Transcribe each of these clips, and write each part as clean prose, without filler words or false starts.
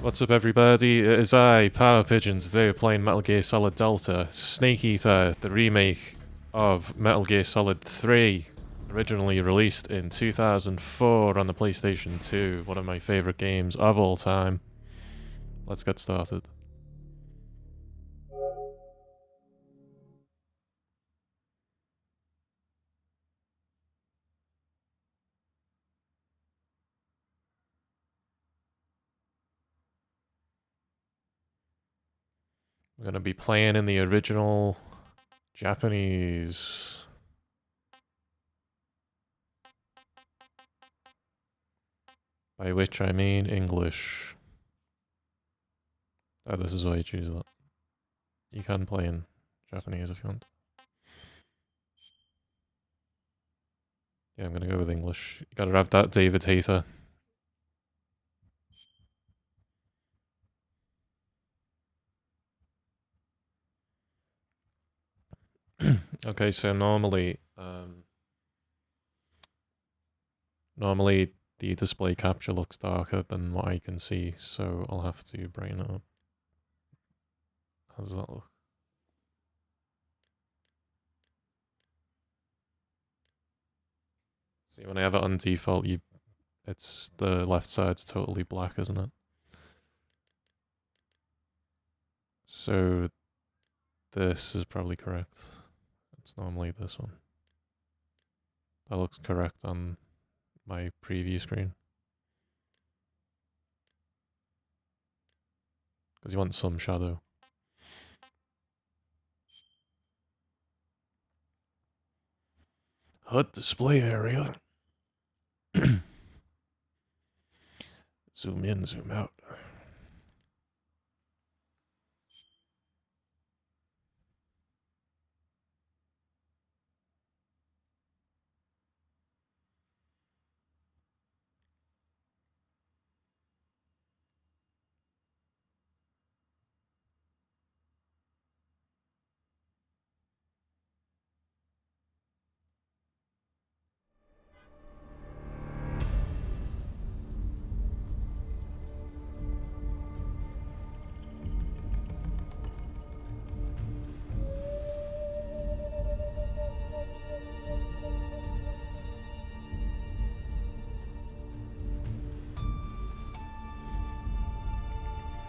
What's up, everybody? It is I, Power Pigeon. Today we're playing Metal Gear Solid Delta, Snake Eater, the remake of Metal Gear Solid 3, originally released in 2004 on the PlayStation 2, one of my favourite games of all time. Let's get started. I'm going to be playing in the original Japanese. By which I mean English. Oh, this is why you choose that. You can play in Japanese if you want. Yeah, I'm gonna go with English. You gotta have that David Hayter. Okay, so normally the display capture looks darker than what I can see, so I'll have to brighten it up. How does that look? See, when I have it on default, it's the left side's totally black, isn't it? So this is probably correct. It's normally this one. That looks correct on my preview screen. Because you want some shadow. HUD display area. Zoom in, zoom out.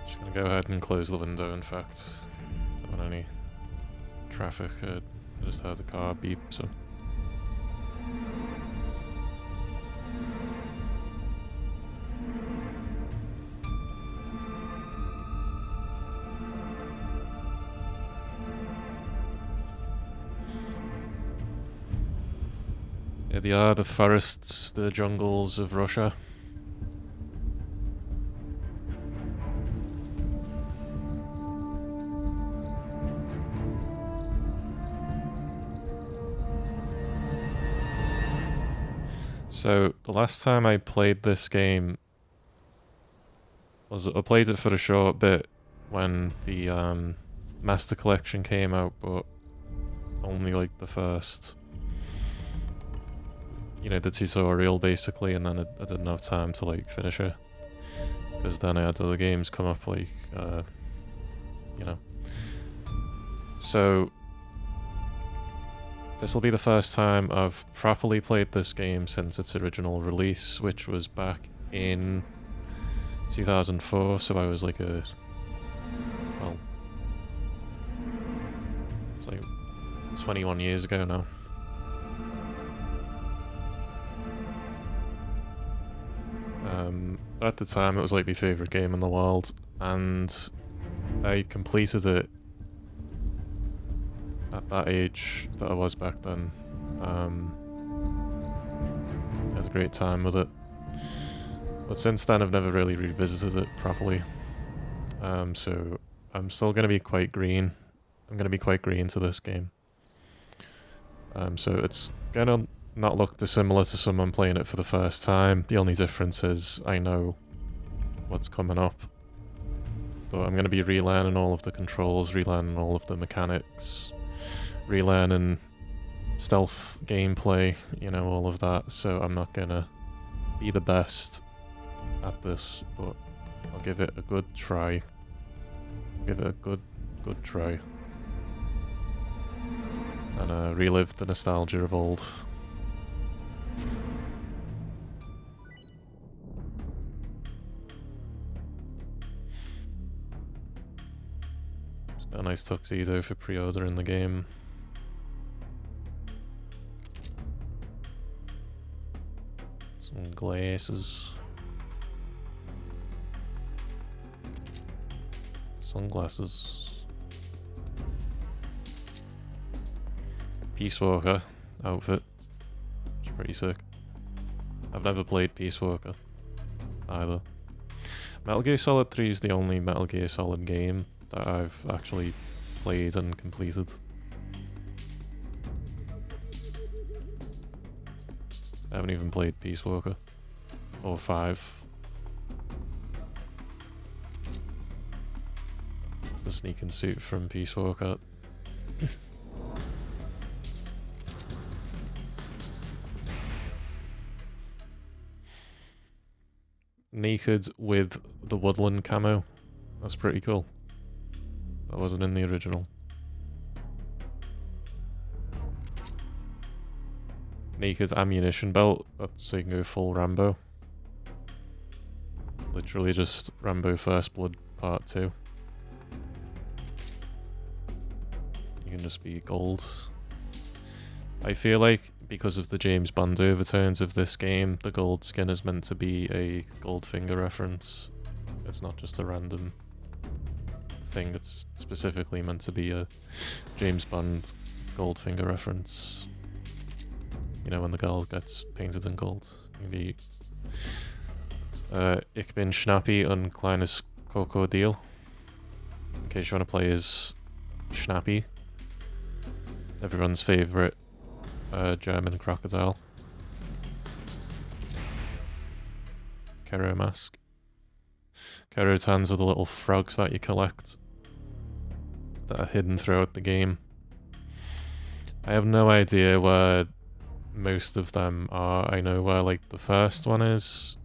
Just gonna go ahead and close the window, in fact. Don't want any traffic. I just heard the car beep, so. Yeah, they are the forests, the jungles of Russia. So, the last time I played this game I played it for a short bit when the Master Collection came out, but only like the first, the tutorial basically, and then I didn't have time to like finish it. Because then I had other games come up, like, So, this will be the first time I've properly played this game since its original release, which was back in 2004, so I was like it's like 21 years ago now. But at the time it was like my favourite game in the world, and I completed it at that age that I was back then. I had a great time with it. But since then, I've never really revisited it properly. So I'm still going to be quite green. I'm going to be quite green to this game. So it's going to not look dissimilar to someone playing it for the first time. The only difference is I know what's coming up. But I'm going to be relearning all of the controls, relearning all of the mechanics, relearning stealth gameplay, all of that. So I'm not going to be the best at this, but I'll give it a good try. Give it a good try. And relive the nostalgia of old. It's got a nice tuxedo for pre-order in the game. Some glasses. Sunglasses. Peace Walker outfit. It's pretty sick. I've never played Peace Walker either. Metal Gear Solid 3 is the only Metal Gear Solid game that I've actually played and completed. I haven't even played Peace Walker or 5. It's the sneaking suit from Peace Walker. Naked with the woodland camo. That's pretty cool. That wasn't in the original. Naked ammunition belt. That's so you can go full Rambo. Literally just Rambo First Blood Part 2. You can just be gold. I feel like because of the James Bond overtones of this game, the gold skin is meant to be a Goldfinger reference. It's not just a random thing, it's specifically meant to be a James Bond Goldfinger reference. You know, when the girl gets painted in gold. You can be Ich bin Schnappi und kleines Krokodil. In case you want to play as Schnappi. Everyone's favourite German crocodile. Kero mask. Kerotans are the little frogs that you collect that are hidden throughout the game. I have no idea where most of them are. I know where like the first one is,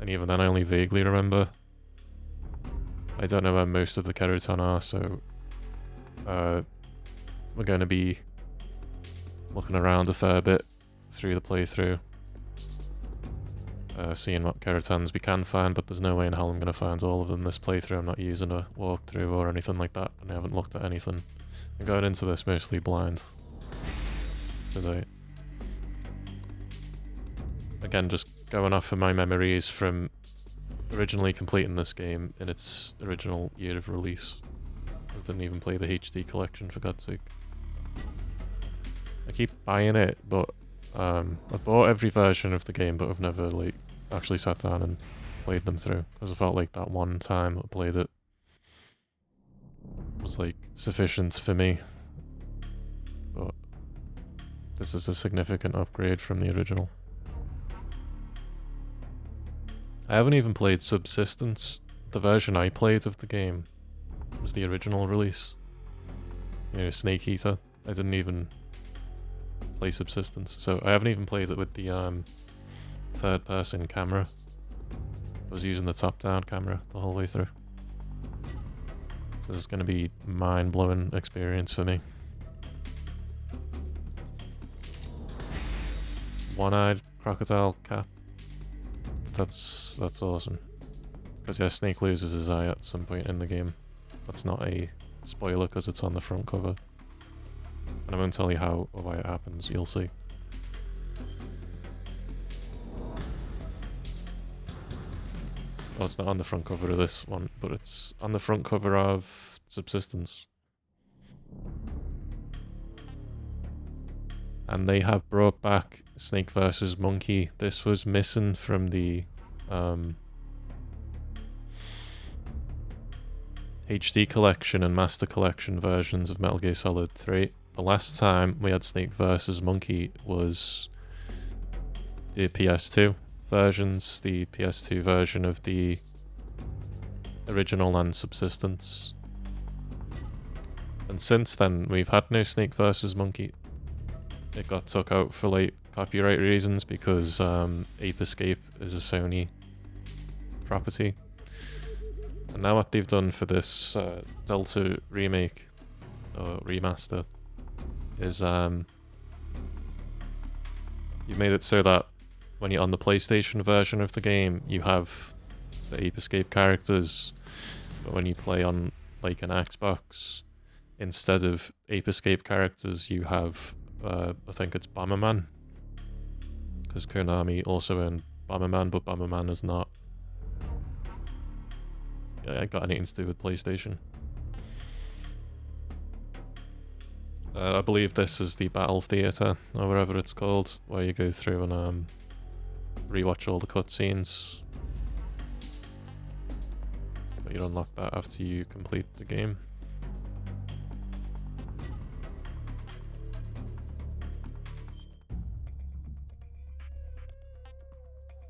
and even then I only vaguely remember. I don't know where most of the Kerotan are, so we're going to be looking around a fair bit through the playthrough, seeing what Kerotans we can find, but there's no way in hell I'm going to find all of them this playthrough. I'm not using a walkthrough or anything like that, and I haven't looked at anything. I'm going into this mostly blind today. Again, just going off of my memories from originally completing this game in its original year of release. I didn't even play the HD collection, for God's sake. I keep buying it, but I've bought every version of the game, but I've never like actually sat down and played them through, because I felt like that one time I played it was like sufficient for me. But this is a significant upgrade from the original. I haven't even played Subsistence. The version I played of the game was the original release. You know, Snake Eater. I didn't even play Subsistence, so I haven't even played it with the third person camera. I was using the top down camera the whole way through. So this is going to be a mind-blowing experience for me. One-eyed crocodile cap. That's awesome. Because yeah, Snake loses his eye at some point in the game. That's not a spoiler because it's on the front cover. And I won't tell you how or why it happens, you'll see. Oh, it's not on the front cover of this one, but it's on the front cover of Subsistence. And they have brought back Snake vs. Monkey. This was missing from the HD collection and Master Collection versions of Metal Gear Solid 3. The last time we had Snake vs. Monkey was the PS2 versions, the PS2 version of the original and Subsistence. And since then, we've had no Snake vs. Monkey. It got took out for like copyright reasons because Ape Escape is a Sony property. And now what they've done for this Delta remake, or remaster, is you've made it so that when you're on the PlayStation version of the game, you have the Ape Escape characters, but when you play on like an Xbox, instead of Ape Escape characters, you have, I think it's Bomberman. Because Konami also owned Bomberman, but Bomberman is not got anything to do with PlayStation. I believe this is the Battle Theatre, or whatever it's called, where you go through and rewatch all the cutscenes. But you unlock that after you complete the game.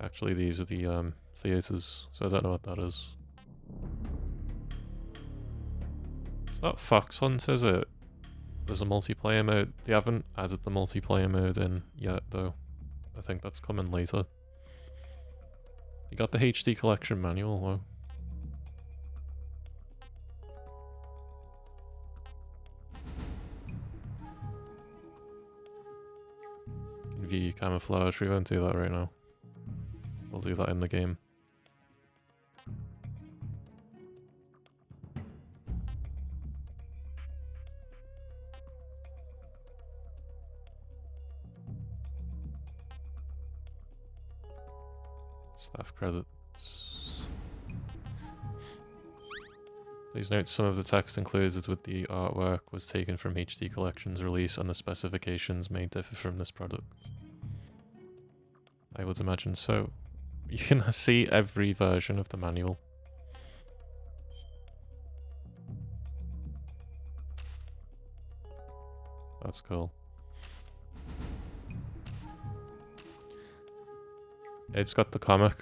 Actually, these are the theatres, so I don't know what that is. It's not Fox Hunt, is it? There's a multiplayer mode. They haven't added the multiplayer mode in yet, though. I think that's coming later. You got the HD collection manual, though. You can view your camouflage. We won't do that right now. We'll do that in the game. Staff credits. Please note some of the text included with the artwork was taken from HD Collection's release and the specifications may differ from this product. I would imagine so. You can see every version of the manual. That's cool. It's got the comic.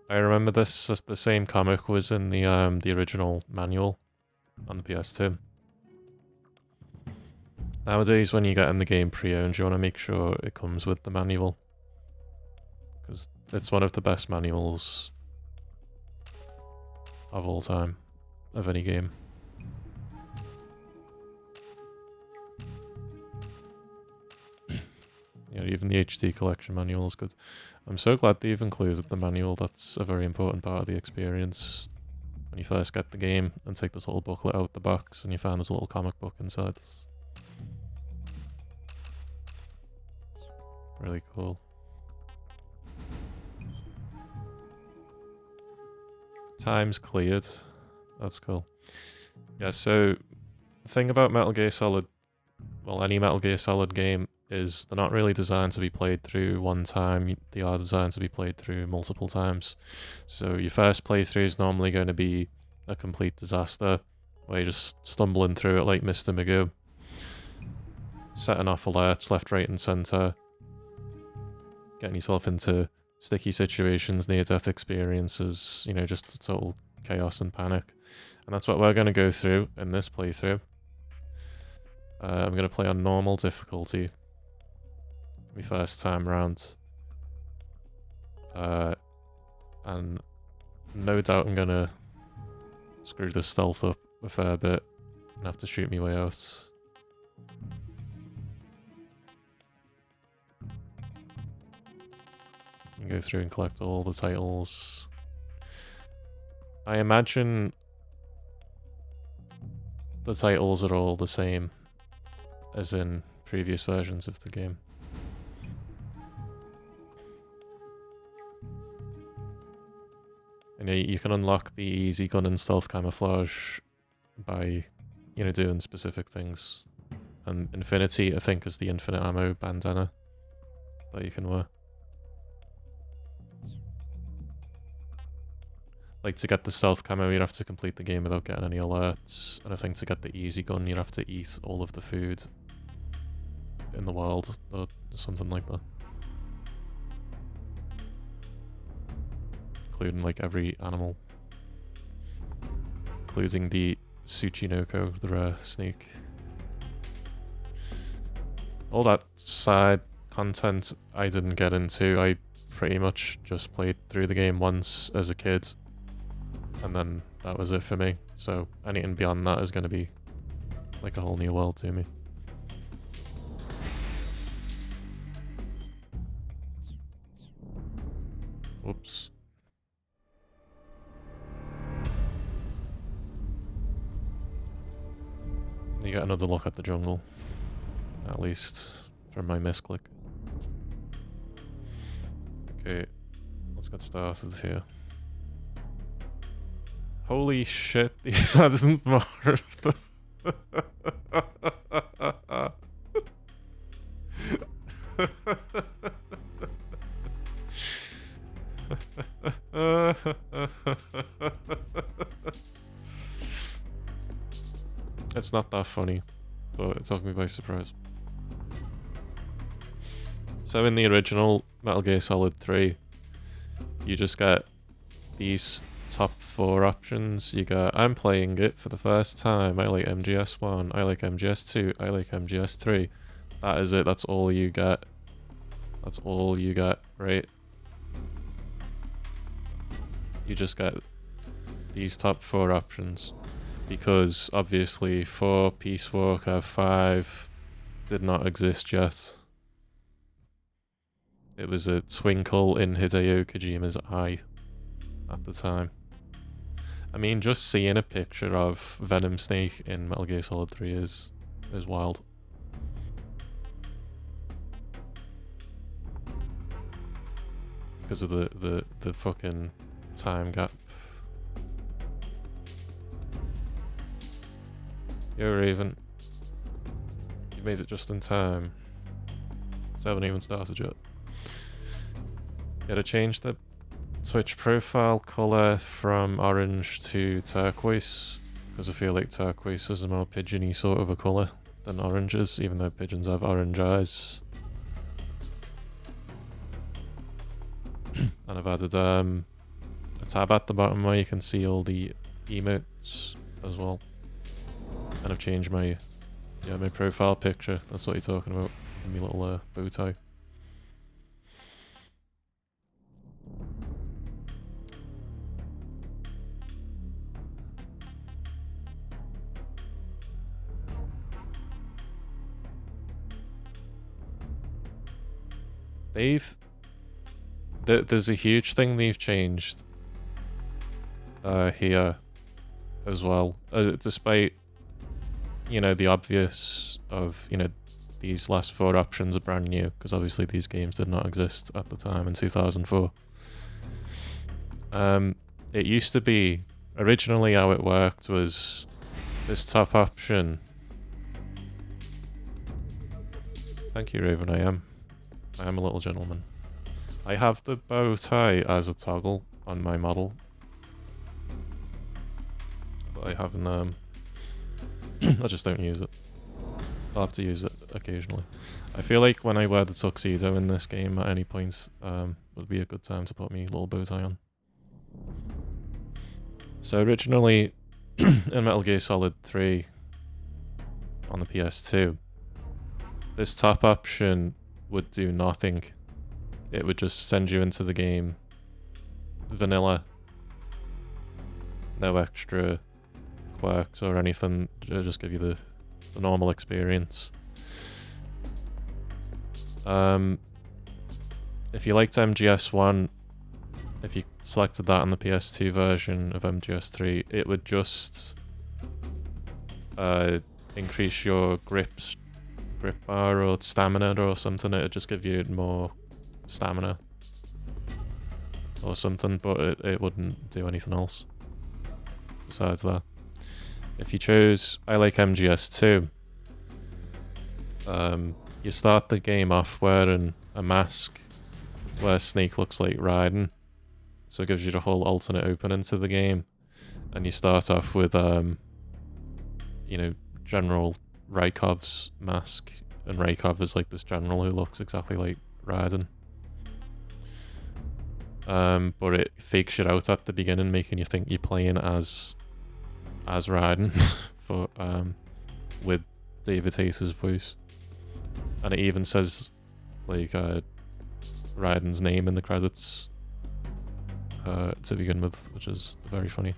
I remember this, the same comic was in the original manual on the PS2. Nowadays, when you get in the game pre-owned, you want to make sure it comes with the manual. Because it's one of the best manuals of all time, of any game. Yeah, even the HD collection manual is good. I'm so glad they've included the manual. That's a very important part of the experience. When you first get the game and take this little booklet out the box and you find this little comic book inside. Really cool. Time's cleared. That's cool. Yeah, so the thing about Metal Gear Solid, well, any Metal Gear Solid game, is they're not really designed to be played through one time. They are designed to be played through multiple times. So your first playthrough is normally going to be a complete disaster, where you're just stumbling through it like Mr. Magoo, setting off alerts left, right and centre, getting yourself into sticky situations, near-death experiences, you know, just total chaos and panic. And that's what we're going to go through in this playthrough. I'm going to play on normal difficulty. My first time round. And no doubt I'm going to screw the stealth up a fair bit and have to shoot my way out. You can go through and collect all the titles. I imagine the titles are all the same as in previous versions of the game. And you can unlock the easy gun and stealth camouflage by, you know, doing specific things. And Infinity, I think, is the infinite ammo bandana that you can wear. Like, to get the stealth camo, you'd have to complete the game without getting any alerts. And I think to get the easy gun, you'd have to eat all of the food in the wild, or something like that. Including, like, every animal. Including the Tsuchinoko, the rare snake. All that side content I didn't get into. I pretty much just played through the game once as a kid. And then that was it for me. So anything beyond that is going to be like a whole new world to me. Whoops. You get another look at the jungle. At least from my misclick. Okay, let's get started here. Holy shit, that isn't Martha. It's not that funny, but it took me by surprise. So in the original Metal Gear Solid 3, you just get these top 4 options. You got, I'm playing it for the first time, I like MGS 1, I like MGS 2, I like MGS 3. That is it, that's all you get. That's all you get, right? You just get these top 4 options. Because obviously 4 Peace Walker 5 did not exist yet. It was a twinkle in Hideo Kojima's eye at the time. I mean, just seeing a picture of Venom Snake in Metal Gear Solid 3 is wild. Because of the fucking time gap. Yo, Raven. You made it just in time. So I haven't even started yet. Gotta change the Twitch profile colour from orange to turquoise, because I feel like turquoise is a more pigeon-y sort of a colour than orange is, even though pigeons have orange eyes. And I've added a tab at the bottom where you can see all the emotes as well. And I've changed my profile picture. That's what you're talking about. My little bow tie. There's a huge thing they've changed here as well, despite, you know, the obvious of, you know, these last 4 options are brand new, because obviously these games did not exist at the time in 2004. It used to be, originally how it worked was this top option. Thank you, Raven, I am a little gentleman. I have the bow tie as a toggle on my model, but I haven't, I just don't use it. I'll have to use it occasionally. I feel like when I wear the tuxedo in this game at any point, would be a good time to put me little bow tie on. So originally, in Metal Gear Solid 3 on the PS2, this top option would do nothing. It would just send you into the game vanilla. No extra quirks or anything, just give you the normal experience. If you liked MGS1, if you selected that on the PS2 version of MGS3, it would just increase your grip bar or stamina or something. It would just give you more stamina or something, but it wouldn't do anything else besides that. If you chose I like MGS2, you start the game off wearing a mask where Snake looks like Raiden, so it gives you the whole alternate opening to the game, and you start off with you know, General Raikov's mask, and Raikov is like this general who looks exactly like Raiden. But it fakes you out at the beginning, making you think you're playing as Raiden for with David Hayter's voice, and it even says like Raiden's name in the credits to begin with, which is very funny.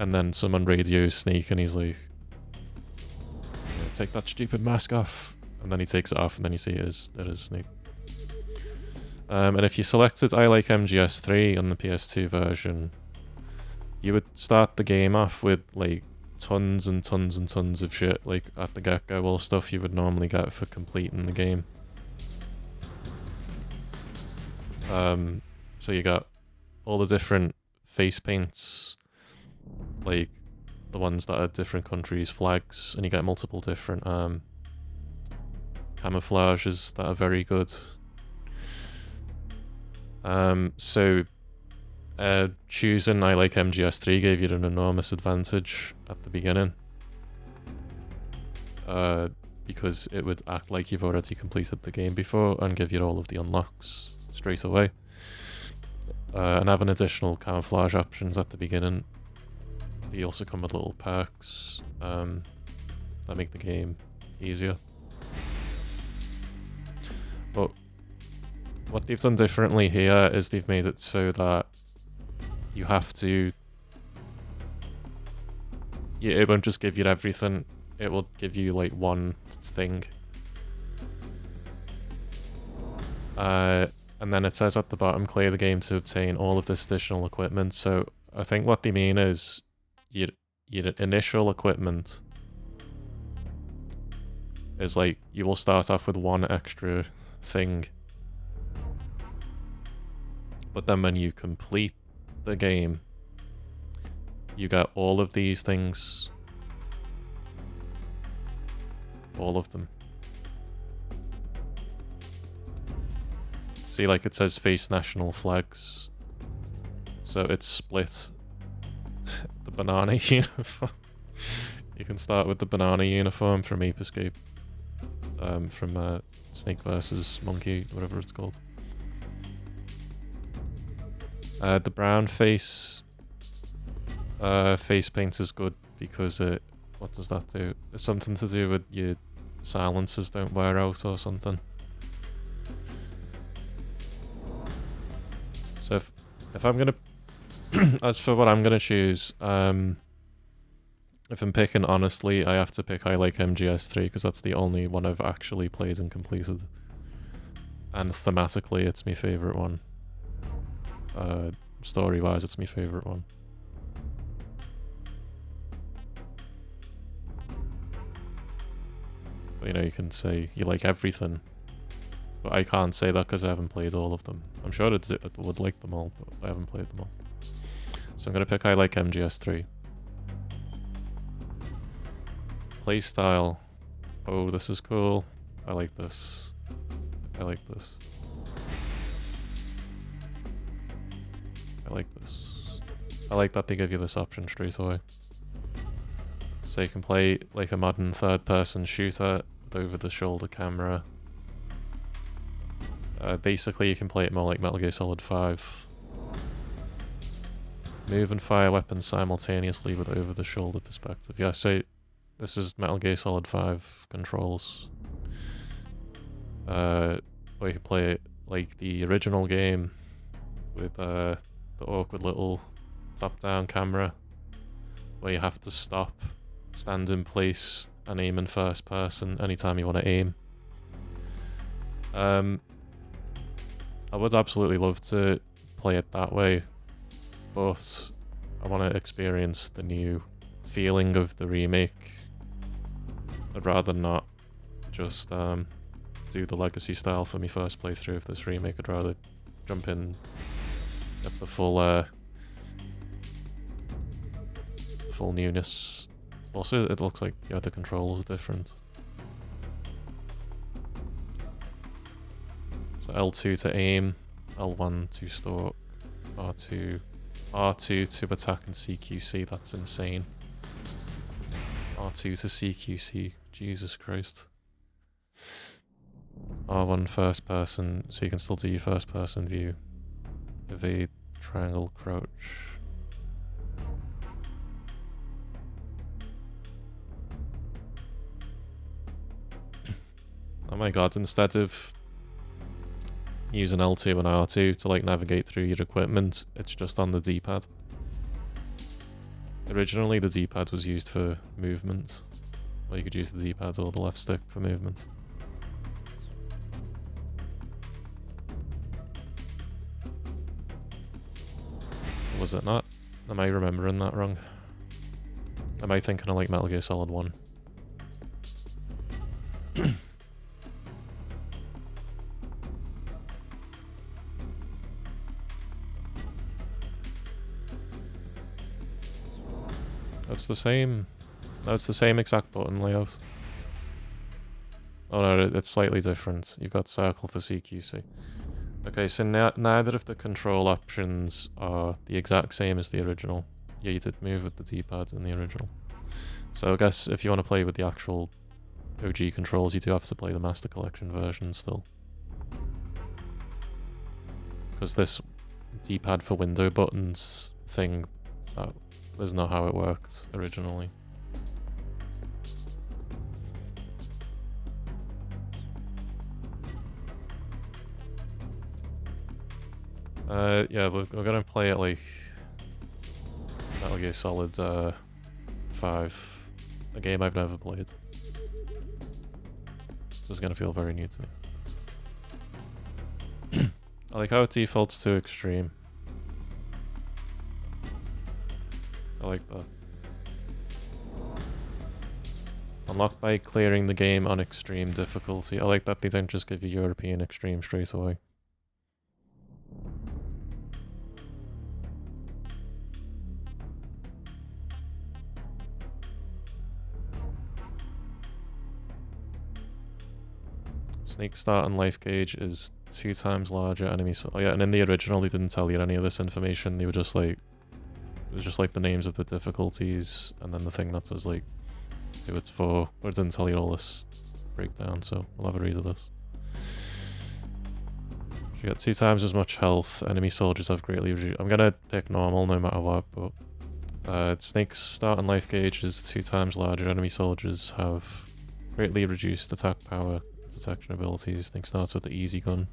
And then someone radios Snake and he's like, yeah, take that stupid mask off. And then he takes it off and then you see it is Snake. And if you selected I like MGS3 on the PS2 version, you would start the game off with like tons and tons and tons of shit, like at the get-go, all stuff you would normally get for completing the game. So you got all the different face paints, like the ones that are different countries' flags, and you get multiple different camouflages that are very good. Choosing I like MGS3 gave you an enormous advantage at the beginning. Because it would act like you've already completed the game before and give you all of the unlocks straight away. And having additional camouflage options at the beginning. They also come with little perks that make the game easier. But what they've done differently here is they've made it so that you have to... it won't just give you everything, it will give you like one thing. And then it says at the bottom, clear the game to obtain all of this additional equipment. So I think what they mean is your initial equipment is like, you will start off with one extra thing. But then when you complete the game, you get all of these things. All of them. See, like it says face national flags. So it's split. The banana uniform. You can start with the banana uniform from Ape Escape. From Snake versus Monkey, whatever it's called. The brown face paint is good because it... what does that do? It's something to do with your silencers don't wear out or something. So if I'm gonna... as for what I'm gonna choose, if I'm picking honestly, I have to pick I like MGS3 because that's the only one I've actually played and completed. And thematically, it's my favourite one. Story-wise, it's my favourite one. But, you know, you can say you like everything. But I can't say that because I haven't played all of them. I'm sure it would like them all, but I haven't played them all. So I'm going to pick I like MGS3. Playstyle. Oh, this is cool. I like this. I like this. I like this. I like that they give you this option straight away. So you can play like a modern third-person shooter with over-the-shoulder camera. Basically, you can play it more like Metal Gear Solid 5. Move and fire weapons simultaneously with over-the-shoulder perspective. Yeah, so this is Metal Gear Solid 5 controls. Or you can play it like the original game with the awkward little top-down camera where you have to stop, stand in place, and aim in first person anytime you want to aim. I would absolutely love to play it that way, but I want to experience the new feeling of the remake. I'd rather not just do the legacy style for my first playthrough of this remake. I'd rather jump in, get the full newness. Also, it looks like the other controls are different. So L2 to aim, L1 to stalk, R2 to attack and CQC. That's insane. R2 to CQC. Jesus Christ. R1 first person, so you can still do your first person view. Evade, triangle, crouch. Oh my god, instead of using L2 and R2 to like navigate through your equipment, it's just on the D-pad. Originally, the D-pad was used for movement. Or you could use the D-pad or the left stick for movement. Was it not? Am I remembering that wrong? Am I thinking of like Metal Gear Solid 1? That's the same. No, it's the same exact button layout. Oh no, it's slightly different. You've got circle for CQC. Okay, so neither of the control options are the exact same as the original. Yeah, you did move with the D-pad in the original. So I guess if you want to play with the actual OG controls, you do have to play the Master Collection version still. Because this D-pad for window buttons thing, that was not how it worked originally. Yeah, we're gonna play it like Metal Gear Solid 5, a game I've never played. So it's gonna feel very new to me. I like how it defaults to extreme. I like that. Unlocked by clearing the game on extreme difficulty. I like that they don't just give you European extreme straight away. Snake start and life gauge is 2 times larger enemy. Oh yeah, and in the original they didn't tell you any of this information. They were just like, it was just like the names of the difficulties and then the thing that says like who it's for, but it didn't tell you all this breakdown. So we'll have a read of this. You got 2 times as much health. Enemy soldiers have greatly reduced. I'm gonna pick normal no matter what, but Snake's start and life gauge is 2 times larger. Enemy soldiers have greatly reduced attack power. Detection abilities. Snake starts with the easy gun.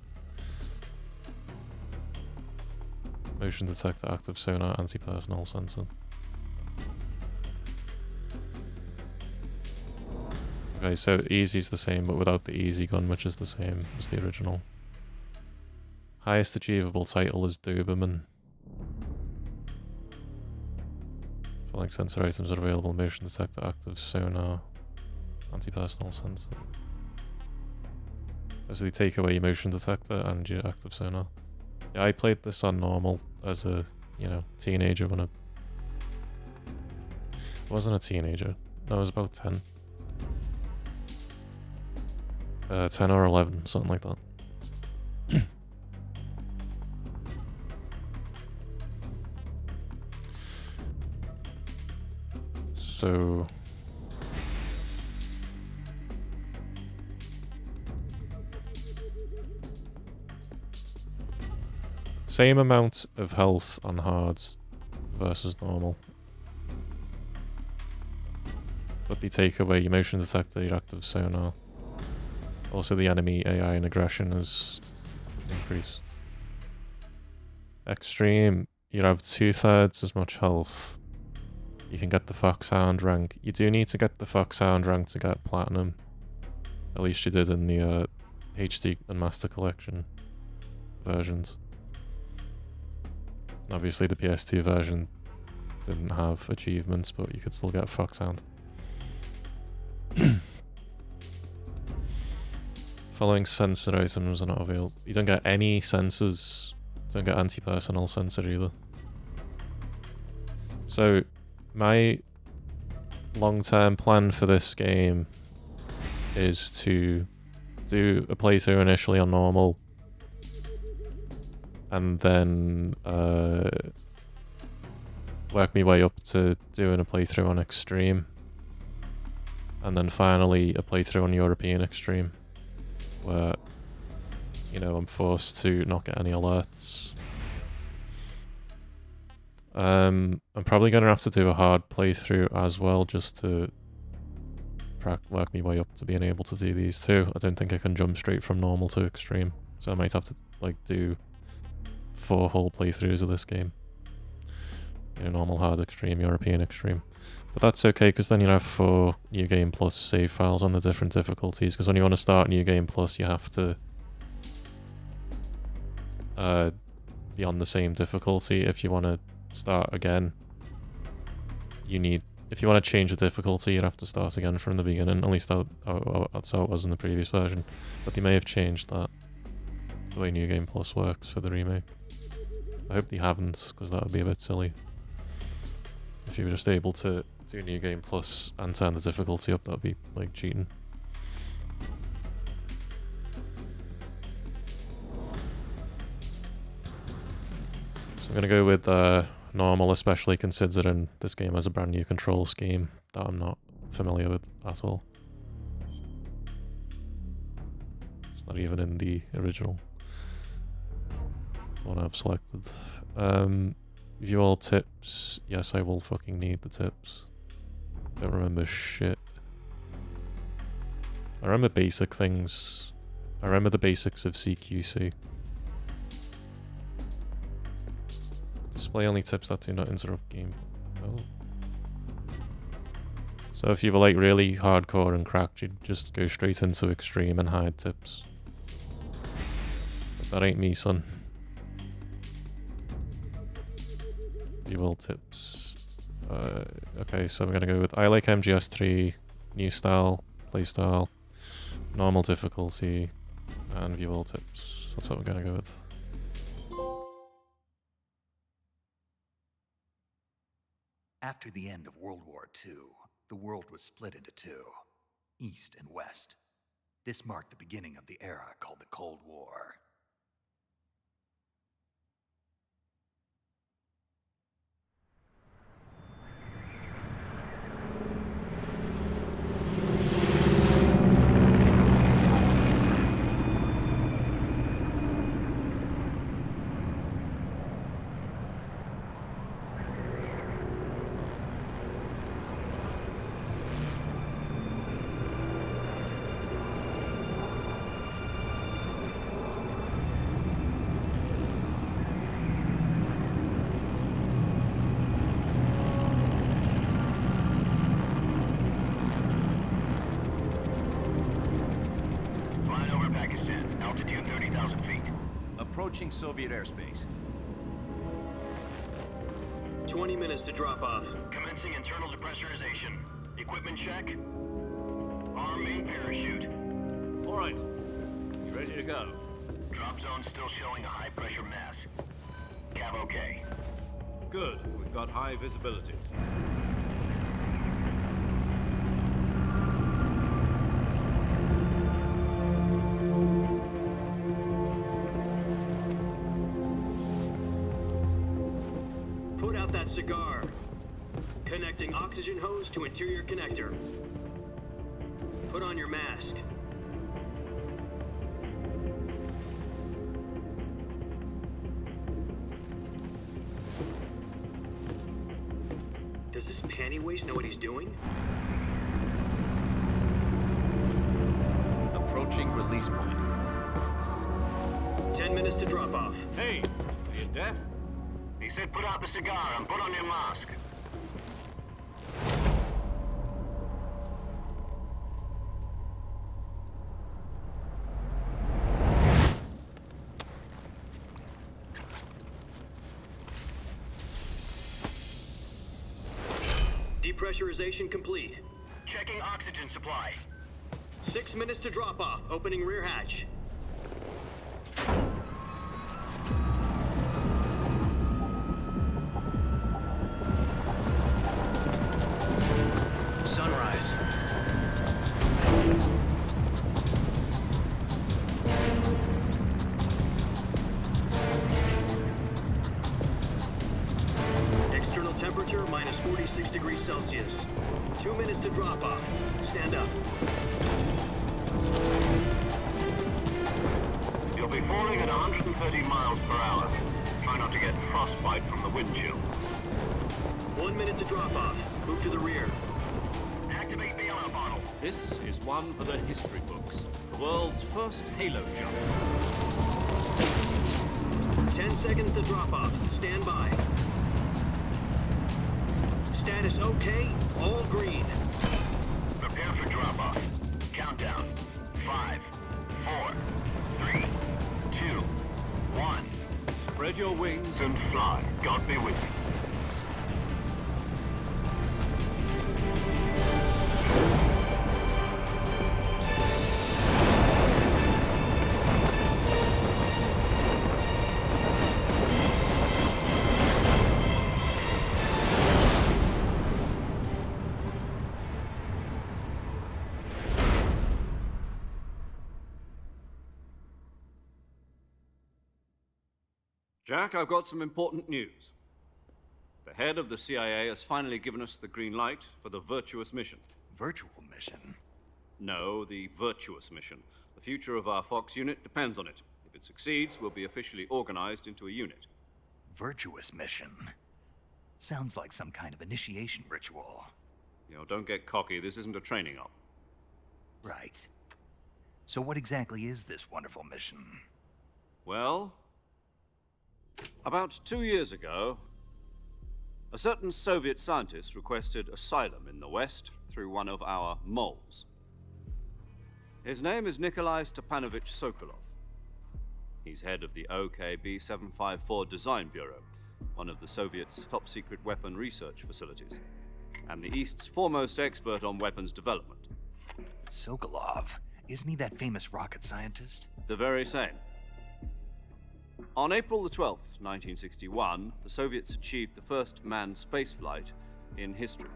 Motion detector, active sonar, anti-personnel sensor. Okay, so easy's the same, but without the easy gun, which is the same as the original. Highest achievable title is Doberman. Falling sensor items are available. Motion detector, active sonar, anti-personnel sensor. So they take away your motion detector and your active sonar. Yeah, I played this on normal as a, you know, teenager when I wasn't a teenager. No, I was about 10. 10 or 11, something like that. So same amount of health on hards versus normal. But they take away your motion detector, your active sonar. Also the enemy AI and aggression is increased. Extreme, you have 2/3 as much health. You can get the Foxhound rank. You do need to get the Foxhound rank to get Platinum. At least you did in the HD and Master Collection versions. Obviously the PS2 version didn't have achievements, but you could still get Foxhound. Following sensor items are not available. You don't get any sensors. Don't get anti-personnel sensor either. So my long-term plan for this game is to do a playthrough initially on normal, and then work my way up to doing a playthrough on Extreme, and then finally a playthrough on European Extreme, where, you know, I'm forced to not get any alerts. I'm probably going to have to do a hard playthrough as well, just to work my way up to being able to do these two. I don't think I can jump straight from normal to Extreme, so I might have to like do 4 whole playthroughs of this game. You know, normal, hard, extreme, European, extreme. But that's okay, because then you have 4 New Game Plus save files on the different difficulties, because when you want to start New Game Plus, you have to be on the same difficulty. If you want to start again, you need... If you want to change the difficulty, you'd have to start again from the beginning. At least that's how it was in the previous version. But they may have changed that, the way New Game Plus works for the remake. I hope they haven't, because that would be a bit silly. If you were just able to do New Game Plus and turn the difficulty up, that would be, like, cheating. So I'm going to go with normal, especially considering this game has a brand new control scheme that I'm not familiar with at all. It's not even in the original one I've selected. View all tips. Yes, I will fucking need the tips. Don't remember shit. I remember basic things. I remember the basics of CQC. Display only tips that do not interrupt game. Oh. So if you were like really hardcore and cracked, you'd just go straight into extreme and hide tips. But that ain't me, son. You will tips. Okay, so I'm gonna go with I like MGS 3, new style, playstyle, normal difficulty, and view all tips. That's what we're gonna go with. After the end of World War II, the world was split into two, East and West. This marked the beginning of the era called the Cold War. Approaching Soviet airspace. 20 minutes to drop off. Commencing internal depressurization. Equipment check. Arm main parachute. All right. You ready to go? Drop zone still showing a high pressure mass. Cav okay. Good. We've got high visibility. Put out that cigar. Connecting oxygen hose to interior connector. Put on your mask. Does this panty waste know what he's doing? Approaching release point. 10 minutes to drop off. Hey, are you deaf? He said put out the cigar and put on your mask. Depressurization complete. Checking oxygen supply. 6 minutes to drop off. Opening rear hatch. Sunrise. External temperature minus 46 degrees Celsius. 2 minutes to drop off. Stand up. You'll be falling at 130 miles per hour. Try not to get frostbite from the wind chill. 1 minute to drop off. Move to the rear. Activate the yellow bottle. This is one for the history books. The world's first halo jump. 10 seconds to drop off. Stand by. Status okay, all green. Prepare for drop-off. Countdown. 5, 4, 3, 2, 1. Spread your wings And fly. God be with you. Jack, I've got some important news. The head of the CIA has finally given us the green light for the virtuous mission. Virtual mission? No, the virtuous mission. The future of our Fox unit depends on it. If it succeeds, we'll be officially organized into a unit. Virtuous mission? Sounds like some kind of initiation ritual. You know, don't get cocky. This isn't a training op. Right. So what exactly is this wonderful mission? Well, about 2 years ago, a certain Soviet scientist requested asylum in the West through one of our moles. His name is Nikolai Stepanovich Sokolov. He's head of the OKB 754 Design Bureau, one of the Soviets' top-secret weapon research facilities, and the East's foremost expert on weapons development. Sokolov? Isn't he that famous rocket scientist? The very same. On April the 12th, 1961, the Soviets achieved the first manned spaceflight in history.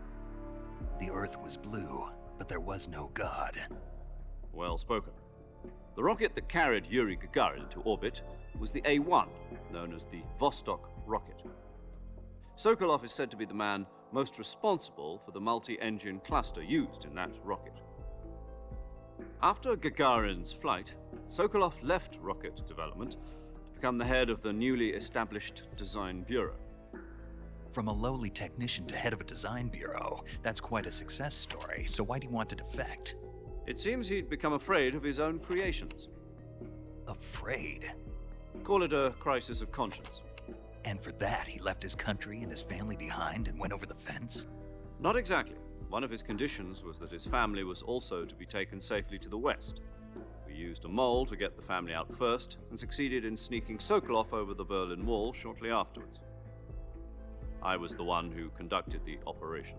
The Earth was blue, but there was no God. Well spoken. The rocket that carried Yuri Gagarin to orbit was the A-1, known as the Vostok rocket. Sokolov is said to be the man most responsible for the multi-engine cluster used in that rocket. After Gagarin's flight, Sokolov left rocket development to become the head of the newly established Design Bureau. From a lowly technician to head of a design bureau, that's quite a success story, so why'd he want to defect? It seems he'd become afraid of his own creations. Afraid? Call it a crisis of conscience. And for that, he left his country and his family behind and went over the fence? Not exactly. One of his conditions was that his family was also to be taken safely to the West. We used a mole to get the family out first and succeeded in sneaking Sokolov over the Berlin Wall shortly afterwards. I was the one who conducted the operation.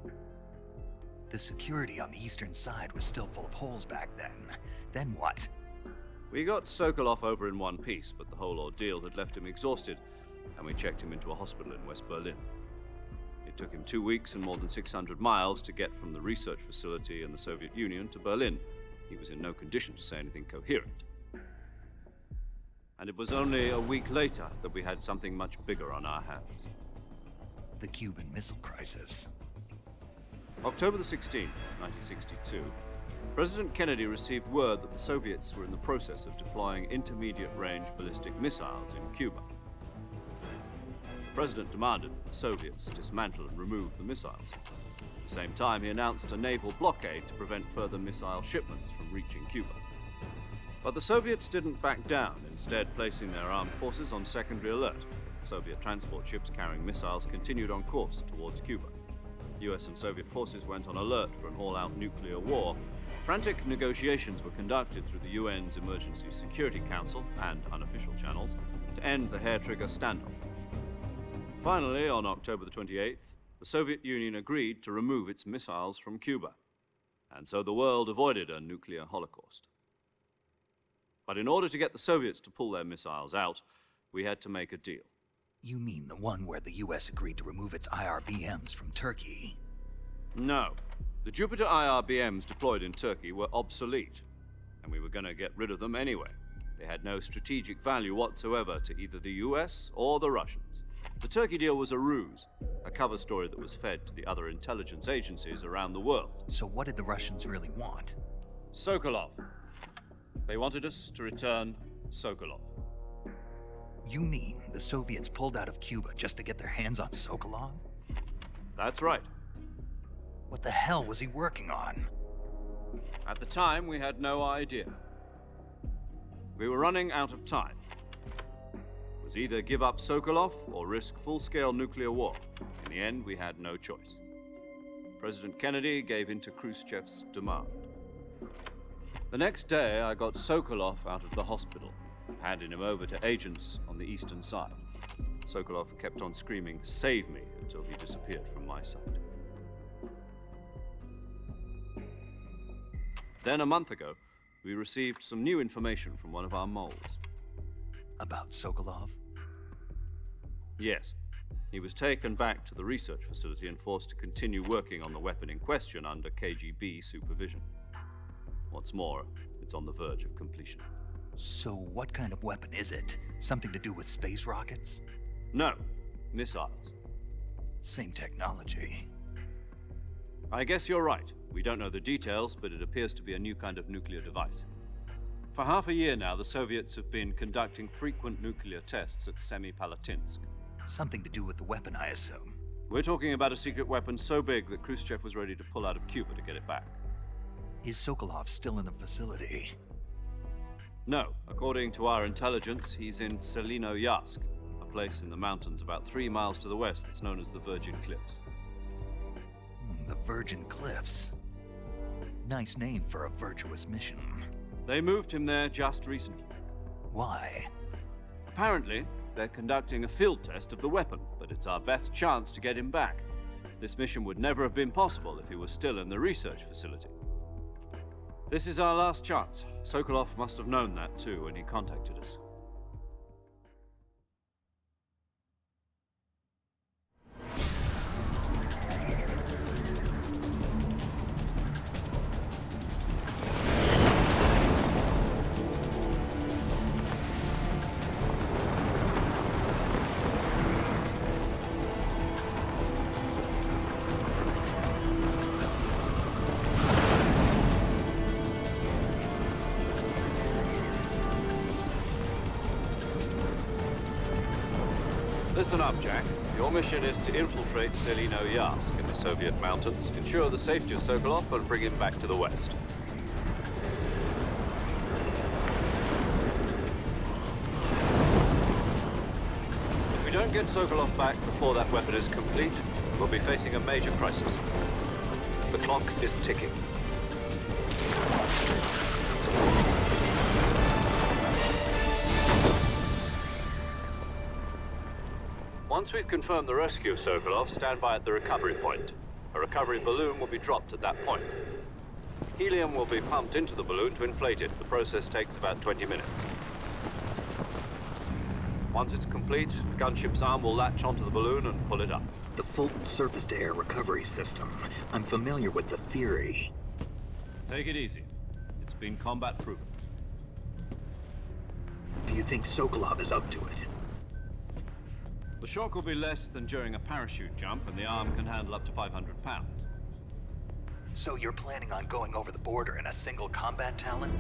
The security on the eastern side was still full of holes back then. Then what? We got Sokolov over in one piece, but the whole ordeal had left him exhausted, and we checked him into a hospital in West Berlin. It took him 2 weeks and more than 600 miles to get from the research facility in the Soviet Union to Berlin. He was in no condition to say anything coherent. And it was only a week later that we had something much bigger on our hands. The Cuban Missile Crisis. October the 16th, 1962, President Kennedy received word that the Soviets were in the process of deploying intermediate-range ballistic missiles in Cuba. The President demanded that the Soviets dismantle and remove the missiles. At the same time, he announced a naval blockade to prevent further missile shipments from reaching Cuba. But the Soviets didn't back down, instead placing their armed forces on secondary alert. Soviet transport ships carrying missiles continued on course towards Cuba. US and Soviet forces went on alert for an all-out nuclear war. Frantic negotiations were conducted through the UN's Emergency Security Council and unofficial channels to end the hair-trigger standoff. Finally, on October the 28th, the Soviet Union agreed to remove its missiles from Cuba, and so the world avoided a nuclear holocaust. But in order to get the Soviets to pull their missiles out, we had to make a deal. You mean the one where the US agreed to remove its IRBMs from Turkey? No. The Jupiter IRBMs deployed in Turkey were obsolete, and we were going to get rid of them anyway. They had no strategic value whatsoever to either the US or the Russians. The Turkey deal was a ruse, a cover story that was fed to the other intelligence agencies around the world. So what did the Russians really want? Sokolov. They wanted us to return Sokolov. You mean the Soviets pulled out of Cuba just to get their hands on Sokolov? That's right. What the hell was he working on? At the time, we had no idea. We were running out of time. It was either give up Sokolov or risk full-scale nuclear war. In the end, we had no choice. President Kennedy gave in to Khrushchev's demand. The next day, I got Sokolov out of the hospital, handing him over to agents on the eastern side. Sokolov kept on screaming, "Save me," until he disappeared from my sight. Then, a month ago, we received some new information from one of our moles. About Sokolov? Yes. He was taken back to the research facility and forced to continue working on the weapon in question under KGB supervision. What's more, it's on the verge of completion. So what kind of weapon is it? Something to do with space rockets? No, missiles. Same technology. I guess you're right. We don't know the details, but it appears to be a new kind of nuclear device. For half a year now, the Soviets have been conducting frequent nuclear tests at Semipalatinsk. Something to do with the weapon, I assume. We're talking about a secret weapon so big that Khrushchev was ready to pull out of Cuba to get it back. Is Sokolov still in the facility? No, according to our intelligence, he's in Selino-Yarsk, a place in the mountains about 3 miles to the west that's known as the Virgin Cliffs. The Virgin Cliffs. Nice name for a virtuous mission. They moved him there just recently. Why? Apparently, they're conducting a field test of the weapon, but it's our best chance to get him back. This mission would never have been possible if he was still in the research facility. This is our last chance. Sokolov must have known that too when he contacted us. Listen up, Jack. Your mission is to infiltrate Selino-Yarsk in the Soviet mountains, ensure the safety of Sokolov, and bring him back to the West. If we don't get Sokolov back before that weapon is complete, we'll be facing a major crisis. The clock is ticking. Once we've confirmed the rescue of Sokolov, stand by at the recovery point. A recovery balloon will be dropped at that point. Helium will be pumped into the balloon to inflate it. The process takes about 20 minutes. Once it's complete, the gunship's arm will latch onto the balloon and pull it up. The Fulton surface-to-air recovery system. I'm familiar with the theory. Take it easy. It's been combat-proven. Do you think Sokolov is up to it? The shock will be less than during a parachute jump, and the arm can handle up to 500 pounds. So you're planning on going over the border in a single combat Talon?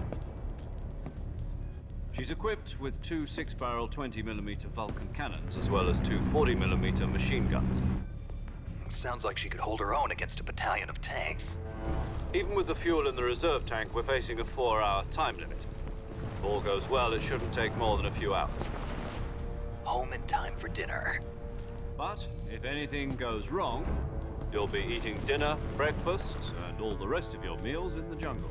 She's equipped with 2 6-barrel 20mm Vulcan cannons, as well as 2 40mm machine guns. Sounds like she could hold her own against a battalion of tanks. Even with the fuel in the reserve tank, we're facing a 4-hour time limit. If all goes well, it shouldn't take more than a few hours. Home in time for dinner. But if anything goes wrong, you'll be eating dinner, breakfast, and all the rest of your meals in the jungle.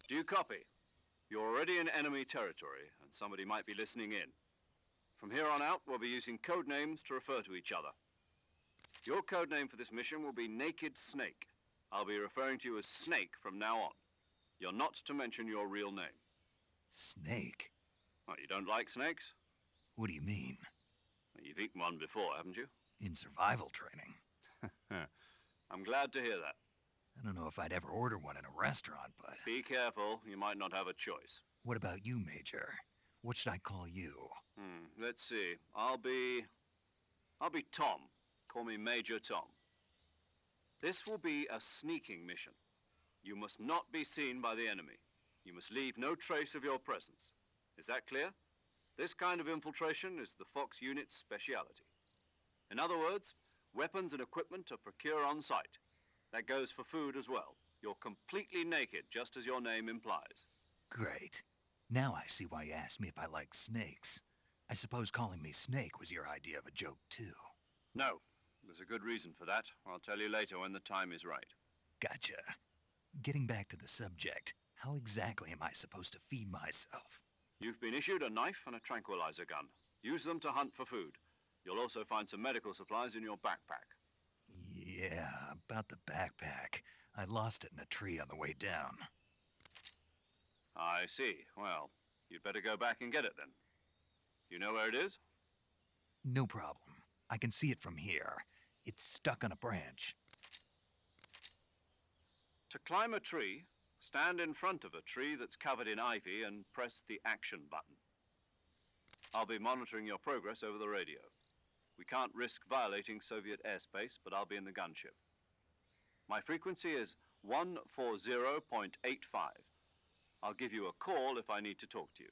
Do you copy? You're already in enemy territory, and somebody might be listening in. From here on out, we'll be using code names to refer to each other. Your code name for this mission will be Naked Snake. I'll be referring to you as Snake from now on. You're not to mention your real name. Snake? What, you don't like snakes? What do you mean? Well, you've eaten one before, haven't you? In survival training? I'm glad to hear that. I don't know if I'd ever order one in a restaurant, but... Be careful, you might not have a choice. What about you, Major? What should I call you? Let's see. I'll be Tom. Call me Major Tom. This will be a sneaking mission. You must not be seen by the enemy. You must leave no trace of your presence. Is that clear? This kind of infiltration is the Fox unit's speciality. In other words, weapons and equipment are procured on site. That goes for food as well. You're completely naked, just as your name implies. Great. Now I see why you asked me if I like snakes. I suppose calling me Snake was your idea of a joke, too. No, there's a good reason for that. I'll tell you later when the time is right. Gotcha. Getting back to the subject, how exactly am I supposed to feed myself? You've been issued a knife and a tranquilizer gun. Use them to hunt for food. You'll also find some medical supplies in your backpack. Yeah, about the backpack. I lost it in a tree on the way down. I see. Well, you'd better go back and get it then. You know where it is? No problem. I can see it from here. It's stuck on a branch. To climb a tree, stand in front of a tree that's covered in ivy and press the action button. I'll be monitoring your progress over the radio. We can't risk violating Soviet airspace, but I'll be in the gunship. My frequency is 140.85. I'll give you a call if I need to talk to you.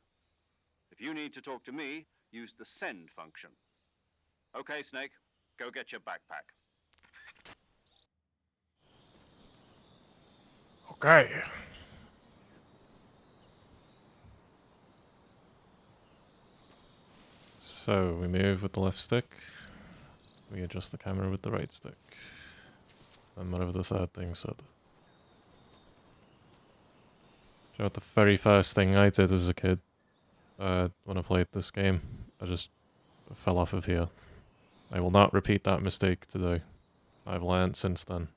If you need to talk to me, use the send function. Okay, Snake, go get your backpack. Okay. So we move with the left stick. We adjust the camera with the right stick. And whatever the third thing said. Do you know what the very first thing I did as a kid? When I played this game, I just fell off of here. I will not repeat that mistake today. I've learned since then.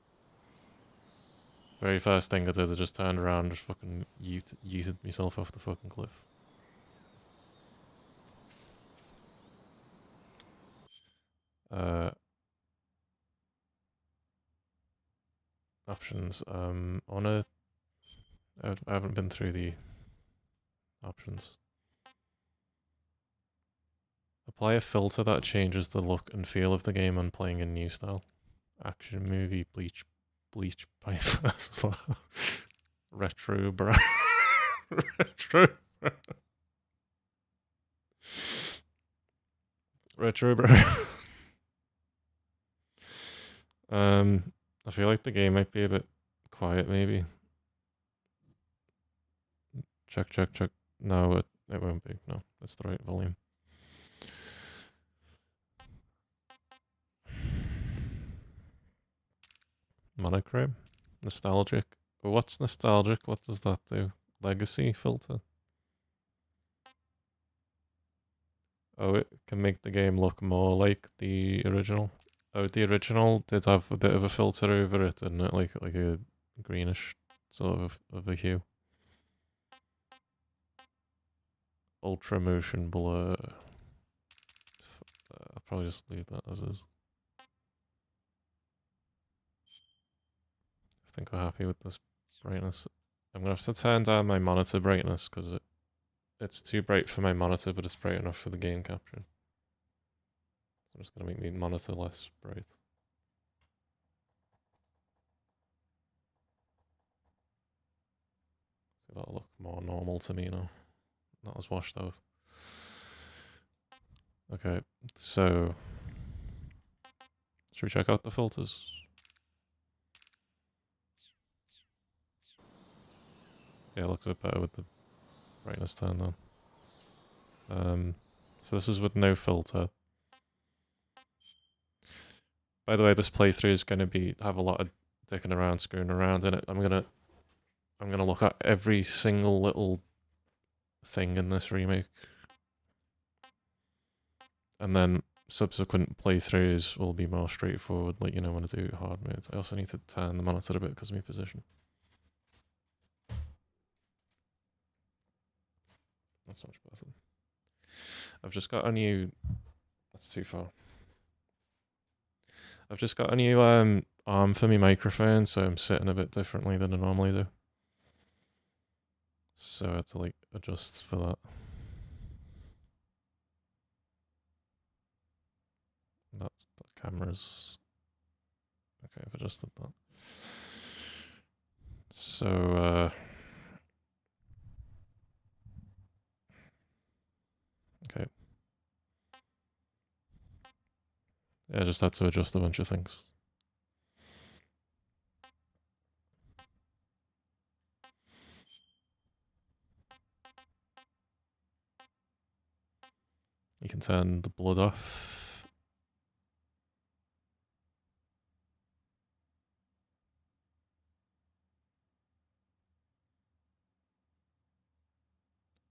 Very first thing I did, I just turned around and just fucking yeeted myself off the fucking cliff. Options. I haven't been through the options. Apply a filter that changes the look and feel of the game when playing in new style. Action movie, bleach pipe as well. Retro brown. Retro brown. Retro brown. I feel like the game might be a bit quiet, maybe. Check. No, it won't be. No, that's the right volume. Monochrome? Nostalgic? What's nostalgic? What does that do? Legacy filter? Oh, it can make the game look more like the original. Oh, the original did have a bit of a filter over it, didn't it? Like a greenish sort of a hue. Ultra motion blur. I'll probably just leave that as is. I think we're happy with this brightness. I'm gonna have to turn down my monitor brightness because it's too bright for my monitor, but it's bright enough for the game capture. I'm just gonna make my monitor less bright. So that'll look more normal to me now. Not as washed out. Okay, so should we check out the filters? Yeah, it looks a bit better with the brightness turned on. So this is with no filter. By the way, this playthrough is going to have a lot of dicking around, screwing around in it. I'm going to I'm going to look at every single little thing in this remake. And then subsequent playthroughs will be more straightforward, like, you know, when I do hard modes. I also need to turn the monitor a bit because of my position. That's much better. I've just got a new... That's too far. I've just got a new arm for my microphone, so I'm sitting a bit differently than I normally do. So I had to, like, adjust for that. That camera's... Okay, I've adjusted that. So, okay. Yeah, I just had to adjust a bunch of things. You can turn the blood off.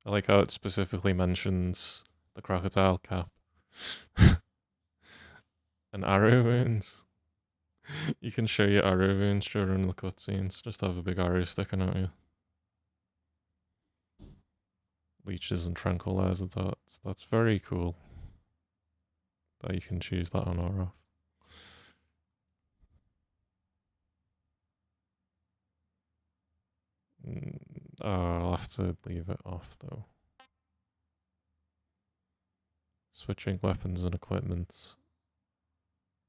I like how it specifically mentions the crocodile cap. And arrow wounds. You can show your arrow wounds during the cutscenes. Just have a big arrow sticking out you. Leeches and tranquilizer darts. That's very cool. That you can choose that on or off. Oh, I'll have to leave it off though. Switching weapons and equipment.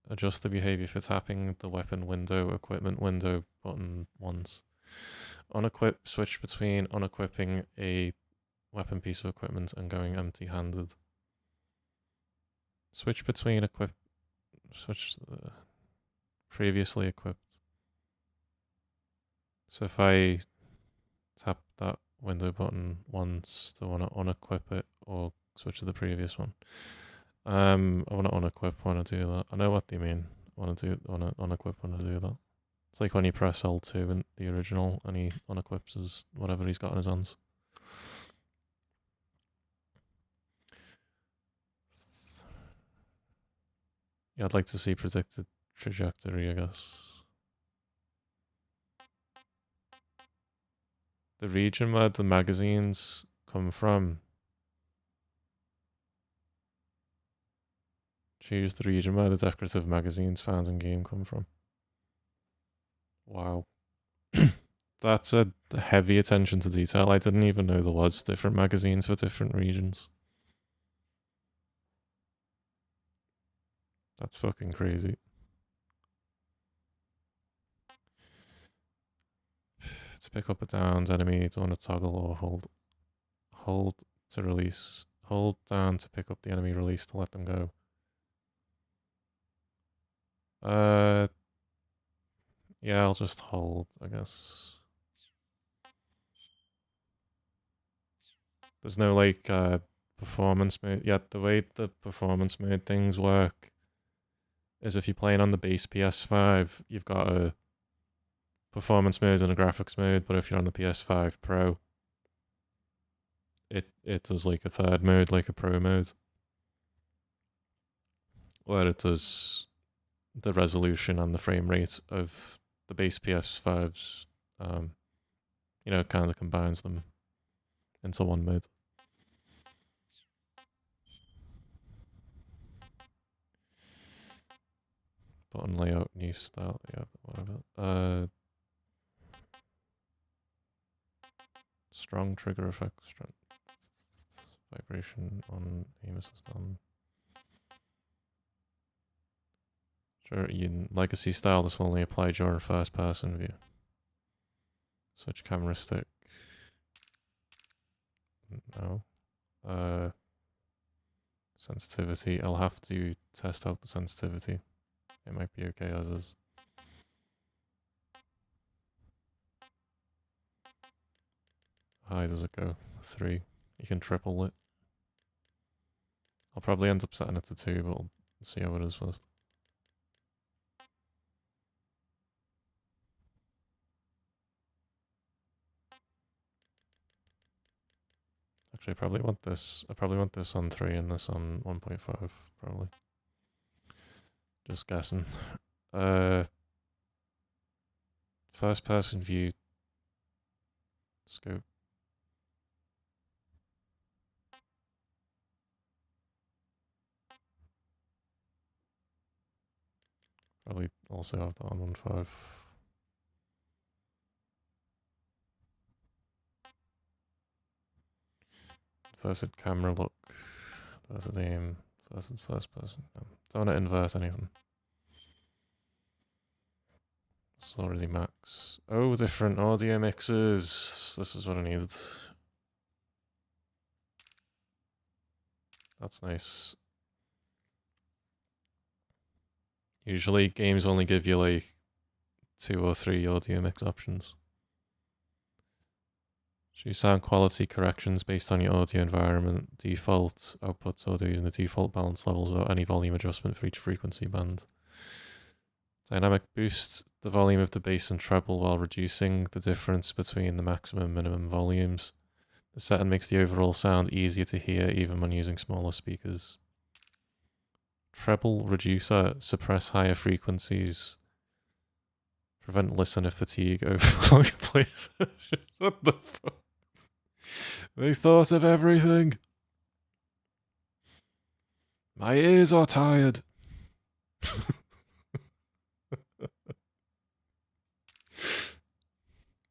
Adjust the behavior for tapping the weapon window, equipment window button once. Unequip, switch between unequipping a weapon piece of equipment and going empty-handed. Switch between switch previously equipped. So if I tap that window button once to want to unequip it or switch to the previous one. I want to unequip when I do that. I know what they mean. I want to unequip when I do that. It's like when you press L2 in the original and he unequips his whatever he's got in his hands. Yeah, I'd like to see predicted trajectory, I guess. The region where the magazines come from. Choose the region where the decorative magazines found in game come from. Wow. That's a heavy attention to detail. I didn't even know there was different magazines for different regions. That's fucking crazy. To pick up a downed enemy, do you want to toggle or hold? Hold to release. Hold down to pick up the enemy, release to let them go. Yeah, I'll just hold, I guess. There's no like performance mode. Yeah, the way the performance mode things work is if you're playing on the base PS5, you've got a performance mode and a graphics mode, but if you're on the PS5 Pro, it does like a third mode, like a pro mode, where it does the resolution and the frame rate of the base PS5's, you know, kind of combines them into one mode. Button layout, new style, yeah, whatever. Strong trigger effect, vibration on aim assist on. Sure, in legacy style, this will only apply during first person view. Switch camera stick. No. Sensitivity. I'll have to test out the sensitivity. It might be okay as is. How high does it go? 3. You can triple it. I'll probably end up setting it to 2, but we'll see how it is first. Actually, I probably want this. I probably want this on 3 and this on 1.5. Probably. Just guessing. First person view scope. Probably also have that on 1.5. First camera look. First aim. First person. No, don't want to invert anything. It's already max. Oh, different audio mixes. This is what I needed. That's nice. Usually games only give you like 2 or 3 audio mix options. Choose sound quality corrections based on your audio environment. Default outputs audio using the default balance levels without any volume adjustment for each frequency band. Dynamic boost the volume of the bass and treble while reducing the difference between the maximum and minimum volumes. The setting makes the overall sound easier to hear even when using smaller speakers. Treble reducer, suppress higher frequencies. Prevent listener fatigue over long plays. What the fuck? They thought of everything. My ears are tired.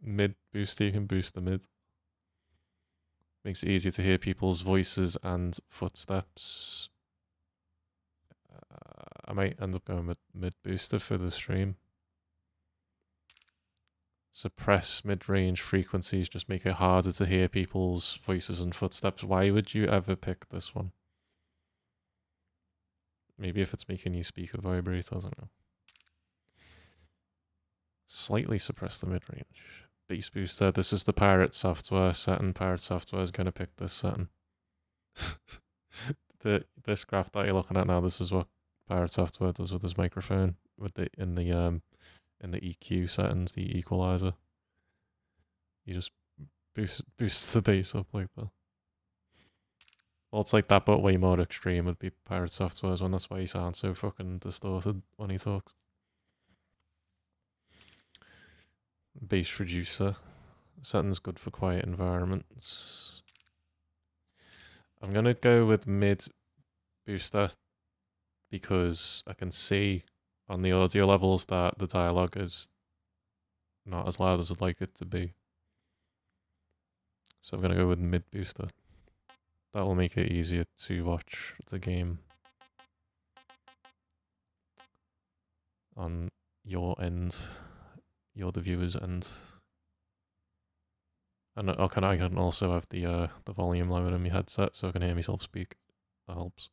Mid booster, you can boost the mid. Makes it easier to hear people's voices and footsteps. I might end up going with mid booster for the stream. Suppress mid-range frequencies, just make it harder to hear people's voices and footsteps. Why would you ever pick this one? Maybe if it's making you speaker vibrate, I don't know. Slightly suppress the mid-range. Bass booster, this is the Pirate software setting. Pirate software is going to pick this setting. This graph that you're looking at now, this is what Pirate software does with this microphone, with in the EQ settings, the equalizer. You just boost the bass up like that. Well, it's like that, but way more extreme would be Pirate Software's one. That's why he sounds so fucking distorted when he talks. Bass reducer. Setting's good for quiet environments. I'm gonna go with mid booster because I can see on the audio levels that the dialogue is not as loud as I'd like it to be. So I'm going to go with mid booster. That will make it easier to watch the game on your end, you're the viewer's end. And I can also have the volume lowered in my headset so I can hear myself speak. That helps.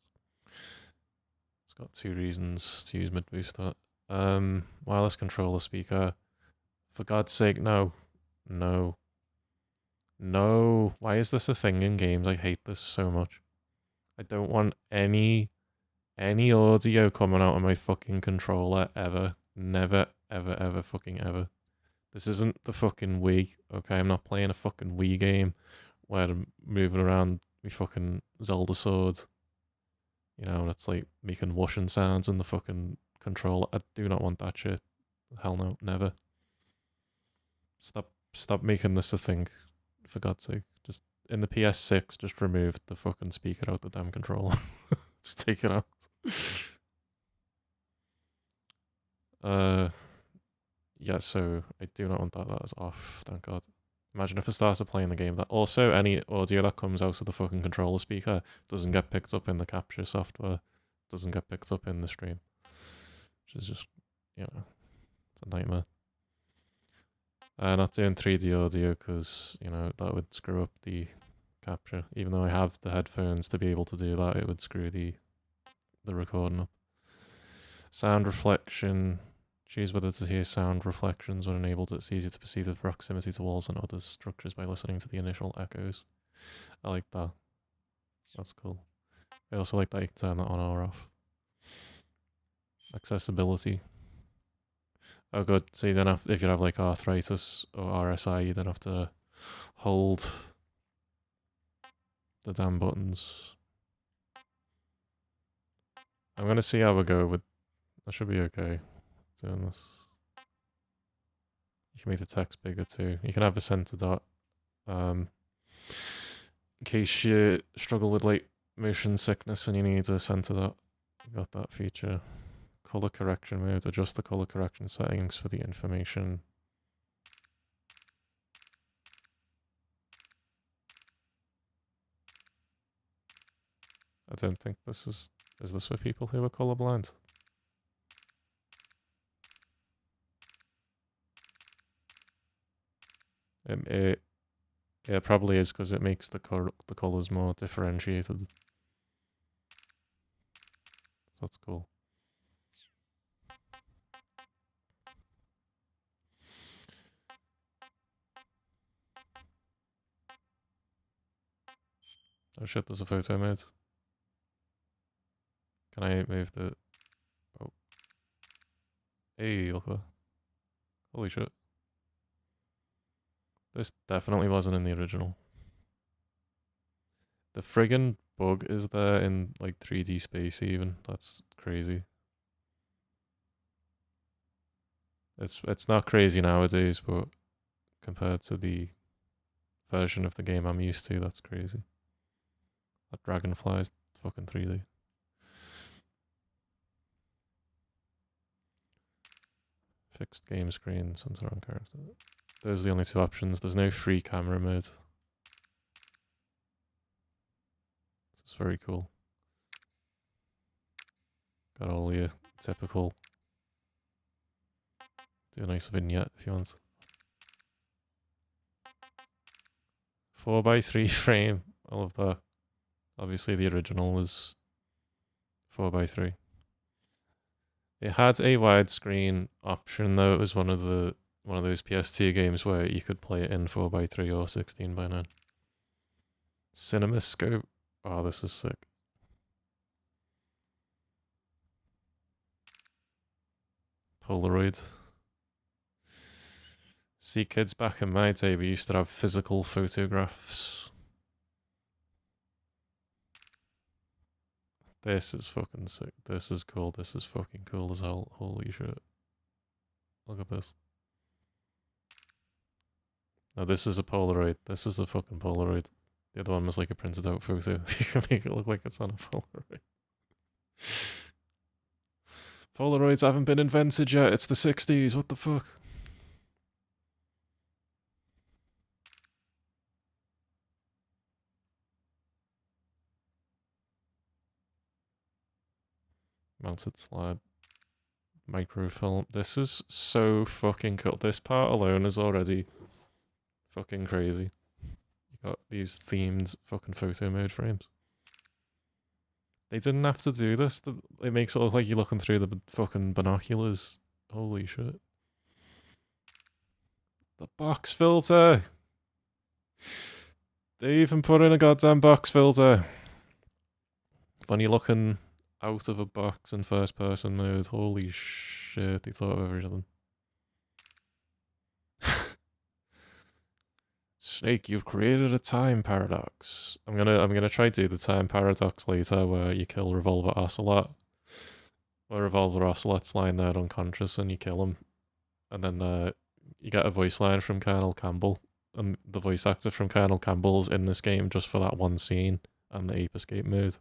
It's got 2 reasons to use mid booster. Wireless controller speaker. For God's sake, no. No. No. Why is this a thing in games? I hate this so much. I don't want any audio coming out of my fucking controller ever. Never, ever, ever, fucking ever. This isn't the fucking Wii, okay? I'm not playing a fucking Wii game where I'm moving around with fucking Zelda sword. You know, and it's like making whooshing sounds in the fucking controller. I do not want that shit. Hell no, never. Stop making this a thing, for God's sake. Just in the PS6, just remove the fucking speaker out the damn controller. Just take it out. Yeah, so I do not want that. That is off, thank God. Imagine if I started playing the game. That also, any audio that comes out of the fucking controller speaker doesn't get picked up in the capture software. Doesn't get picked up in the stream. Which is just, you know, it's a nightmare. Not doing 3D audio because, you know, that would screw up the capture. Even though I have the headphones to be able to do that, it would screw the recording up. Sound reflection. Choose whether to hear sound reflections when enabled. It's easier to perceive the proximity to walls and other structures by listening to the initial echoes. I like that. That's cool. I also like that you can turn that on or off. Accessibility. Oh good, so you don't have, if you have like arthritis or RSI, you don't have to hold the damn buttons. I'm gonna see how we go with. I should be okay doing this. You can make the text bigger too. You can have a center dot. In case you struggle with like motion sickness and you need a center dot, you got that feature. Color correction mode. Adjust the color correction settings for the information. I don't think this is this for people who are colorblind? It probably is because it makes the colors more differentiated. That's cool. Oh shit, there's a photo mode. Can I move the... Oh. Hey, look at that. Holy shit. This definitely wasn't in the original. The friggin' bug is there in like 3D space even. That's crazy. It's not crazy nowadays, but compared to the version of the game I'm used to, that's crazy. That dragonfly is fucking 3D. Fixed game screen, center on character. Those are the only two options. There's no free camera mode. This is very cool. Got all your typical. Do a nice vignette if you want. 4x3 frame. I love that. Obviously the original was 4x3. It had a widescreen option though. It was one of those PS2 games where you could play it in 4x3 or 16:9. CinemaScope. Oh, this is sick. Polaroid. See, kids, back in my day, we used to have physical photographs. This is fucking sick. This is cool. This is fucking cool as hell. Holy shit. Look at this. Now this is a Polaroid. This is a fucking Polaroid. The other one was like a printed out photo. You can make it look like it's on a Polaroid. Polaroids haven't been invented yet. It's the 60s. What the fuck? Mounted slide. Microfilm. This is so fucking cool. This part alone is already fucking crazy. You got these themed fucking photo mode frames. They didn't have to do this. It makes it look like you're looking through the fucking binoculars. Holy shit. The box filter. They even put in a goddamn box filter. When you're looking out of a box in first person mode, holy shit, they thought of everything. Snake, you've created a time paradox. I'm gonna try to do the time paradox later where you kill Revolver Ocelot. Where Revolver Ocelot's lying there unconscious and you kill him. And then you get a voice line from Colonel Campbell. And the voice actor from Colonel Campbell's in this game just for that one scene and the ape escape mode.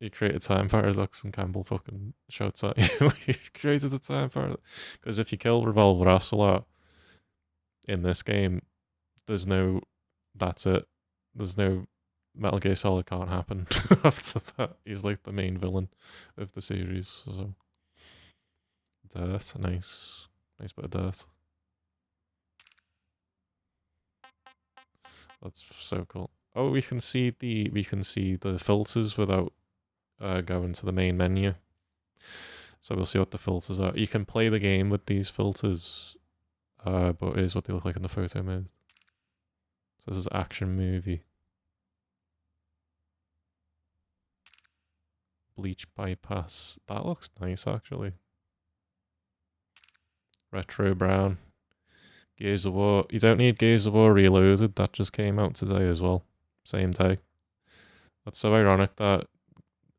You create a time paradox and Campbell fucking shouts at you. You created a time paradox. Because if you kill Revolver Ocelot in this game, there's no, that's it. There's no Metal Gear Solid can't happen after that. He's like the main villain of the series. So dirt, nice bit of dirt. That's so cool. Oh, we can see the filters without going to the main menu. So we'll see what the filters are. You can play the game with these filters, but here's what they look like in the photo mode. So this is action movie. Bleach bypass. That looks nice actually. Retro brown. Gears of War. You don't need Gears of War Reloaded. That just came out today as well. Same day. That's so ironic that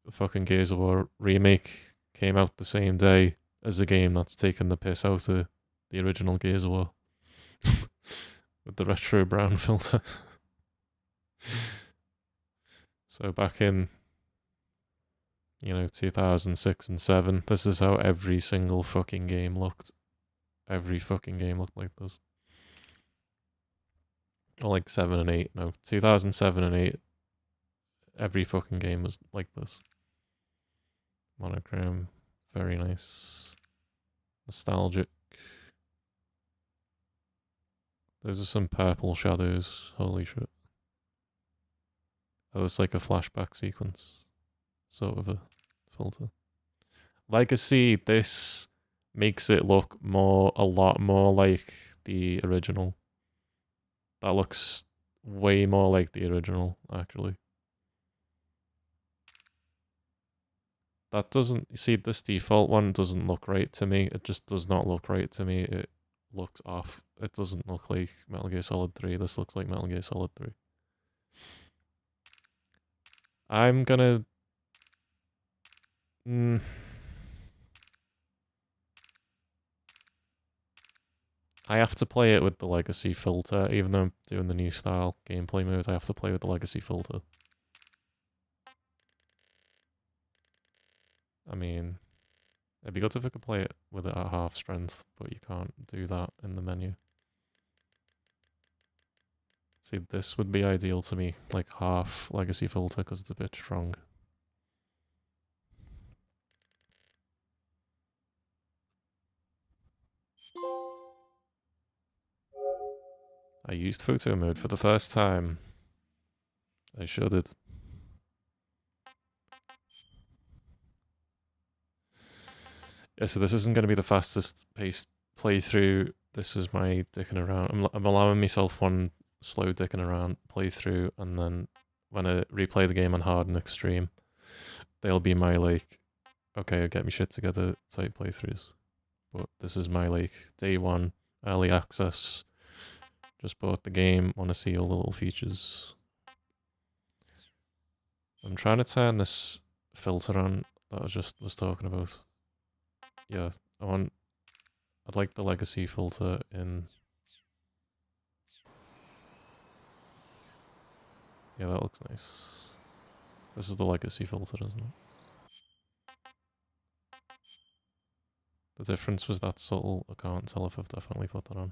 the fucking Gears of War remake came out the same day as a game that's taken the piss out of the original Gears of War. With the retro brown filter. So back in, 2006 and 7, this is how every single fucking game looked. Every fucking game looked like this. Or like 7 and 8, no. 2007 and 8, every fucking game was like this. Monogram, very nice. Nostalgic. Those are some purple shadows, holy shit. Oh, it's like a flashback sequence. Sort of a filter. Legacy, this makes it look a lot more like the original. That looks way more like the original, actually. That doesn't, see, this default one doesn't look right to me. It just does not look right to me. It looks off. It doesn't look like Metal Gear Solid 3. This looks like Metal Gear Solid 3. I'm gonna... I have to play it with the Legacy filter, even though I'm doing the new style gameplay mode, I have to play with the Legacy filter. I mean, it'd be good if I could play it with it at half strength, but you can't do that in the menu. See, this would be ideal to me, like half Legacy filter, because it's a bit strong. I used photo mode for the first time. I sure did. Yeah, so this isn't going to be the fastest paced playthrough. This is my dicking around. I'm allowing myself one slow dicking around playthrough, and then when I replay the game on hard and extreme, they'll be my, like, okay, get me shit together type playthroughs. But this is my, like, day one, early access. Just bought the game, want to see all the little features. I'm trying to turn this filter on that I just was talking about. Yeah, I'd like the Legacy filter in. Yeah, that looks nice. This is the Legacy filter, isn't it? The difference was that subtle. I can't tell if I've definitely put that on.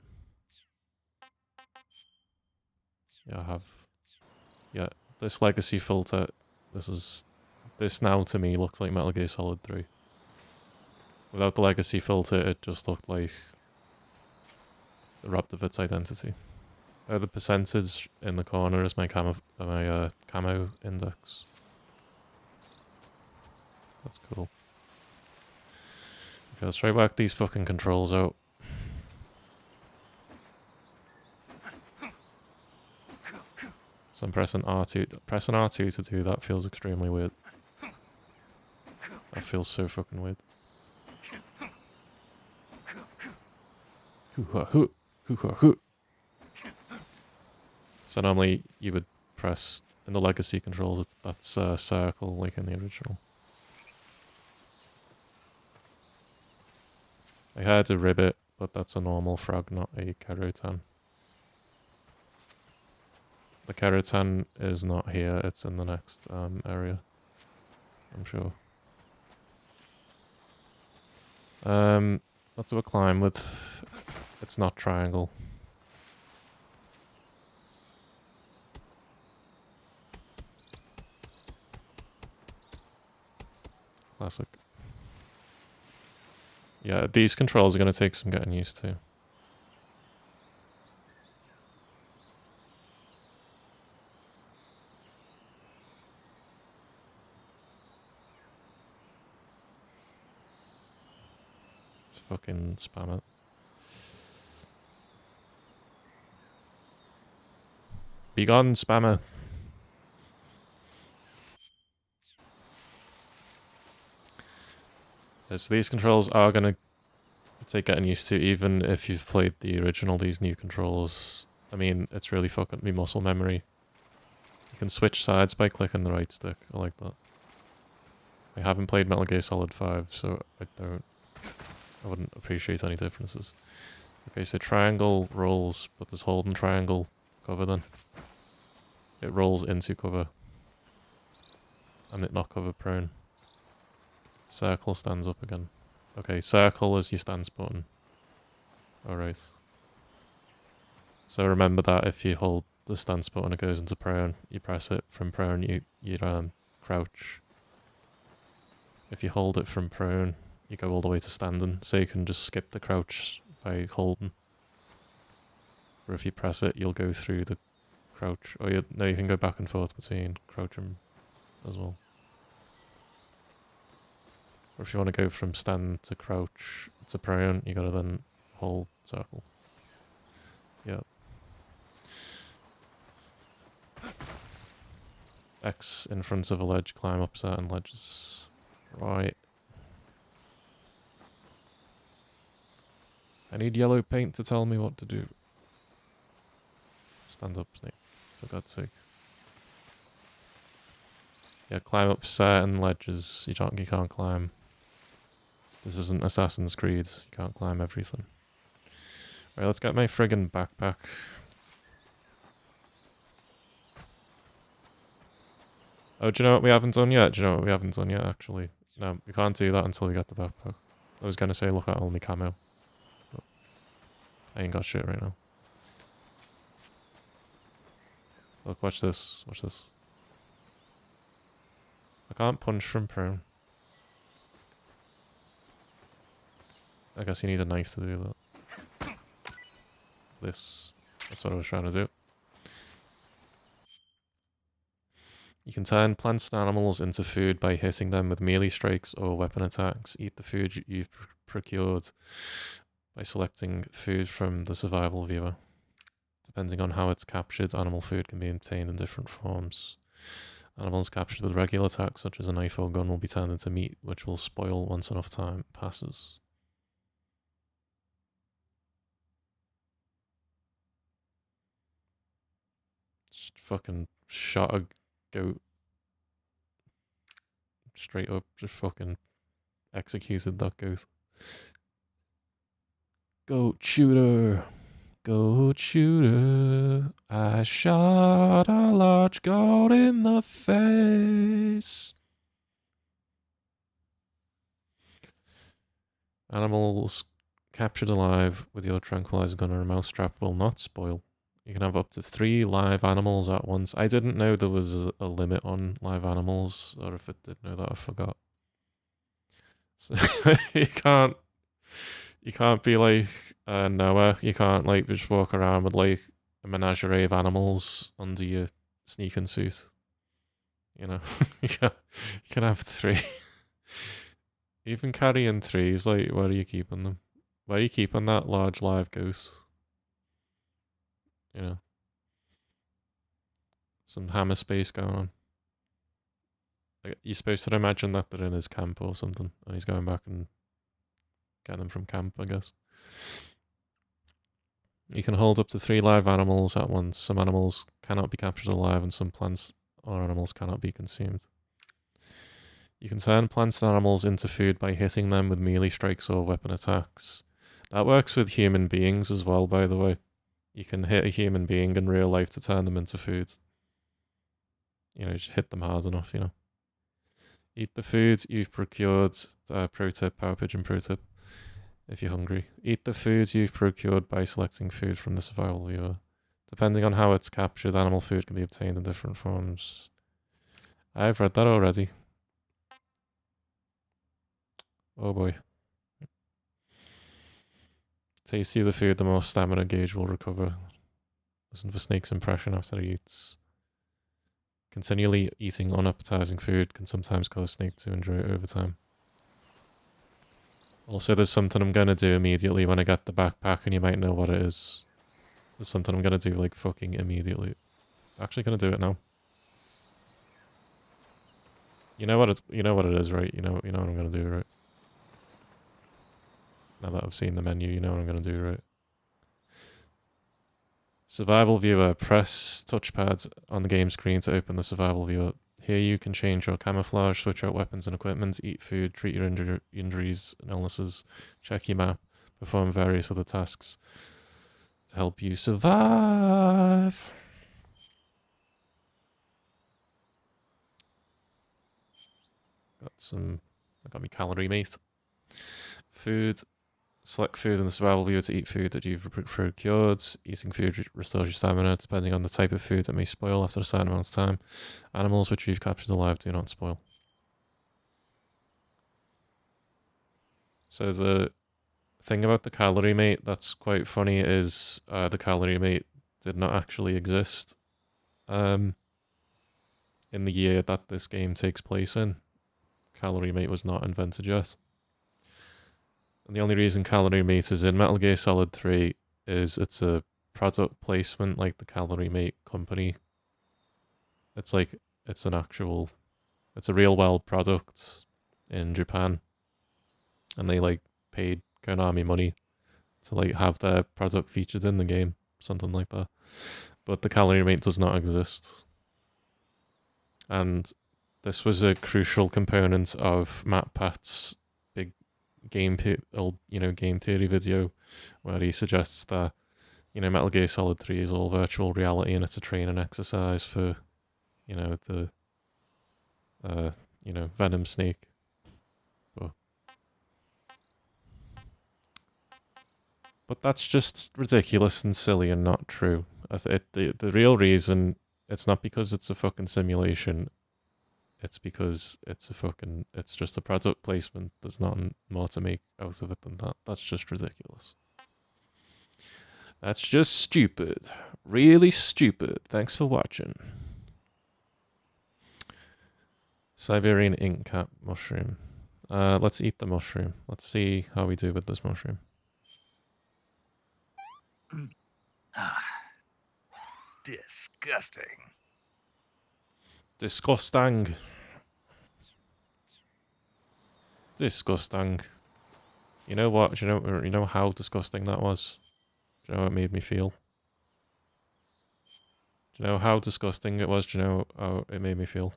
Yeah, I have. Yeah, this Legacy filter, this now to me looks like Metal Gear Solid 3. Without the Legacy filter, it just looked like it robbed of its identity. The percentage in the corner is my camo index. That's cool. Okay, let's try whack these fucking controls out. So I'm pressing R2. Pressing R2 to do that feels extremely weird. That feels so fucking weird. So normally you would press in the Legacy controls, that's circle like in the original. I had a ribbit, but that's a normal frog, not a Kerotan. The Kerotan is not here, it's in the next area, I'm sure. Let's do a climb with... It's not triangle. Classic. Yeah, these controls are going to take some getting used to. Just fucking spam it. Be gone, spammer. So these controls are going to take getting used to, even if you've played the original, these new controls. I mean, it's really fucking me muscle memory. You can switch sides by clicking the right stick. I like that. I haven't played Metal Gear Solid 5, so I wouldn't appreciate any differences. Okay, so triangle rolls, but there's hold and triangle cover then. It rolls into cover. And it not cover prone. Circle stands up again. Okay, circle is your stance button. Alright. So remember that if you hold the stance button, it goes into prone. You press it from prone, you crouch. If you hold it from prone, you go all the way to standing. So you can just skip the crouch by holding. Or if you press it, you'll go through the crouch. Or you can go back and forth between crouch and as well. Or if you want to go from stand to crouch to prone, you gotta then hold circle. Yeah. X in front of a ledge, climb up certain ledges. Right. I need yellow paint to tell me what to do. Stand up, Snake. For God's sake. Yeah, climb up certain ledges. You can't climb. This isn't Assassin's Creed. You can't climb everything. Right, let's get my friggin' backpack. Oh, do you know what we haven't done yet? Actually? No, we can't do that until we get the backpack. I was gonna say look at only camo. But I ain't got shit right now. Look, watch this. Watch this. I can't punch from prone. I guess you need a knife to do that. That's what I was trying to do. You can turn plants and animals into food by hitting them with melee strikes or weapon attacks. Eat the food you've procured by selecting food from the survival viewer. Depending on how it's captured, animal food can be obtained in different forms. Animals captured with regular attacks, such as a knife or gun, will be turned into meat, which will spoil once enough time passes. Just fucking shot a goat. Straight up, just fucking executed that goat. Goat shooter. Goat shooter. I shot a large goat in the face. Animals captured alive with your tranquilizer gun or a mousetrap will not spoil. You can have up to 3 live animals at once. I didn't know there was a limit on live animals, or if it did know that, I forgot. So you can't be like Noah. You can't like just walk around with like a menagerie of animals under your sneaking suit. You know, you can have 3. Even carrying 3 is like, where are you keeping them? Where are you keeping that large live goose? You know, some hammer space going on. Like, you're supposed to imagine that they're in his camp or something, and he's going back and getting them from camp, I guess. You can hold up to 3 live animals at once. Some animals cannot be captured alive, and some plants or animals cannot be consumed. You can turn plants and animals into food by hitting them with melee strikes or weapon attacks. That works with human beings as well, by the way. You can hit a human being in real life to turn them into food. You know, just hit them hard enough, you know. Eat the food you've procured. Pro tip, Power Pigeon pro tip. If you're hungry. Eat the food you've procured by selecting food from the survival viewer. Depending on how it's captured, animal food can be obtained in different forms. I've read that already. Oh boy. Tasty the food, the more stamina gauge will recover. Listen for Snake's impression after he eats. Continually eating unappetizing food can sometimes cause Snake to enjoy it over time. Also, there's something I'm going to do immediately when I get the backpack, and you might know what it is. There's something I'm going to do, like, fucking immediately. Actually going to do it now. You know what it is, right? You know what I'm going to do, right? Now that I've seen the menu, you know what I'm going to do, right? Survival viewer. Press touchpads on the game screen to open the survival viewer. Here you can change your camouflage, switch out weapons and equipment, eat food, treat your injuries and illnesses, check your map, perform various other tasks to help you survive. I got me calorie meat. Food. Select food in the survival viewer to eat food that you've procured. Eating food restores your stamina, depending on the type of food that may spoil after a certain amount of time. Animals which you've captured alive do not spoil. So the thing about the calorie mate that's quite funny is the calorie mate did not actually exist in the year that this game takes place in. Calorie mate was not invented yet. And the only reason Calorie Mate is in Metal Gear Solid 3 is it's a product placement like the Calorie Mate company. It's like, it's a real world product in Japan. And they like paid Konami money to like have their product featured in the game, something like that. But the Calorie Mate does not exist. And this was a crucial component of Matt Pat's big game theory video where he suggests that Metal Gear Solid 3 is all virtual reality and it's a training exercise for the Venom Snake. But that's just ridiculous and silly and not true. The real reason, it's not because it's a fucking simulation. It's because it's just a product placement. There's nothing more to make out of it than that. That's just ridiculous. That's just stupid. Really stupid. Thanks for watching. Siberian ink cap mushroom. Let's eat the mushroom. Let's see how we do with this mushroom. Disgusting. Disgusting. Disgusting. You know what? Do you know how disgusting that was? Do you know how it made me feel? Do you know how disgusting it was? Do you know how it made me feel?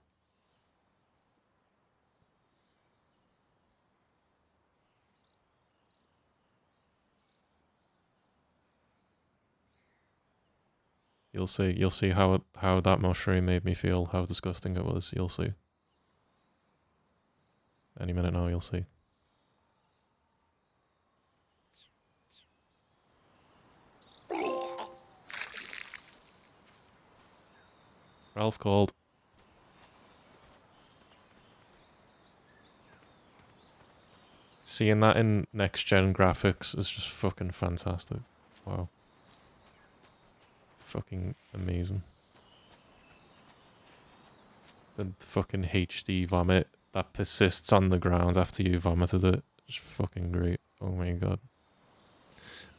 You'll see how that mushroom made me feel, how disgusting it was. You'll see. Any minute now, you'll see. Ralph called. Seeing that in next gen graphics is just fucking fantastic. Wow. Fucking amazing. The fucking HD vomit that persists on the ground after you vomited it. Just fucking great. Oh my god.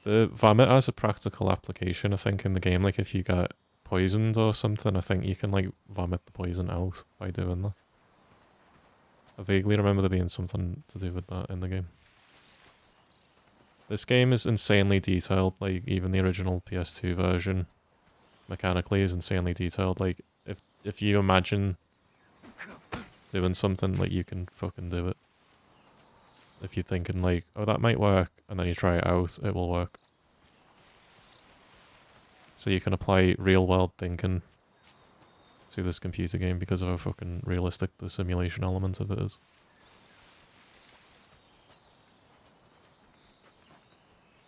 The vomit has a practical application, I think, in the game. Like, if you get poisoned or something, I think you can, like, vomit the poison out by doing that. I vaguely remember there being something to do with that in the game. This game is insanely detailed, like, even the original PS2 version mechanically is insanely detailed. Like, if you imagine doing something, like, you can fucking do it. If you're thinking, like, oh, that might work, and then you try it out, it will work. So you can apply real-world thinking to this computer game because of how fucking realistic the simulation element of it is.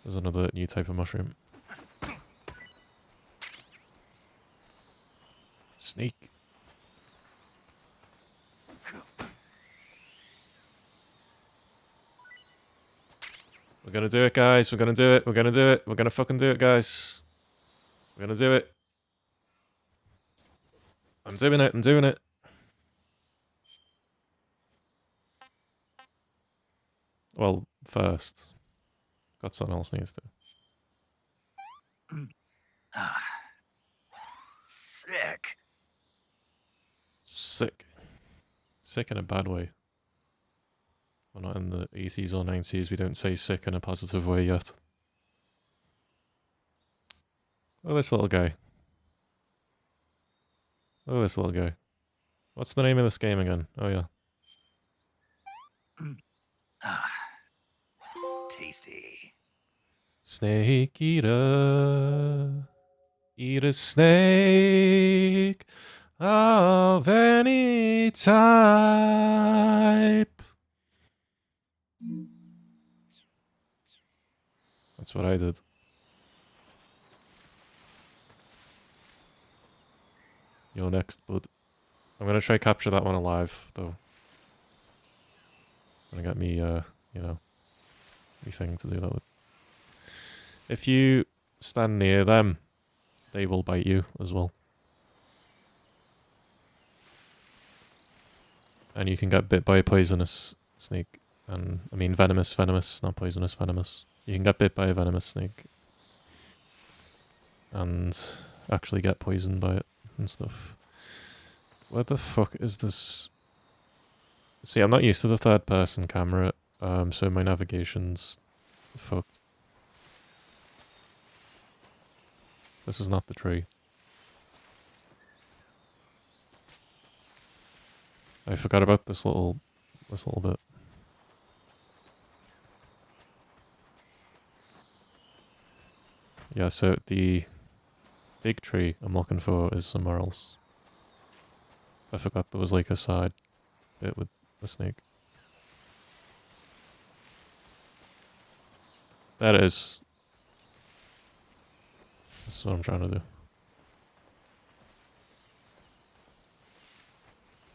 There's another new type of mushroom. Snake. We're gonna do it, guys. We're gonna do it. We're gonna do it. We're gonna fucking do it, guys. We're gonna do it. I'm doing it. I'm doing it. Well, first, got something else needs to. Sick. Sick. Sick in a bad way. We're not in the 80s or 90s. We don't say sick in a positive way yet. Oh, this little guy. Oh, this little guy. What's the name of this game again? Oh, yeah. Ah, tasty. Snake eater. Eat a snake of any type. That's what I did. You're next, bud. I'm gonna try capture that one alive, though. Gonna get me, you know, me thing to do that with. If you stand near them, they will bite you as well. And you can get bit by a poisonous snake. And, I mean, venomous, not poisonous, venomous. You can get bit by a venomous snake. And actually get poisoned by it and stuff. Where the fuck is this? See, I'm not used to the third person camera, so my navigation's fucked. This is not the tree. I forgot about this little bit. Yeah, so the big tree I'm looking for is somewhere else. I forgot there was like a side bit with the snake. There it is. This is what I'm trying to do.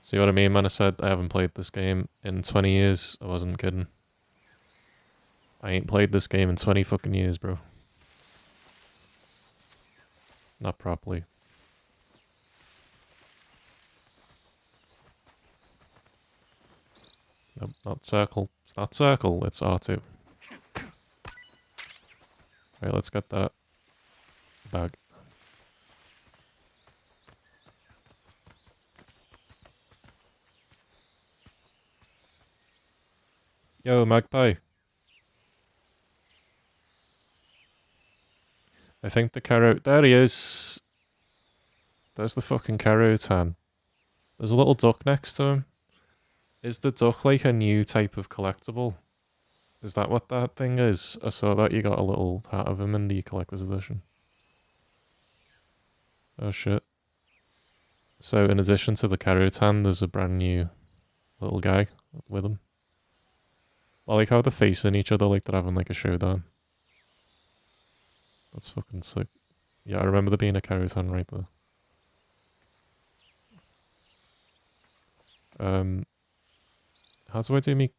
See what I mean, man? I said I haven't played this game in 20 years. I wasn't kidding. I ain't played this game in 20 fucking years, bro. Not properly. Nope, not circle. It's not circle, it's R2. Right, let's get that bag. Yo, Magpie. I think the carrot... There he is. There's the fucking carrot-tan. There's a little duck next to him. Is the duck like a new type of collectible? Is that what that thing is? I saw that you got a little hat of him in the collector's edition. Oh shit. So in addition to the carrot-tan, there's a brand new little guy with him. I like how they're facing each other like they're having like a showdown. That's fucking sick. Yeah, I remember there being a carrot-tan right there. How do I do me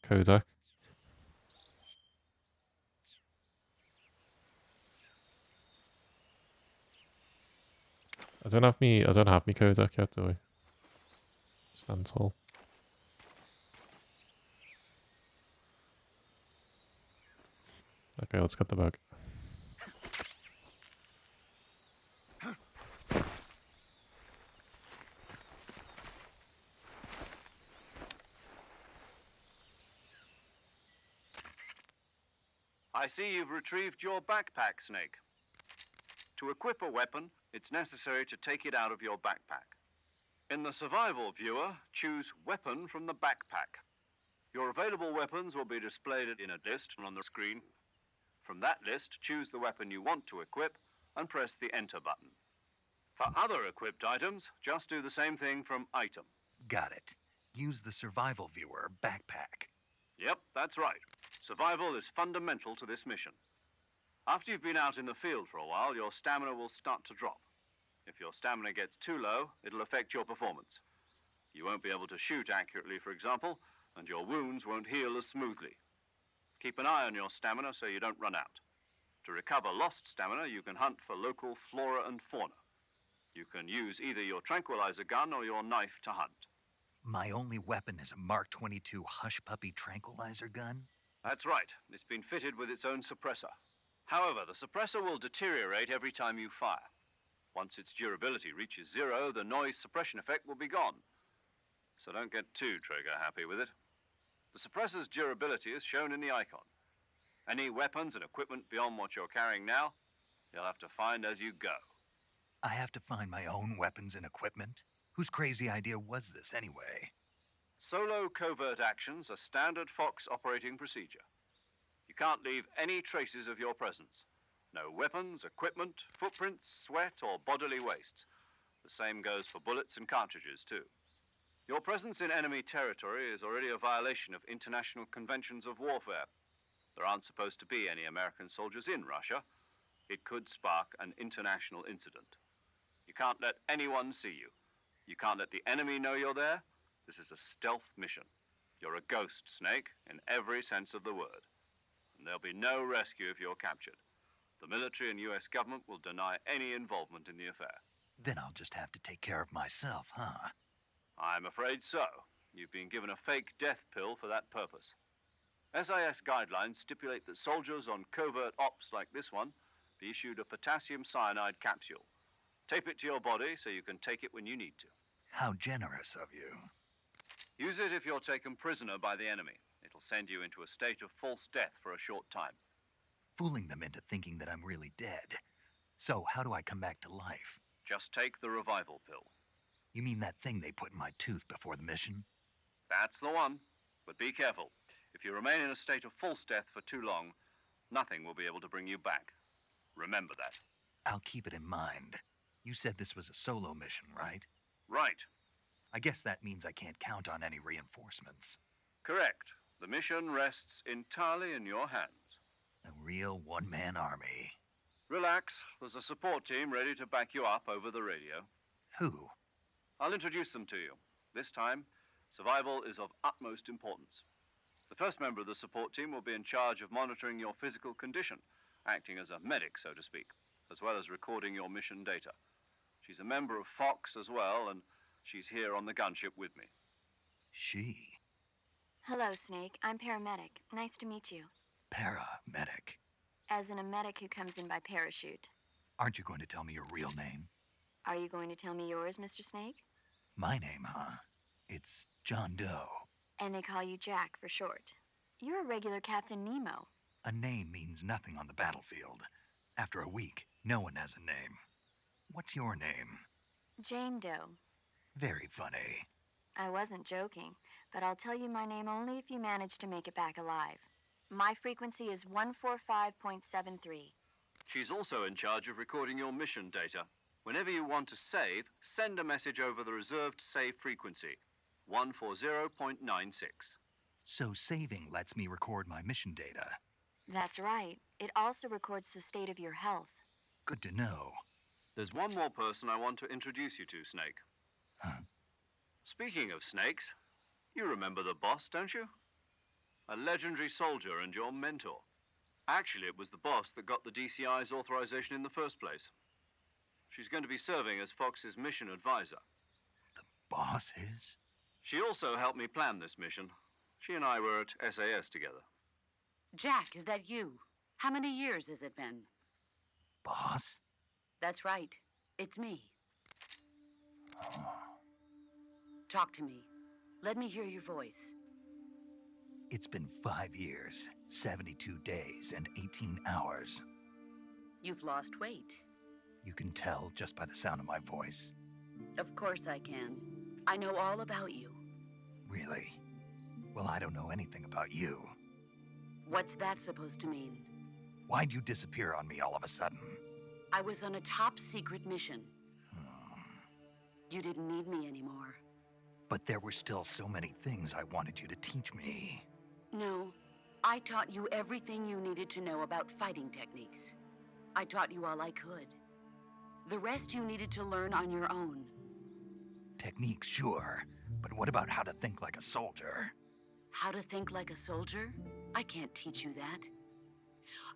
Kodak? I don't have me Kodak yet, do I? Stand tall. Okay, let's get the bag. I see you've retrieved your backpack, Snake. To equip a weapon, it's necessary to take it out of your backpack. In the survival viewer, choose Weapon from the backpack. Your available weapons will be displayed in a list on the screen. From that list, choose the weapon you want to equip and press the Enter button. For other equipped items, just do the same thing from Item. Got it. Use the survival viewer backpack. Yep, that's right. Survival is fundamental to this mission. After you've been out in the field for a while, your stamina will start to drop. If your stamina gets too low, it'll affect your performance. You won't be able to shoot accurately, for example, and your wounds won't heal as smoothly. Keep an eye on your stamina so you don't run out. To recover lost stamina, you can hunt for local flora and fauna. You can use either your tranquilizer gun or your knife to hunt. My only weapon is a Mark 22 Hush Puppy tranquilizer gun? That's right. It's been fitted with its own suppressor. However, the suppressor will deteriorate every time you fire. Once its durability reaches 0, the noise suppression effect will be gone. So don't get too trigger happy with it. The suppressor's durability is shown in the icon. Any weapons and equipment beyond what you're carrying now, you'll have to find as you go. I have to find my own weapons and equipment? Whose crazy idea was this anyway? Solo covert actions are standard Fox operating procedure. You can't leave any traces of your presence. No weapons, equipment, footprints, sweat, or bodily waste. The same goes for bullets and cartridges, too. Your presence in enemy territory is already a violation of international conventions of warfare. There aren't supposed to be any American soldiers in Russia. It could spark an international incident. You can't let anyone see you. You can't let the enemy know you're there. This is a stealth mission. You're a ghost, Snake, in every sense of the word. And there'll be no rescue if you're captured. The military and US government will deny any involvement in the affair. Then I'll just have to take care of myself, huh? I'm afraid so. You've been given a fake death pill for that purpose. SIS guidelines stipulate that soldiers on covert ops like this one be issued a potassium cyanide capsule. Tape it to your body so you can take it when you need to. How generous of you. Use it if you're taken prisoner by the enemy. It'll send you into a state of false death for a short time. Fooling them into thinking that I'm really dead. So how do I come back to life? Just take the revival pill. You mean that thing they put in my tooth before the mission? That's the one. But be careful. If you remain in a state of false death for too long, nothing will be able to bring you back. Remember that. I'll keep it in mind. You said this was a solo mission, right? Right. I guess that means I can't count on any reinforcements. Correct. The mission rests entirely in your hands. A real one-man army. Relax. There's a support team ready to back you up over the radio. Who? I'll introduce them to you. This time, survival is of utmost importance. The first member of the support team will be in charge of monitoring your physical condition, acting as a medic, so to speak, as well as recording your mission data. She's a member of Fox as well, and she's here on the gunship with me. She? Hello, Snake. I'm paramedic. Nice to meet you. Paramedic. As in a medic who comes in by parachute. Aren't you going to tell me your real name? Are you going to tell me yours, Mr. Snake? My name, huh? It's John Doe. And they call you Jack for short. You're a regular Captain Nemo. A name means nothing on the battlefield. After a week, no one has a name. What's your name? Jane Doe. Very funny. I wasn't joking, but I'll tell you my name only if you manage to make it back alive. My frequency is 145.73. She's also in charge of recording your mission data. Whenever you want to save, send a message over the reserved save frequency, 140.96. So saving lets me record my mission data. That's right. It also records the state of your health. Good to know. There's one more person I want to introduce you to, Snake. Huh? Speaking of snakes, you remember the boss, don't you? A legendary soldier and your mentor. Actually, it was the boss that got the DCI's authorization in the first place. She's going to be serving as Fox's mission advisor. The boss is? She also helped me plan this mission. She and I were at SAS together. Jack, is that you? How many years has it been? Boss? That's right. It's me. Talk to me. Let me hear your voice. It's been 5 years, 72 days, and 18 hours. You've lost weight. You can tell just by the sound of my voice. Of course I can. I know all about you. Really? Well, I don't know anything about you. What's that supposed to mean? Why'd you disappear on me all of a sudden? I was on a top secret mission. You didn't need me anymore. But there were still so many things I wanted you to teach me. No, I taught you everything you needed to know about fighting techniques. I taught you all I could. The rest you needed to learn on your own. Techniques, sure. But what about how to think like a soldier? How to think like a soldier? I can't teach you that.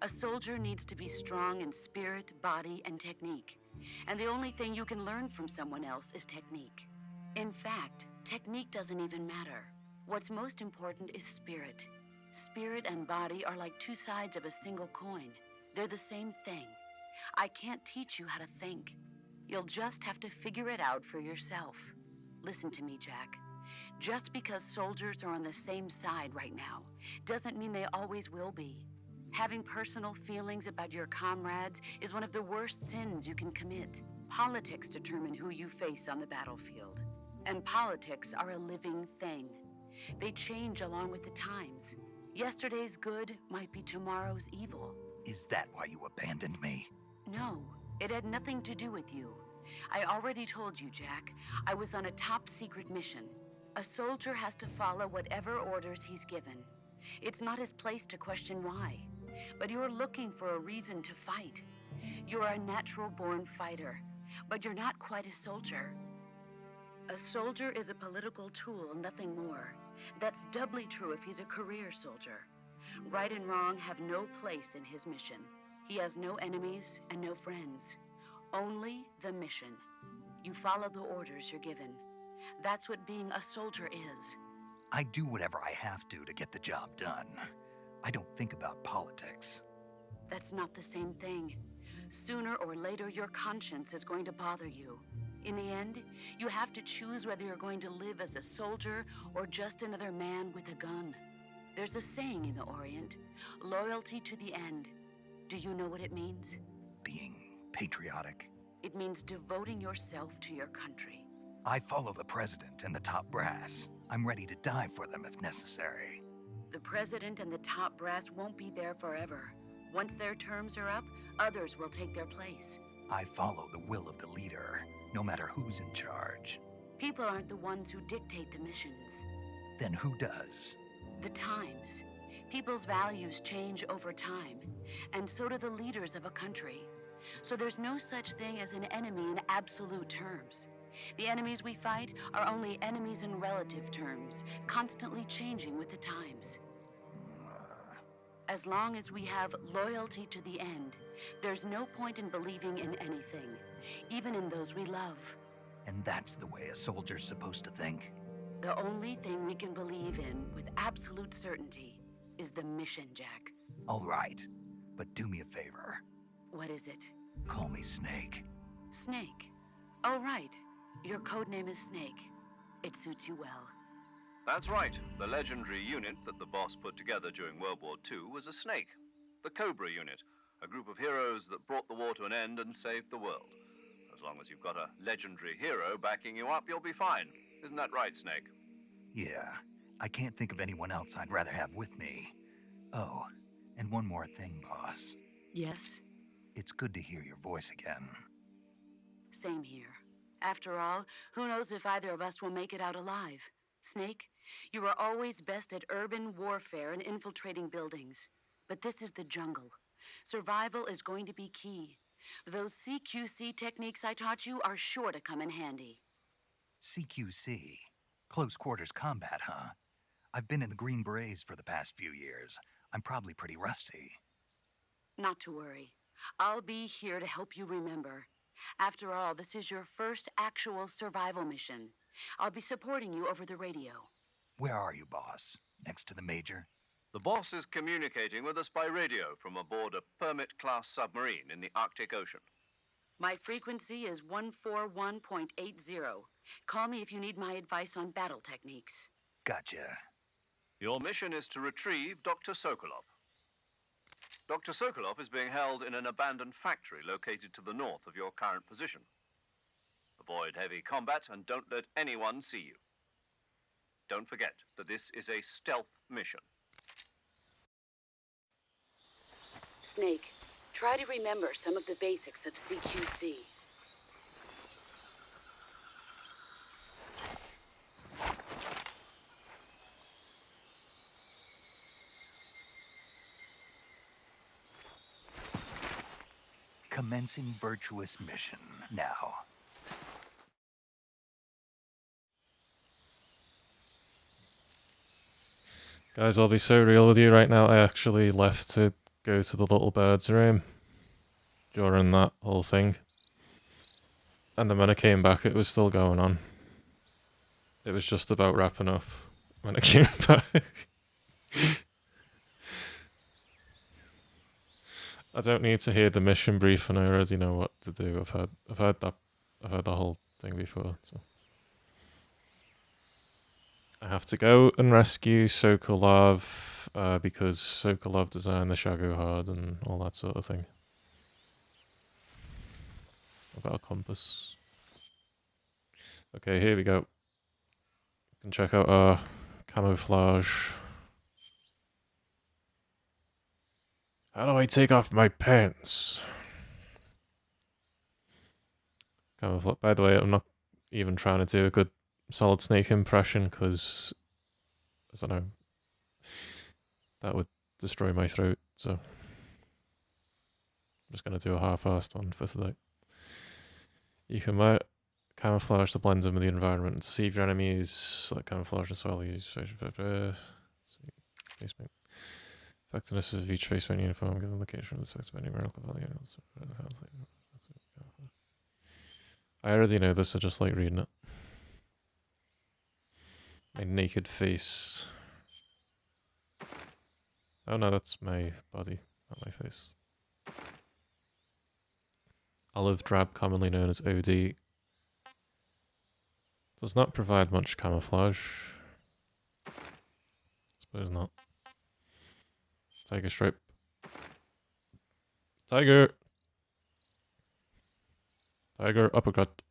A soldier needs to be strong in spirit, body, and technique. And the only thing you can learn from someone else is technique. In fact, technique doesn't even matter. What's most important is spirit. Spirit and body are like two sides of a single coin. They're the same thing. I can't teach you how to think. You'll just have to figure it out for yourself. Listen to me, Jack. Just because soldiers are on the same side right now doesn't mean they always will be. Having personal feelings about your comrades is one of the worst sins you can commit. Politics determine who you face on the battlefield. And politics are a living thing. They change along with the times. Yesterday's good might be tomorrow's evil. Is that why you abandoned me? No, it had nothing to do with you. I already told you, Jack. I was on a top-secret mission. A soldier has to follow whatever orders he's given. It's not his place to question why. But you're looking for a reason to fight. You're a natural-born fighter, but you're not quite a soldier. A soldier is a political tool, nothing more. That's doubly true if he's a career soldier. Right and wrong have no place in his mission. He has no enemies and no friends. Only the mission. You follow the orders you're given. That's what being a soldier is. I do whatever I have to get the job done. I don't think about politics. That's not the same thing. Sooner or later, your conscience is going to bother you. In the end, you have to choose whether you're going to live as a soldier or just another man with a gun. There's a saying in the Orient, loyalty to the end. Do you know what it means? Being patriotic. It means devoting yourself to your country. I follow the president and the top brass. I'm ready to die for them if necessary. The president and the top brass won't be there forever. Once their terms are up, others will take their place. I follow the will of the leader, no matter who's in charge. People aren't the ones who dictate the missions. Then who does? The times. People's values change over time, and so do the leaders of a country. So there's no such thing as an enemy in absolute terms. The enemies we fight are only enemies in relative terms, constantly changing with the times. As long as we have loyalty to the end, there's no point in believing in anything, even in those we love. And that's the way a soldier's supposed to think? The only thing we can believe in with absolute certainty is the mission, Jack. All right, but do me a favor. What is it? Call me Snake. Snake. Oh, right. Your code name is Snake. It suits you well. That's right. The legendary unit that the boss put together during World War II was a snake. The Cobra unit, a group of heroes that brought the war to an end and saved the world. As long as you've got a legendary hero backing you up, you'll be fine. Isn't that right, Snake? Yeah, I can't think of anyone else I'd rather have with me. Oh, and one more thing, boss. Yes? It's good to hear your voice again. Same here. After all, who knows if either of us will make it out alive? Snake, you are always best at urban warfare and infiltrating buildings. But this is the jungle. Survival is going to be key. Those CQC techniques I taught you are sure to come in handy. CQC? Close quarters combat, huh? I've been in the Green Berets for the past few years. I'm probably pretty rusty. Not to worry. I'll be here to help you remember. After all, this is your first actual survival mission. I'll be supporting you over the radio. Where are you, boss? Next to the Major? The boss is communicating with us by radio from aboard a Permit-class submarine in the Arctic Ocean. My frequency is 141.80. Call me if you need my advice on battle techniques. Gotcha. Your mission is to retrieve Dr. Sokolov. Dr. Sokolov is being held in an abandoned factory located to the north of your current position. Avoid heavy combat and don't let anyone see you. Don't forget that this is a stealth mission. Snake, try to remember some of the basics of CQC. Commencing virtuous mission now. Guys, I'll be so real with you right now. I actually left to go to the little bird's room during that whole thing. And then when I came back, it was still going on. It was just about wrapping up when I came back. I don't need to hear the mission brief, and I already know what to do. I've heard the whole thing before. So I have to go and rescue Sokolov because Sokolov designed the Shago Hard and all that sort of thing. I've got a compass. Okay, here we go. You can check out our camouflage. How do I take off my pants? Camouflage. By the way, I'm not even trying to do a good Solid Snake impression because, I don't know, that would destroy my throat, so I'm just going to do a half-assed one for today. You can camouflage to blend in with the environment and deceive your enemies, like camouflage as well. Use face paint. Effectiveness of each face paint uniform, given the location of the face paint numerical value. I already know this, I just like reading it. My naked face. Oh no, that's my body, not my face. Olive drab, commonly known as OD. Does not provide much camouflage. Suppose not. Tiger stripe. Tiger! Tiger uppercut.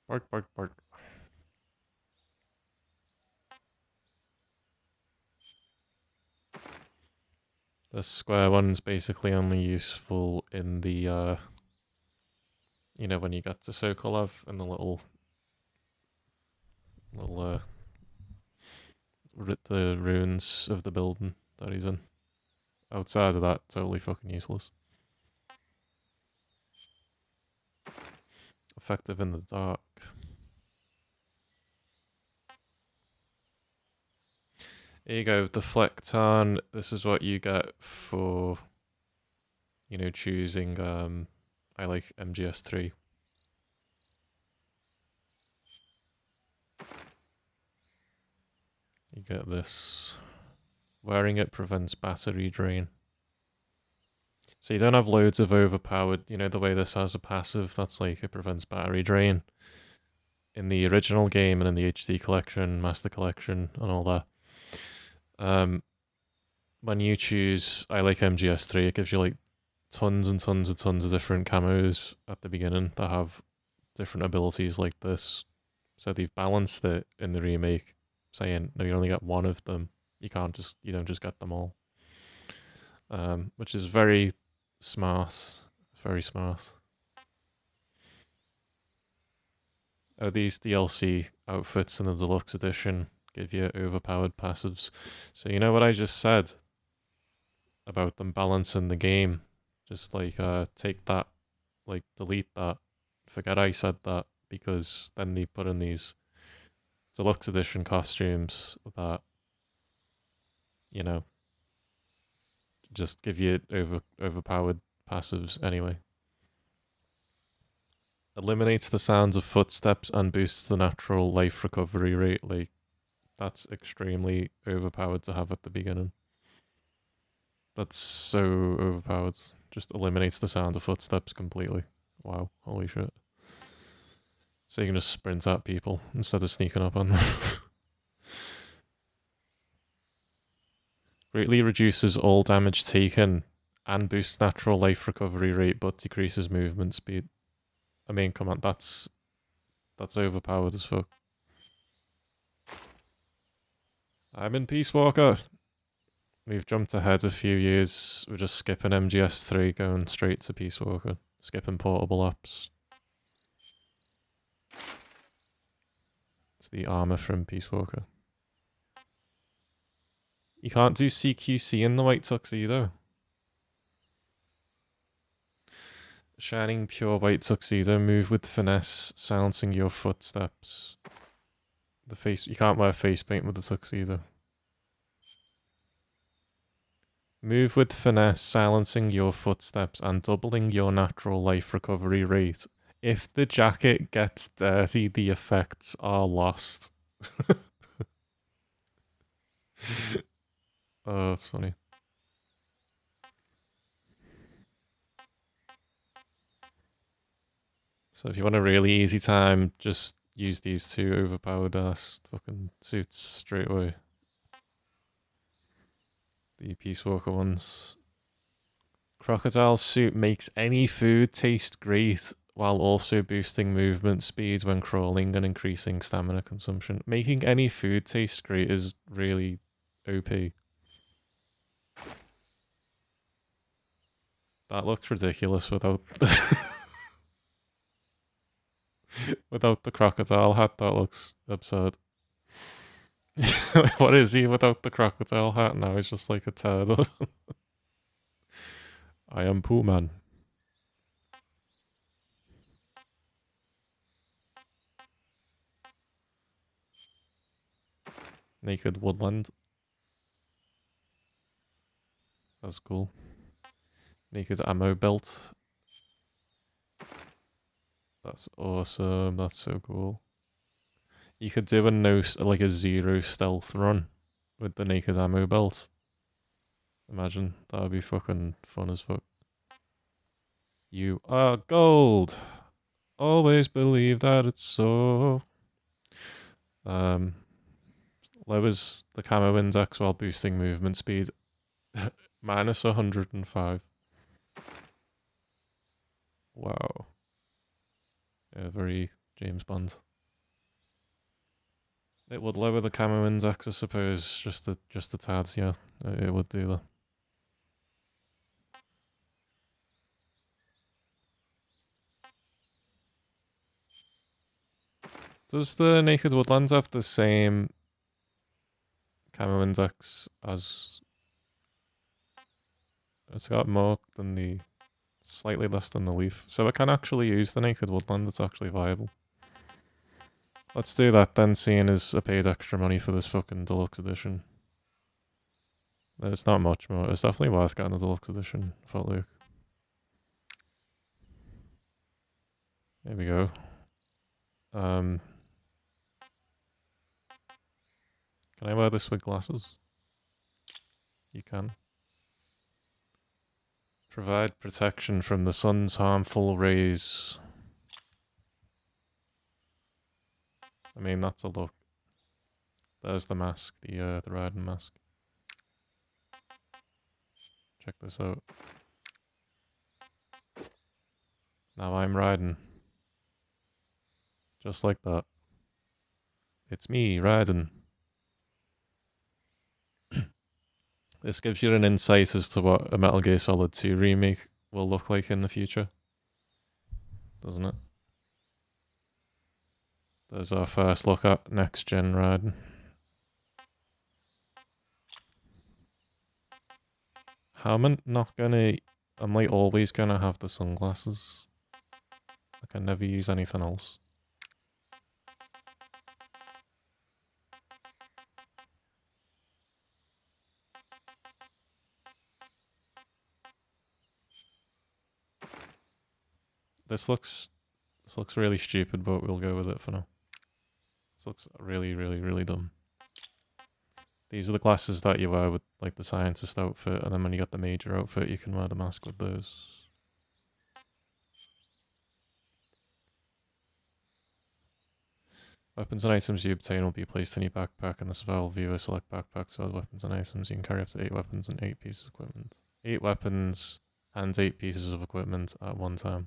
Bark, bark, bark. The square one's basically only useful in the, you know, when you get to Sokolov and the little, the ruins of the building that he's in. Outside of that, totally fucking useless. Effective in the dark. Here you go, deflect on. This is what you get for, you know, choosing, I like MGS 3. You get this. Wearing it prevents battery drain. So you don't have loads of overpowered, you know, the way this has a passive, that's like, it prevents battery drain. In the original game and in the HD collection, Master Collection, and all that. When you choose I like MGS 3, it gives you like tons and tons of different camos at the beginning that have different abilities like this. So they've balanced it in the remake, saying no, you only get one of them. You don't just get them all. Which is very smart. Very smart. Oh, these DLC outfits in the deluxe edition give you overpowered passives. So you know what I just said about them balancing the game? Just like take that, like delete that. Forget I said that, because then they put in these deluxe edition costumes that, you know, just give you overpowered passives anyway. Eliminates the sounds of footsteps and boosts the natural life recovery rate. Like, that's extremely overpowered to have at the beginning. That's so overpowered. Just eliminates the sound of footsteps completely. Wow, holy shit. So you can just sprint at people instead of sneaking up on them. Greatly reduces all damage taken and boosts natural life recovery rate, but decreases movement speed. I mean, come on, that's overpowered as fuck. I'm in Peace Walker. We've jumped ahead a few years. We're just skipping MGS 3, going straight to Peace Walker. Skipping portable ops. It's the armor from Peace Walker. You can't do CQC in the white tuxedo. Shining pure white tuxedo, move with finesse, silencing your footsteps. You can't wear face paint with the tuxedo. Move with finesse, silencing your footsteps and doubling your natural life recovery rate. If the jacket gets dirty, the effects are lost. Oh, that's funny. So if you want a really easy time, just use these two overpowered ass fucking suits straight away. The Peace Walker ones. Crocodile suit makes any food taste great while also boosting movement speed when crawling and increasing stamina consumption. Making any food taste great is really OP. That looks ridiculous without the without the crocodile hat. That looks absurd. What is he without the crocodile hat now? He's just like a turd. I am Pooh Man. Naked woodland. That's cool. Naked ammo belt. That's awesome. That's so cool. You could do a no, like a zero stealth run with the naked ammo belt. Imagine that would be fucking fun as fuck. You are gold. Always believe that it's so. Lowers the camo index while boosting movement speed. Minus 105. Wow. Yeah, very James Bond. It would lower the camo index, I suppose. Just the tads, yeah. It would do that. Does the Naked Woodlands have the same camo index as... It's got more than the... Slightly less than the Leaf. So I can actually use the Naked Woodland. It's actually viable. Let's do that then, seeing as I paid extra money for this fucking deluxe edition. It's not much more. It's definitely worth getting the deluxe edition for Luke. There we go. Can I wear this with glasses? You can. Provide protection from the sun's harmful rays. I mean, that's a look. There's the mask, the riding mask. Check this out. Now I'm riding. Just like that. It's me, riding. This gives you an insight as to what a Metal Gear Solid 2 remake will look like in the future. Doesn't it? There's our first look at next gen riding. How am I not gonna... I'm like always gonna have the sunglasses. I can never use anything else. This looks really stupid, but we'll go with it for now. This looks really, really, really dumb. These are the glasses that you wear with like the scientist outfit, and then when you got the major outfit, you can wear the mask with those. Weapons and items you obtain will be placed in your backpack. In the survival viewer, select backpack to add weapons and items. You can carry up to 8 weapons and 8 pieces of equipment. 8 weapons and 8 pieces of equipment at one time.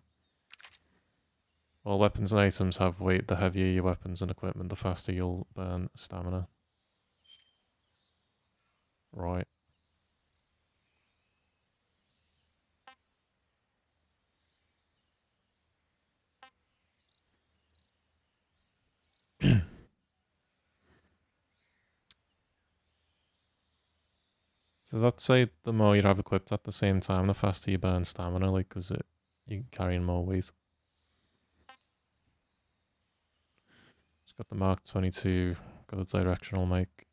All weapons and items have weight. The heavier your weapons and equipment, the faster you'll burn stamina. Right. So that's say the more you have equipped at the same time, the faster you burn stamina, like, because you're carrying more weight. It's got the Mark 22, got the directional mic.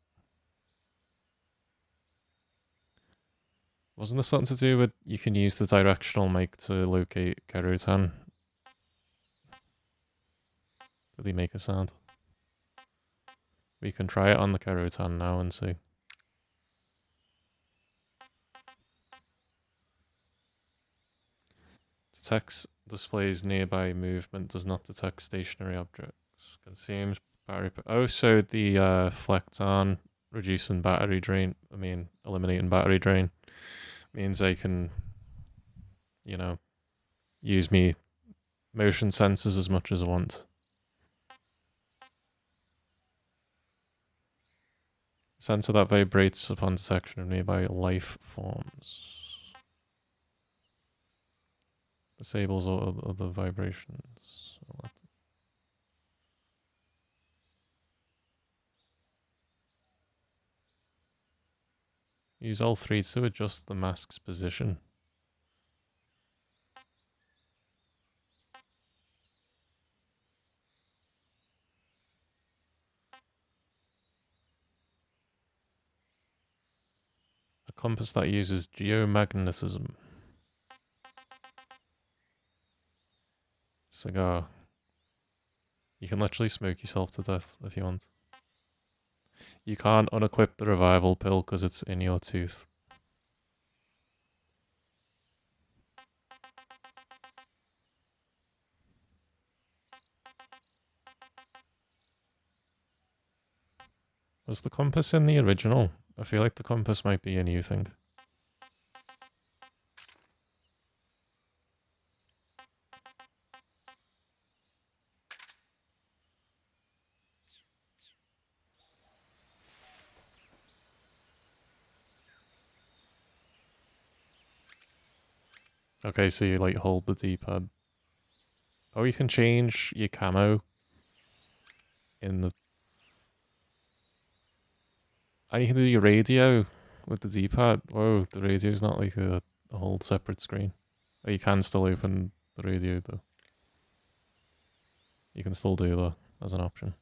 Wasn't there something to do with you can use the directional mic to locate Kerutan? Did he make a sound? We can try it on the Kerutan now and see. Detects displays nearby movement, does not detect stationary objects. Consumes battery. Oh, so the flex on reducing battery drain. I mean, eliminating battery drain means I can, you know, use me motion sensors as much as I want. Sensor that vibrates upon detection of nearby life forms. Disables all other vibrations. Use L3 to adjust the mask's position. A compass that uses geomagnetism. Cigar. You can literally smoke yourself to death if you want. You can't unequip the revival pill because it's in your tooth. Was the compass in the original? I feel like the compass might be a new thing. Okay, so you like hold the D-pad. Oh, you can change your camo in the... And you can do your radio with the D-pad. Whoa, the radio's not like a whole separate screen. Oh, you can still open the radio though. You can still do that as an option.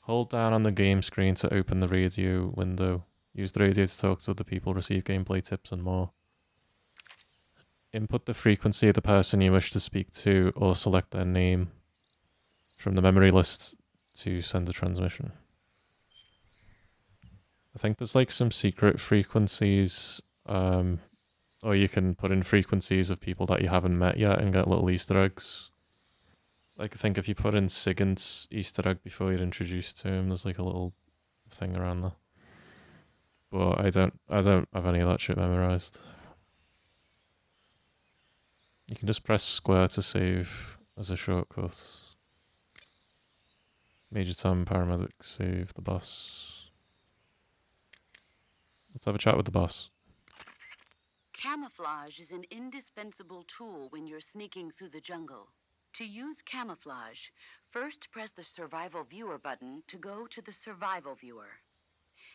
Hold down on the game screen to open the radio window. Use the radio to talk to other people, receive gameplay tips and more. Input the frequency of the person you wish to speak to or select their name from the memory list to send a transmission. I think there's like some secret frequencies, or you can put in frequencies of people that you haven't met yet and get little Easter eggs. Like, I think if you put in Sigint's Easter egg before you're introduced to him, there's like a little thing around there. But I don't have any of that shit memorized. You can just press square to save as a shortcut. Major Tom, paramedic, save the boss. Let's have a chat with the boss. Camouflage is an indispensable tool when you're sneaking through the jungle. To use camouflage, first press the Survival Viewer button to go to the Survival Viewer.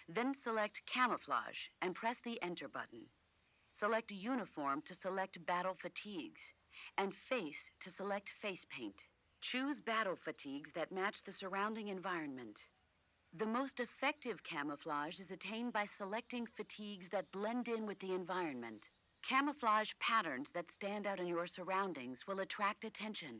Then select Camouflage and press the Enter button. Select Uniform to select Battle Fatigues, and Face to select Face Paint. Choose battle fatigues that match the surrounding environment. The most effective camouflage is attained by selecting fatigues that blend in with the environment. Camouflage patterns that stand out in your surroundings will attract attention.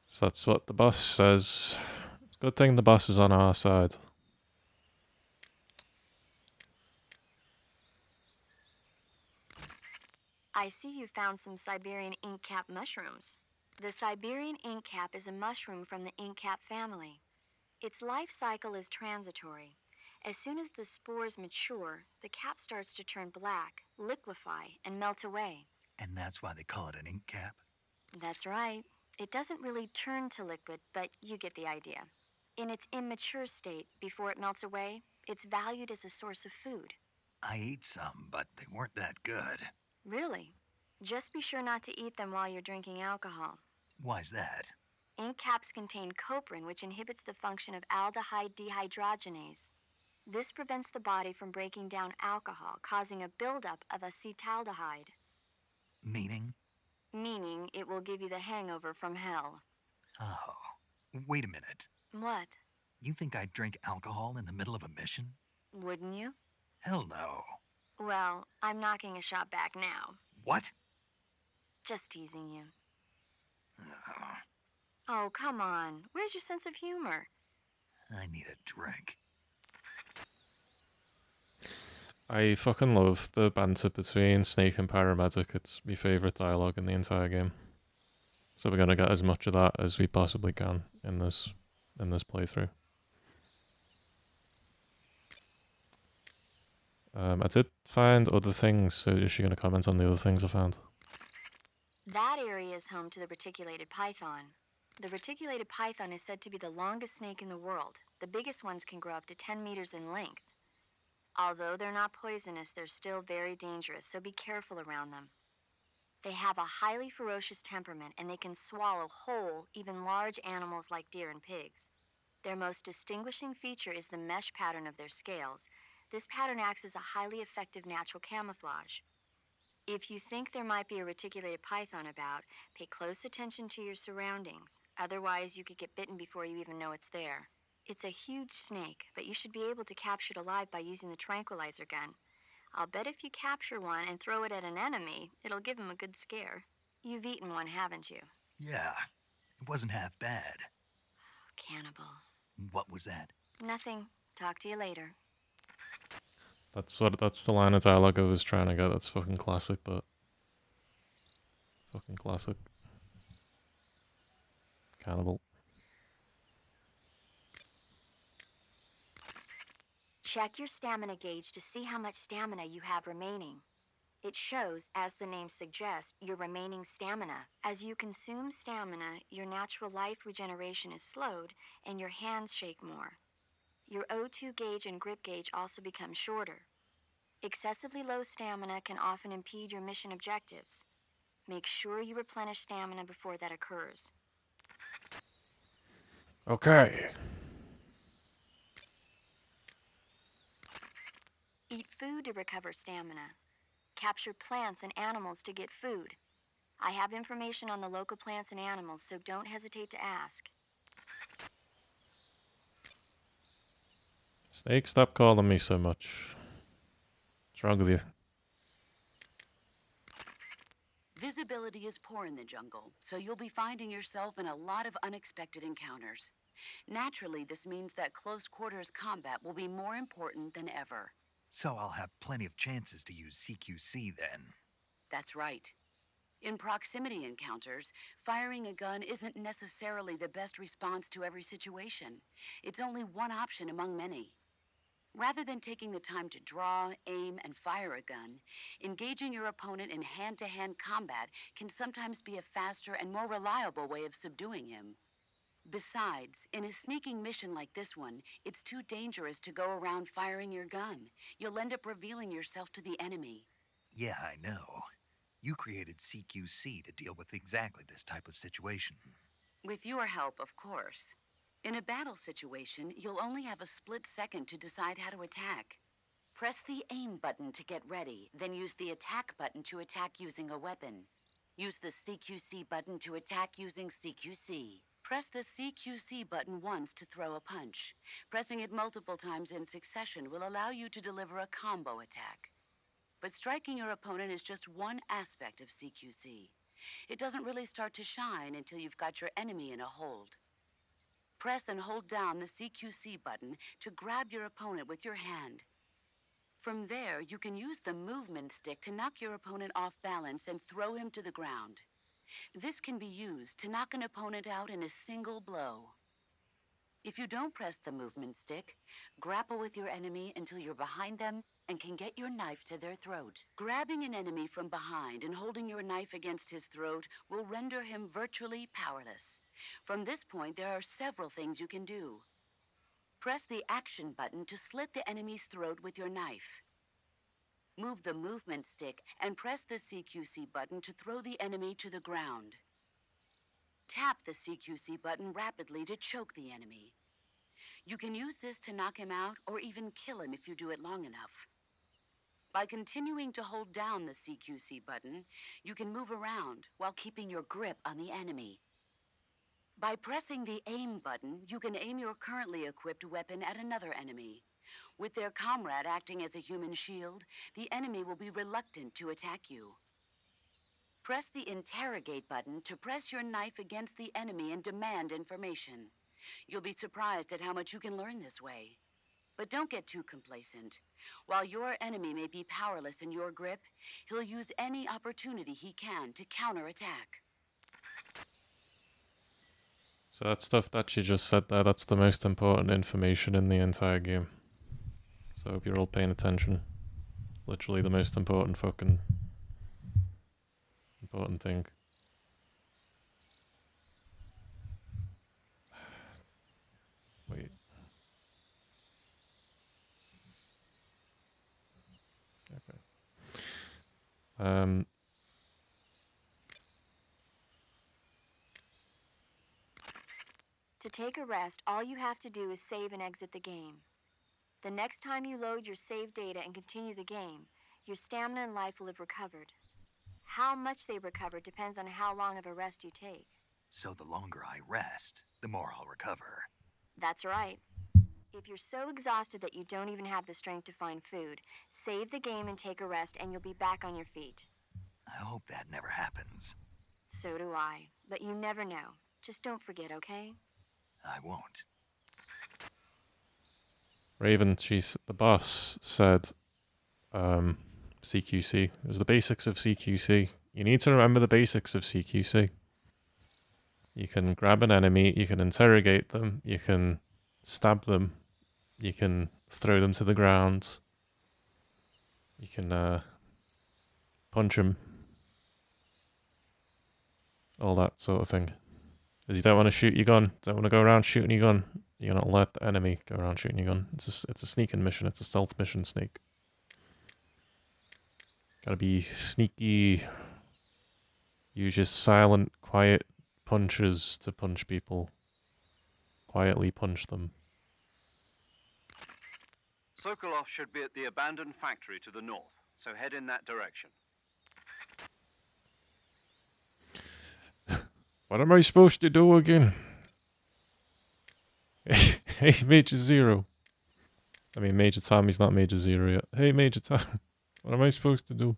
So that's what the boss says. It's a good thing the boss is on our side. I see you found some Siberian inkcap mushrooms. The Siberian inkcap is a mushroom from the inkcap family. Its life cycle is transitory. As soon as the spores mature, the cap starts to turn black, liquefy, and melt away. And that's why they call it an ink cap? That's right. It doesn't really turn to liquid, but you get the idea. In its immature state, before it melts away, it's valued as a source of food. I ate some, but they weren't that good. Really? Just be sure not to eat them while you're drinking alcohol. Why's that? Ink caps contain coprin, which inhibits the function of aldehyde dehydrogenase. This prevents the body from breaking down alcohol, causing a buildup of acetaldehyde. Meaning? Meaning it will give you the hangover from hell. Oh, wait a minute. What? You think I'd drink alcohol in the middle of a mission? Wouldn't you? Hell no. Well, I'm knocking a shot back now. What? Just teasing you. Ugh, Oh, come on. Where's your sense of humor? I need a drink. I fucking love the banter between Snake and Paramedic. It's my favourite dialogue in the entire game. So we're gonna get as much of that as we possibly can in this playthrough. I did find other things, so is she gonna comment on the other things I found? That area is home to the reticulated python. The reticulated python is said to be the longest snake in the world. The biggest ones can grow up to 10 meters in length. Although they're not poisonous, they're still very dangerous, so be careful around them. They have a highly ferocious temperament and they can swallow whole, even large animals like deer and pigs. Their most distinguishing feature is the mesh pattern of their scales. This pattern acts as a highly effective natural camouflage. If you think there might be a reticulated python about, pay close attention to your surroundings. Otherwise, you could get bitten before you even know it's there. It's a huge snake, but you should be able to capture it alive by using the tranquilizer gun. I'll bet if you capture one and throw it at an enemy, it'll give him a good scare. You've eaten one, haven't you? Yeah, it wasn't half bad. Cannibal. What was that? Nothing. Talk to you later. That's the line of dialogue I was trying to get. That's fucking classic, but fucking classic. Cannibal. Check your stamina gauge to see how much stamina you have remaining. It shows, as the name suggests, your remaining stamina. As you consume stamina, your natural life regeneration is slowed and your hands shake more. Your O2 gauge and grip gauge also become shorter. Excessively low stamina can often impede your mission objectives. Make sure you replenish stamina before that occurs. Okay. Eat food to recover stamina. Capture plants and animals to get food. I have information on the local plants and animals, so don't hesitate to ask. Snake, stop calling me so much. What's wrong with you? Visibility is poor in the jungle, so you'll be finding yourself in a lot of unexpected encounters. Naturally, this means that close quarters combat will be more important than ever. So I'll have plenty of chances to use CQC then. That's right. In proximity encounters, firing a gun isn't necessarily the best response to every situation. It's only one option among many. Rather than taking the time to draw, aim, and fire a gun, engaging your opponent in hand-to-hand combat can sometimes be a faster and more reliable way of subduing him. Besides, in a sneaking mission like this one, it's too dangerous to go around firing your gun. You'll end up revealing yourself to the enemy. Yeah, I know. You created CQC to deal with exactly this type of situation. With your help, of course. In a battle situation, you'll only have a split second to decide how to attack. Press the aim button to get ready, then use the attack button to attack using a weapon. Use the CQC button to attack using CQC. Press the CQC button once to throw a punch. Pressing it multiple times in succession will allow you to deliver a combo attack. But striking your opponent is just one aspect of CQC. It doesn't really start to shine until you've got your enemy in a hold. Press and hold down the CQC button to grab your opponent with your hand. From there, you can use the movement stick to knock your opponent off balance and throw him to the ground. This can be used to knock an opponent out in a single blow. If you don't press the movement stick, grapple with your enemy until you're behind them and can get your knife to their throat. Grabbing an enemy from behind and holding your knife against his throat will render him virtually powerless. From this point, there are several things you can do. Press the action button to slit the enemy's throat with your knife. Move the movement stick and press the CQC button to throw the enemy to the ground. Tap the CQC button rapidly to choke the enemy. You can use this to knock him out or even kill him if you do it long enough. By continuing to hold down the CQC button, you can move around while keeping your grip on the enemy. By pressing the aim button, you can aim your currently equipped weapon at another enemy. With their comrade acting as a human shield, the enemy will be reluctant to attack you. Press the interrogate button to press your knife against the enemy and demand information. You'll be surprised at how much you can learn this way. But don't get too complacent. While your enemy may be powerless in your grip, he'll use any opportunity he can to counterattack. So that stuff that she just said there, that's the most important information in the entire game. So I hope you're all paying attention. Literally the most important fucking important thing. Wait. Okay. To take a rest, all you have to do is save and exit the game. The next time you load your save data and continue the game, your stamina and life will have recovered. How much they recover depends on how long of a rest you take. So the longer I rest, the more I'll recover. That's right. If you're so exhausted that you don't even have the strength to find food, save the game and take a rest and you'll be back on your feet. I hope that never happens. So do I, but you never know. Just don't forget, okay? I won't. Raven, the boss said, CQC. It was the basics of CQC. You need to remember the basics of CQC. You can grab an enemy, you can interrogate them, you can stab them, you can throw them to the ground, you can punch them, all that sort of thing. Because you don't want to shoot your gun, don't want to go around shooting your gun. You're not let the enemy go around shooting your gun. It's a sneaking mission, it's a stealth mission, Snake. Gotta be sneaky. Use your silent, quiet punches to punch people. Quietly punch them. Sokolov should be at the abandoned factory to the north, so head in that direction. What am I supposed to do again? Hey, Major Zero. I mean, Major Tom, he's not Major Zero yet. Hey, Major Tom. What am I supposed to do?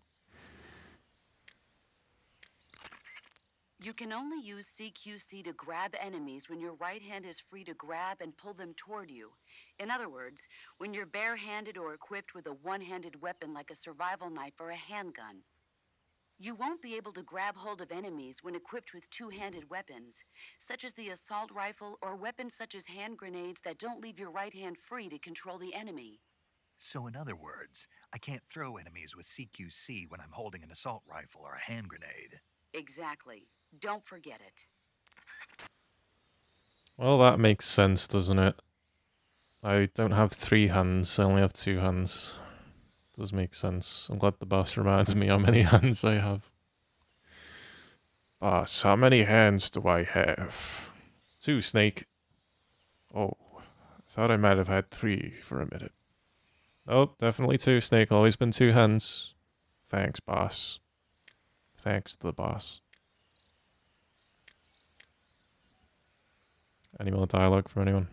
You can only use CQC to grab enemies when your right hand is free to grab and pull them toward you. In other words, when you're barehanded or equipped with a one-handed weapon like a survival knife or a handgun. You won't be able to grab hold of enemies when equipped with two-handed weapons, such as the assault rifle or weapons such as hand grenades that don't leave your right hand free to control the enemy. So in other words, I can't throw enemies with CQC when I'm holding an assault rifle or a hand grenade. Exactly. Don't forget it. Well, that makes sense, doesn't it? I don't have 3 hands, I only have 2 hands. Does make sense. I'm glad the boss reminds me how many hands I have. Boss, how many hands do I have? 2, Snake. Oh, thought I might have had 3 for a minute. Nope, definitely 2, Snake. Always been 2 hands. Thanks, boss. Thanks to the boss. Any more dialogue from anyone?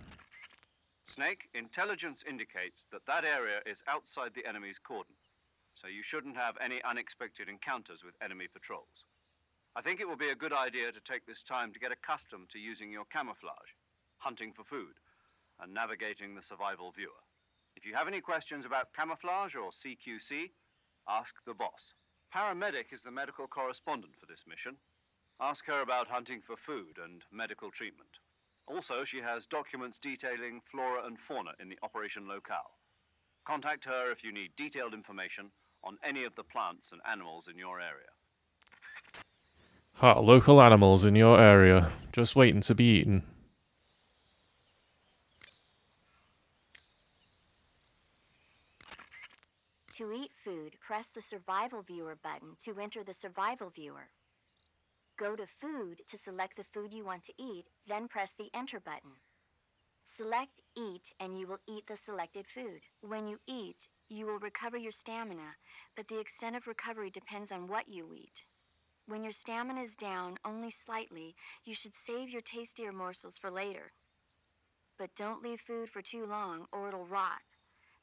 Snake, intelligence indicates that that area is outside the enemy's cordon, so you shouldn't have any unexpected encounters with enemy patrols. I think it will be a good idea to take this time to get accustomed to using your camouflage, hunting for food, and navigating the survival viewer. If you have any questions about camouflage or CQC, ask the boss. Paramedic is the medical correspondent for this mission. Ask her about hunting for food and medical treatment. Also, she has documents detailing flora and fauna in the operation locale. Contact her if you need detailed information on any of the plants and animals in your area. Hot local animals in your area, just waiting to be eaten. To eat food, press the Survival Viewer button to enter the Survival Viewer. Go to Food to select the food you want to eat, then press the Enter button. Select Eat and you will eat the selected food. When you eat, you will recover your stamina, but the extent of recovery depends on what you eat. When your stamina is down only slightly, you should save your tastier morsels for later. But don't leave food for too long or it'll rot.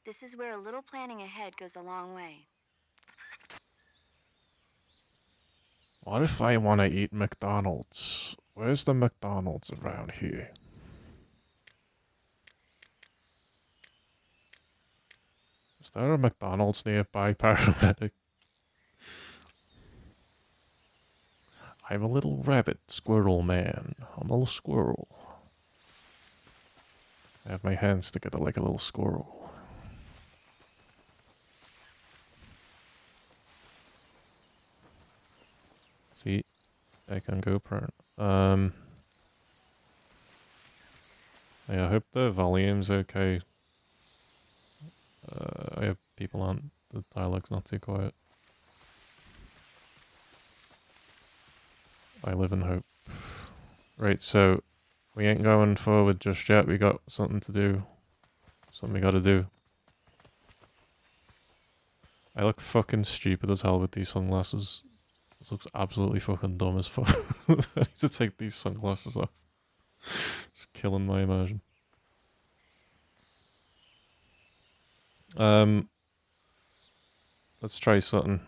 This is where a little planning ahead goes a long way. What if I want to eat McDonald's? Where's the McDonald's around here? Is there a McDonald's nearby, paramedic? I'm a little rabbit squirrel man. I'm a little squirrel. I have my hands together like a little squirrel. See, I can go prone. Yeah, I hope the volume's okay. I hope people aren't, the dialogue's not too quiet. I live in hope. Right, so we ain't going forward just yet. We got something to do. Something we gotta do. I look fucking stupid as hell with these sunglasses. This looks absolutely fucking dumb as fuck. I need to take these sunglasses off. Just killing my immersion. Let's try something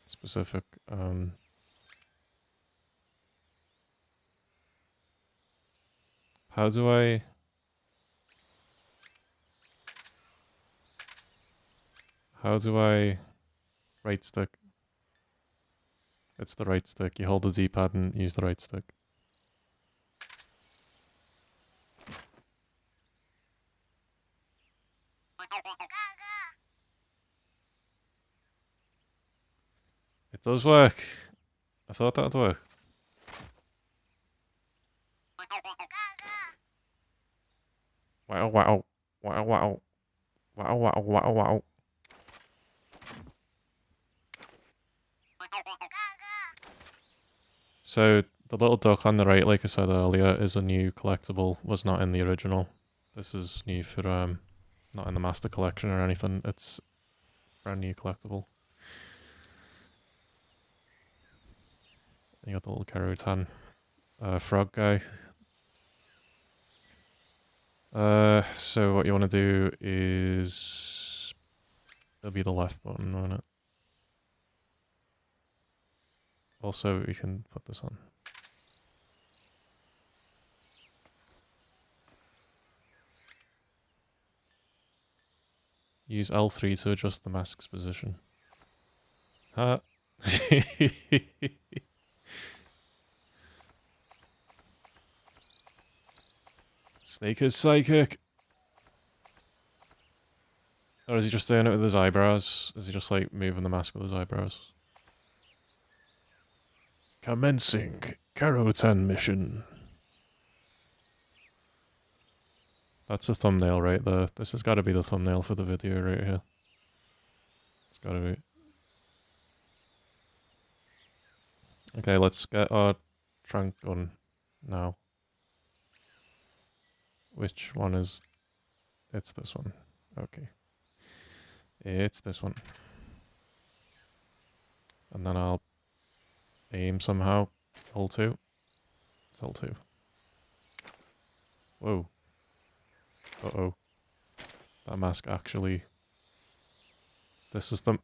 specific. How do I... How do I... Right stick. It's the right stick. You hold the Z-pad and use the right stick. It does work. I thought that'd work. Wow, wow. Wow, wow. Wow, wow, wow, wow. So, the little duck on the right, like I said earlier, is a new collectible. Was not in the original. This is new for, not in the Master Collection or anything. It's brand new collectible. You got the little Karutan frog guy. So what you want to do is... It'll be the left button, won't it? Also, we can put this on. Use L3 to adjust the mask's position. Huh? Snake is psychic. Or is he just doing it with his eyebrows? Is he just like moving the mask with his eyebrows? Commencing Karutan mission. That's a thumbnail right there. This has got to be the thumbnail for the video right here. It's got to be. Okay, let's get our trunk gun now. Which one is... It's this one. Okay. It's this one. And then I'll aim somehow. L2. It's L2. Whoa. Uh-oh. That mask actually... This is the...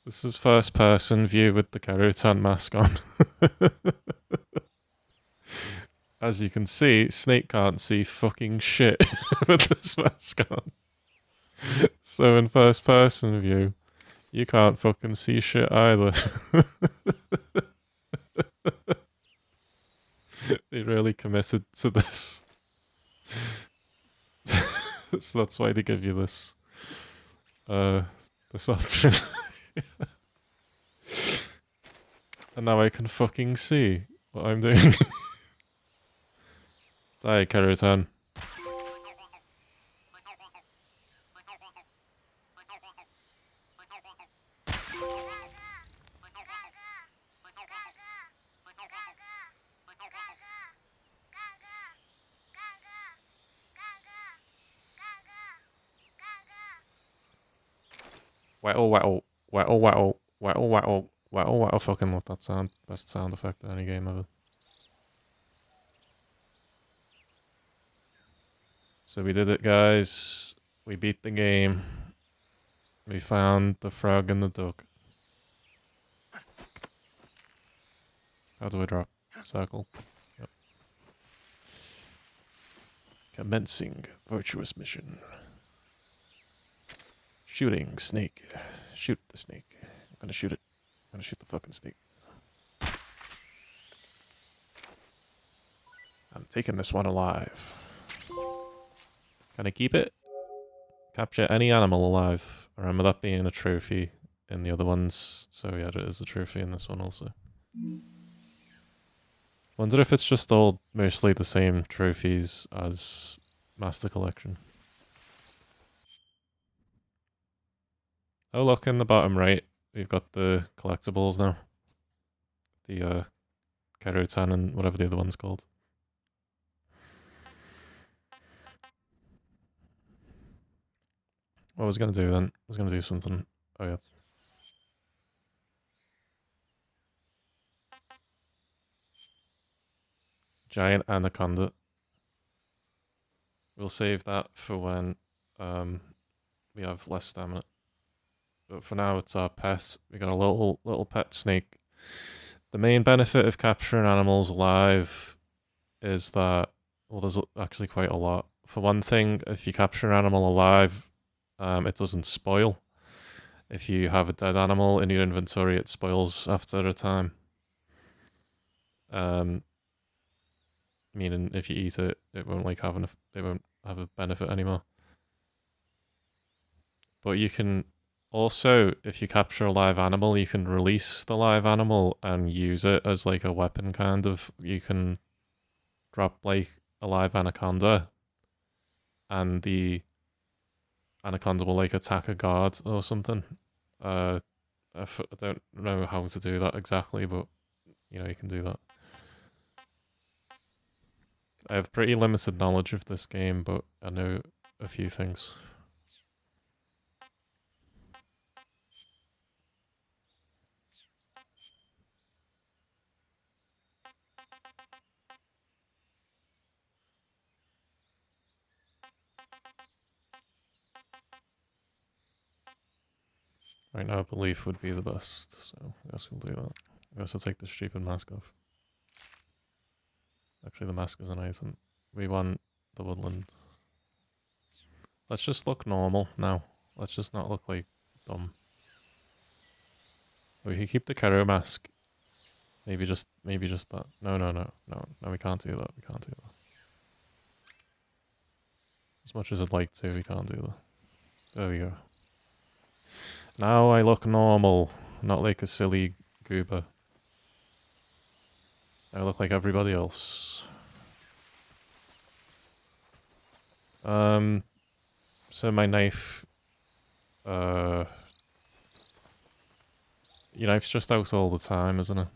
This is first person view with the Karutan mask on. As you can see, Snake can't see fucking shit with this mask on. So in first person view, you can't fucking see shit either. They really committed to this. So that's why they give you this this option. And now I can fucking see what I'm doing. Die, Karutan. Wow, wow, wow, wow, wow, wow, wow, wow. Fucking love that sound. Best sound effect in any game ever. So we did it, guys. We beat the game. We found the frog and the duck. How do I drop? Circle. Yep. Commencing virtuous mission. Shooting snake. Shoot the snake. I'm gonna shoot it. I'm gonna shoot the fucking snake. I'm taking this one alive. Can I keep it? Capture any animal alive. I remember that being a trophy in the other ones. So yeah, it is a trophy in this one also. Wonder if it's just all mostly the same trophies as Master Collection. Oh look, in the bottom right, we've got the collectibles now. The Kerotan and whatever the other one's called. What was I going to do then? I was going to do something. Oh yeah. Giant anaconda. We'll save that for when we have less stamina. But for now, it's our pet. We got a little pet snake. The main benefit of capturing animals alive is that, well, there's actually quite a lot. For one thing, if you capture an animal alive, it doesn't spoil. If you have a dead animal in your inventory, it spoils after a time. Meaning if you eat it, it won't like have it won't have a benefit anymore. But you can also, if you capture a live animal, you can release the live animal and use it as like a weapon kind of. You can drop like a live anaconda and the anaconda will like attack a guard or something. I don't know how to do that exactly, but you know, you can do that. I have pretty limited knowledge of this game, but I know a few things. Right now, the leaf would be the best, so I guess we'll do that. I guess we'll take the stupid mask off. Actually, the mask is an item. We want the woodland. Let's just look normal now. Let's just not look like dumb. We can keep the Kero mask. Maybe just that. No, we can't do that. We can't do that. As much as I'd like to, we can't do that. There we go. Now I look normal, not like a silly goober. I look like everybody else. So my knife, your knife's just out all the time, isn't it?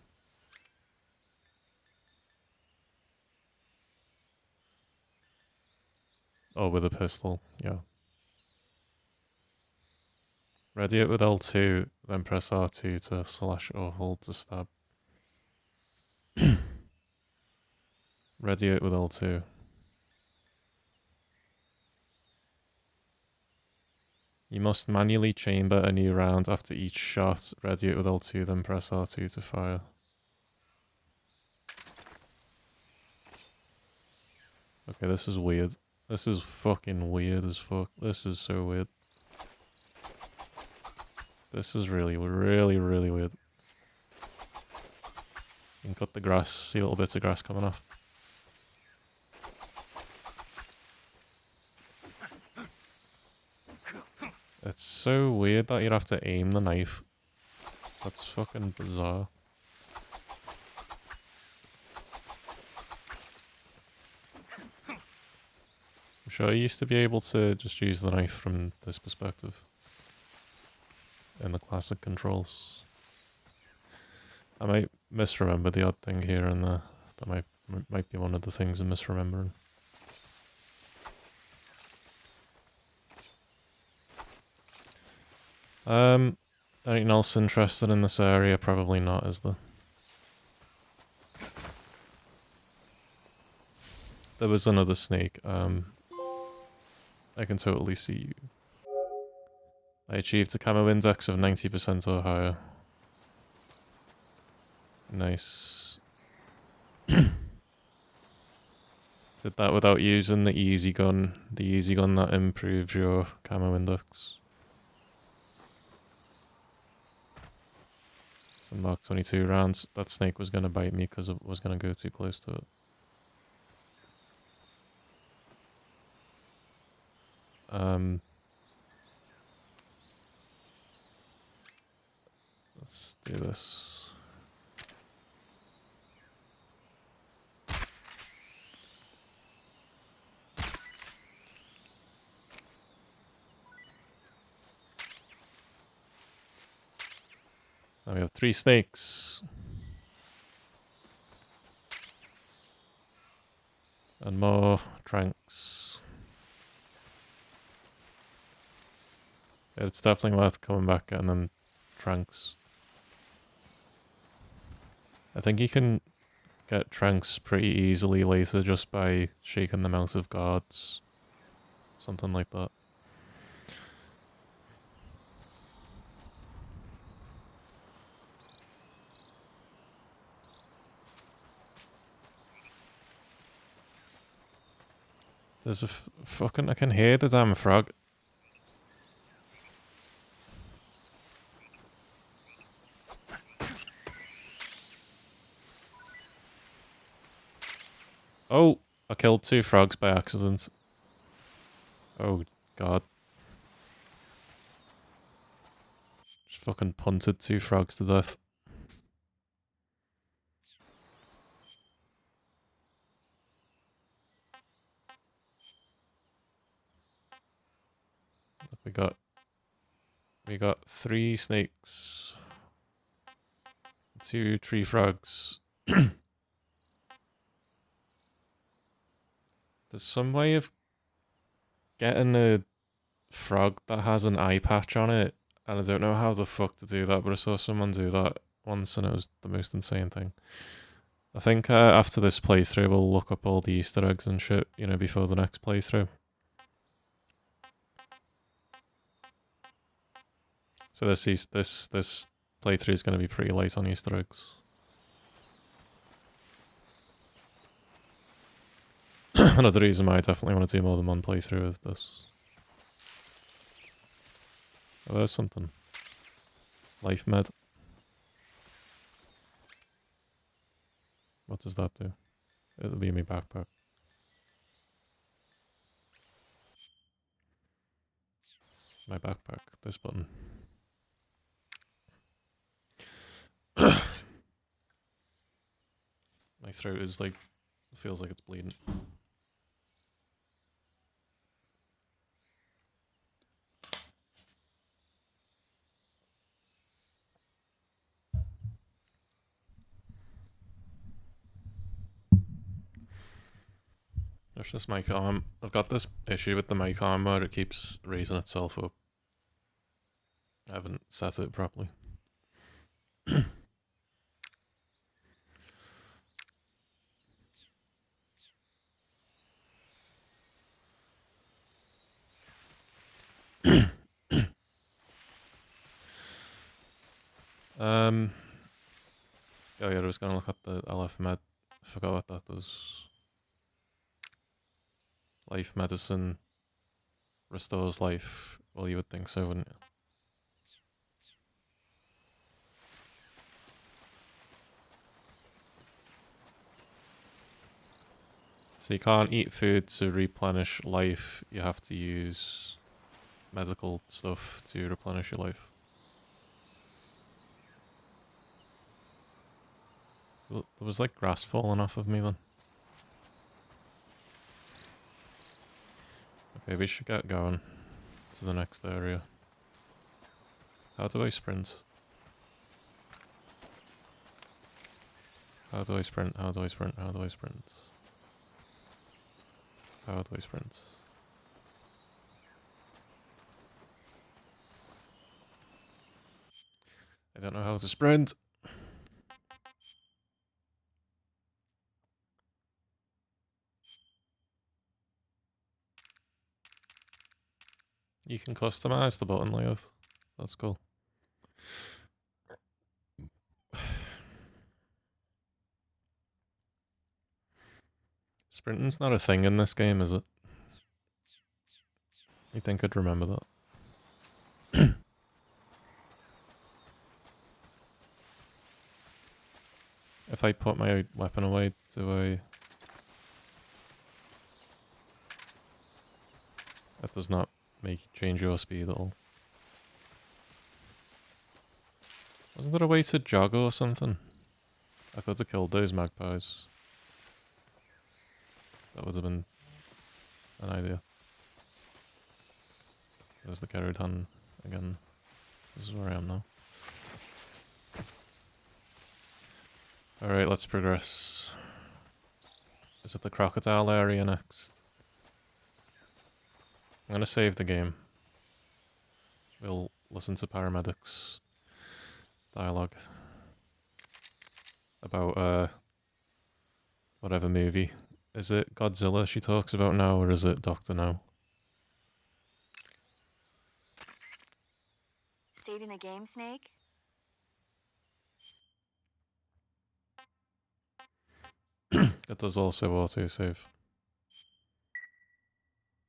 Oh, with a pistol, yeah. Ready it with L2, then press R2 to slash or hold to stab. Ready it with L2. You must manually chamber a new round after each shot. Ready it with L2, then press R2 to fire. Okay, this is weird. This is fucking weird as fuck. This is so weird. This is really, really, really weird. You can cut the grass, see little bits of grass coming off. It's so weird that you'd have to aim the knife. That's fucking bizarre. I'm sure I used to be able to just use the knife from this perspective. In the classic controls. I might misremember the odd thing here and there. That might be one of the things I'm misremembering. Anything else interested in this area? Probably not, is there? There was another snake. I can totally see you. I achieved a camo index of 90% or higher. Nice. Did that without using the easy gun. The easy gun that improves your camo index. Some Mark 22 rounds. That snake was going to bite me because it was going to go too close to it. Let's do this. Now we have 3 snakes. And more tranks. It's definitely worth coming back and then tranks. I think you can get tranks pretty easily later just by shaking them out of guards. Something like that. There's a fucking... I can hear the damn frog. Oh! I killed 2 frogs by accident. Oh, God. Just fucking punted 2 frogs to death. We got 3 snakes. 2 tree frogs. There's some way of getting a frog that has an eye patch on it, and I don't know how the fuck to do that, but I saw someone do that once and it was the most insane thing. I think after this playthrough we'll look up all the Easter eggs and shit, you know, before the next playthrough. So this playthrough is going to be pretty light on Easter eggs. Another reason why I definitely want to do more than one playthrough of this. Oh, there's something. Life med. What does that do? It'll be in my backpack. My backpack. This button. My throat is like... feels like it's bleeding. There's this mic arm. I've got this issue with the mic arm where it keeps raising itself up. I haven't set it properly. Oh yeah, I was gonna look at the LF med. Forgot what that does. Life medicine restores life. Well, you would think so, wouldn't you? So you can't eat food to replenish life. You have to use medical stuff to replenish your life. There was like grass falling off of me then. Okay, we should get going to the next area. How do I sprint? How do I sprint? How do I sprint? How do I sprint? How do I sprint? I don't know how to sprint. You can customize the button layout. That's cool. Sprinting's not a thing in this game, is it? You think I'd remember that? If I put my weapon away, do I... That does not change your speed at all. Wasn't there a way to jog or something? I could have killed those magpies. That would have been an idea. There's the Kerutan again. This is where I am now. Alright, let's progress. Is it the crocodile area next? I'm gonna save the game. We'll listen to paramedics' dialogue about whatever movie. Is it Godzilla she talks about now, or is it Doctor No? Saving the game, Snake? It does also autosave.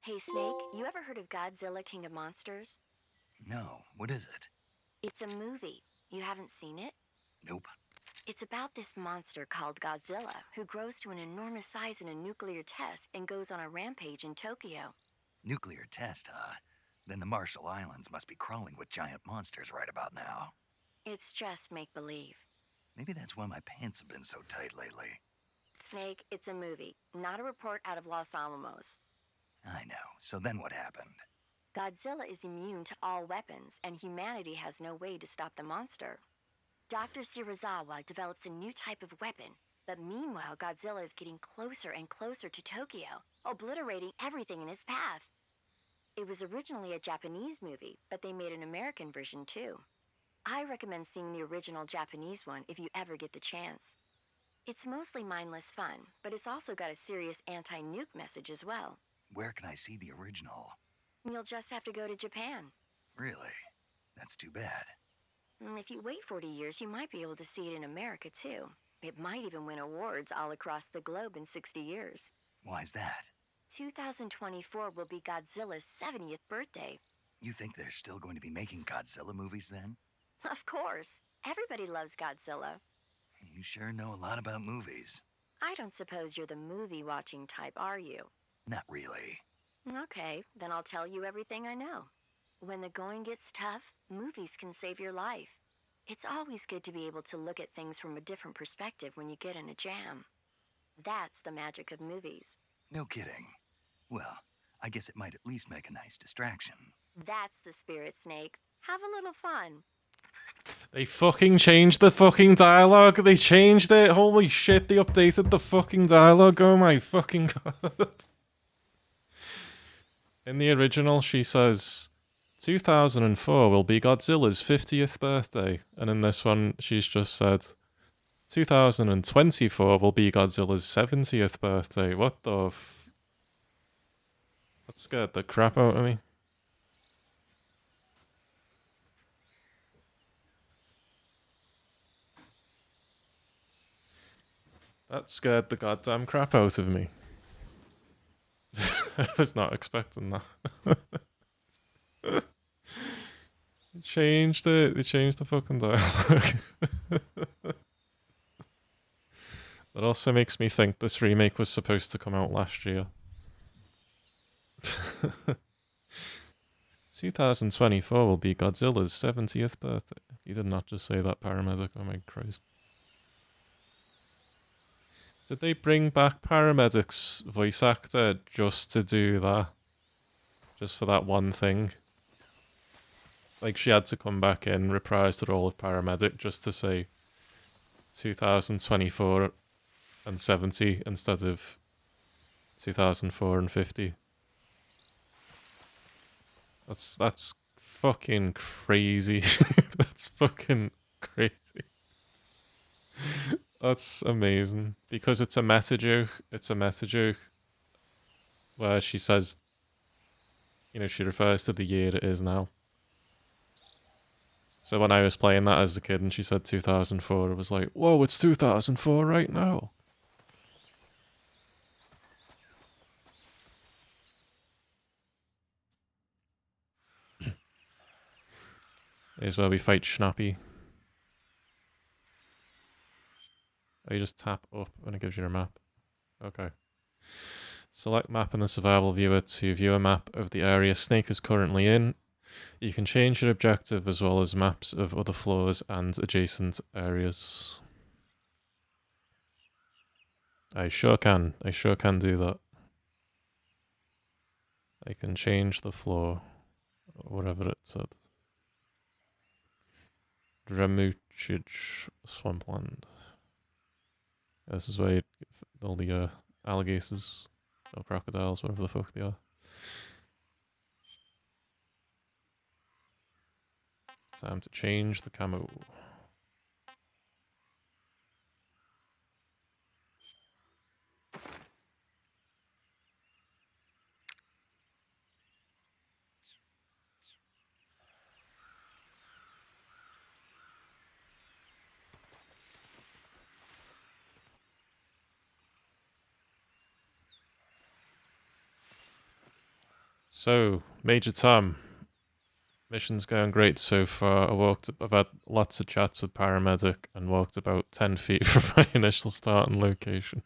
Hey, Snake, you ever heard of Godzilla, King of Monsters? No, what is it? It's a movie. You haven't seen it? Nope. It's about this monster called Godzilla, who grows to an enormous size in a nuclear test and goes on a rampage in Tokyo. Nuclear test, huh? Then the Marshall Islands must be crawling with giant monsters right about now. It's just make-believe. Maybe that's why my pants have been so tight lately. Snake, it's a movie, not a report out of Los Alamos. I know. So then what happened? Godzilla is immune to all weapons, and humanity has no way to stop the monster. Dr. Shirazawa develops a new type of weapon, but meanwhile Godzilla is getting closer and closer to Tokyo, obliterating everything in his path. It was originally a Japanese movie, but they made an American version too. I recommend seeing the original Japanese one if you ever get the chance. It's mostly mindless fun, but it's also got a serious anti-nuke message as well. Where can I see the original? You'll just have to go to Japan. Really? That's too bad. If you wait 40 years, you might be able to see it in America too. It might even win awards all across the globe in 60 years. Why's that? 2024 will be Godzilla's 70th birthday. You think they're still going to be making Godzilla movies then? Of course. Everybody loves Godzilla. You sure know a lot about movies. I don't suppose you're the movie-watching type, are you? Not really. Okay, then I'll tell you everything I know. When the going gets tough, movies can save your life. It's always good to be able to look at things from a different perspective when you get in a jam. That's the magic of movies. No kidding. Well, I guess it might at least make a nice distraction. That's the spirit, Snake. Have a little fun. They fucking changed the fucking dialogue. They changed it. Holy shit, they updated the fucking dialogue. Oh my fucking god. In the original, she says, 2004 will be Godzilla's 50th birthday. And in this one, she's just said, 2024 will be Godzilla's 70th birthday. What the f... That scared the crap out of me. That scared the goddamn crap out of me. I was not expecting that. They changed it. They changed the fucking dialogue. That also makes me think this remake was supposed to come out last year. 2024 will be Godzilla's 70th birthday. You did not just say that, paramedic. Oh my Christ. Did they bring back paramedic's voice actor just to do that? Just for that one thing? Like, she had to come back in, reprise the role of paramedic just to say 2024 and 70 instead of 2004 and 50. That's fucking crazy. That's fucking crazy. That's amazing. Because it's a message where she says, you know, she refers to the year it is now. So when I was playing that as a kid and she said 2004, it was like, whoa, it's 2004 right now. is where we fight Schnappy. Oh, you just tap up and it gives you a map. Okay. Select map in the survival viewer to view a map of the area Snake is currently in. You can change your objective as well as maps of other floors and adjacent areas. I sure can do that. I can change the floor, or whatever it said. Dramuchich Swampland. This is where all the alligators, or crocodiles, whatever the fuck they are. Time to change the camo. So, Major Tom. Mission's going great so far. I've had lots of chats with paramedic and walked about 10 feet from my initial starting location.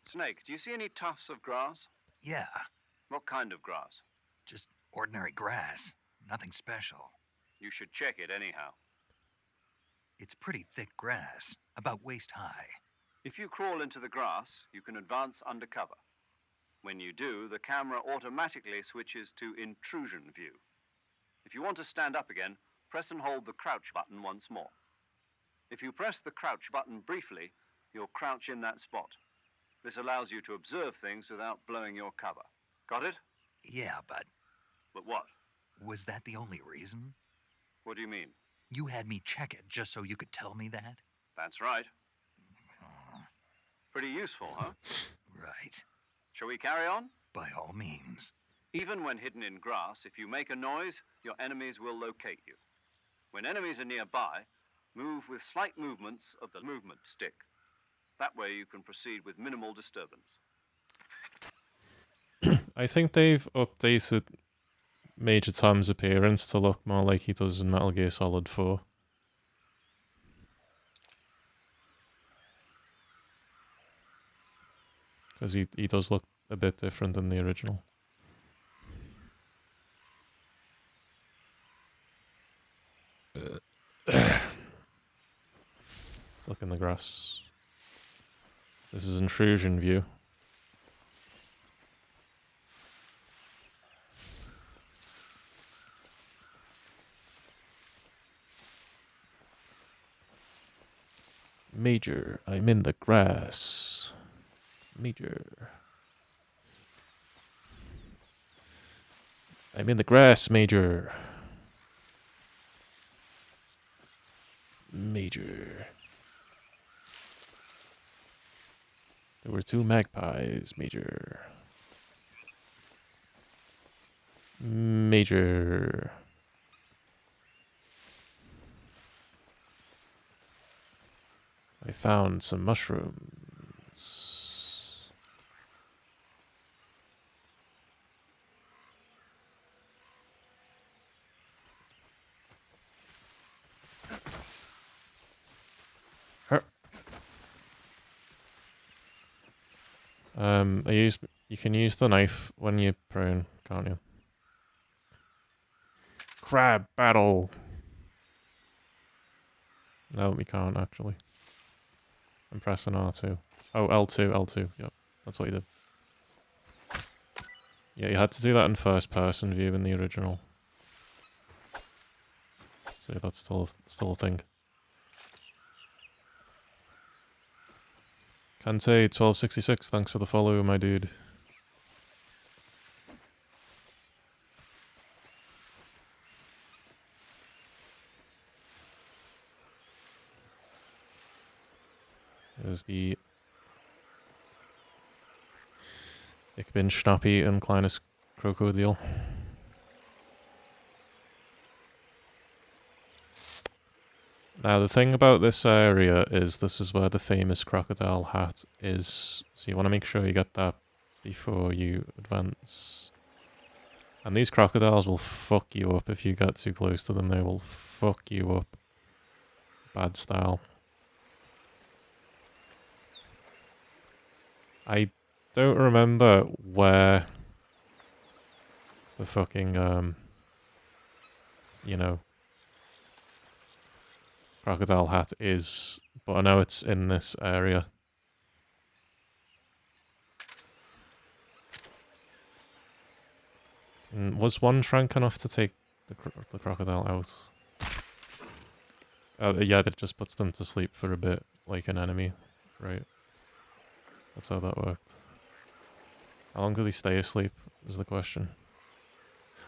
Snake, do you see any tufts of grass? Yeah, What kind of grass? just ordinary grass. Nothing special. You should check it anyhow. It's pretty thick grass, about waist high. If you crawl into the grass, you can advance undercover. When you do, the camera automatically switches to intrusion view. If you want to stand up again, press and hold the crouch button once more. If you press the crouch button briefly, you'll crouch in that spot. This allows you to observe things without blowing your cover. Got it? Yeah, but But what? was that the only reason? What do you mean? You had me check it just so you could tell me that? That's right. Pretty useful, huh? Right. Shall we carry on? By all means. Even when hidden in grass, if you make a noise, your enemies will locate you. When enemies are nearby, move with slight movements of the movement stick. That way you can proceed with minimal disturbance. I think they've updated Major Tom's appearance to look more like he does in Metal Gear Solid 4. Because he does look a bit different than the original. Look in the grass. This is intrusion view. Major, I'm in the grass. Major. I'm in the grass, Major. Major. There were 2 magpies, Major. Major. I found some mushrooms. You can use the knife when you're prone, can't you? Crab battle. No, we can't actually. I'm pressing R2. Oh, L2, yep. That's what you did. Yeah, you had to do that in first person view in the original. So that's still a thing. Kante1266, thanks for the follow, my dude. There's the Ich bin Schnappi and kleines Krokodil. Now the thing about this area is this is where the famous crocodile hat is, so you want to make sure you get that before you advance. And these crocodiles will fuck you up if you get too close to them. They will fuck you up. Bad style. I don't remember where the fucking, you know, crocodile hat is, but I know it's in this area. Was one trank enough to take the crocodile out? Yeah, that just puts them to sleep for a bit, like an enemy, right? That's how that worked. How long do they stay asleep, is the question.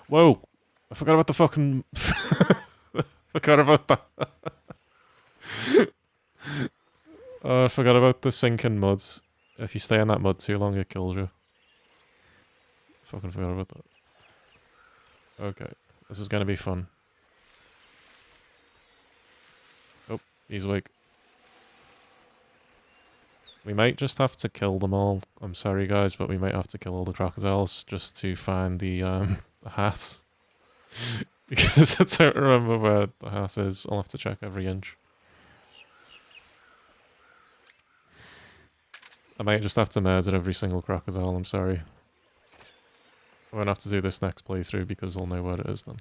Whoa! I forgot about the fucking... forgot about that. Oh, I forgot about the sinking mud. If you stay in that mud too long, it kills you. Fucking forgot about that. Okay, this is gonna be fun. Oh, he's awake. We might just have to kill them all. I'm sorry guys, but we might have to kill all the crocodiles just to find the hat. Because I don't remember where the hat is. I'll have to check every inch. I might just have to murder every single crocodile, I'm sorry. I won't have to do this next playthrough because I'll know where it is then.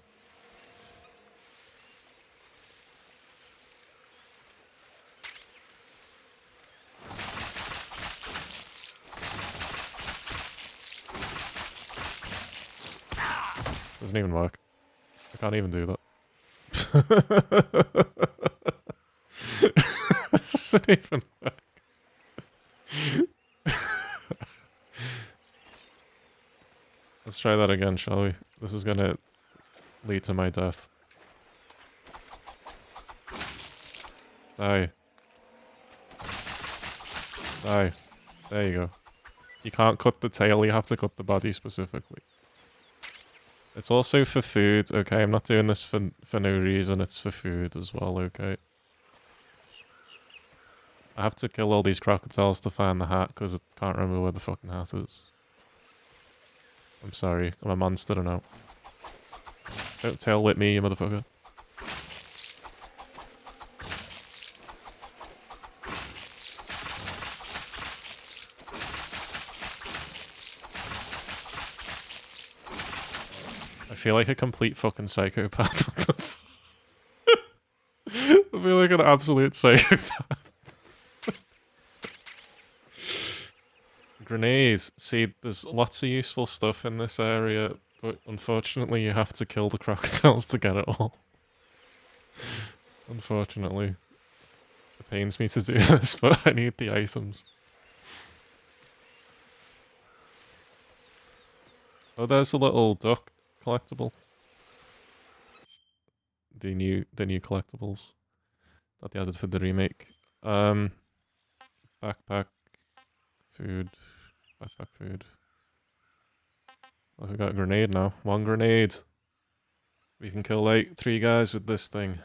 Doesn't even work. I can't even do that. Doesn't even work. Let's try that again, shall we? This is gonna lead to my death. Die. Die. There you go. You can't cut the tail, you have to cut the body specifically. It's also for food, okay? I'm not doing this for no reason, it's for food as well, okay? I have to kill all these crocodiles to find the hat, because I can't remember where the fucking hat is. I'm sorry, I'm a monster now. Don't tail whip me, you motherfucker. I feel like a complete fucking psychopath. I feel like an absolute psychopath. Grenades. See, there's lots of useful stuff in this area, but unfortunately you have to kill the crocodiles to get it all. Unfortunately. It pains me to do this, but I need the items. Oh, there's a little duck collectible. The new collectibles that they added for the remake. Backpack, food, backpack, food. Look, we got a grenade now. 1 grenade. We can kill like 3 guys with this thing.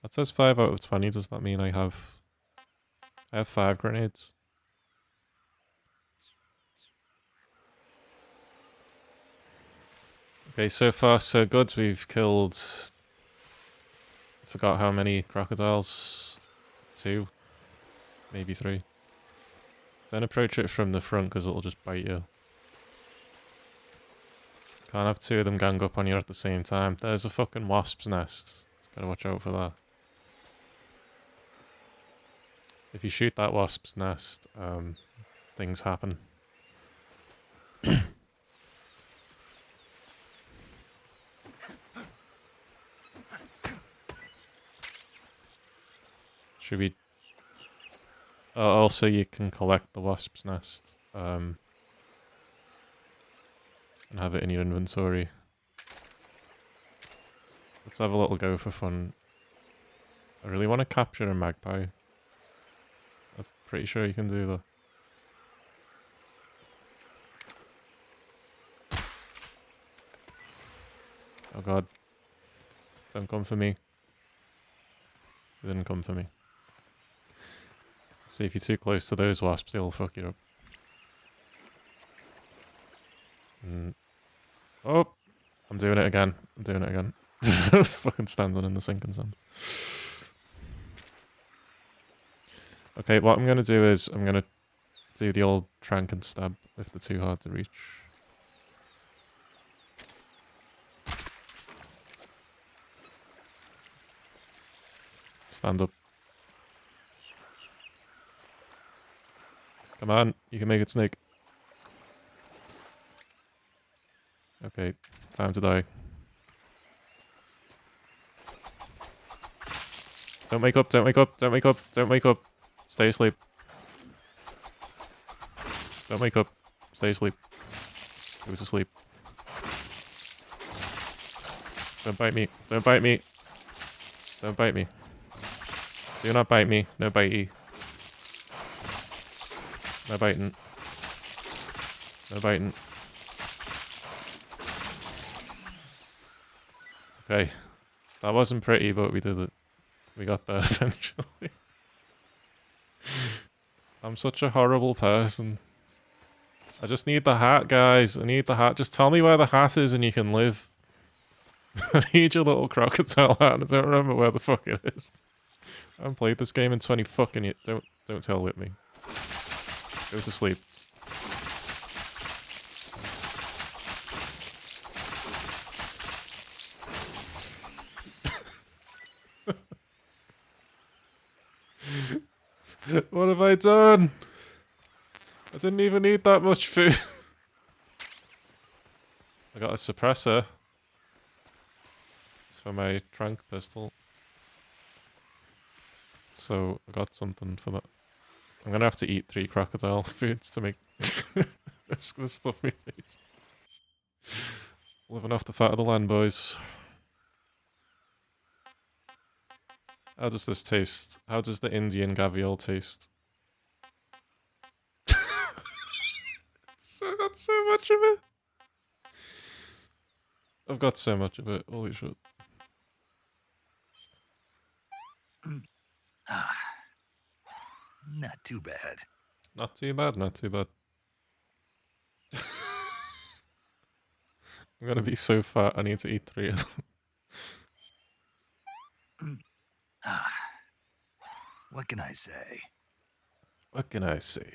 That says 5 out of 20. Does that mean I have 5 grenades? Okay, so far so good. We've killed... Forgot how many crocodiles. 2. Maybe 3. Don't approach it from the front because it'll just bite you. Can't have 2 of them gang up on you at the same time. There's a fucking wasp's nest. Just gotta watch out for that. If you shoot that wasp's nest, things happen. Should we... also, you can collect the wasp's nest. And have it in your inventory. Let's have a little go for fun. I really want to capture a magpie. I'm pretty sure you can do that. Oh god. Don't come for me. They didn't come for me. See, if you're too close to those wasps, they'll fuck you up. Oh, I'm doing it again. I'm doing it again. Fucking standing in the sinking sand. Okay, what I'm gonna do is I'm gonna do the old trank and stab if they're too hard to reach. Stand up. Come on, you can make it, Snake. Okay, time to die. Don't wake up, don't wake up, don't wake up, don't wake up. Stay asleep. Don't wake up. Stay asleep. Go to sleep. Don't bite me. Don't bite me. Don't bite me. Do not bite me. No bitey. No biting. No biting. Okay. That wasn't pretty, but we did it. We got there eventually. I'm such a horrible person. I just need the hat, guys. I need the hat. Just tell me where the hat is and you can live. I need your little crocodile hat. I don't remember where the fuck it is. I haven't played this game in 20 fucking years. Don't tell with me. Go to sleep. What have I done? I didn't even need that much food. I got a suppressor for my trank pistol. So I got something for that. I'm gonna have to eat 3 crocodile foods to make... I'm just gonna stuff my face. Living off the fat of the land, boys. How does this taste? How does the Indian gavial taste? I got so much of it. I've got so much of it. Holy shit. Not too bad. Not too bad, not too bad. I'm gonna be so fat, I need to eat 3 of them. What can I say? What can I say?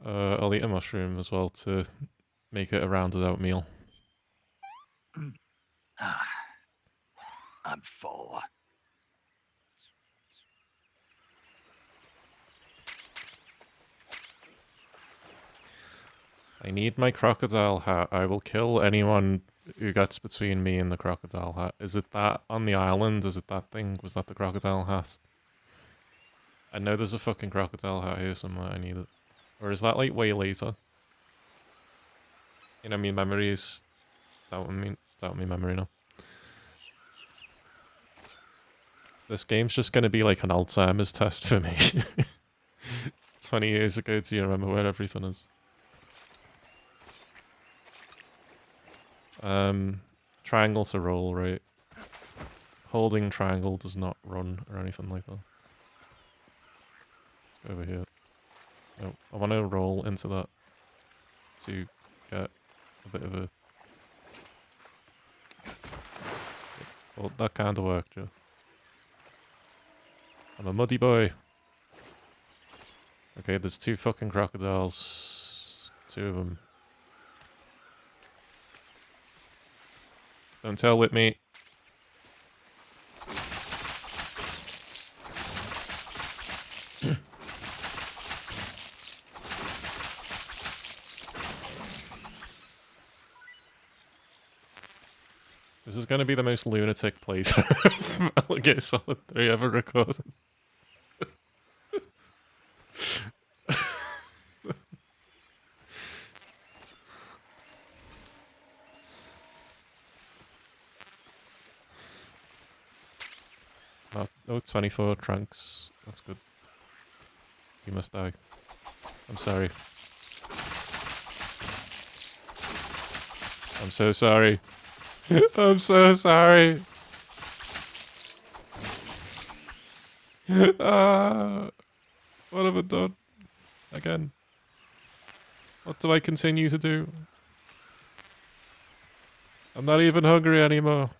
I'll eat a mushroom as well to make it a rounded out meal. I'm full. I need my crocodile hat. I will kill anyone who gets between me and the crocodile hat. Is it that on the island? Is it that thing? Was that the crocodile hat? I know there's a fucking crocodile hat here somewhere. I need it. Or is that like way later? You know, my memory is doubt me memory now. This game's just gonna be like an Alzheimer's test for me. 20 years ago, do you remember where everything is? Triangle to roll, right? Holding triangle does not run or anything like that. Let's go over here. No, I want to roll into that to get a bit of a... Well, that kind of worked, Joe. I'm a muddy boy. Okay, there's 2 fucking crocodiles. 2 of them. Don't tell with me. This is going to be the most lunatic playthrough of Metal Gear Solid 3 ever recorded. Oh, 24 trunks. That's good. You must die. I'm sorry. I'm so sorry. I'm so sorry. What have I done? Again. What do I continue to do? I'm not even hungry anymore.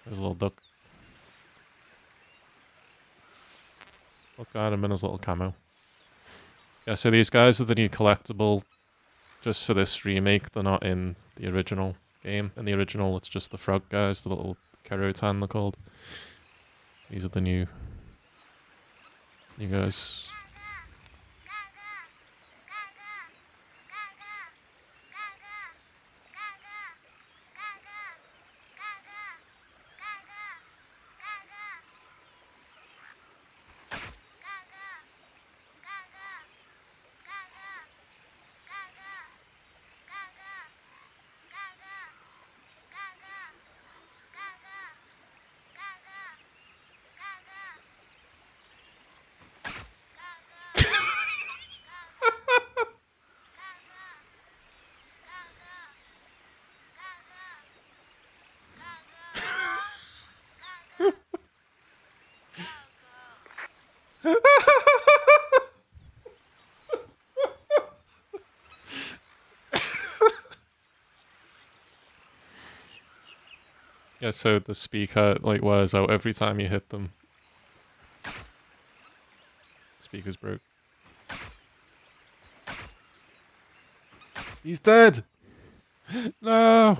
There's a little duck. Look at him in his little camo. Yeah, so these guys are the new collectible just for this remake. They're not in the original game. In the original, it's just the frog guys, the little Kerotan they're called. These are the new guys. Yeah, so the speaker like wears out every time you hit them. Speaker's broke. He's dead! No!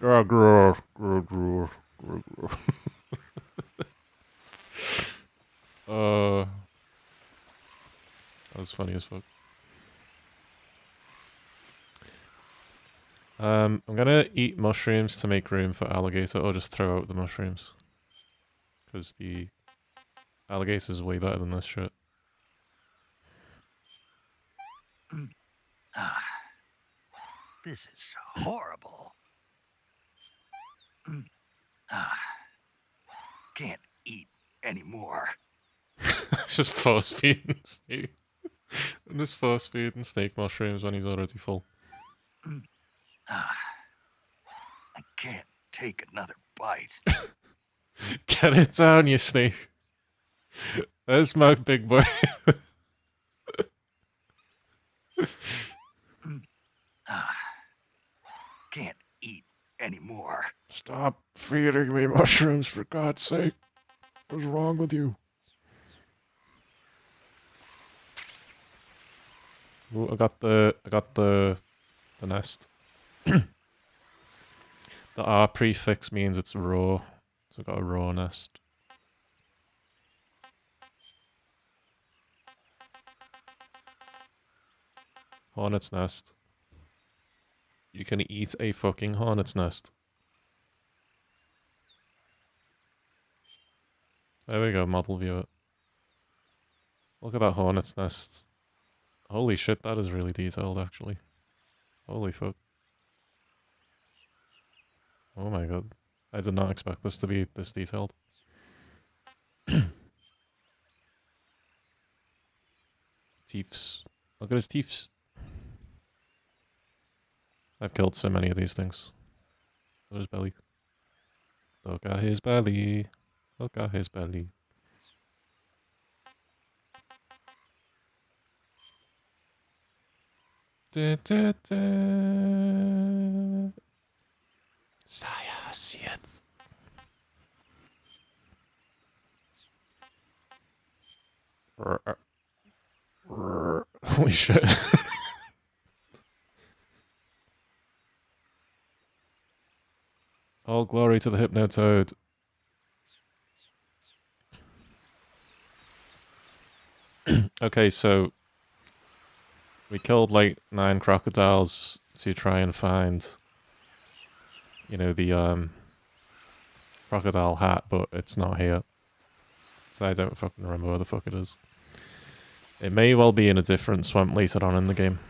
Grr, grr, grr, grr, grr, grr. That was funny as fuck. I'm gonna eat mushrooms to make room for alligator, or just throw out the mushrooms. Because the alligator's way better than this shit. This is horrible. Can't eat anymore. Just force feeding Snake. I'm just force feeding Snake mushrooms when he's already full. I can't take another bite. Get it down, you Snake. There's my big boy. Can't eat anymore. Stop feeding me mushrooms, for God's sake. What's wrong with you? Ooh, I got the nest. The R prefix means it's raw. So I got a raw nest. Hornet's nest. You can eat a fucking hornet's nest. There we go, model view it. Look at that hornet's nest. Holy shit, that is really detailed, actually. Holy fuck. Oh my god. I did not expect this to be this detailed. Teeths. Look at his teeths. I've killed so many of these things. Look at his belly. Look at his belly. Look at his belly. Da, da, da. Saya Sith. Holy shit. All glory to the Hypnotoad. Okay, so we killed like 9 crocodiles to try and find, you know, the crocodile hat, but it's not here. So I don't fucking remember where the fuck it is. It may well be in a different swamp later on in the game.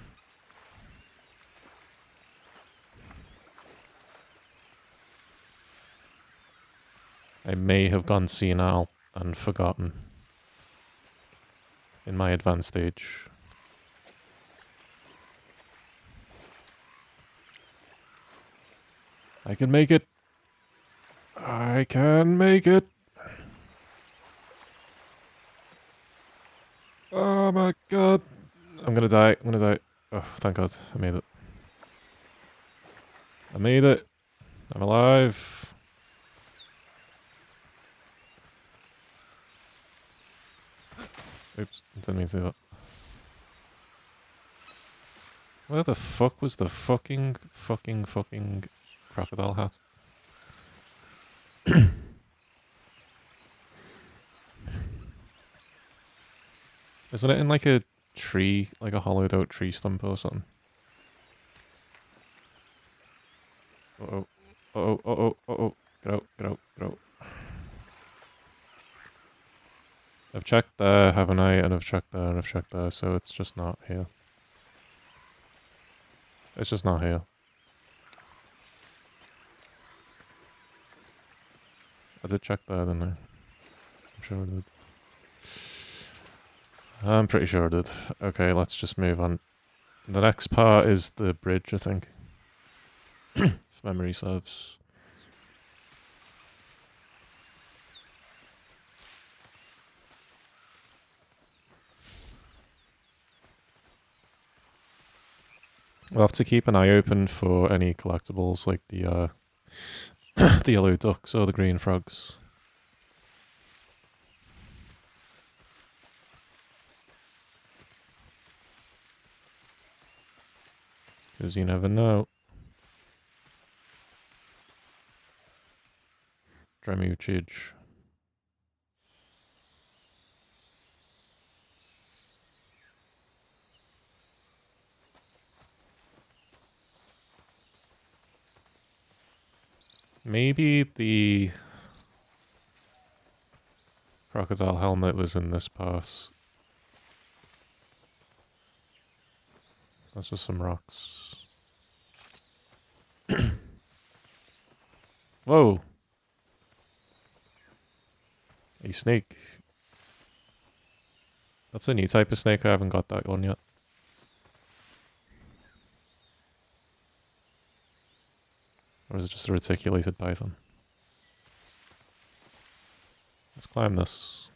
I may have gone senile and forgotten in my advanced stage. I can make it. I can make it. Oh my god. I'm gonna die. I'm gonna die. Oh, thank god. I made it. I made it. I'm alive. Oops. Didn't mean to do that. Where the fuck was the fucking crocodile hat? Isn't it in like a tree, like a hollowed out tree stump or something? Uh-oh. Uh-oh, uh-oh, uh-oh. Get out, get out, get out. I've checked there, haven't I? And I've checked there, and I've checked there, so it's just not here. It's just not here. I did check there, didn't I? I'm sure I did. I'm pretty sure I did. Okay, let's just move on. The next part is the bridge, I think. If memory serves. We'll have to keep an eye open for any collectibles like the the yellow ducks or the green frogs. Because you never know. Dremuchij. Maybe the crocodile helmet was in this pass. That's just some rocks. Whoa! A snake. That's a new type of snake. I haven't got that one yet. Or is it just a reticulated python? Let's climb this.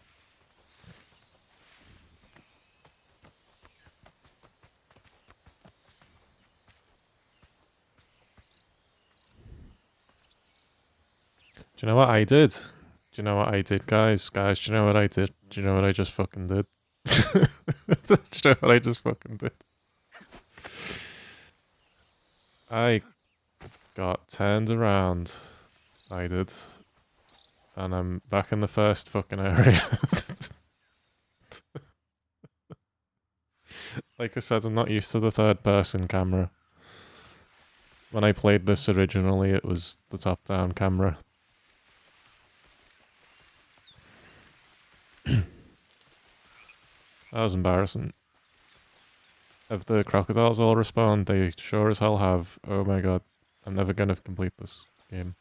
Do you know what I did? Do you know what I did, guys? Guys, do you know what I did? Do you know what I just fucking did? Do you know what I just fucking did? I got turned around. I did. And I'm back in the first fucking area. Like I said, I'm not used to the third person camera. When I played this originally, it was the top down camera. That was embarrassing. If the crocodiles all respawn, they sure as hell have. Oh my god. I'm never gonna complete this game.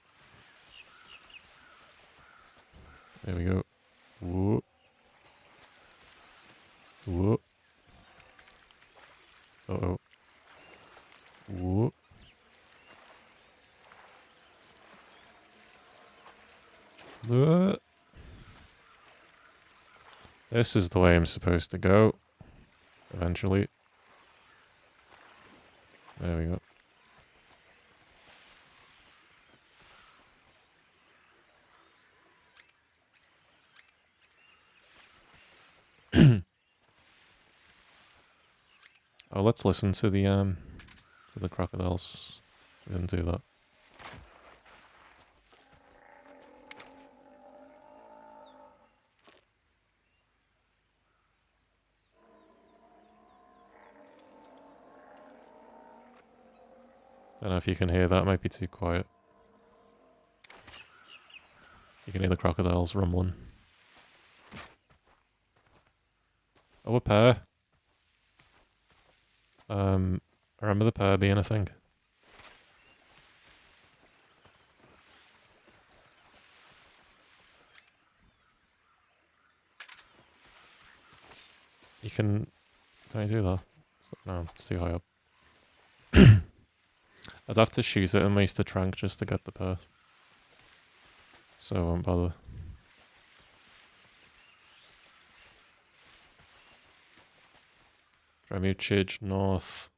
There we go. Whoa. Whoa. Uh-oh. Whoa. This is the way I'm supposed to go. Eventually. There we go. Oh, let's listen to the crocodiles. We didn't do that. Don't know if you can hear that, it might be too quiet. You can hear the crocodiles rumbling. Oh, a pair. I remember the pair being a thing. You can I do that? No, it's too high up. I'd have to shoot it and waste a trank just to get the pair. So I won't bother. Remuchage north.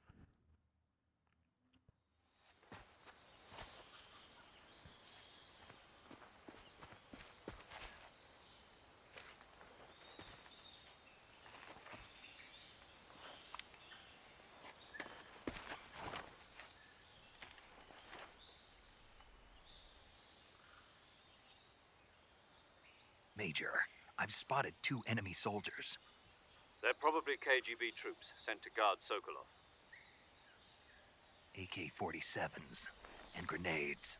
Major, I've spotted 2 enemy soldiers. They're probably KGB troops sent to guard Sokolov. AK-47s and grenades.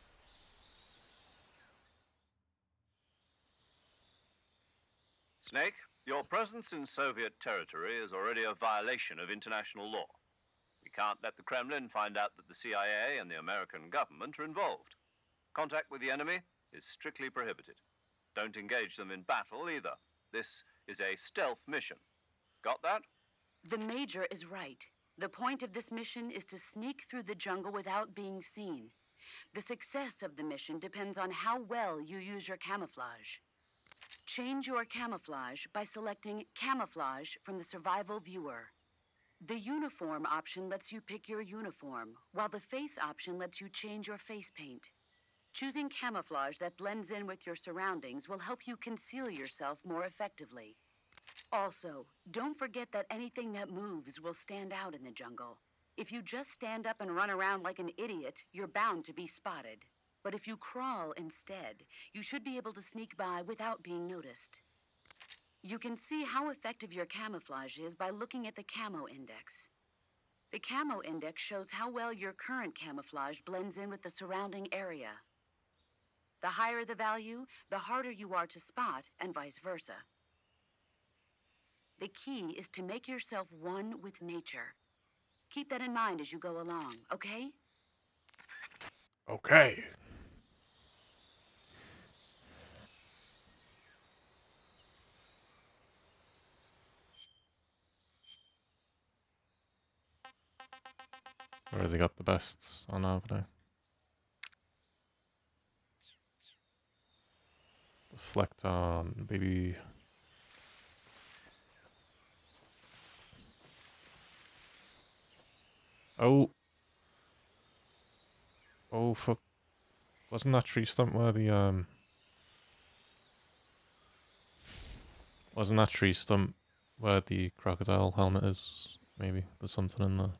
Snake, your presence in Soviet territory is already a violation of international law. We can't let the Kremlin find out that the CIA and the American government are involved. Contact with the enemy is strictly prohibited. Don't engage them in battle either. This is a stealth mission. Got that? The Major is right. The point of this mission is to sneak through the jungle without being seen. The success of the mission depends on how well you use your camouflage. Change your camouflage by selecting Camouflage from the Survival Viewer. The Uniform option lets you pick your uniform, while the Face option lets you change your face paint. Choosing camouflage that blends in with your surroundings will help you conceal yourself more effectively. Also, don't forget that anything that moves will stand out in the jungle. If you just stand up and run around like an idiot, you're bound to be spotted. But if you crawl instead, you should be able to sneak by without being noticed. You can see how effective your camouflage is by looking at the Camo Index. The Camo Index shows how well your current camouflage blends in with the surrounding area. The higher the value, the harder you are to spot, and vice versa. The key is to make yourself one with nature. Keep that in mind as you go along, okay? Okay. Where has he got the best on Avenue? Deflect on, baby. Oh. Oh, fuck. Wasn't that tree stump where the, Wasn't that tree stump where the crocodile helmet is? Maybe. There's something in there.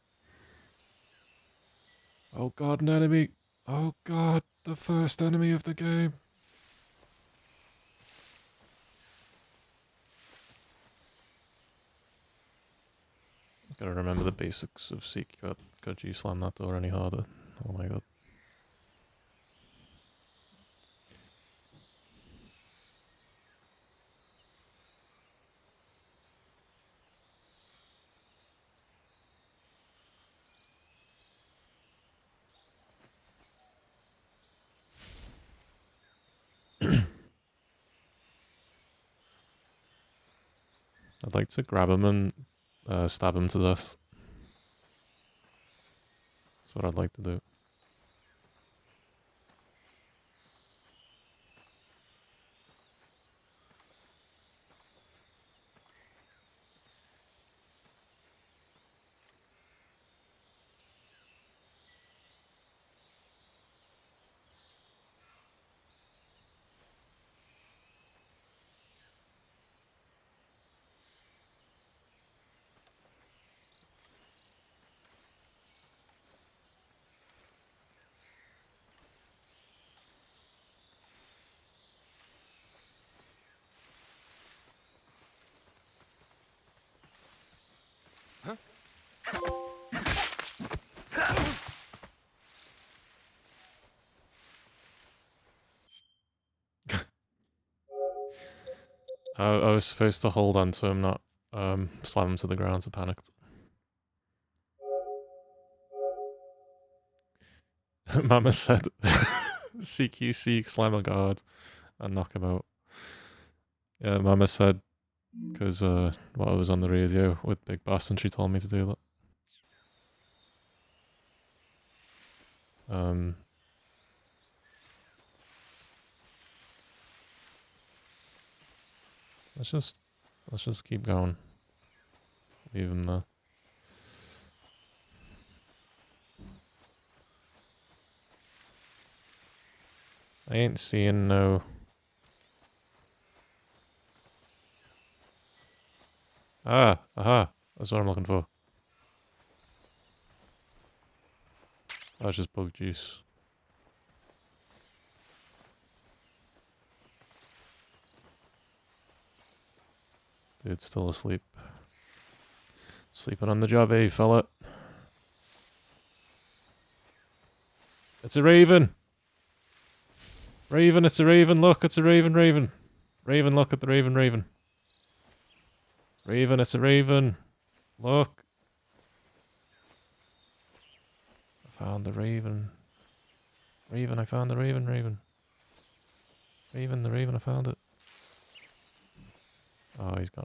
Oh god, an enemy! Oh god, the first enemy of the game! Gotta remember the basics of Seek. Could you slam that door any harder? Oh my god. I'd like to grab him and stab him to death. That's what I'd like to do. I was supposed to hold on to him, not slam him to the ground, so panicked. Mama said, seek, slam a guard, and knock him out. Yeah, Mama said, because I was on the radio with Big Boss and she told me to do that. Let's just keep going. Leave him there. I ain't seeing no... Ah, aha. That's what I'm looking for. That's just bug juice. Dude's still asleep. Sleeping on the job, eh, fella? It's a raven! Raven, it's a raven, look, it's a raven, raven. Raven, look at the raven, raven. Raven, it's a raven. Look. I found the raven. Raven, I found the raven, raven. Raven, the raven, I found it. Oh, he's gone.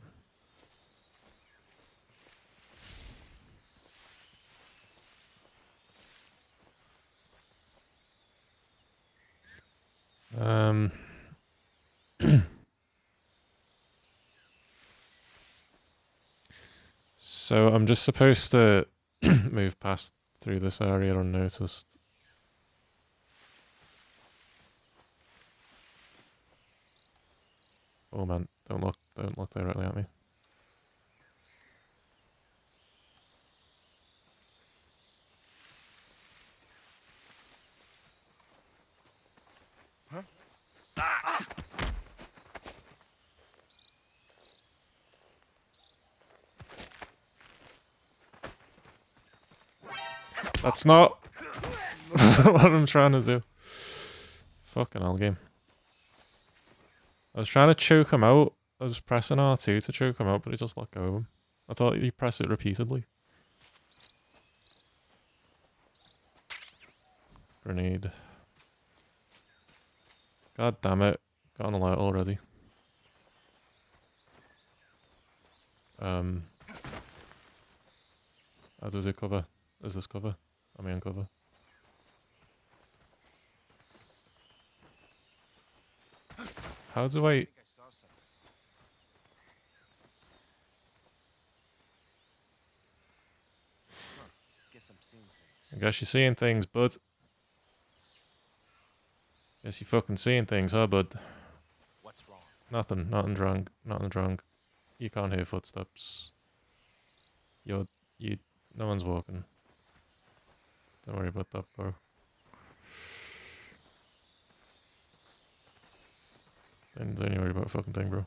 So I'm just supposed to move past through this area unnoticed. Oh man, don't look directly at me. That's not what I'm trying to do. Fucking hell, game. I was trying to choke him out. I was pressing R2 to choke him out, but he just let go of him. I thought you press it repeatedly. Grenade. God damn it. Got an alert already. How does it cover? Is this cover? Am I on cover? How do I... I guess you're seeing things, bud. Guess you're fucking seeing things, huh, bud? What's wrong? Nothing drunk. Nothing drunk. You can't hear footsteps. No one's walking. Don't worry about that, bro. Don't you worry about a fucking thing, bro.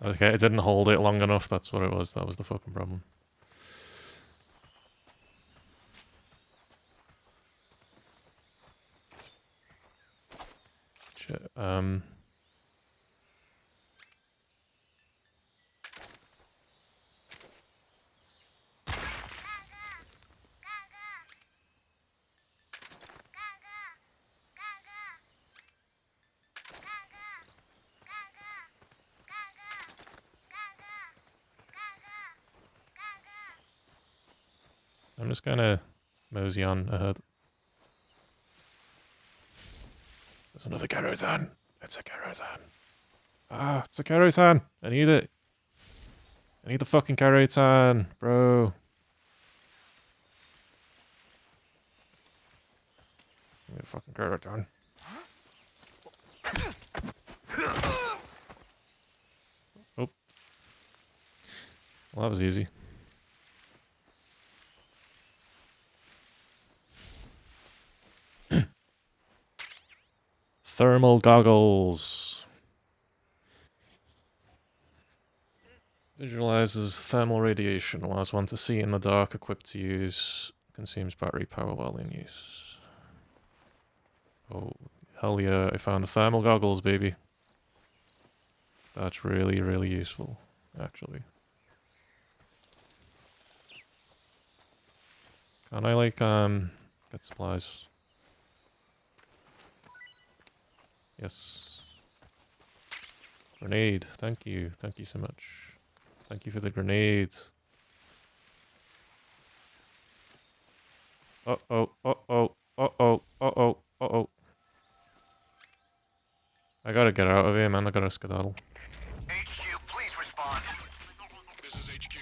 Okay, it didn't hold it long enough, that's what it was. That was the fucking problem. Shit, I'm just gonna mosey on ahead. There's another Karutan. It's a Karutan. Ah, it's a Karutan. I need it. I need the fucking Karutan, bro. I need a fucking Karutan. Oh. Well, that was easy. Thermal goggles. Visualizes thermal radiation, allows one to see in the dark, equipped to use, consumes battery power while in use. Oh, hell yeah, I found the thermal goggles, baby. That's really, really useful, actually. Can I, like, get supplies? Yes. Grenade, thank you so much. Thank you for the grenades. Uh-oh, uh-oh, uh-oh, uh-oh, uh-oh. I gotta get out of here, man. I gotta skedaddle. HQ, please respond. This is HQ.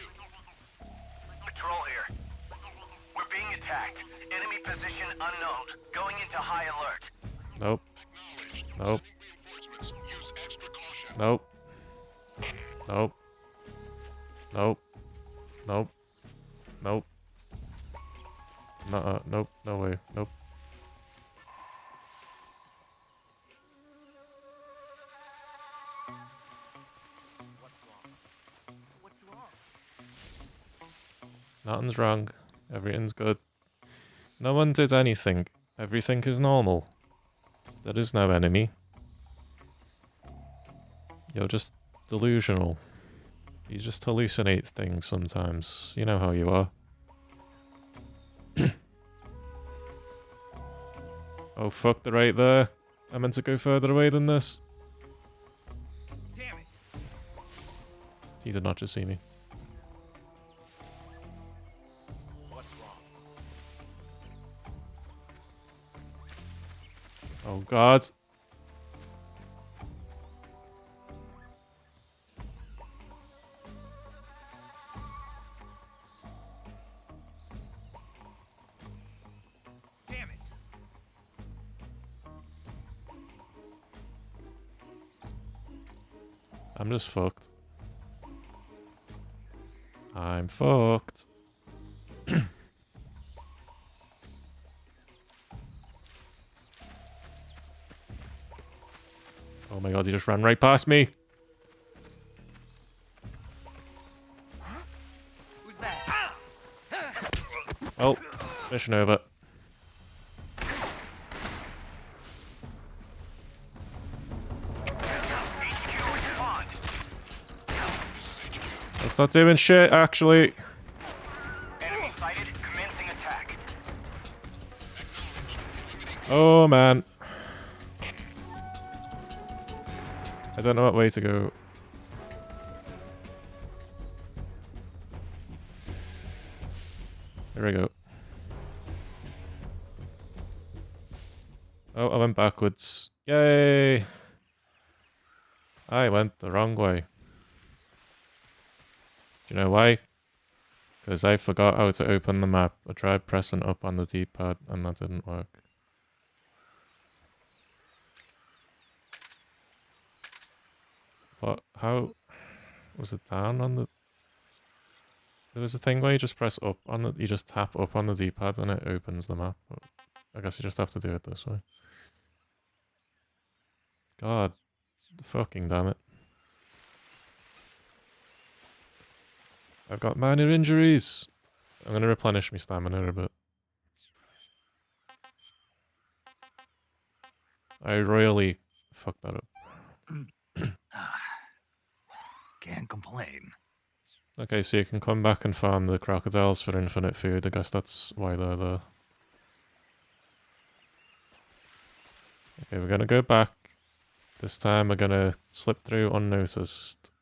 Patrol here. We're being attacked. Enemy position unknown. Going into high alert. Nope. Nope. Nope. Nope. Nope. Nope. Nope. Nuh-uh. Nope. No way. Nope. Nothing's wrong. Everything's good. No one did anything. Everything is normal. There is no enemy. You're just delusional. You just hallucinate things sometimes. You know how you are. Oh fuck, they're right there. I meant to go further away than this. Damn it! He did not just see me. What's wrong? Oh god. Damn it! I'm just fucked. I'm fucked. Oh my god, he just ran right past me. Who's that? Oh, mission over. That's not doing shit, actually. Enemy sighted. Commencing attack. Oh man. I don't know what way to go. There we go. Oh, I went backwards. Yay! I went the wrong way. Do you know why? Because I forgot how to open the map. I tried pressing up on the D-pad and that didn't work. But how was it down on the... There was a thing where you just press up on the... You just tap up on the D-pad and it opens the map. But I guess you just have to do it this way. God. Fucking damn it. I've got minor injuries. I'm going to replenish my stamina a bit. I royally fucked that up. Can't complain. Okay, so you can come back and farm the crocodiles for infinite food. I guess that's why they're there. Okay, we're gonna go back. This time we're gonna slip through unnoticed.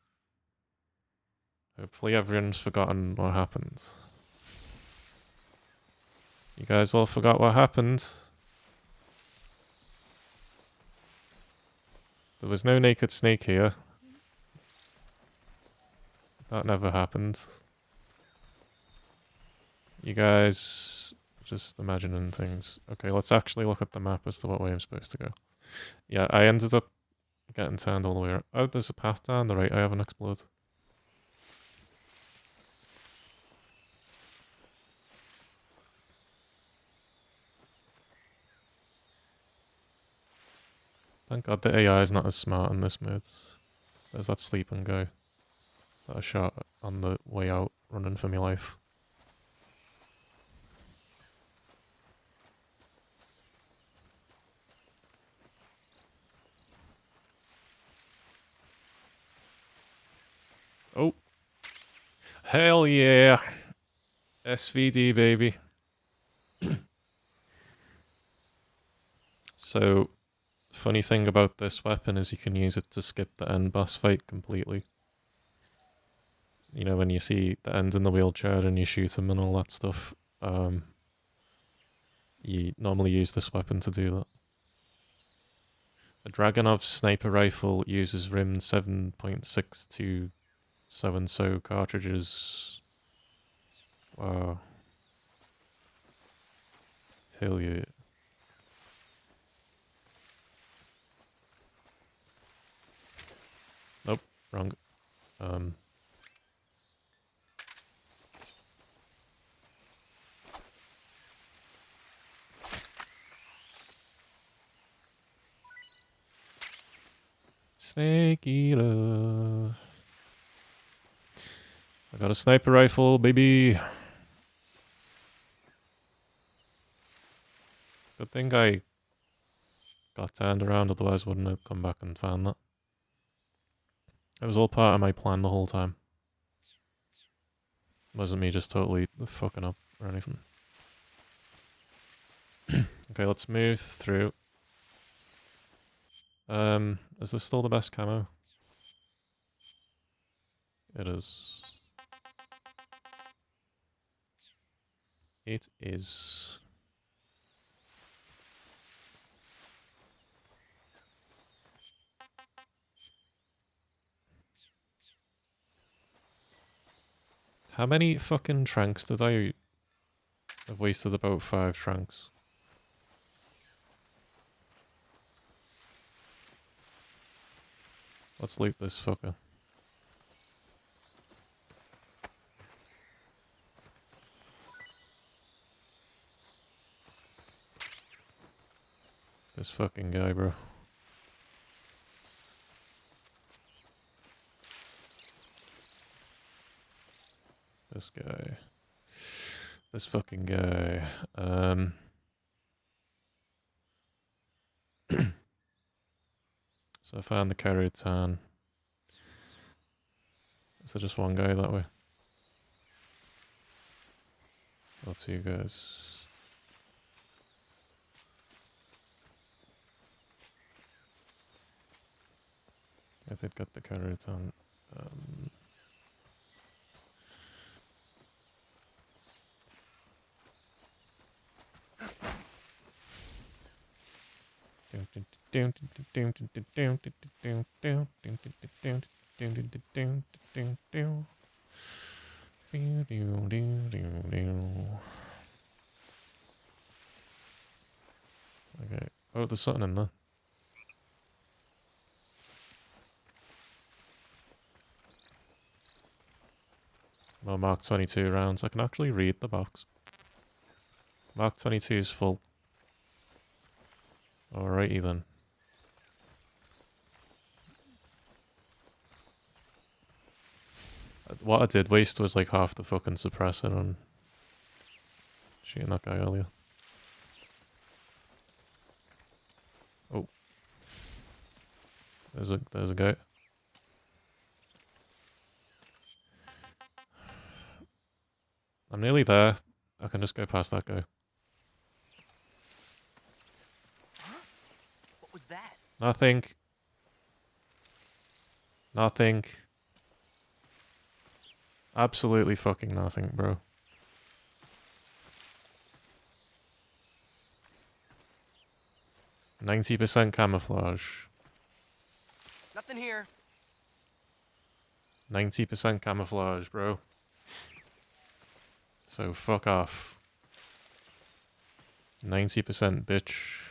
Hopefully everyone's forgotten what happened. You guys all forgot what happened. There was no naked snake here. That never happened. You guys just imagining things. Okay, let's actually look at the map as to what way I'm supposed to go. Yeah, I ended up getting turned all the way around. Oh, there's a path down the right I haven't explored. Thank God the AI is not as smart in this mode. There's that sleeping guy that I shot on the way out, running for my life. Oh. Hell yeah. SVD, baby. So, funny thing about this weapon is you can use it to skip the end boss fight completely. You know, when you see the end in the wheelchair and you shoot him and all that stuff. you normally use this weapon to do that. A Dragunov sniper rifle uses rimmed 7.627 so cartridges. Wow. Hell yeah. Nope, wrong. Snake eater. I got a sniper rifle, baby. Good thing I got turned around, otherwise wouldn't have come back and found that. It was all part of my plan the whole time. Wasn't me just totally fucking up or anything. Okay, let's move through. Is this still the best camo? It is. It is. How many fucking tranks did I have wasted? About 5 tranks. Let's loot this fucker. This fucking guy, bro. This guy. This fucking guy. So I found the carrier tan. Is there just one guy that way? Or 2 guys? I did get the carrier tan. Okay. Oh, there's something in there. Well, Mark 22 rounds. I can actually read the box. Mark 22 is full. Alrighty then. What I did waste was like half the fucking suppressor on shooting that guy earlier. Oh. There's a guy. I'm nearly there. I can just go past that guy. What was that? Nothing. Nothing. Absolutely fucking nothing, bro. %90 camouflage. Nothing here. 90% camouflage, bro. So fuck off. 90% bitch.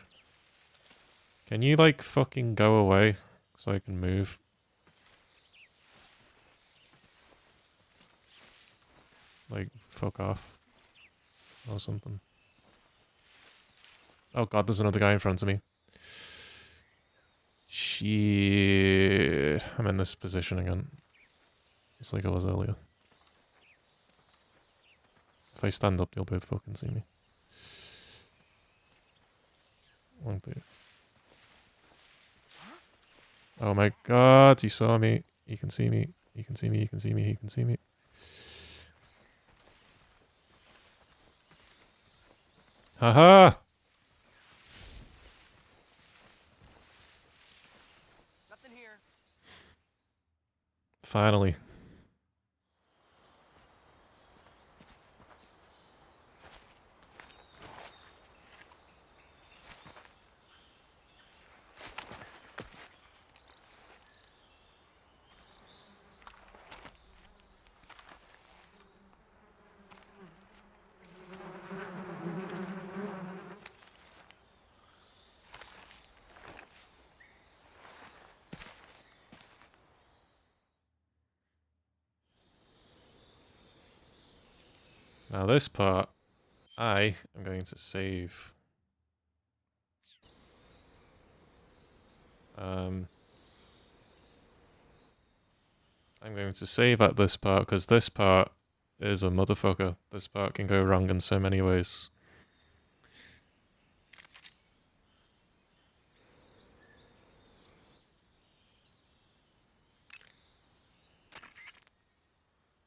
Can you like fucking go away so I can move? Like fuck off. Or something. Oh god, there's another guy in front of me. Shit. I'm in this position again. Just like I was earlier. If I stand up, you'll both fucking see me. Won't they? Oh my god, he saw me. He can see me. He can see me. He can see me. He can see me. Haha! Nothing here. Finally. Now this part, I am going to save. I'm going to save at this part because this part is a motherfucker. This part can go wrong in so many ways.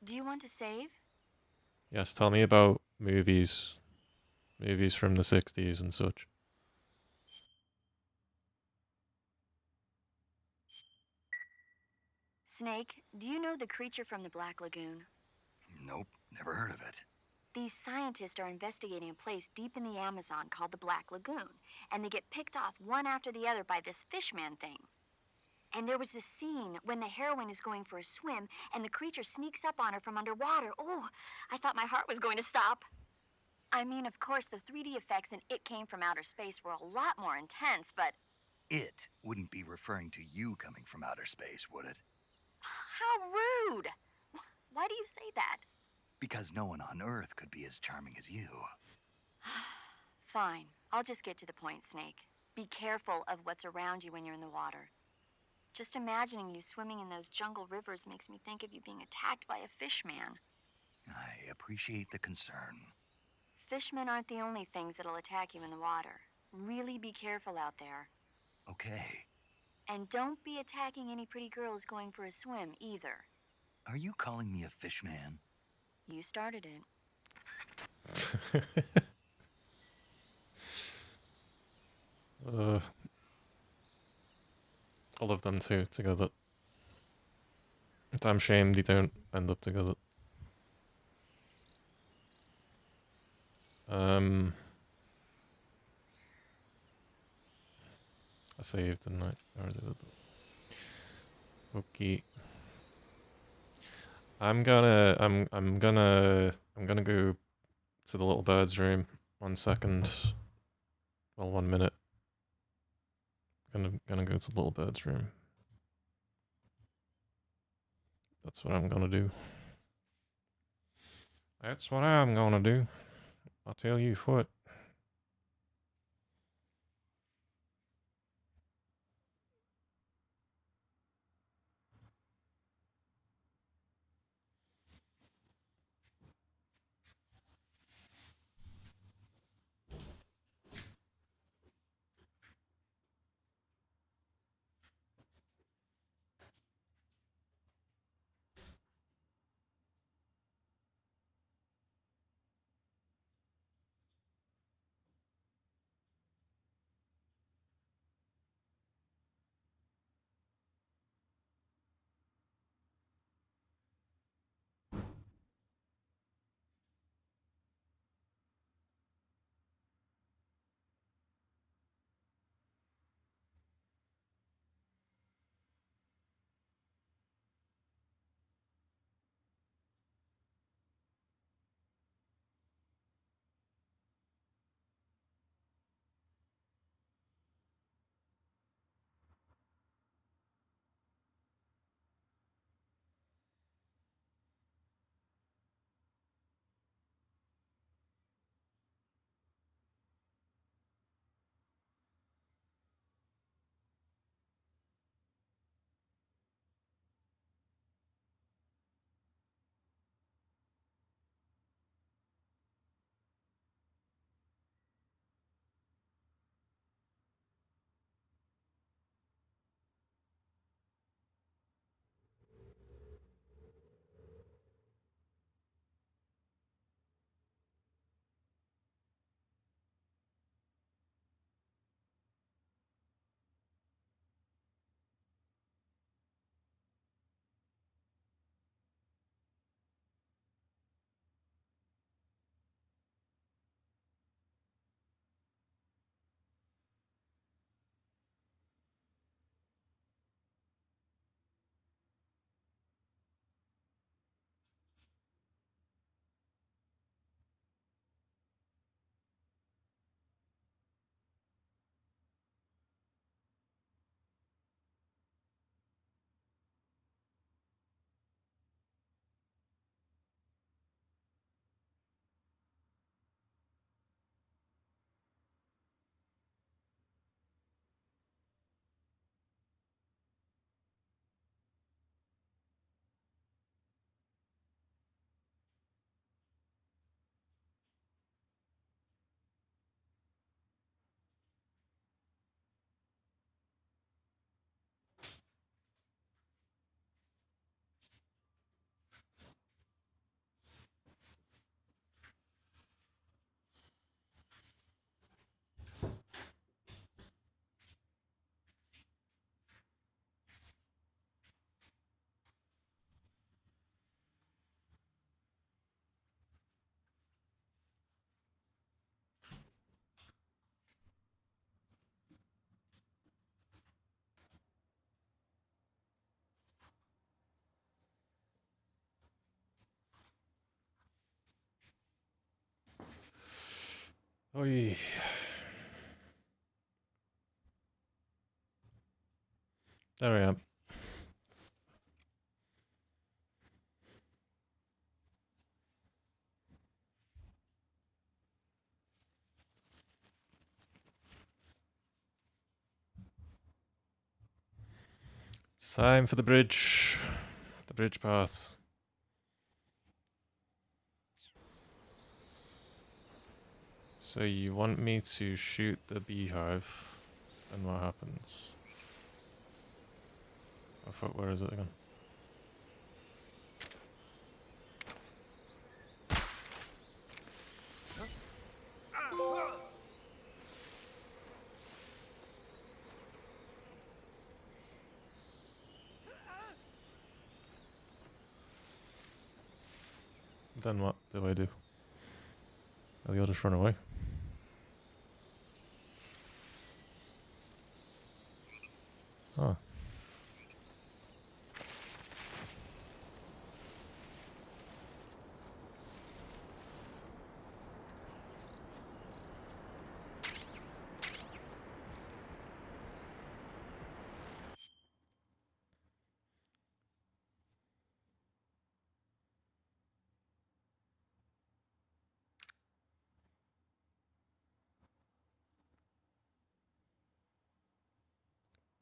Do you want to save? Yes, tell me about movies. Movies from the 60s and such. Snake, do you know the creature from the Black Lagoon? Nope, never heard of it. These scientists are investigating a place deep in the Amazon called the Black Lagoon, and they get picked off one after the other by this fishman thing. And there was this scene when the heroine is going for a swim and the creature sneaks up on her from underwater. Oh, I thought my heart was going to stop. I mean, of course, the 3D effects in It Came from Outer Space were a lot more intense, but It wouldn't be referring to you coming from outer space, would it? how rude! Why do you say that? Because no one on Earth could be as charming as you. Fine, I'll just get to the point, Snake. Be careful of what's around you when you're in the water. Just imagining you swimming in those jungle rivers makes me think of you being attacked by a fishman. I appreciate the concern. Fishmen aren't the only things that'll attack you in the water. Really be careful out there. Okay. And don't be attacking any pretty girls going for a swim, either. Are you calling me a fish man? You started it. All of them two together. I'm shame they don't end up together. I saved, didn't I? Or did it? Okay. I'm gonna go to the little bird's room. 1 second. Well, 1 minute. Gonna go to the little bird's room. That's what I'm gonna do. That's what I'm gonna do. I'll tell you what. Oi. There I am. It's time for the bridge. The bridge path. So you want me to shoot the beehive, and what happens? Oh fuck, where is it again? Then what do I do? I'll just run away. Oh.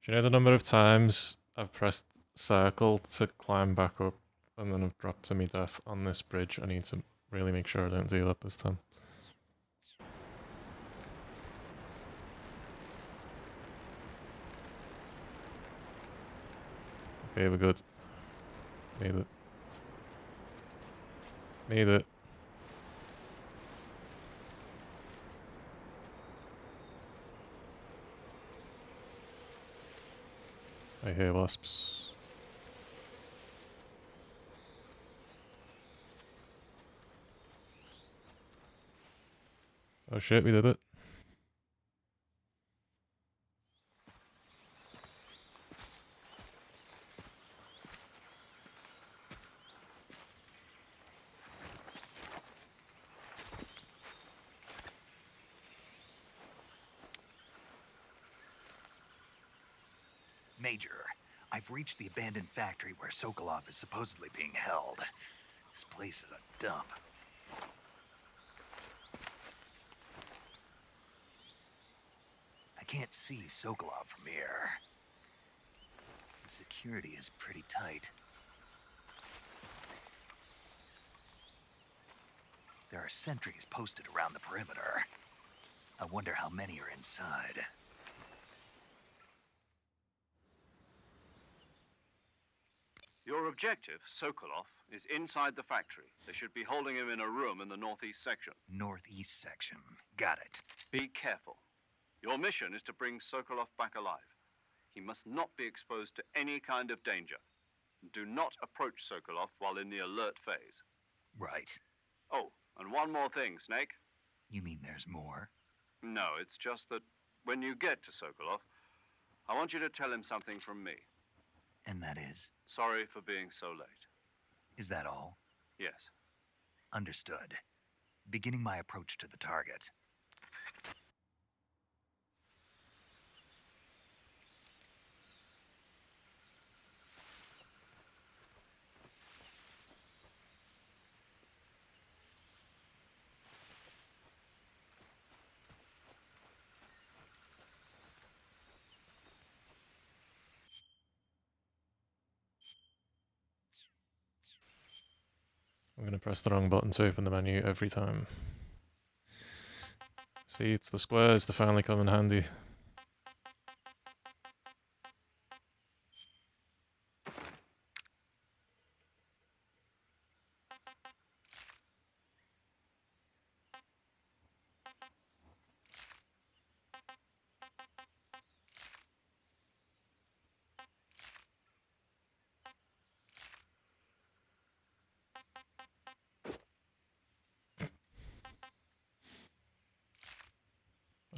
Do you know the number of times I've pressed circle to climb back up and then I've dropped to me death on this bridge? I need to really make sure I don't do that this time. Okay, we're good. Made it. Made it. I hear wasps. Oh shit, we did it. Major, I've reached the abandoned factory where Sokolov is supposedly being held. This place is a dump. I can't see Sokolov from here. The security is pretty tight. There are sentries posted around the perimeter. I wonder how many are inside. Your objective, Sokolov, is inside the factory. They should be holding him in a room in the northeast section. Northeast section. Got it. Be careful. Your mission is to bring Sokolov back alive. He must not be exposed to any kind of danger. Do not approach Sokolov while in the alert phase. Right. Oh, and one more thing, Snake. You mean there's more? No, it's just that when you get to Sokolov, I want you to tell him something from me. And that is? Sorry for being so late. Is that all? Yes. Understood. Beginning my approach to the target. I'm gonna press the wrong button to open the menu every time. See, it's the squares that finally come in handy.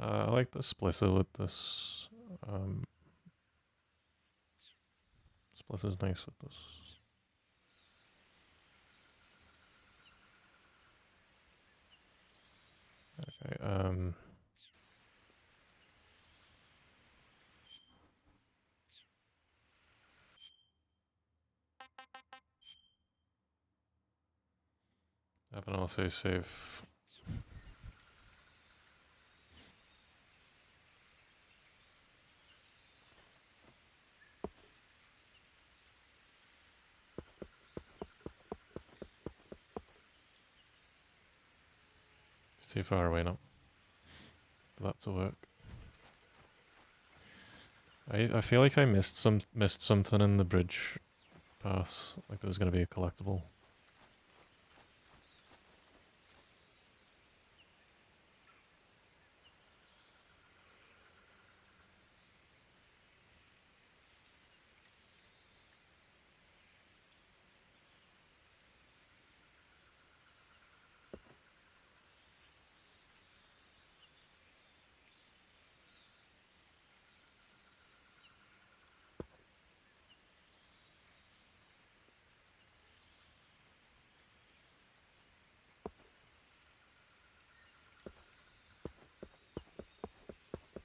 I like the splitter with this. Splitter's nice with this. Okay, have an autosave. It's too far away now for that to work. I feel like I missed something in the bridge pass. Like there was gonna be a collectible.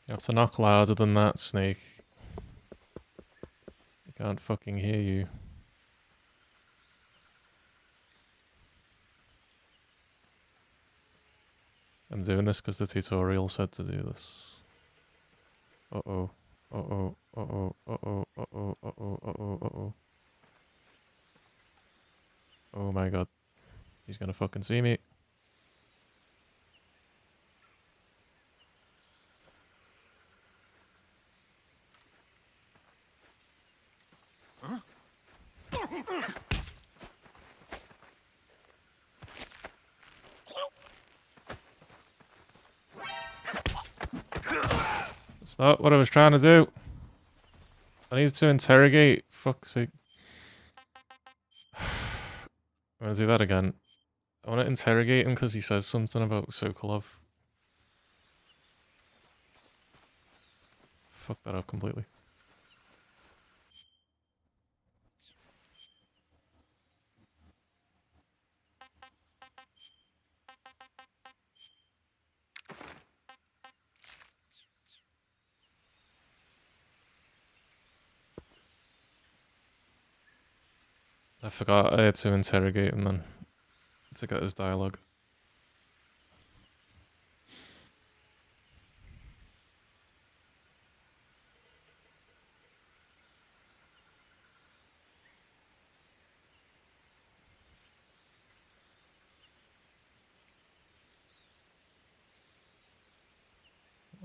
You have to knock louder than that, Snake. I can't fucking hear you. I'm doing this because the tutorial said to do this. Uh-oh. Uh-oh. Uh-oh. Uh-oh. Uh-oh. Uh-oh. Uh-oh. Uh-oh. Oh my god. He's gonna fucking see me. That's not what I was trying to do. I need to interrogate. Fuck's sake. I'm gonna do that again. I want to interrogate him because he says something about Sokolov. Fuck that up completely. I forgot I had to interrogate him then to get his dialogue.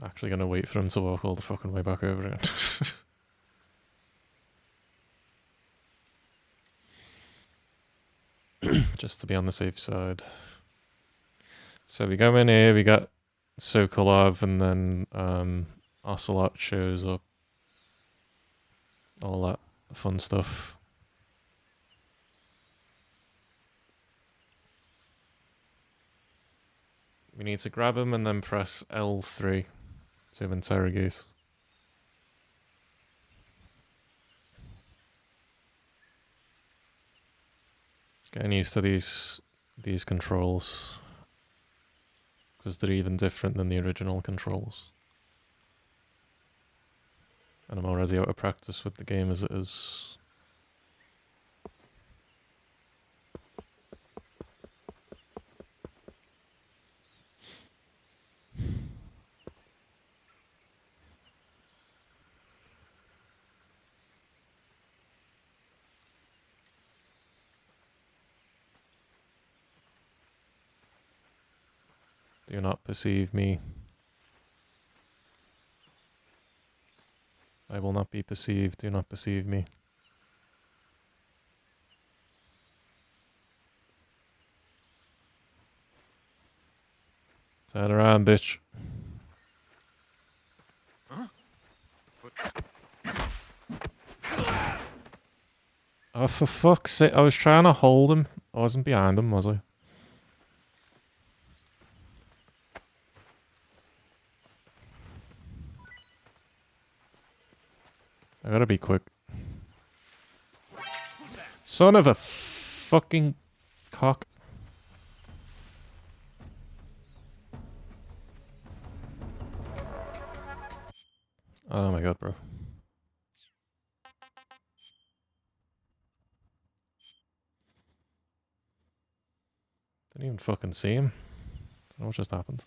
Actually gonna wait for him to walk all the fucking way back over again. Just to be on the safe side. So we go in here, we got Sokolov, and then Ocelot shows up. All that fun stuff. We need to grab him and then press L3 to interrogate. Getting used to these controls, because they're even different than the original controls. And I'm already out of practice with the game as it is. Do not perceive me. I will not be perceived. Do not perceive me. Turn around, bitch. Huh? Oh, for fuck's sake. I was trying to hold him. I wasn't behind him, was I? I gotta be quick. Son of a fucking cock. Oh my god, bro. Didn't even fucking see him. Don't know what just happened.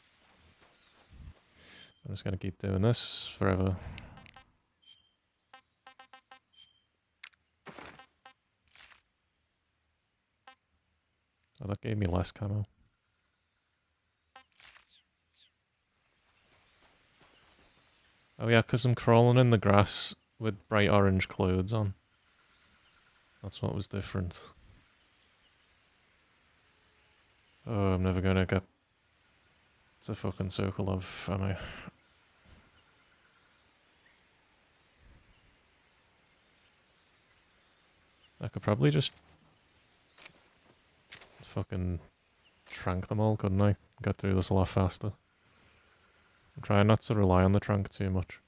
I'm just gonna keep doing this forever. Oh, that gave me less camo. Oh yeah, because I'm crawling in the grass with bright orange clothes on. That's what was different. Oh, I'm never gonna get to fucking circle of, am I? I could probably just fucking trank them all, couldn't I? Get through this a lot faster. I'm trying not to rely on the trank too much.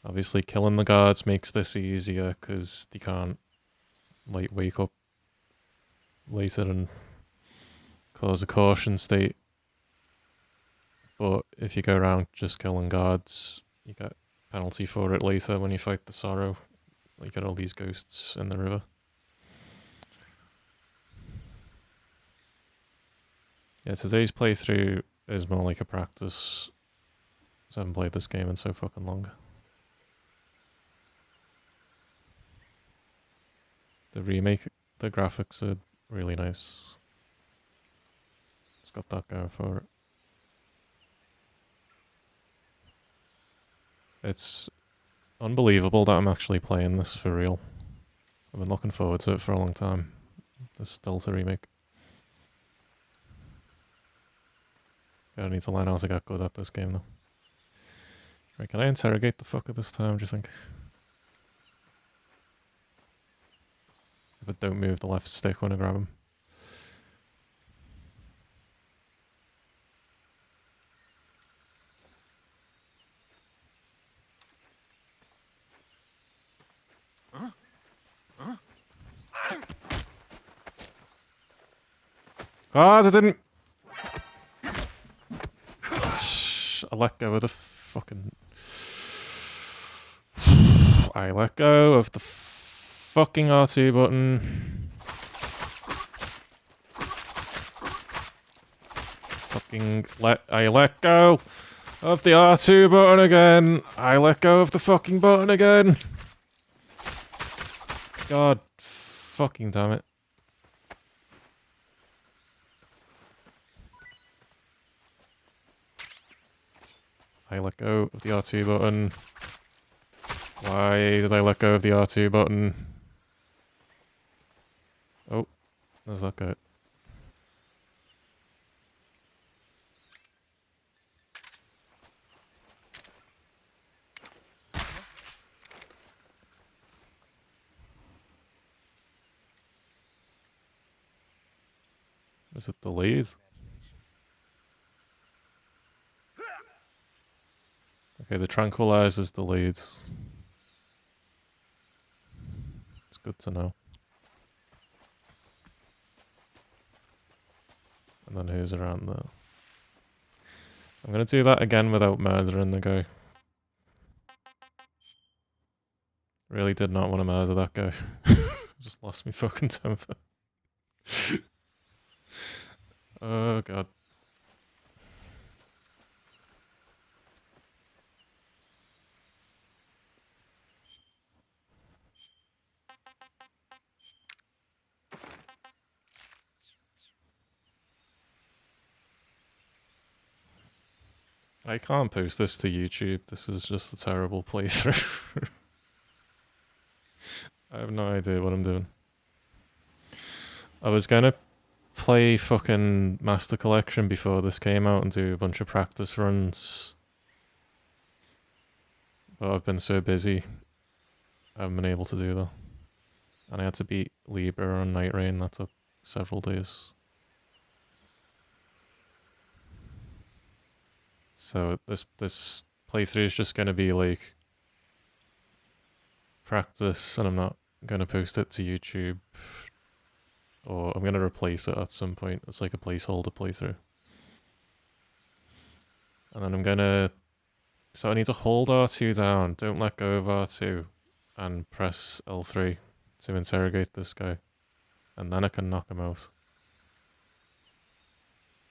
Obviously, killing the guards makes this easier because they can't, like, wake up later and cause a caution state. But if you go around just killing guards, you get penalty for it later when you fight the Sorrow. You get all these ghosts in the river. Yeah, today's playthrough is more like a practice. I haven't played this game in so fucking long. The remake, the graphics are really nice. It's got that going for it. It's unbelievable that I'm actually playing this for real. I've been looking forward to it for a long time. This Delta remake. I need to learn how to get good at this game though. Right, can I interrogate the fucker this time, do you think? If I don't move the left stick when I grab him. Ah, I didn't. I let go of the fucking. I let go of the fucking R2 button. I let go of the R2 button again. I let go of the fucking button again. God fucking damn it. I let go of the R2 button. Why did I let go of the R2 button? Oh, there's that guy. Is it delayed? Okay, the tranquilizer's delayed. It's good to know. And then who's around there? I'm gonna do that again without murdering the guy. Really did not want to murder that guy. Just lost me fucking temper. Oh god. I can't post this to YouTube. This is just a terrible playthrough. I have no idea what I'm doing. I was gonna play fucking Master Collection before this came out and do a bunch of practice runs. But I've been so busy, I haven't been able to do that. And I had to beat Libra on Night Rain, that took several days. So this playthrough is just gonna be like practice and I'm not going to post it to YouTube, or I'm going to replace it at some point. It's like a placeholder playthrough. And then I'm going to... So I need to hold R2 down, don't let go of R2, and press L3 to interrogate this guy. And then I can knock him out.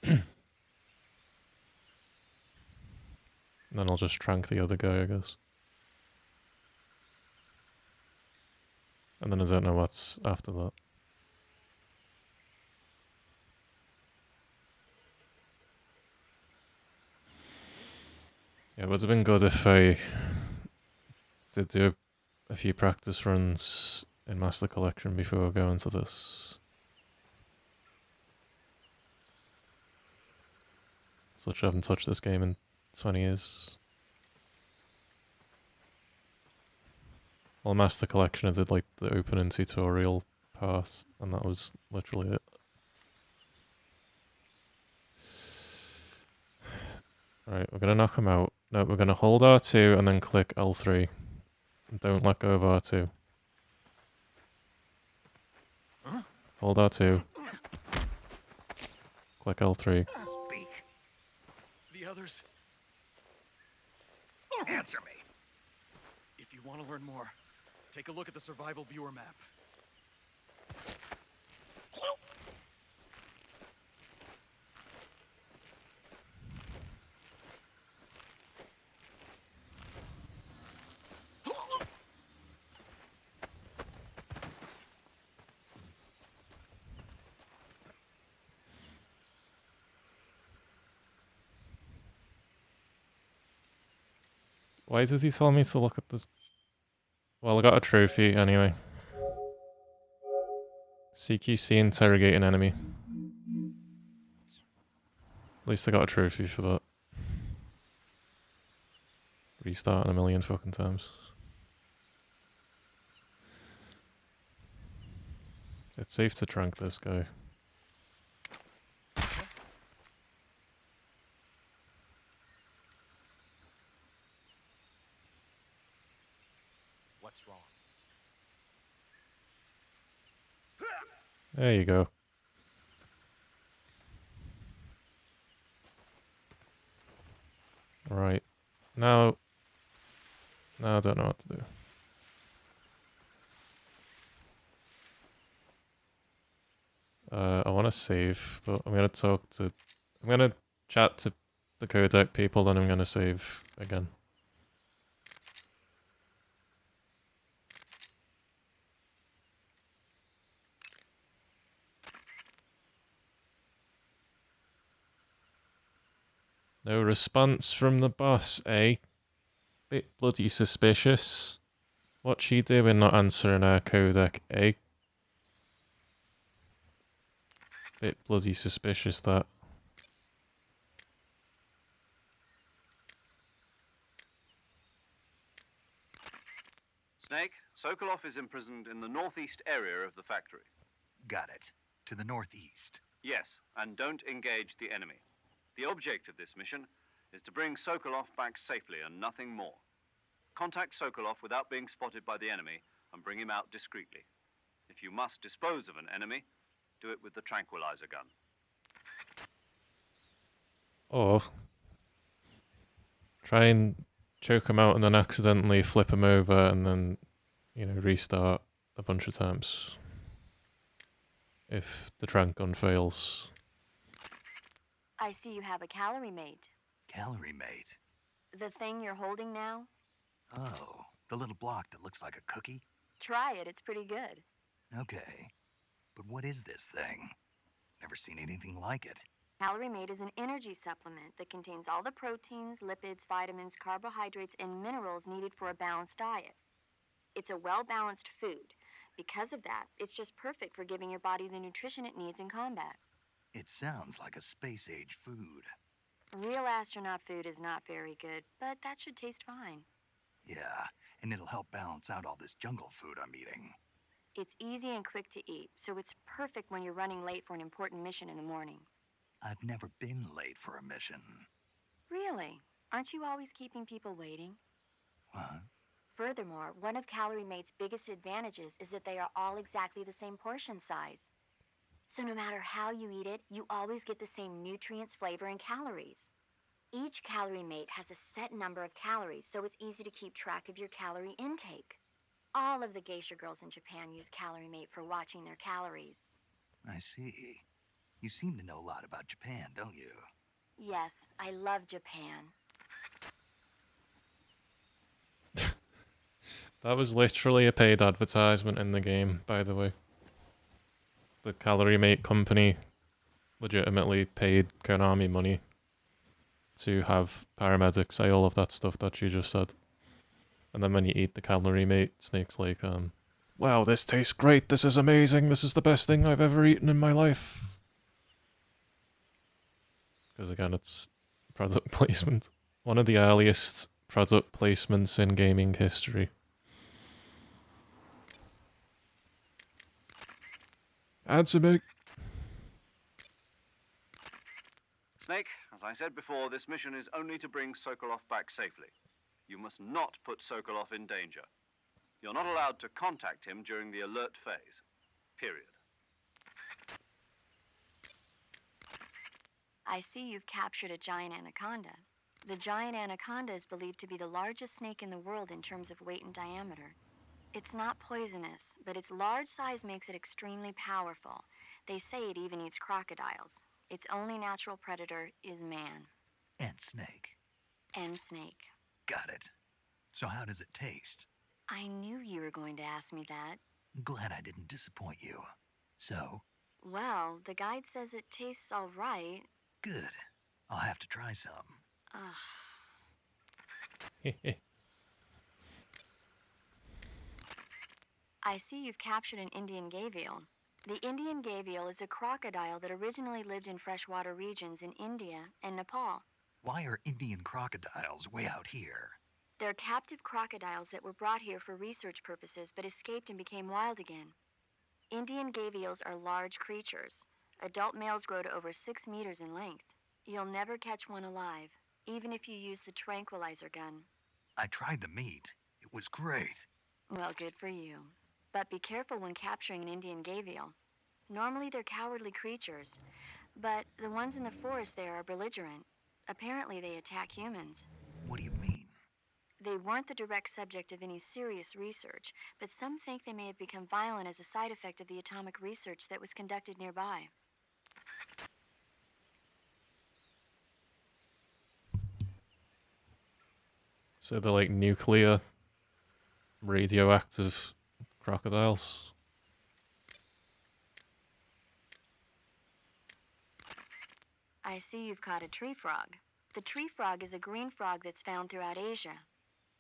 Then I'll just trank the other guy, I guess. And then I don't know what's after that. Yeah, it would have been good if I did do a few practice runs in Master Collection before going to this. Such I haven't touched this game in 20 years. Well, Master Collection I did like the opening tutorial part, and that was literally it. Right, we're gonna knock him out. No, we're gonna hold R2 and then click L3. And don't let go of R2. Hold R2. Click L3. Speak. The others, Answer me. if you want to learn more, take a look at the survival viewer map. Why did he tell me to look at this? Well, I got a trophy anyway. CQC interrogate an enemy. At least I got a trophy for that. Restarting a million fucking times. It's safe to trank this guy. What's wrong? There you go. Right. Now I don't know what to do. I want to save, but I'm going to chat to the codec people, then I'm going to save again. No response from the boss, eh? Bit bloody suspicious. What's she doing not answering our codec, eh? Bit bloody suspicious, that. Snake, Sokolov is imprisoned in the northeast area of the factory. Got it. To the northeast. Yes, and don't engage the enemy. The object of this mission is to bring Sokolov back safely and nothing more. Contact Sokolov without being spotted by the enemy and bring him out discreetly. If you must dispose of an enemy, do it with the tranquilizer gun. Or try and choke him out and then accidentally flip him over and then, restart a bunch of times. If the trank gun fails. I see you have a calorie mate. Calorie mate. The thing you're holding now? Oh, the little block that looks like a cookie? Try it, it's pretty good. Okay. But what is this thing? Never seen anything like it. Calorie Mate is an energy supplement that contains all the proteins, lipids, vitamins, carbohydrates, and minerals needed for a balanced diet. It's a well-balanced food. Because of that, it's just perfect for giving your body the nutrition it needs in combat. It sounds like a space-age food. Real astronaut food is not very good, but that should taste fine. Yeah, and it'll help balance out all this jungle food I'm eating. It's easy and quick to eat, so it's perfect when you're running late for an important mission in the morning. I've never been late for a mission. Really? Aren't you always keeping people waiting? What? Furthermore, one of Calorie Mate's biggest advantages is that they are all exactly the same portion size. So no matter how you eat it, you always get the same nutrients, flavor, and calories. Each Calorie Mate has a set number of calories, so it's easy to keep track of your calorie intake. All of the geisha girls in Japan use Calorie Mate for watching their calories. I see. You seem to know a lot about Japan, don't you? Yes, I love Japan. That was literally a paid advertisement in the game, by the way. The Calorie Mate company legitimately paid Konami money to have paramedics say all of that stuff that you just said. And then when you eat the Calorie Mate, Snake's like, wow, this tastes great, this is amazing, this is the best thing I've ever eaten in my life. Because again, it's product placement. One of the earliest product placements in gaming history. Answer me. Snake, as I said before, this mission is only to bring Sokolov back safely. You must not put Sokolov in danger. You're not allowed to contact him during the alert phase. Period. I see you've captured a giant anaconda. The giant anaconda is believed to be the largest snake in the world in terms of weight and diameter. It's not poisonous, but its large size makes it extremely powerful. They say it even eats crocodiles. Its only natural predator is man. And snake. And snake. Got it. So how does it taste? I knew you were going to ask me that. Glad I didn't disappoint you. So? Well, the guide says it tastes all right. Good. I'll have to try some. I see you've captured an Indian gavial. The Indian gavial is a crocodile that originally lived in freshwater regions in India and Nepal. Why are Indian crocodiles way out here? They're captive crocodiles that were brought here for research purposes but escaped and became wild again. Indian gavials are large creatures. Adult males grow to over 6 meters in length. You'll never catch one alive, even if you use the tranquilizer gun. I tried the meat. It was great. Well, good for you. But be careful when capturing an Indian gavial. Normally they're cowardly creatures, but the ones in the forest there are belligerent. Apparently they attack humans. What do you mean? They weren't the direct subject of any serious research, but some think they may have become violent as a side effect of the atomic research that was conducted nearby. So they're like nuclear, radioactive crocodiles. I see you've caught a tree frog. The tree frog is a green frog that's found throughout Asia.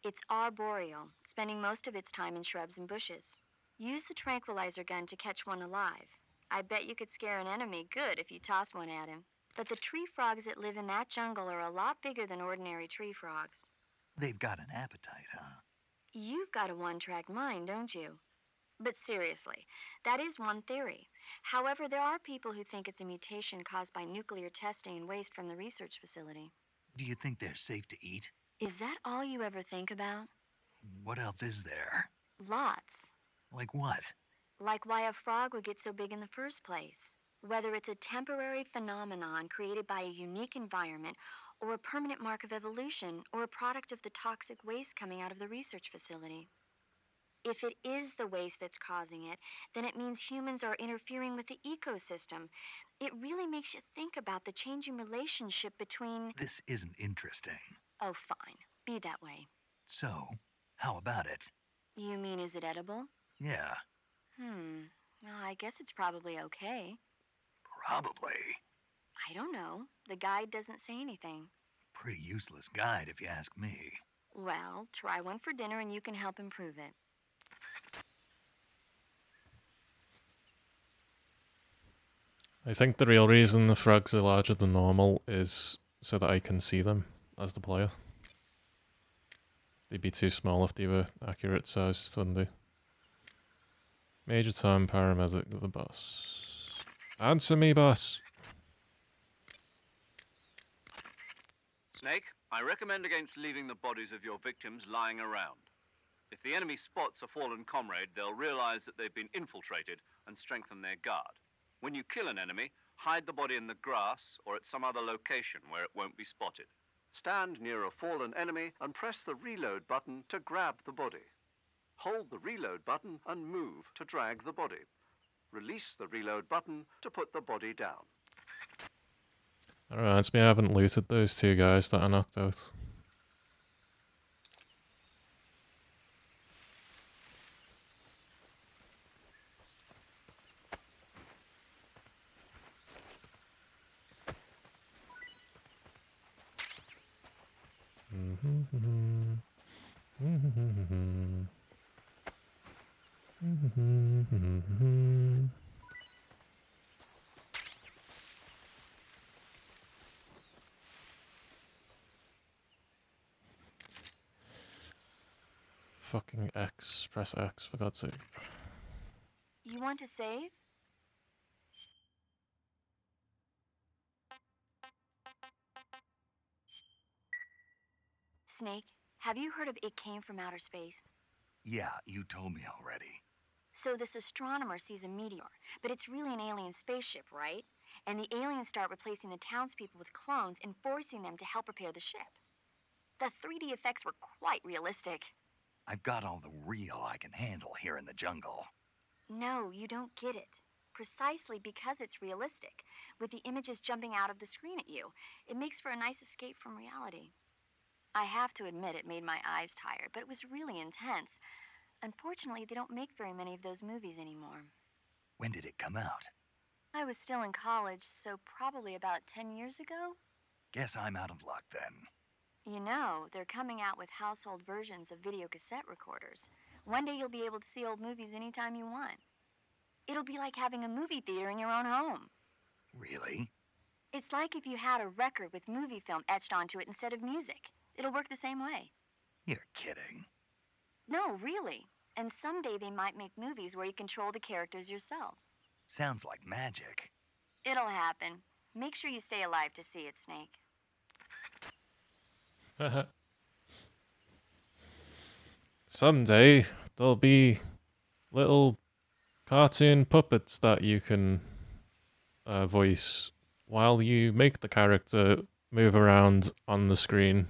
It's arboreal, spending most of its time in shrubs and bushes. Use the tranquilizer gun to catch one alive. I bet you could scare an enemy good if you toss one at him. But the tree frogs that live in that jungle are a lot bigger than ordinary tree frogs. They've got an appetite, huh? You've got a one-track mind, don't you? But seriously, that is one theory. However, there are people who think it's a mutation caused by nuclear testing and waste from the research facility. Do you think they're safe to eat? Is that all you ever think about? What else is there? Lots. Like what? Like why a frog would get so big in the first place. Whether it's a temporary phenomenon created by a unique environment, or a permanent mark of evolution, or a product of the toxic waste coming out of the research facility. If it is the waste that's causing it, then it means humans are interfering with the ecosystem. It really makes you think about the changing relationship between... This isn't interesting. Oh, fine. Be that way. So, how about it? You mean, is it edible? Yeah. Well, I guess it's probably okay. Probably. I don't know. The guide doesn't say anything. Pretty useless guide, if you ask me. Well, try one for dinner and you can help improve it. I think the real reason the frogs are larger than normal is so that I can see them as the player. They'd be too small if they were accurate sized, wouldn't they? Major Tom, paramedic, the boss. Answer me, boss! Snake, I recommend against leaving the bodies of your victims lying around. If the enemy spots a fallen comrade, they'll realize that they've been infiltrated and strengthen their guard. When you kill an enemy, hide the body in the grass or at some other location where it won't be spotted. Stand near a fallen enemy and press the reload button to grab the body. Hold the reload button and move to drag the body. Release the reload button to put the body down. That reminds me, I haven't looted those two guys that I knocked out. Fucking X, press X for God's sake. You want to save? Snake, have you heard of It Came from Outer Space? Yeah, you told me already. So this astronomer sees a meteor, but it's really an alien spaceship, right? And the aliens start replacing the townspeople with clones and forcing them to help repair the ship. The 3D effects were quite realistic. I've got all the real I can handle here in the jungle. No, you don't get it. Precisely because it's realistic, with the images jumping out of the screen at you, it makes for a nice escape from reality. I have to admit it made my eyes tired, but it was really intense. Unfortunately, they don't make very many of those movies anymore. When did it come out? I was still in college, so probably about 10 years ago. Guess I'm out of luck then. You know, they're coming out with household versions of video cassette recorders. One day you'll be able to see old movies anytime you want. It'll be like having a movie theater in your own home. Really? It's like if you had a record with movie film etched onto it instead of music. It'll work the same way. You're kidding. No, really. And someday they might make movies where you control the characters yourself. Sounds like magic. It'll happen. Make sure you stay alive to see it, Snake. Someday there'll be little cartoon puppets that you can voice while you make the character move around on the screen.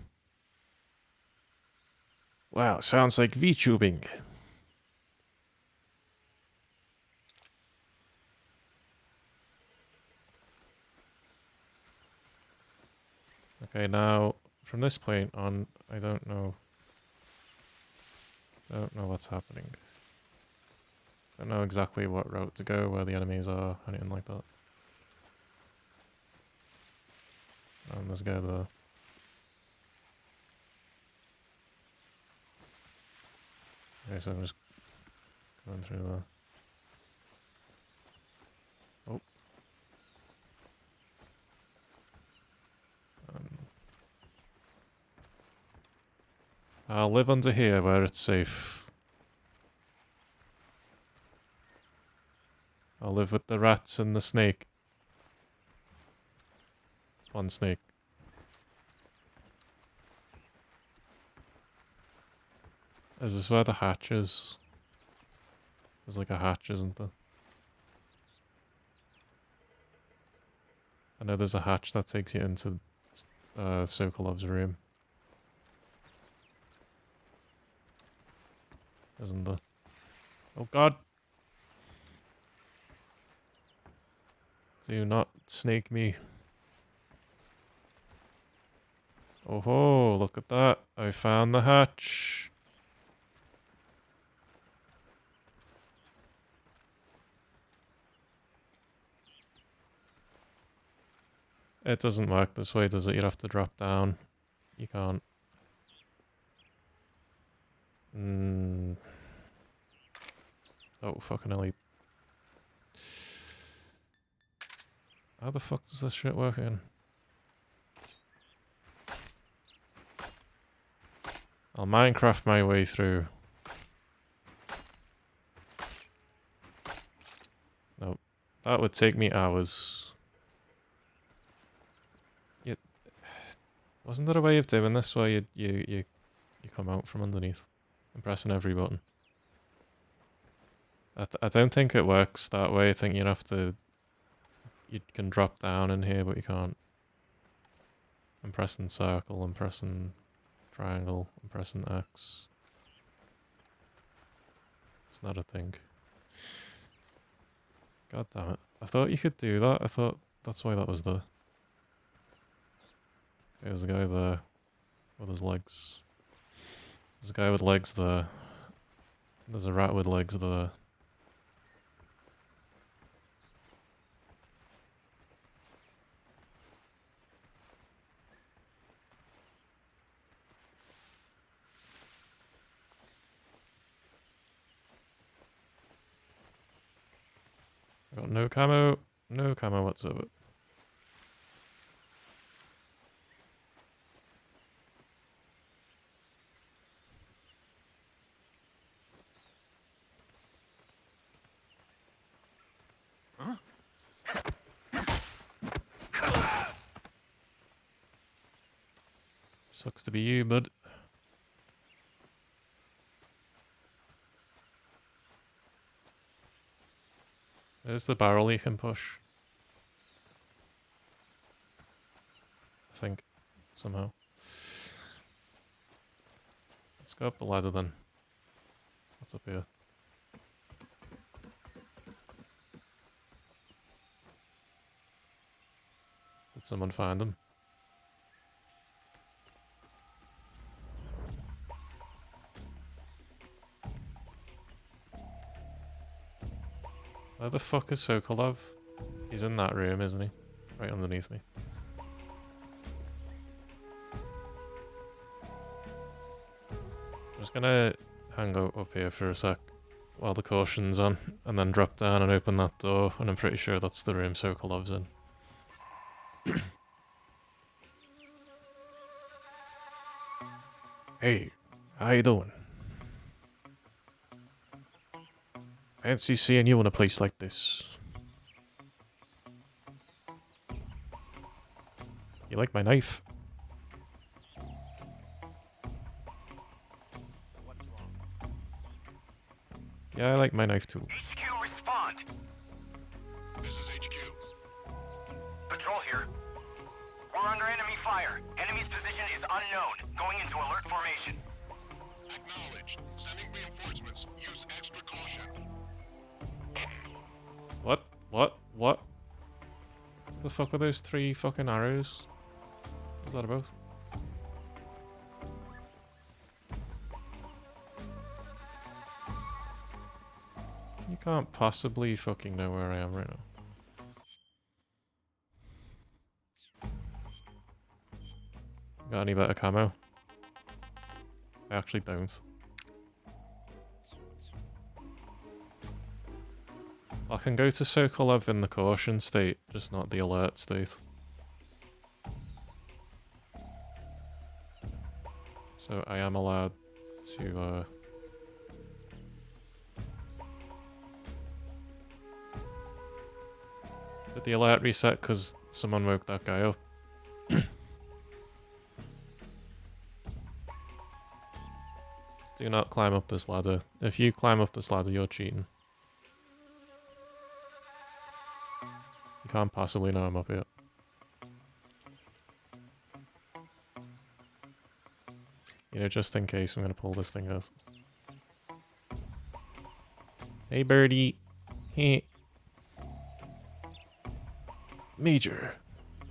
Wow, sounds like VTubing. Okay, now from this point on, I don't know what's happening. Don't know exactly what route to go, where the enemies are, anything like that. Let's go there. Okay, so I'm just going through there. Oh. I'll live under here where it's safe. I'll live with the rats and the snake. It's one snake. Is this where the hatch is? There's like a hatch, isn't there? I know there's a hatch that takes you into Sokolov's room. Isn't there? Oh god! Do not snake me. Oh ho, look at that. I found the hatch. It doesn't work this way, does it? You'd have to drop down. You can't. Oh, fucking elite. How the fuck does this shit work in? I'll Minecraft my way through. Nope. That would take me hours. Wasn't there a way of doing this where you come out from underneath? I'm pressing every button. I don't think it works that way. I think you'd have to... You can drop down in here, but you can't. I'm pressing circle, I'm pressing triangle, I'm pressing X. It's not a thing. God damn it. I thought you could do that. I thought that's why that was there. There's a guy there with his legs. There's a guy with legs there. There's a rat with legs there. I got no camo. No camo whatsoever. Sucks to be you, bud. There's the barrel you can push. I think. Somehow. Let's go up the ladder then. What's up here? Did someone find them? Where the fuck is Sokolov? He's in that room, isn't he? Right underneath me. I'm just gonna hang out up here for a sec while the caution's on, and then drop down and open that door, and I'm pretty sure that's the room Sokolov's in. Hey, how you doing? Fancy seeing you in a place like this. You like my knife? Yeah, I like my knife too. HQ, respond. This is HQ. Patrol here. We're under enemy fire. Enemy's position is unknown. Going into alert formation. Acknowledged. Sending reinforcements. Use extra caution. What? What? What? What the fuck were those 3 fucking arrows? What was that about? You can't possibly fucking know where I am right now. Got any better camo? I actually don't. I can go to Sokolov in the caution state, just not the alert state. So I am allowed to, Did the alert reset because someone woke that guy up? Do not climb up this ladder. If you climb up this ladder, you're cheating. You can't possibly know I'm up here. You know, just in case, I'm gonna pull this thing out. Hey, birdie. Hey. Major,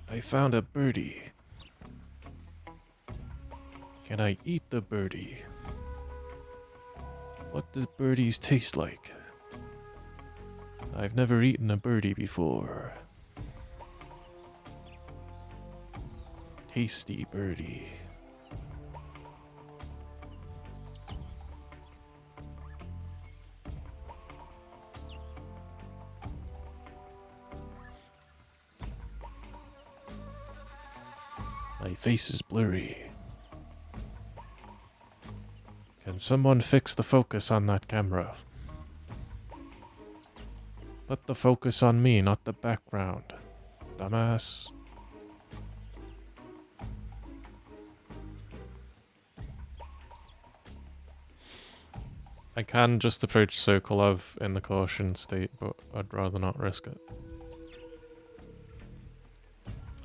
I found a birdie. Can I eat the birdie? What do birdies taste like? I've never eaten a birdie before. Tasty birdie. My face is blurry. Can someone fix the focus on that camera? Put the focus on me, not the background. Dumbass. I can just approach Sokolov in the caution state, but I'd rather not risk it.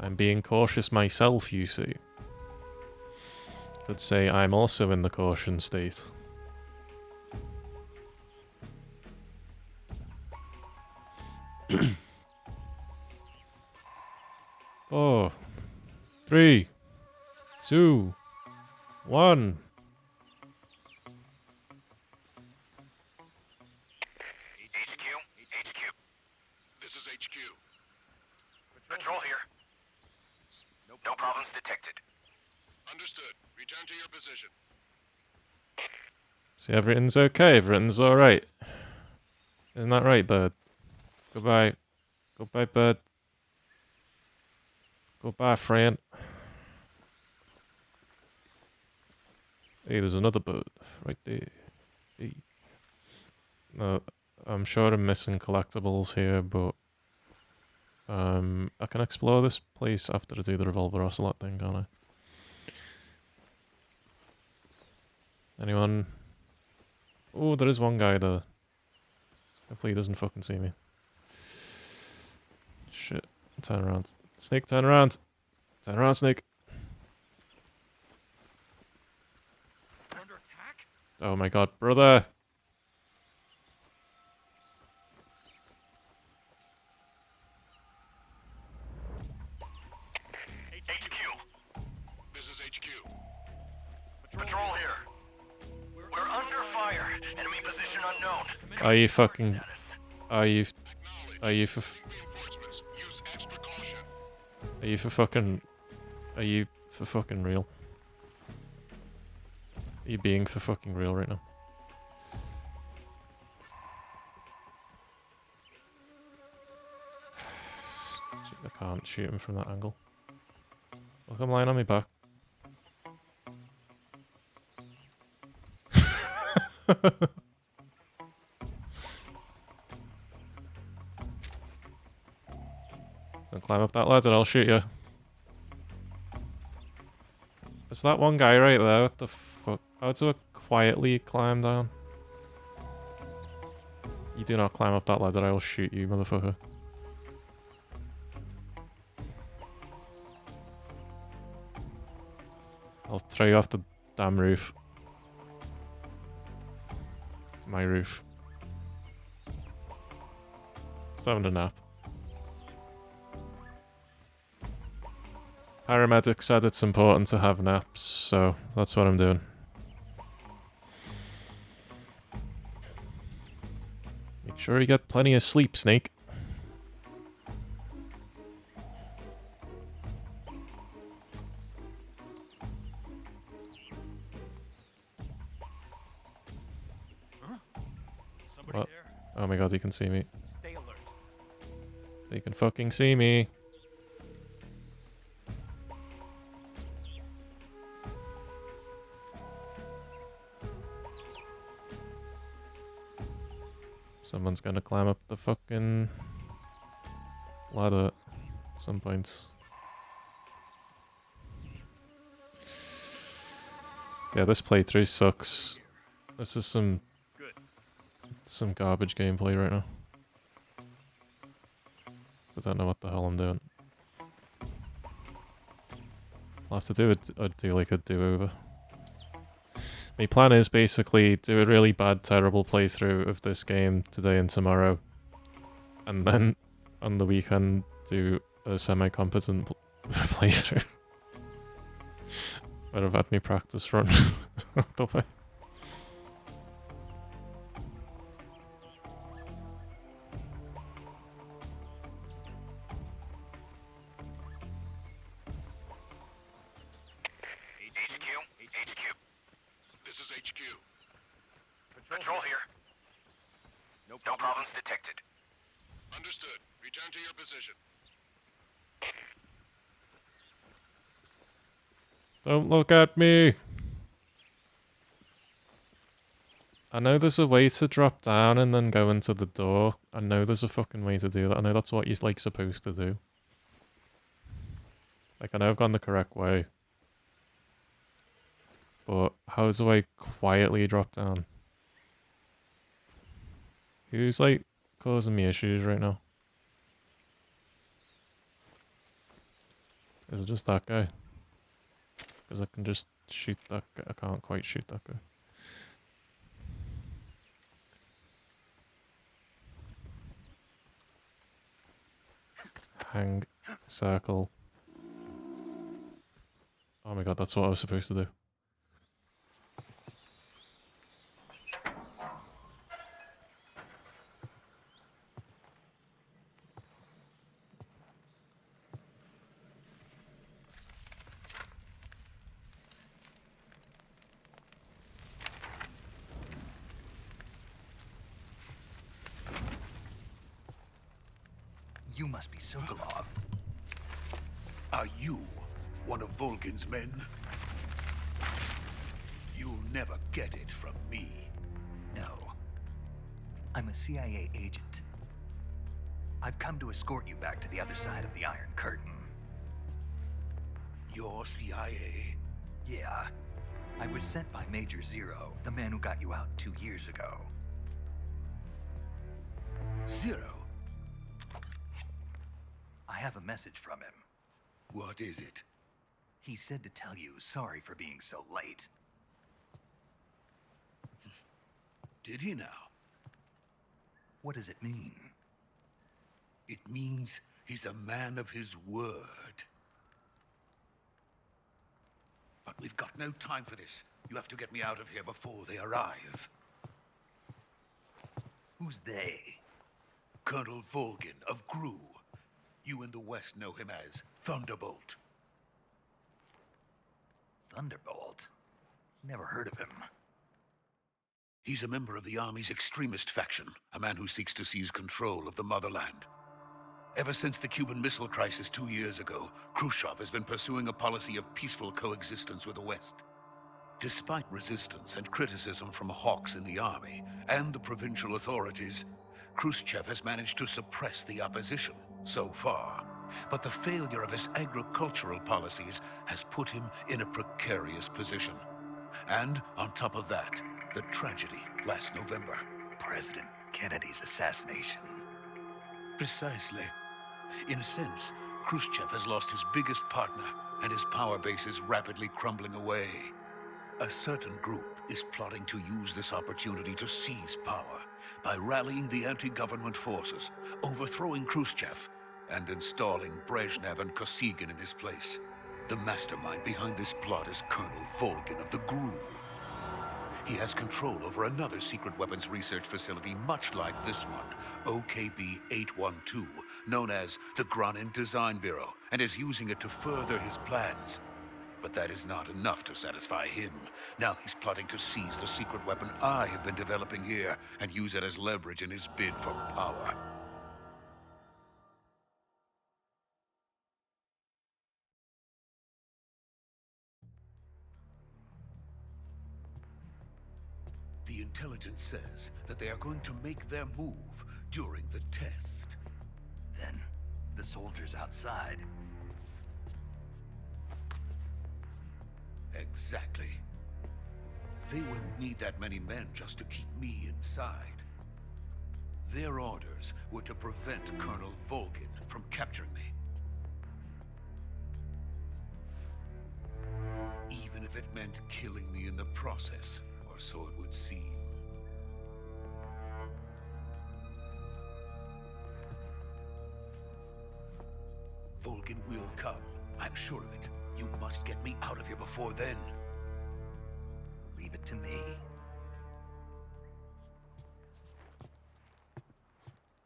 I'm being cautious myself, you see. Could say I'm also in the caution state. Four, 3, 2, 1. HQ. This is HQ. Patrol here. No problems detected. Understood. Return to your position. See, everything's okay, everything's alright. Isn't that right, bird? Goodbye. Goodbye, bird. Goodbye, friend. Hey, there's another bird right there. Hey. I'm sure I'm missing collectibles here, but I can explore this place after I do the revolver ocelot thing, can't I? Anyone? Oh, there is one guy there. Hopefully he doesn't fucking see me. Shit. Turn around. Snake, turn around! Turn around, Snake! Under attack? Oh my god, brother! HQ. This is HQ. Patrol here. We're under fire. Enemy position unknown. Are you fucking... Are you for... Use extra caution. Are you for fucking... Are you for fucking real? Are you being for fucking real right now? I can't shoot him from that angle. Look, I'm lying on my back. Don't climb up that ladder, I'll shoot you. Is that one guy right there? What the fuck? How do I quietly climb down? You do not climb up that ladder, I will shoot you, motherfucker. I'll throw you off the damn roof. It's my roof. Just having a nap. Paramedic said it's important to have naps, so that's what I'm doing. Make sure you get plenty of sleep, Snake. Somebody What? there? Oh my god, you can see me. Stay alert. They can fucking see me. Someone's gonna climb up the fucking ladder at some point. Yeah, this playthrough sucks. This is some garbage gameplay right now. So I don't know what the hell I'm doing. I'll have to do like a do-over. My plan is basically do a really bad, terrible playthrough of this game today and tomorrow. And then on the weekend do a semi-competent playthrough. Where I've had me practice run the way. HQ. This is HQ. Patrol here. No problems detected. Understood. Return to your position. Don't look at me! I know there's a way to drop down and then go into the door. I know there's a fucking way to do that. I know that's what you're like supposed to do. Like, I know I've gone the correct way. But how do I quietly drop down? Who's like causing me issues right now? Is it just that guy? Because I can just shoot that guy. I can't quite shoot that guy. Hang, circle. Oh my god, that's what I was supposed to do. You must be Sokolov. Are you one of Volgin's men? You'll never get it from me. No. I'm a CIA agent. I've come to escort you back to the other side of the Iron Curtain. You're CIA? Yeah. I was sent by Major Zero, the man who got you out 2 years ago. Zero? I have a message from him. What is it? He said to tell you sorry for being so late. Did he now? What does it mean? It means he's a man of his word. But we've got no time for this. You have to get me out of here before they arrive. Who's they? Colonel Volgin of GRU. You in the West know him as Thunderbolt. Thunderbolt? Never heard of him. He's a member of the Army's extremist faction, a man who seeks to seize control of the motherland. Ever since the Cuban Missile Crisis 2 years ago, Khrushchev has been pursuing a policy of peaceful coexistence with the West. Despite resistance and criticism from hawks in the army and the provincial authorities, Khrushchev has managed to suppress the opposition so far. But the failure of his agricultural policies has put him in a precarious position. And on top of that, the tragedy last November. President Kennedy's assassination. Precisely. In a sense, Khrushchev has lost his biggest partner, and his power base is rapidly crumbling away. A certain group is plotting to use this opportunity to seize power by rallying the anti-government forces, overthrowing Khrushchev, and installing Brezhnev and Kosygin in his place. The mastermind behind this plot is Colonel Volgin of the GRU. He has control over another secret weapons research facility much like this one, OKB-812, known as the Granin Design Bureau, and is using it to further his plans. But that is not enough to satisfy him. Now he's plotting to seize the secret weapon I have been developing here and use it as leverage in his bid for power. The intelligence says that they are going to make their move during the test. Then, the soldiers outside. Exactly. They wouldn't need that many men just to keep me inside. Their orders were to prevent Colonel Volgin from capturing me. Even if it meant killing me in the process, or so it would seem. Volgin will come. I'm sure of it. You must get me out of here before then. Leave it to me.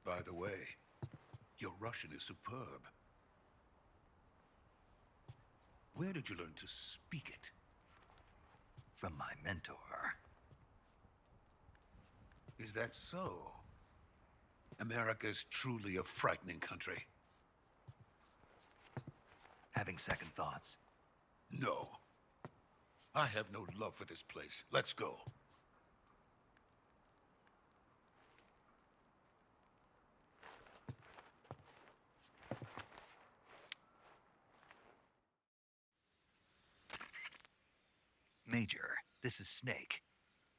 By the way, your Russian is superb. Where did you learn to speak it? From my mentor. Is that so? America's truly a frightening country. Having second thoughts. No. I have no love for this place. Let's go. Major, this is Snake.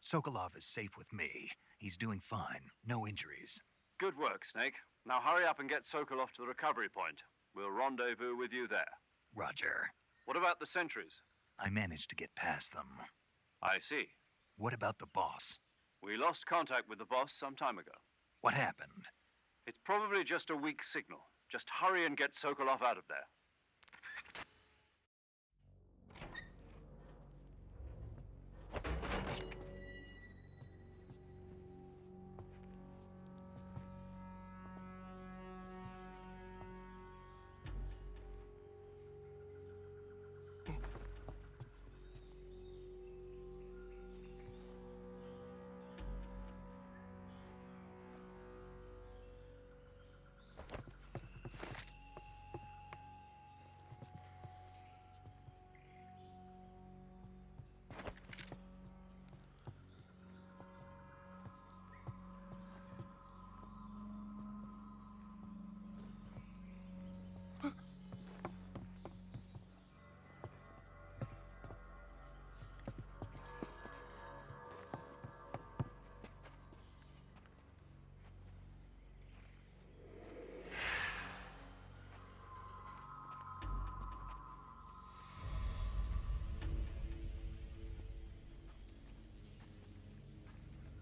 Sokolov is safe with me. He's doing fine. No injuries. Good work, Snake. Now hurry up and get Sokolov to the recovery point. We'll rendezvous with you there. Roger. What about the sentries? I managed to get past them. I see. What about the boss? We lost contact with the boss some time ago. What happened? It's probably just a weak signal. Just hurry and get Sokolov out of there.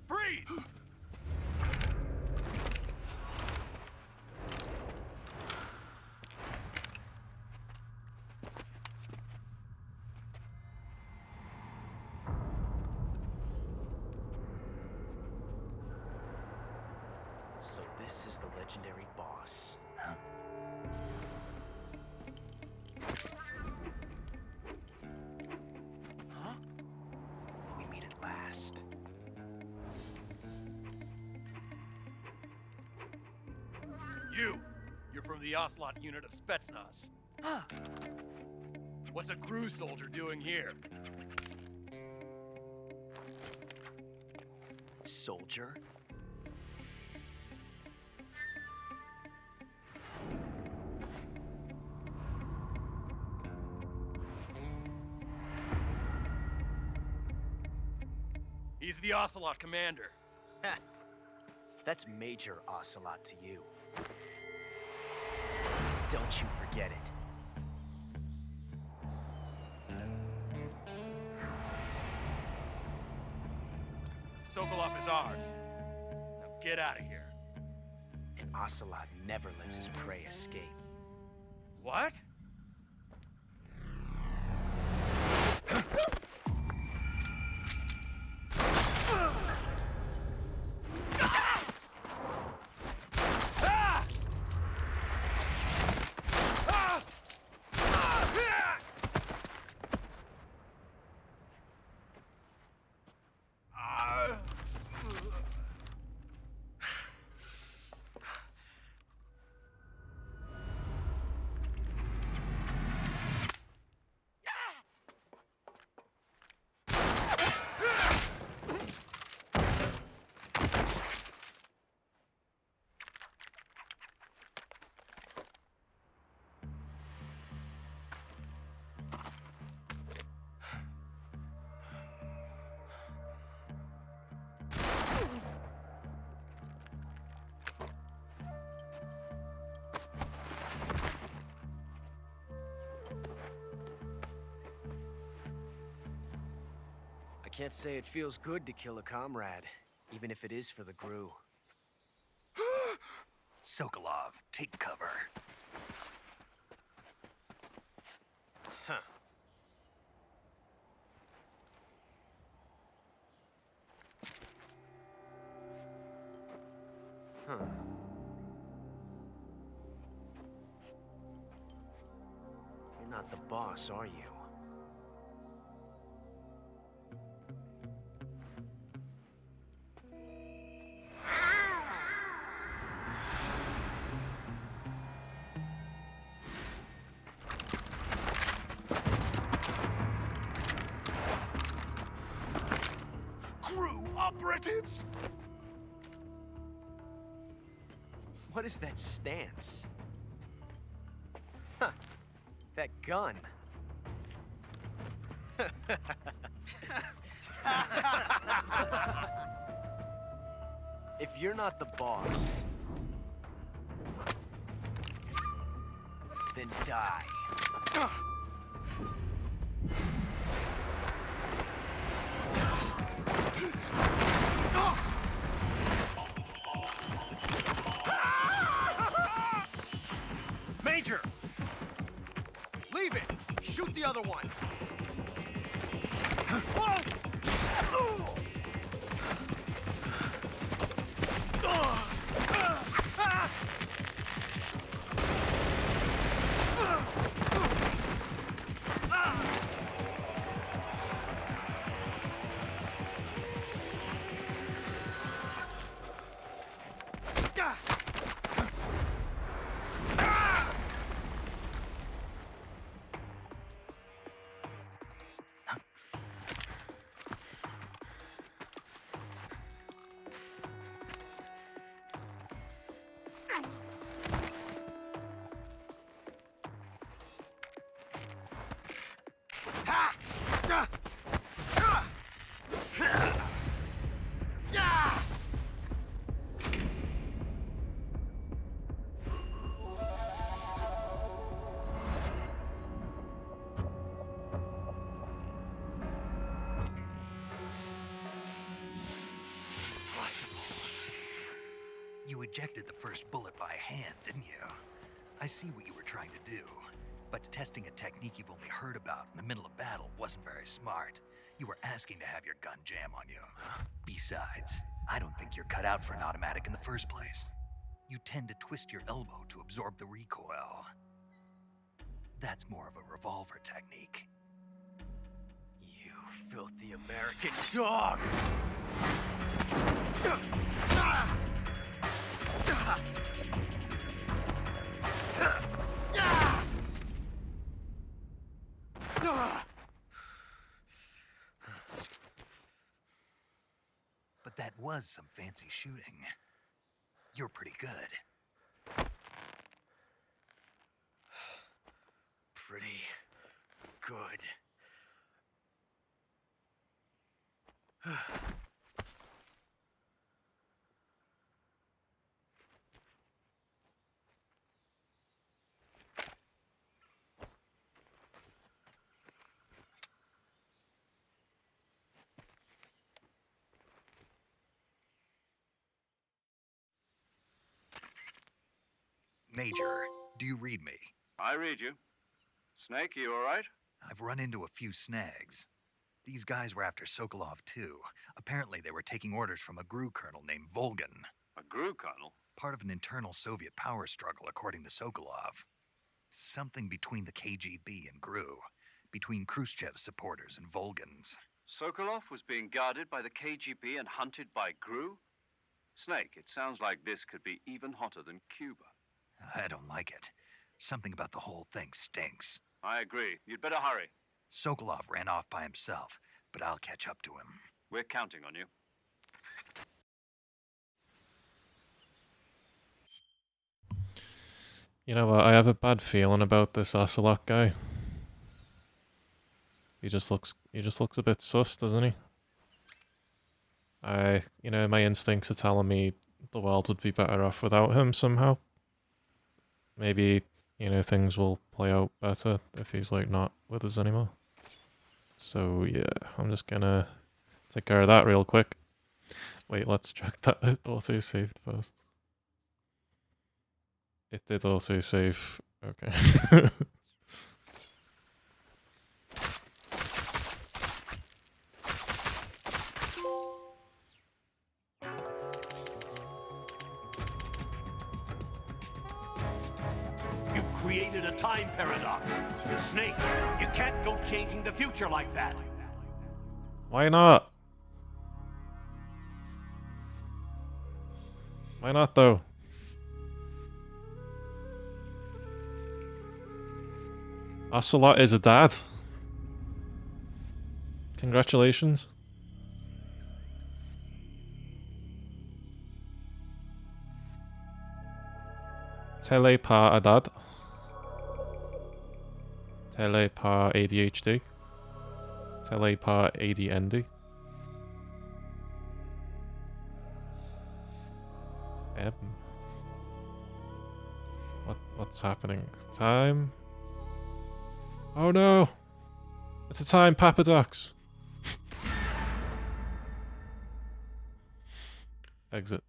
Freeze! So this is the legendary boss. Huh? Huh? We meet at last. You're from the Ocelot unit of Spetsnaz. Huh. What's a crew soldier doing here? Soldier? He's the Ocelot commander. Ha! That's Major Ocelot to you. Don't you forget it. Sokolov is ours. Now get out of here. And Ocelot never lets his prey escape. What? I can't say it feels good to kill a comrade, even if it is for the GRU. Sokolov, take cover. Huh. Huh. You're not the boss, are you? GRU operatives! What is that stance? Huh. That gun. If you're not the boss, then die. Major! Leave it! Shoot the other one! You ejected the first bullet by hand, didn't you? I see what you were trying to do. But testing a technique you've only heard about in the middle of battle wasn't very smart. You were asking to have your gun jam on you. Besides, I don't think you're cut out for an automatic in the first place. You tend to twist your elbow to absorb the recoil. That's more of a revolver technique. You filthy American dog! But that was some fancy shooting. You're pretty good. Pretty good. Major, do you read me? I read you. Snake, you all right? I've run into a few snags. These guys were after Sokolov too. Apparently they were taking orders from a GRU colonel named Volgan. A GRU colonel? Part of an internal Soviet power struggle, according to Sokolov. Something between the KGB and GRU. Between Khrushchev's supporters and Volgan's. Sokolov was being guarded by the KGB and hunted by GRU? Snake, it sounds like this could be even hotter than Cuba. I don't like it. Something about the whole thing stinks. I agree. You'd better hurry. Sokolov ran off by himself, but I'll catch up to him. We're counting on you. You know what, I have a bad feeling about this Ocelot guy. He just looks a bit sus, doesn't he? My instincts are telling me the world would be better off without him somehow. Maybe, things will play out better if he's, not with us anymore. So, yeah, I'm just gonna take care of that real quick. Wait, let's check that it auto-saved first. It did auto-save. Okay. You've created a time paradox. Snake, you can't go changing the future like that. Why not? Why not, though? Ocelot is a dad. Congratulations. Tele par a dad. Tele par ADHD. Tele par ADND. What's happening? Time? Oh no! It's a time paradox! Exit.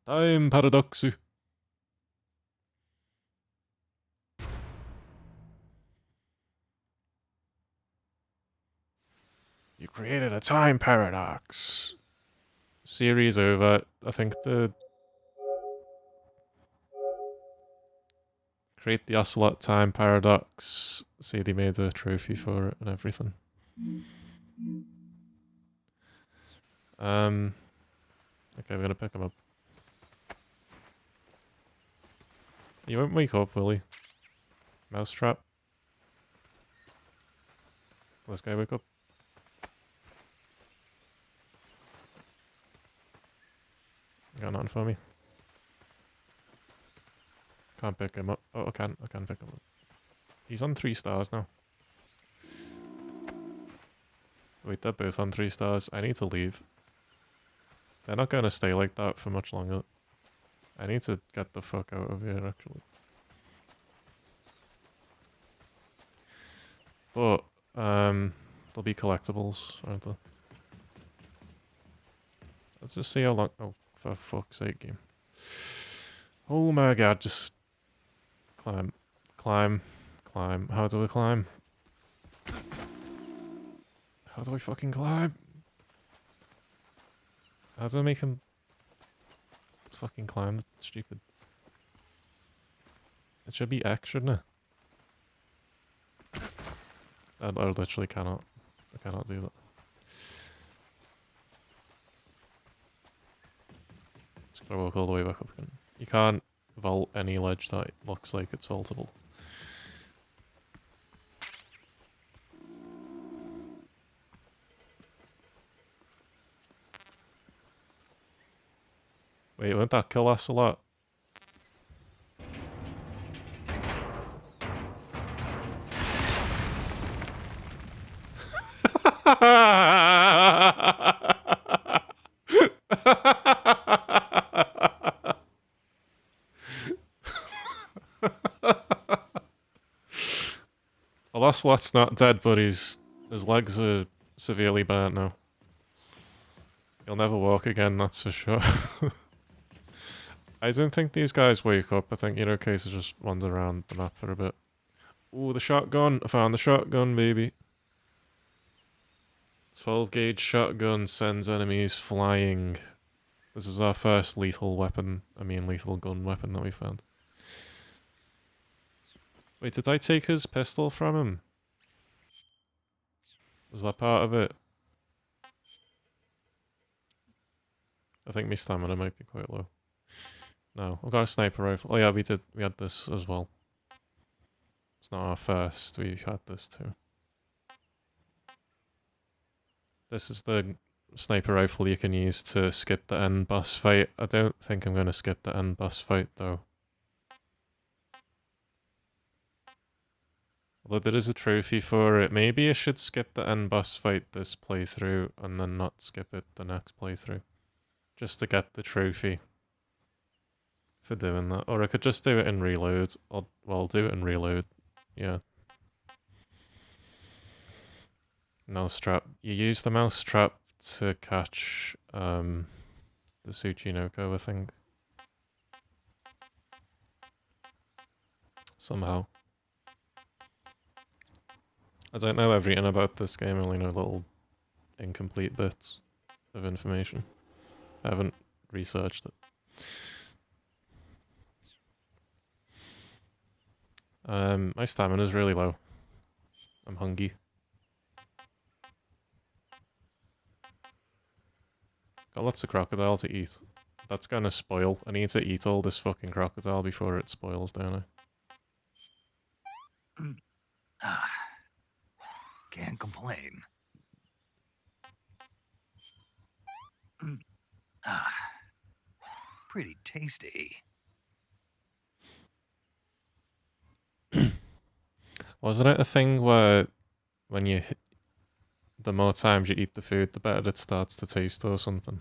Time paradox. You created a time paradox. Series over. I think the create the Ocelot time paradox. See, they made a trophy for it and everything. Okay, we're gonna pick him up. You won't wake up, will he? Mousetrap. Will this guy wake up? Got nothing for me. Can't pick him up. Oh, I can pick him up. He's on 3 stars now. Wait, they're both on 3 stars. I need to leave. They're not gonna stay like that for much longer. I need to get the fuck out of here, actually. But, there'll be collectibles, aren't there? Let's just see how long... Oh, for fuck's sake, game. Oh my god, just... Climb. Climb. Climb. How do we climb? How do I fucking climb? How do I make him... fucking climb? That's stupid. It should be X, shouldn't it? I literally cannot. I cannot do that. Just gotta walk all the way back up again. You can't vault any ledge that looks like it's vaultable. Wait, won't that kill us a lot? Well, Ocelot's not dead, but his legs are severely burnt now. He'll never walk again, that's for sure. I don't think these guys wake up. I think Irokesa just runs around the map for a bit. Ooh, the shotgun. I found the shotgun, baby. 12 gauge shotgun sends enemies flying. This is our first lethal weapon. I mean, lethal gun weapon that we found. Wait, did I take his pistol from him? Was that part of it? I think my stamina might be quite low. No, I've got a sniper rifle. Oh yeah, we had this as well. It's not our first, we had this too. This is the sniper rifle you can use to skip the end boss fight. I don't think I'm going to skip the end boss fight though. Although there is a trophy for it. Maybe I should skip the end boss fight this playthrough and then not skip it the next playthrough. Just to get the trophy for doing that. Or I could just do it in reload. I'll do it in reload. Yeah. Mousetrap. You use the mousetrap to catch the Tsuchinoko, I think. Somehow. I don't know everything about this game, I only know little incomplete bits of information. I haven't researched it. My stamina's really low. I'm hungry. Got lots of crocodile to eat. That's gonna spoil. I need to eat all this fucking crocodile before it spoils, don't I? Can't complain. Pretty tasty. Wasn't it a thing where when you hit, the more times you eat the food, the better it starts to taste or something?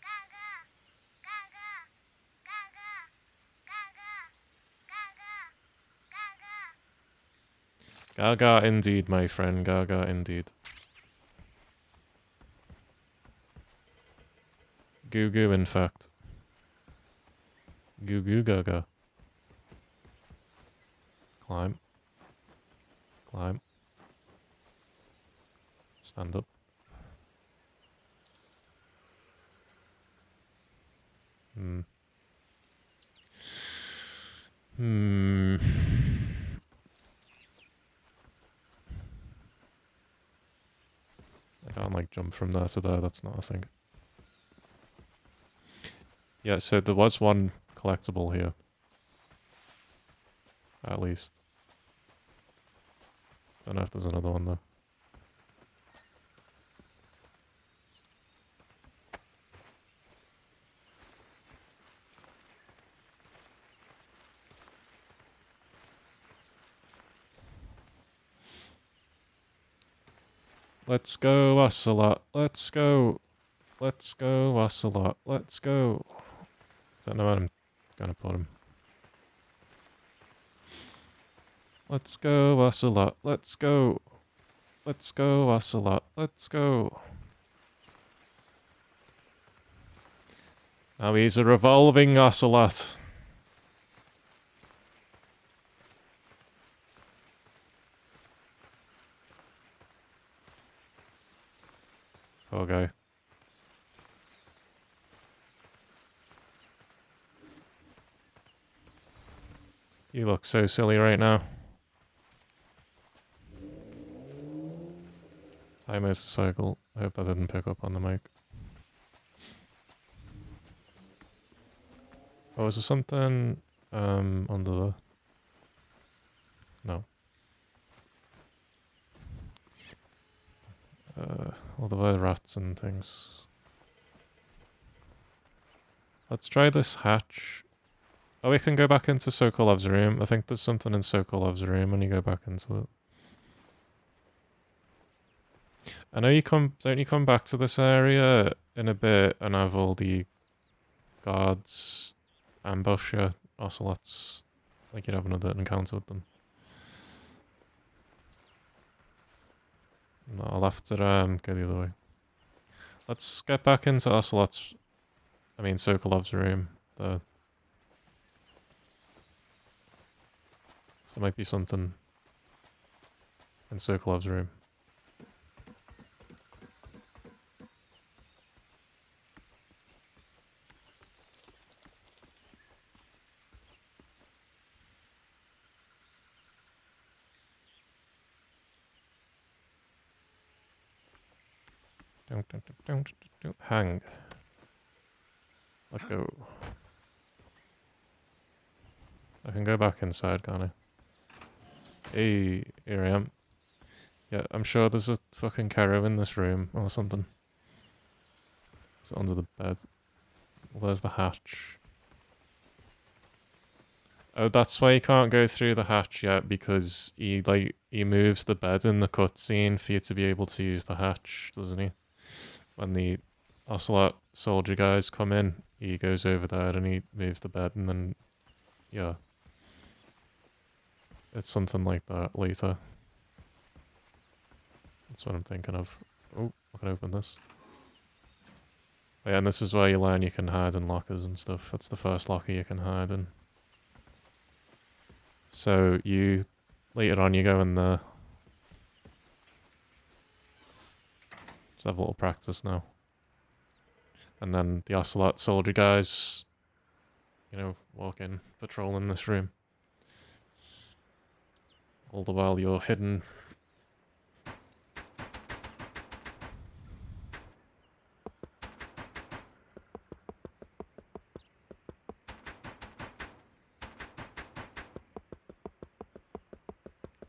Gaga! Gaga indeed, my friend. Gaga indeed. Goo goo, in fact. Goo goo gaga. Climb. Climb. Stand up. Hmm. Hmm. I can't like jump from there to there, that's not a thing. Yeah, so there was one collectible here. At least. Don't know if there's another one though. Let's go, Ocelot. Let's go. Let's go, Ocelot. Let's go. Don't know where I'm gonna put him. Let's go, Ocelot. Let's go. Let's go, Ocelot. Let's go. Now he's a revolving Ocelot. Poor guy. You look so silly right now. Hi, motorcycle. I hope that didn't pick up on the mic. Oh, is there something under the... No. Well, there were rats and things. Let's try this hatch. Oh, we can go back into Sokolov's room. I think there's something in Sokolov's room when you go back into it. I know you don't you come back to this area in a bit and have all the guards ambush your ocelots, like you'd have another encounter with them. No, I'll have to go the other way. Let's get back into Ocelot's, I mean Sokolov's room. So there might be something in Sokolov's room. Don't hang. Let go. I can go back inside, can't I? Hey, here I am. Yeah, I'm sure there's a fucking Caro in this room or something. It's under the bed. Well, there's the hatch. Oh, that's why you can't go through the hatch yet, because he moves the bed in the cutscene for you to be able to use the hatch, doesn't he? When the Ocelot soldier guys come in, he goes over there and he moves the bed, and then, yeah. It's something like that later. That's what I'm thinking of. Oh, I can open this. Oh, yeah, and this is where you learn you can hide in lockers and stuff. That's the first locker you can hide in. So later on you go in there. Just have a little practice now. And then the Ocelot soldier guys, walk in, patrolling this room. All the while you're hidden.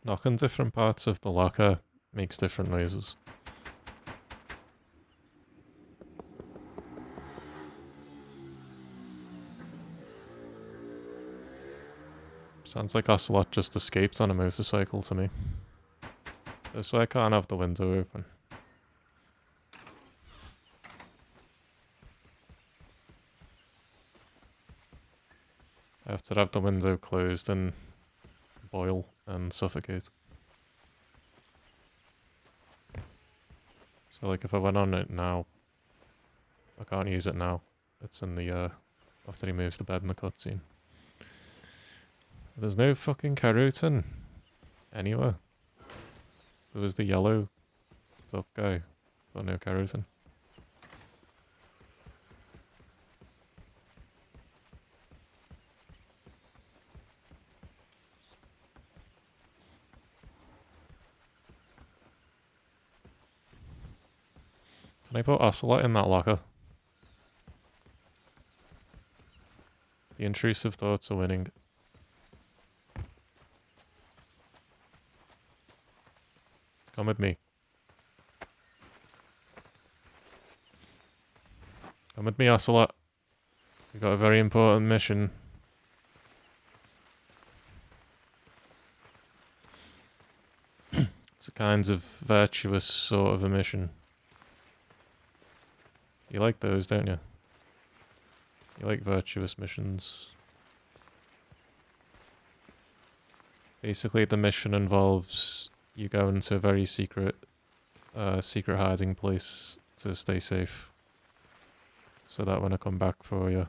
Knocking different parts of the locker makes different noises. Sounds like Ocelot just escaped on a motorcycle to me. This way I can't have the window open. I have to have the window closed and boil and suffocate. So like if I went on it now, I can't use it now. It's in the after he moves the bed in the cutscene. There's no fucking keratin anywhere. There was the yellow duck guy, but no keratin. Can I put Ocelot in that locker? The intrusive thoughts are winning. Come with me. Come with me, Ocelot. We've got a very important mission. It's a kind of virtuous sort of a mission. You like those, don't you? You like virtuous missions. Basically, the mission involves you going to a very secret hiding place to stay safe. So that when I come back for you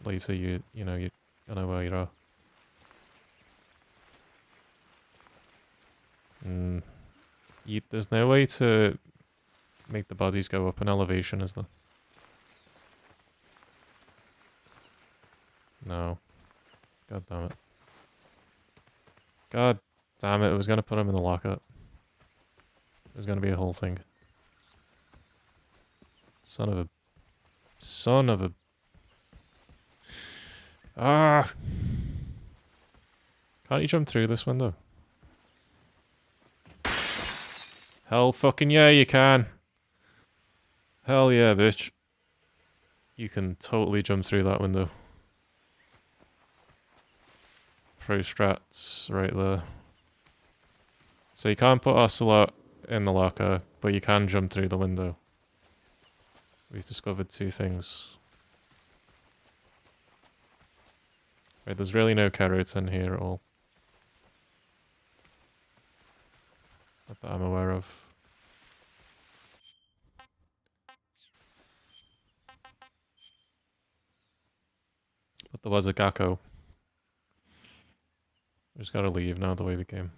later, you know where you are. There's no way to make the bodies go up in elevation, is there? No. God damn it. God damn it, I was gonna put him in the locker. It was gonna be a whole thing. Son of a... Ah! Can't you jump through this window? Hell fucking yeah, you can! Hell yeah, bitch. You can totally jump through that window. Pro strats right there. So you can't put Ocelot in the locker, but you can jump through the window. We've discovered two things. Right, there's really no keratin here at all. Not that I'm aware of. But there was a Gakko. We just gotta leave now the way we came.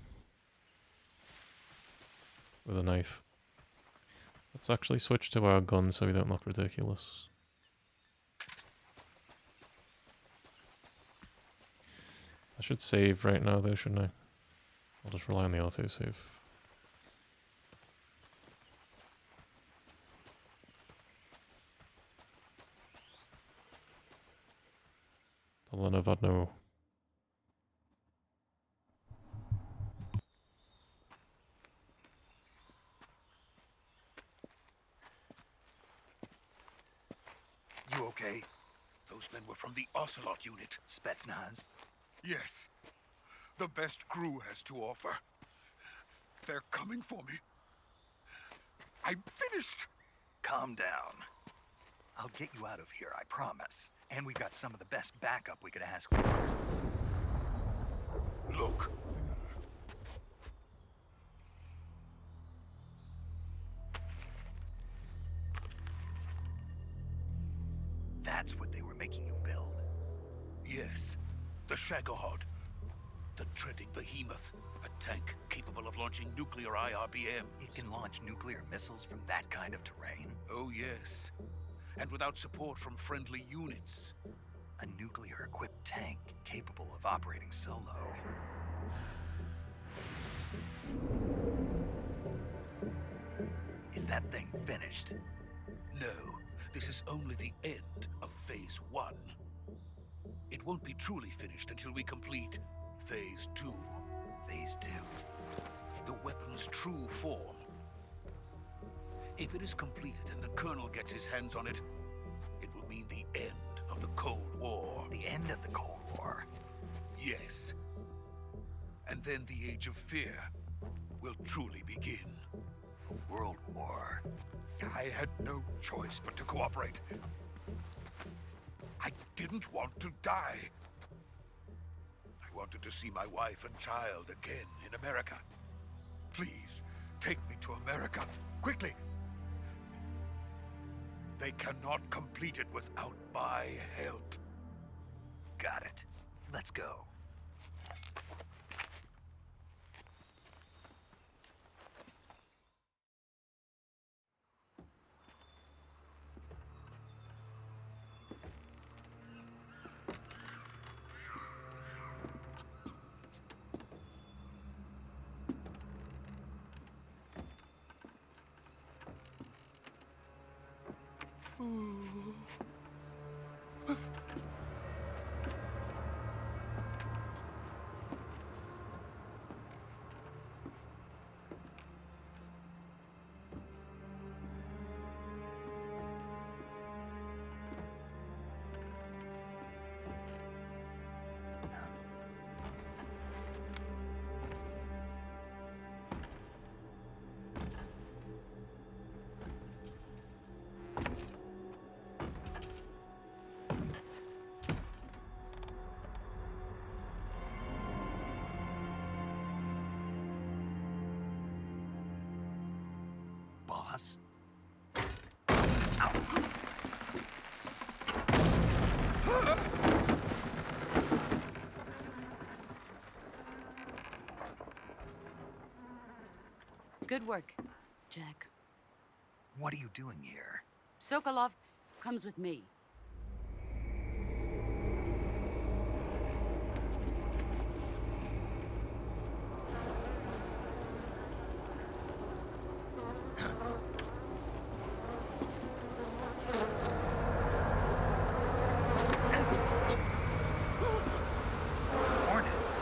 With a knife. Let's actually switch to our gun so we don't look ridiculous. I should save right now though, shouldn't I? I'll just rely on the autosave. No. You okay? Those men were from the Ocelot unit. Spetsnaz? Yes. The best crew has to offer. They're coming for me. I'm finished. Calm down. I'll get you out of here, I promise. And we've got some of the best backup we could ask for. Look. That's what they were making you build? Yes. The Shagohod. The dreading behemoth. A tank capable of launching nuclear IRBMs. It can launch nuclear missiles from that kind of terrain? Oh, yes. And without support from friendly units. A nuclear-equipped tank capable of operating solo. Is that thing finished? No. This is only the end of Phase 1. It won't be truly finished until we complete Phase 2. Phase 2? The weapon's true form. If it is completed and the Colonel gets his hands on it, it will mean the end of the Cold War. The end of the Cold War? Yes. And then the Age of Fear will truly begin. A world war? I had no choice but to cooperate. I didn't want to die. I wanted to see my wife and child again in America. Please, take me to America, quickly. They cannot complete it without my help. Got it. Let's go. Boss? Good work, Jack. What are you doing here? Sokolov comes with me. Hornets?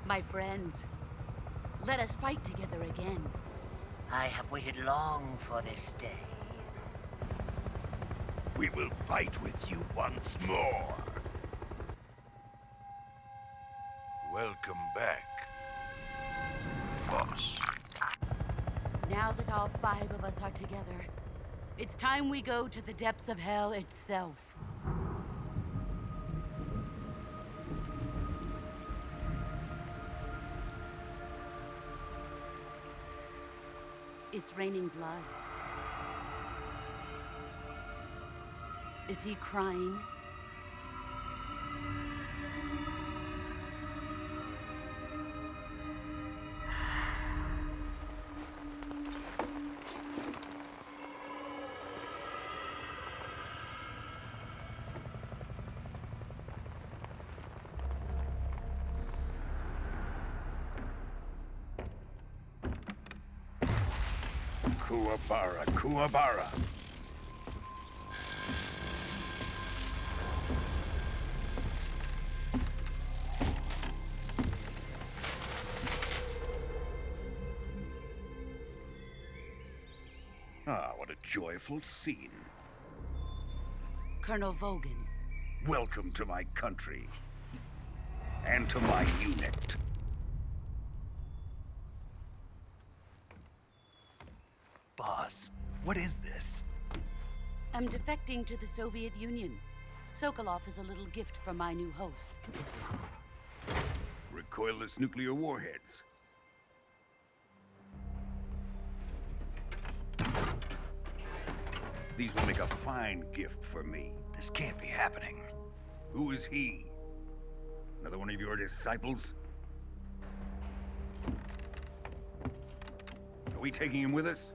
My friends, let us fight together again. I have waited long for this day. We will fight with you once more. Welcome back, boss. Now that all 5 of us are together, it's time we go to the depths of hell itself. It's raining blood. Is he crying? Kuwabara, Kuwabara. Ah, what a joyful scene. Colonel Vogan. Welcome to my country. And to my unit. Boss, what is this? I'm defecting to the Soviet Union. Sokolov is a little gift from my new hosts. Recoilless nuclear warheads. These will make a fine gift for me. This can't be happening. Who is he? Another one of your disciples? Are we taking him with us?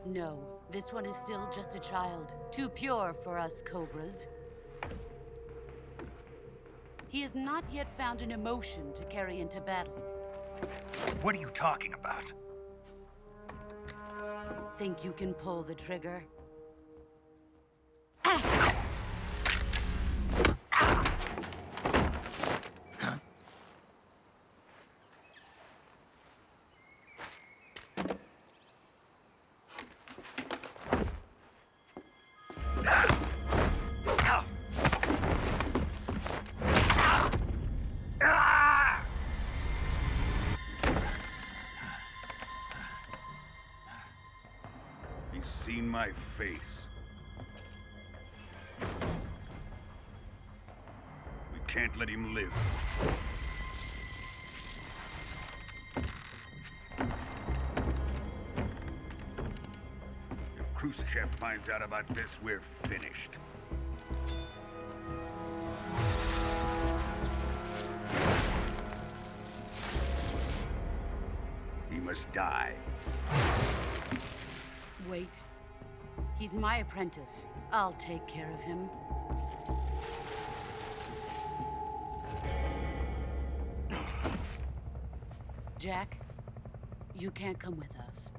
No, this one is still just a child. Too pure for us Cobras. He has not yet found an emotion to carry into battle. What are you talking about? Think you can pull the trigger? He's seen my face. We can't let him live. If Khrushchev finds out about this, we're finished. He must die. Wait. He's my apprentice. I'll take care of him. Jack, you can't come with us.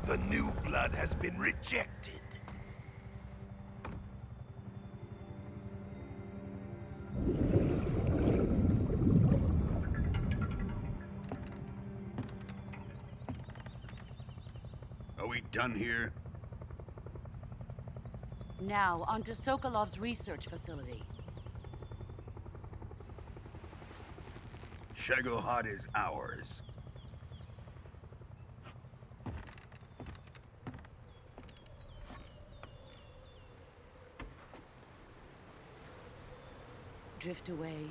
The new blood has been rejected. Are we done here? Now, on to Sokolov's research facility. Shagohod is ours. Drift away.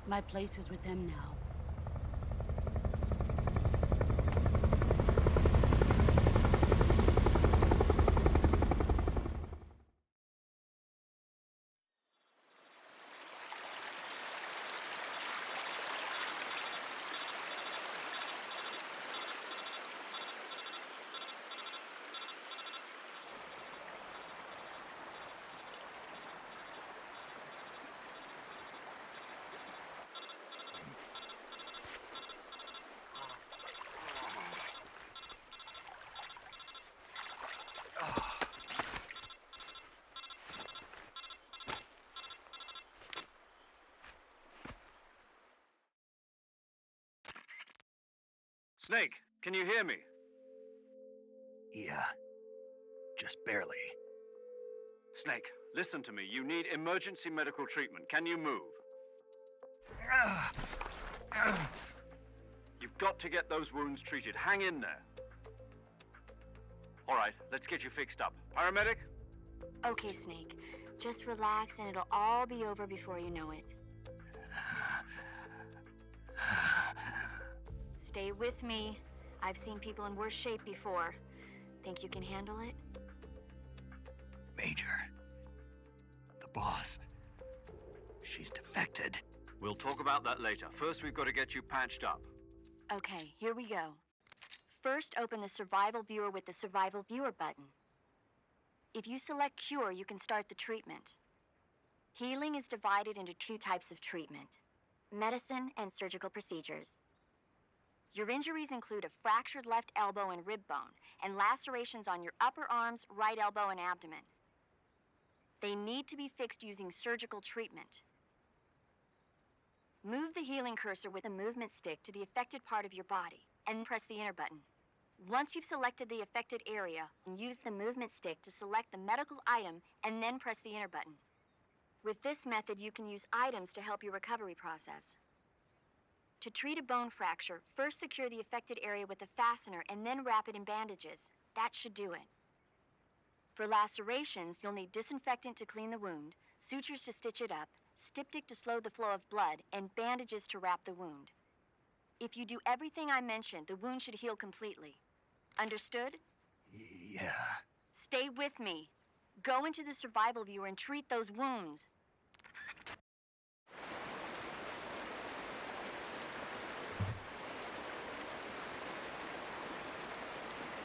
My place is with them now. Snake, can you hear me? Yeah. Just barely. Snake, listen to me. You need emergency medical treatment. Can you move? You've got to get those wounds treated. Hang in there. All right, let's get you fixed up. Paramedic? Okay, Snake. Just relax and it'll all be over before you know it. Stay with me. I've seen people in worse shape before. Think you can handle it? Major. The boss. She's defected. We'll talk about that later. First, we've got to get you patched up. Okay, here we go. First, open the Survival Viewer with the Survival Viewer button. If you select Cure, you can start the treatment. Healing is divided into two types of treatment: medicine and surgical procedures. Your injuries include a fractured left elbow and rib bone, and lacerations on your upper arms, right elbow, and abdomen. They need to be fixed using surgical treatment. Move the healing cursor with a movement stick to the affected part of your body, and press the enter button. Once you've selected the affected area, use the movement stick to select the medical item, and then press the enter button. With this method, you can use items to help your recovery process. To treat a bone fracture, first secure the affected area with a fastener and then wrap it in bandages. That should do it. For lacerations, you'll need disinfectant to clean the wound, sutures to stitch it up, styptic to slow the flow of blood, and bandages to wrap the wound. If you do everything I mentioned, the wound should heal completely. Understood? Yeah. Stay with me. Go into the Survival Viewer and treat those wounds.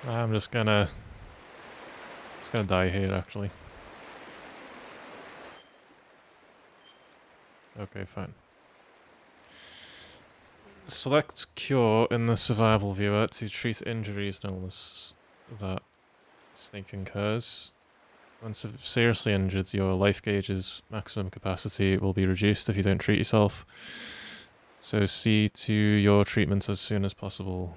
I'm just gonna die here actually. Okay, fine. Select cure in the survival viewer to treat injuries and illness that Snake incurs. When seriously injured, your life gauge's maximum capacity will be reduced if you don't treat yourself. So see to your treatment as soon as possible.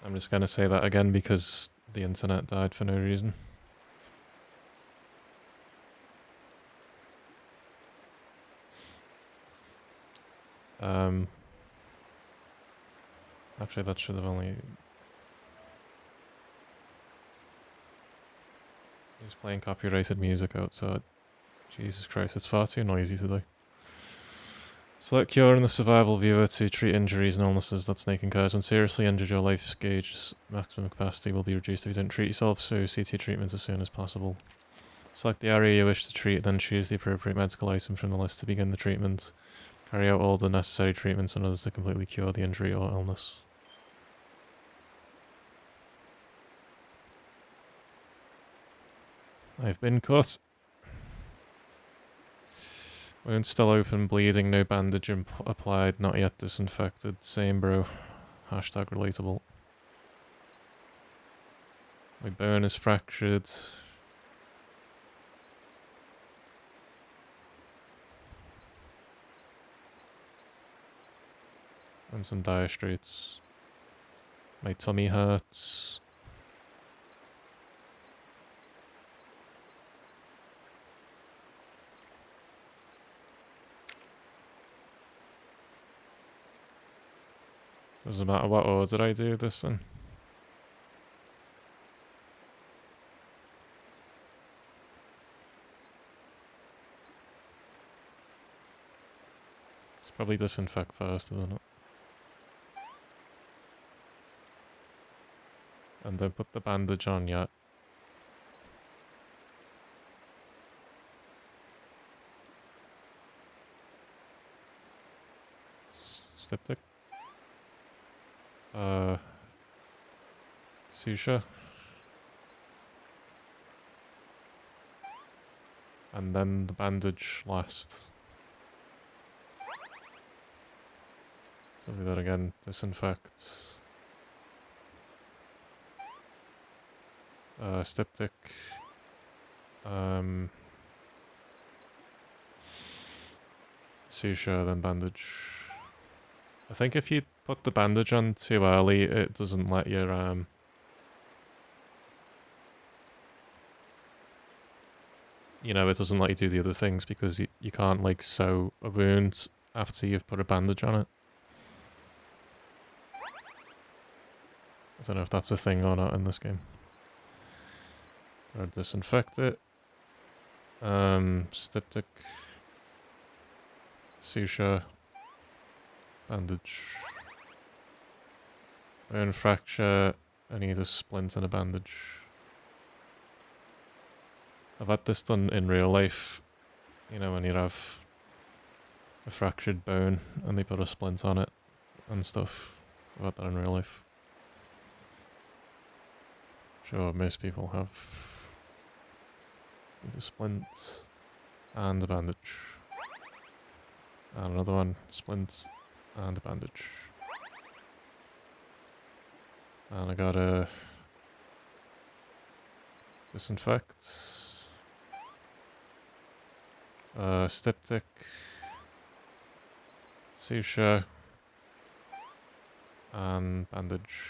I'm just gonna say that again because the internet died for no reason. Actually, that should have only... He's playing copyrighted music outside. Jesus Christ, it's far too noisy today. Select cure in the survival viewer to treat injuries and illnesses that Snake incurs. When seriously injured, your life gauge's maximum capacity will be reduced if you don't treat yourself, so CT treatment as soon as possible. Select the area you wish to treat, then choose the appropriate medical item from the list to begin the treatment. Carry out all the necessary treatments in order to completely cure the injury or illness. I've been cut. Wound still open, bleeding, no bandage applied, not yet disinfected. Same bro. Hashtag relatable. My bone is fractured. And some dire straits. My tummy hurts. Doesn't matter what order I do this in. It's probably disinfect first, isn't it? And don't put the bandage on yet. Styptic. Susha. And then the bandage last. So do that again. Disinfect. Styptic. Susha, then bandage. I think if you put the bandage on too early, it doesn't let you, you know, it doesn't let you do the other things because you can't, like, sew a wound after you've put a bandage on it. I don't know if that's a thing or not in this game. Or disinfect it. Styptic. Susha. Bandage. Bone fracture. I need a splint and a bandage. I've had this done in real life. You know, when you have a fractured bone and they put a splint on it and stuff. I've had that in real life. Sure, most people have a splint and a bandage. And another one, splint and a bandage. And I gotta disinfect. Styptic. Susha. And bandage.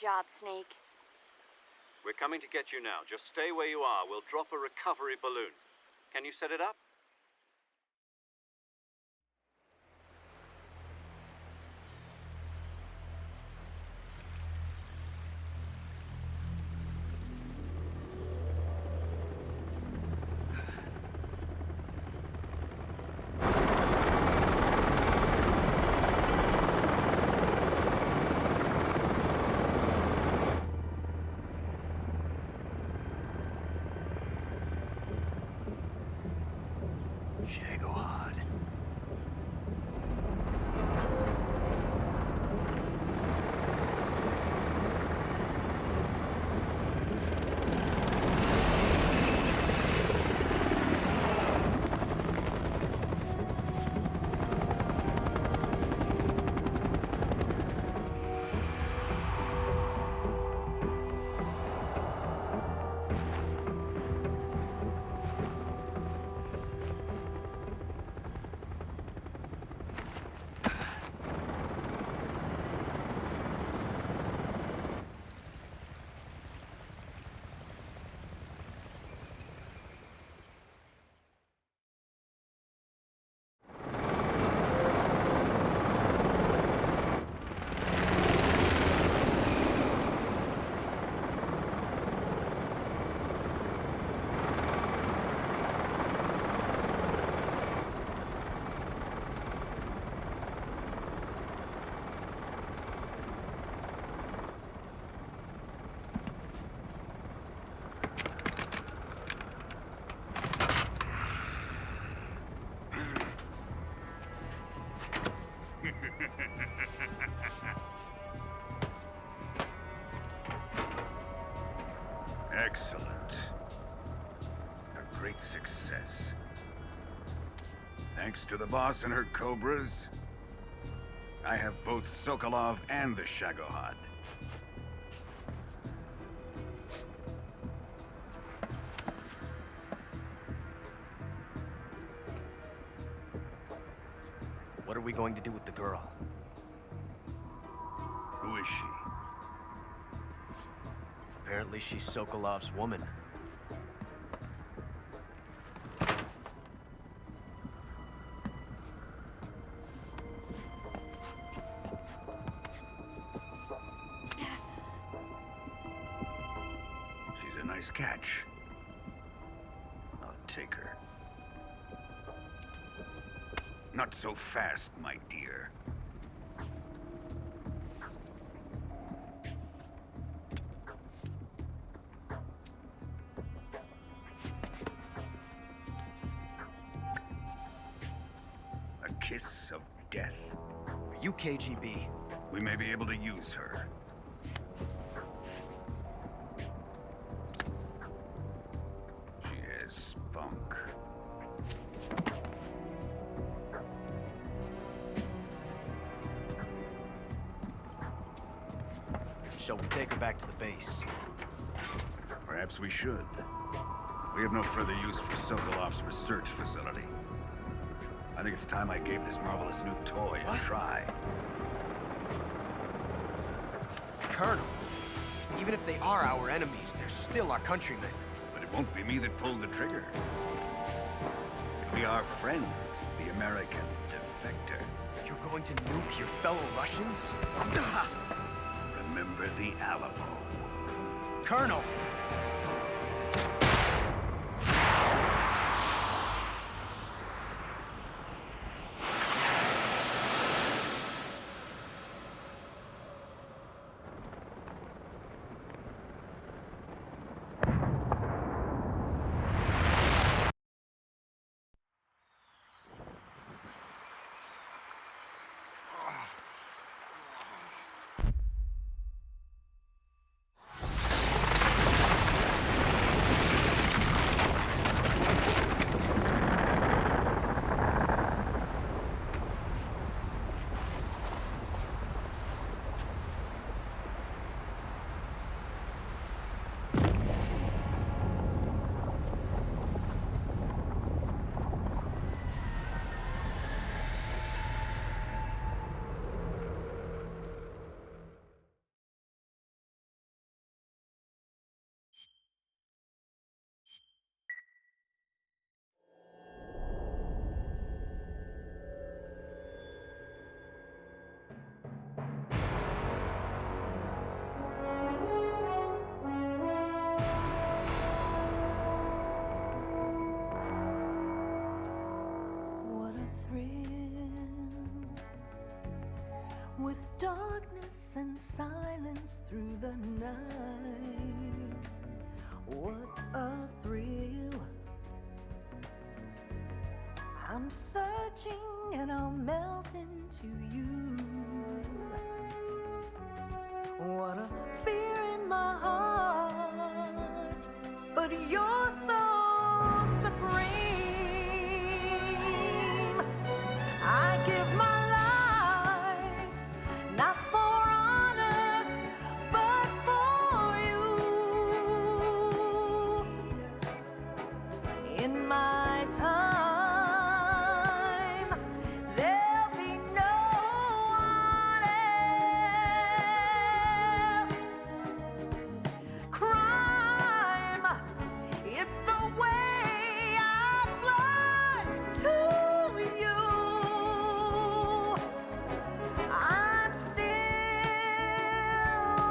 job, Snake. We're coming to get you now. Just stay where you are. We'll drop a recovery balloon. Can you set it up? Shagohod. Excellent. A great success. Thanks to the boss and her cobras, I have both Sokolov and the Shagohod. What are we going to do with the girl? Who is she? Apparently she's Sokolov's woman. She's a nice catch. I'll take her. Not so fast, my dear. A kiss of death. Are you KGB? We may be able to use her. She has spunk. Shall we take her back to the base? Perhaps we should. We have no further use for Sokolov's research facility. I think it's time I gave this marvelous new toy a try. Colonel, even if they are our enemies, they're still our countrymen. But it won't be me that pulled the trigger. It'll be our friend, the American defector. You're going to nuke your fellow Russians? Remember the Alamo. Colonel! with darkness and silence through the night. What a thrill. I'm searching and I'll melt into you. What a fear in my heart, but you're so supreme. I give my life, not for honor, but for you. In my time, there'll be no one else. Crime, it's the way I fly to you. I'm still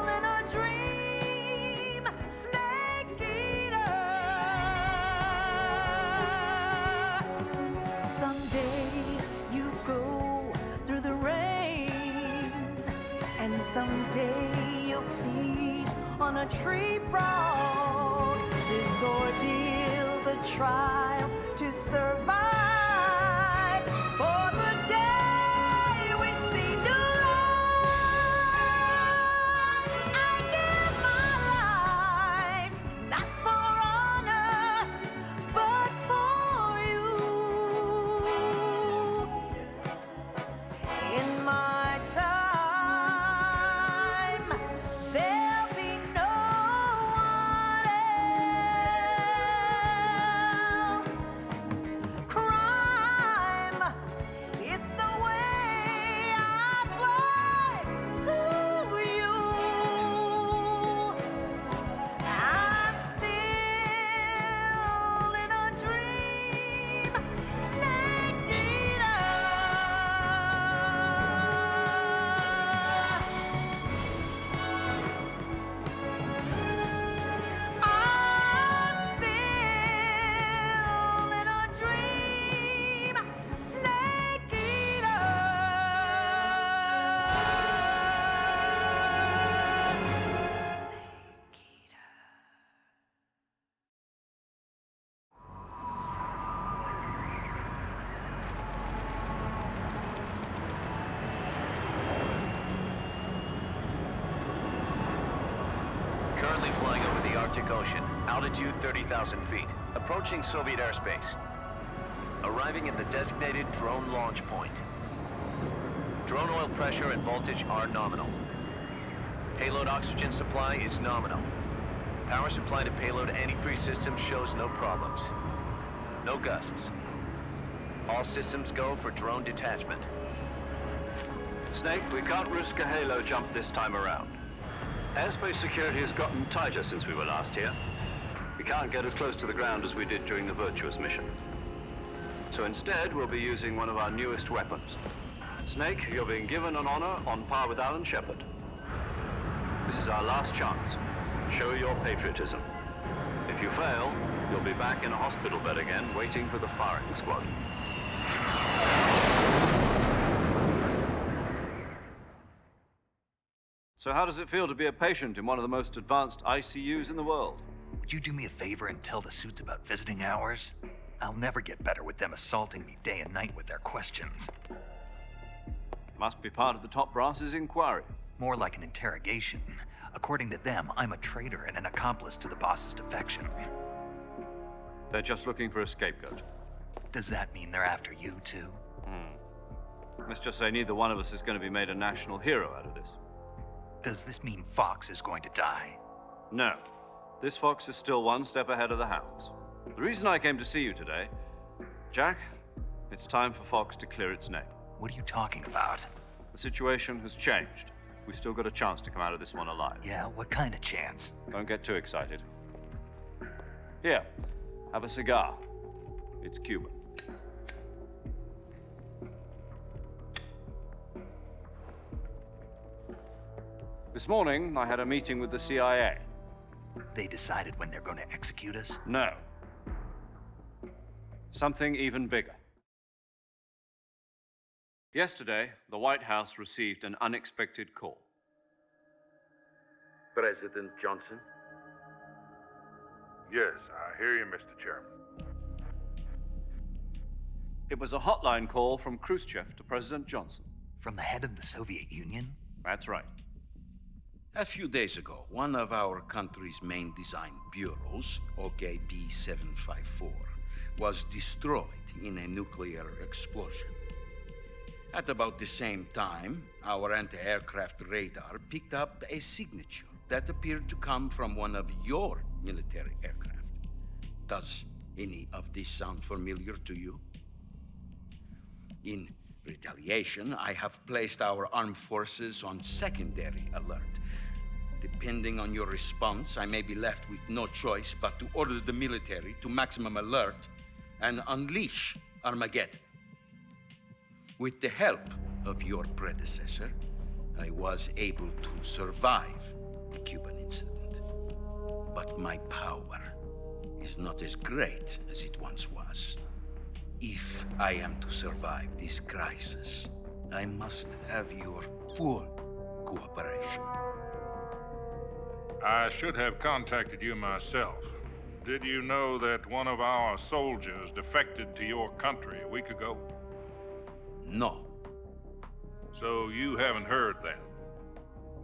in a dream, snake eater. Someday you go through the rain, and someday you'll feed on a tree frog. This ordeal, the trial to survive, for the day we see new light. I give my life, not for honor, but for you. In my time, there'll be no one else. Crime, it's the way I fly to you. I'm still in a dream, snake eater. I'm still in a dream, snake eater. Currently flying over the Arctic Ocean, altitude 30,000 feet, approaching Soviet airspace. Arriving at the designated drone launch point. Drone oil pressure and voltage are nominal. Payload oxygen supply is nominal. Power supply to payload antifreeze system shows no problems. No gusts. All systems go for drone detachment. Snake, we can't risk a halo jump this time around. Airspace security has gotten tighter since we were last here. We can't get as close to the ground as we did during the Virtuous mission. So instead, we'll be using one of our newest weapons. Snake, you're being given an honor on par with Alan Shepard. This is our last chance. Show your patriotism. If you fail, you'll be back in a hospital bed again, waiting for the firing squad. So how does it feel to be a patient in one of the most advanced ICUs in the world? Would you do me a favor and tell the suits about visiting hours? I'll never get better with them assaulting me day and night with their questions. Must be part of the top brass's inquiry. More like an interrogation. According to them, I'm a traitor and an accomplice to the boss's defection. They're just looking for a scapegoat. Does that mean they're after you, too? Let's just say neither one of us is going to be made a national hero out of this. Does this mean Fox is going to die? No. This fox is still one step ahead of the hounds. The reason I came to see you today, Jack, it's time for Fox to clear its name. What are you talking about? The situation has changed. We've still got a chance to come out of this one alive. Yeah, what kind of chance? Don't get too excited. Here, have a cigar. It's Cuban. This morning, I had a meeting with the CIA. They decided when they're going to execute us? No. Something even bigger. Yesterday, the White House received an unexpected call. President Johnson? Yes, I hear you, Mr. Chairman. It was a hotline call from Khrushchev to President Johnson. From the head of the Soviet Union? That's right. A few days ago, one of our country's main design bureaus, OKB 754, was destroyed in a nuclear explosion. At about the same time, our anti-aircraft radar picked up a signature that appeared to come from one of your military aircraft. Does any of this sound familiar to you? In retaliation, I have placed our armed forces on secondary alert. Depending on your response, I may be left with no choice but to order the military to maximum alert and unleash Armageddon. With the help of your predecessor, I was able to survive the Cuban incident. But my power is not as great as it once was. If I am to survive this crisis, I must have your full cooperation. I should have contacted you myself. Did you know that one of our soldiers defected to your country a week ago? No. So you haven't heard then.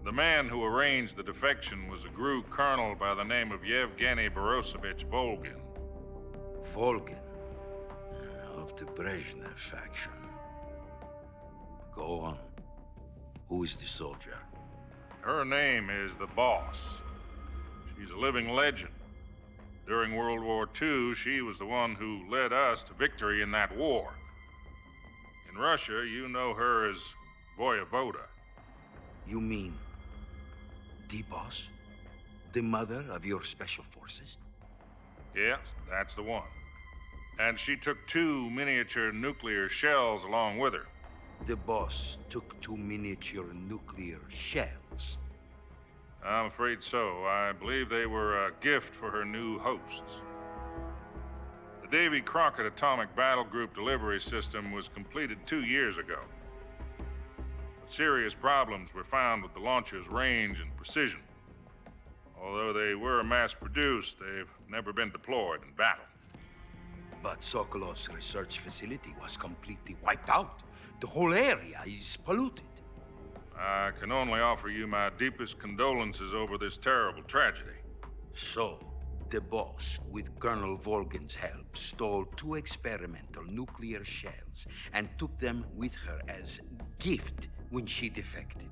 The man who arranged the defection was a GRU colonel by the name of Yevgeny Borosovich Volgin. Volgin? Of the Brezhnev faction. Go on. Who is the soldier? Her name is the Boss. She's a living legend. During World War II, she was the one who led us to victory in that war. In Russia, you know her as Voyevoda. You mean the Boss? The mother of your special forces? Yes, that's the one. And she took 2 miniature nuclear shells along with her. The Boss took 2 miniature nuclear shells? I'm afraid so. I believe they were a gift for her new hosts. The Davy Crockett Atomic Battle Group delivery system was completed 2 years ago. But serious problems were found with the launcher's range and precision. Although they were mass-produced, they've never been deployed in battle. But Sokolov's research facility was completely wiped out. The whole area is polluted. I can only offer you my deepest condolences over this terrible tragedy. So, the Boss, with Colonel Volgin's help, stole 2 experimental nuclear shells and took them with her as gift when she defected.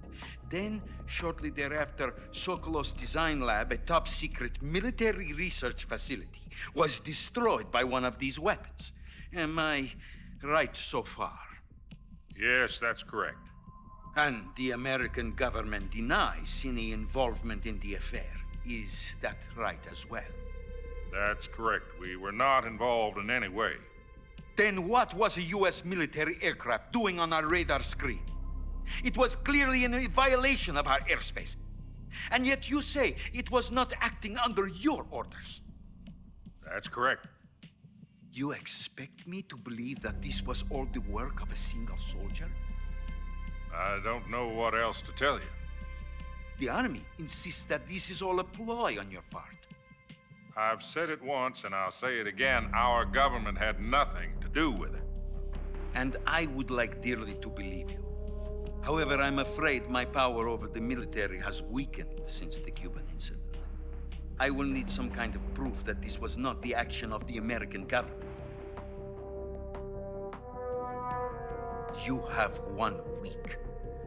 Then, shortly thereafter, Sokolov's design lab, a top-secret military research facility, was destroyed by one of these weapons. Am I right so far? Yes, that's correct. And the American government denies any involvement in the affair. Is that right as well? That's correct. We were not involved in any way. Then what was a U.S. military aircraft doing on our radar screen? It was clearly in a violation of our airspace. And yet you say it was not acting under your orders. That's correct. You expect me to believe that this was all the work of a single soldier? I don't know what else to tell you. The Army insists that this is all a ploy on your part. I've said it once, and I'll say it again. Our government had nothing to do with it. And I would like dearly to believe you. However, I'm afraid my power over the military has weakened since the Cuban incident. I will need some kind of proof that this was not the action of the American government. You have 1 week.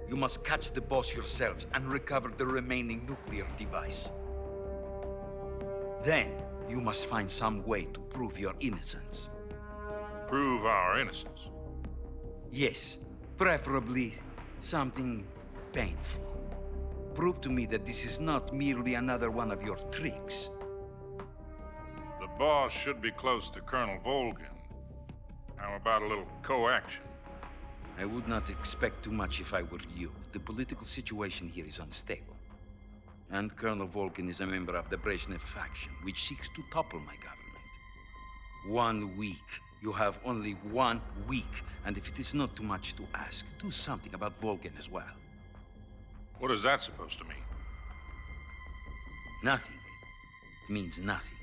You must catch the Boss yourselves and recover the remaining nuclear device. Then, you must find some way to prove your innocence. Prove our innocence? Yes, preferably something painful. Prove to me that this is not merely another one of your tricks. The Boss should be close to Colonel Volgin. How about a little coaction? I would not expect too much if I were you. The political situation here is unstable. And Colonel Volgin is a member of the Brezhnev faction, which seeks to topple my government. 1 week You have only 1 week, and if it is not too much to ask, do something about Volgin as well. What is that supposed to mean? Nothing. It means nothing.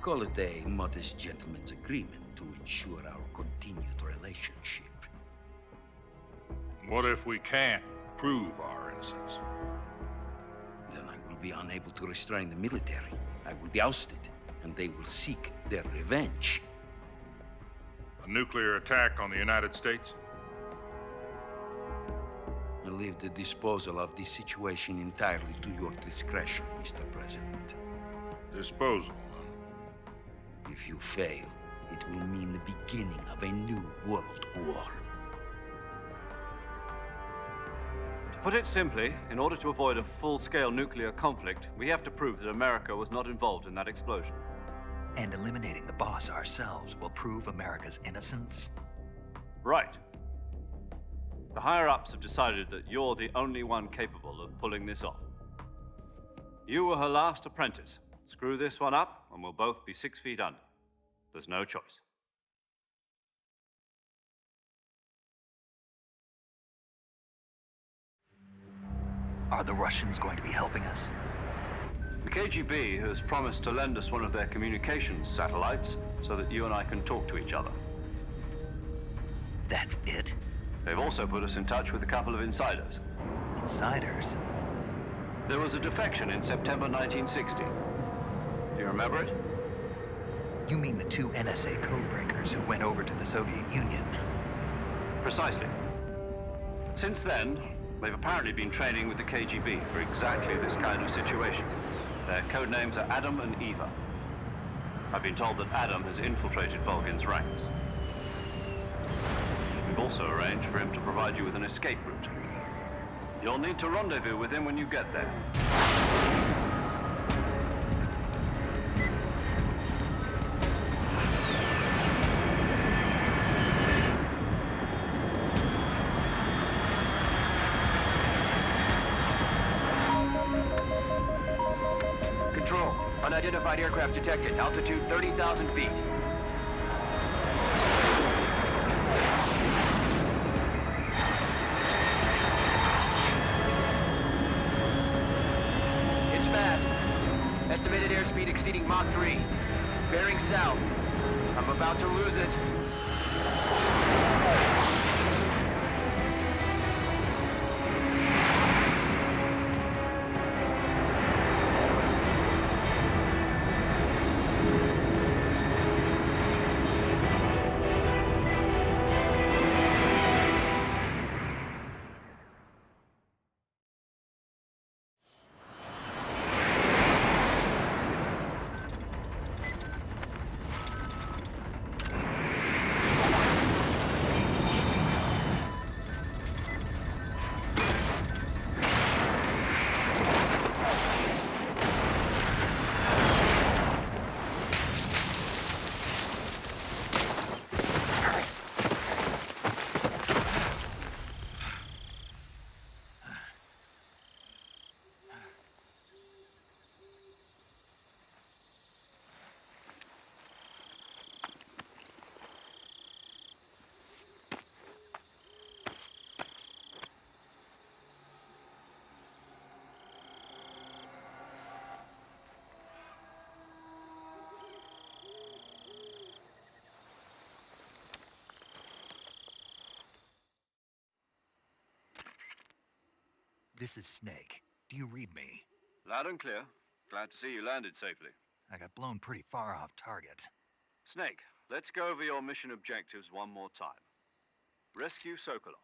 Call it a modest gentleman's agreement to ensure our continued relationship. What if we can't prove our innocence? Then I will be unable to restrain the military. I will be ousted, and they will seek their revenge. A nuclear attack on the United States? I leave the disposal of this situation entirely to your discretion, Mr. President. Disposal, If you fail, it will mean the beginning of a new world war. To put it simply, in order to avoid a full-scale nuclear conflict, we have to prove that America was not involved in that explosion. And eliminating the boss ourselves will prove America's innocence? Right. The higher-ups have decided that you're the only one capable of pulling this off. You were her last apprentice. Screw this one up, and we'll both be 6 feet under. There's no choice. Are the Russians going to be helping us? The KGB has promised to lend us one of their communications satellites so that you and I can talk to each other. That's it? They've also put us in touch with a couple of insiders. Insiders? There was a defection in September 1960. Do you remember it? You mean the 2 NSA codebreakers who went over to the Soviet Union? Precisely. Since then, they've apparently been training with the KGB for exactly this kind of situation. Their code names are Adam and Eva. I've been told that Adam has infiltrated Volgin's ranks. We've also arranged for him to provide you with an escape route. You'll need to rendezvous with him when you get there. Control, unidentified aircraft detected. Altitude 30,000 feet. It's fast. Estimated airspeed exceeding Mach 3. Bearing south. I'm about to lose it. This is Snake. Do you read me? Loud and clear. Glad to see you landed safely. I got blown pretty far off target. Snake, let's go over your mission objectives one more time. Rescue Sokolov.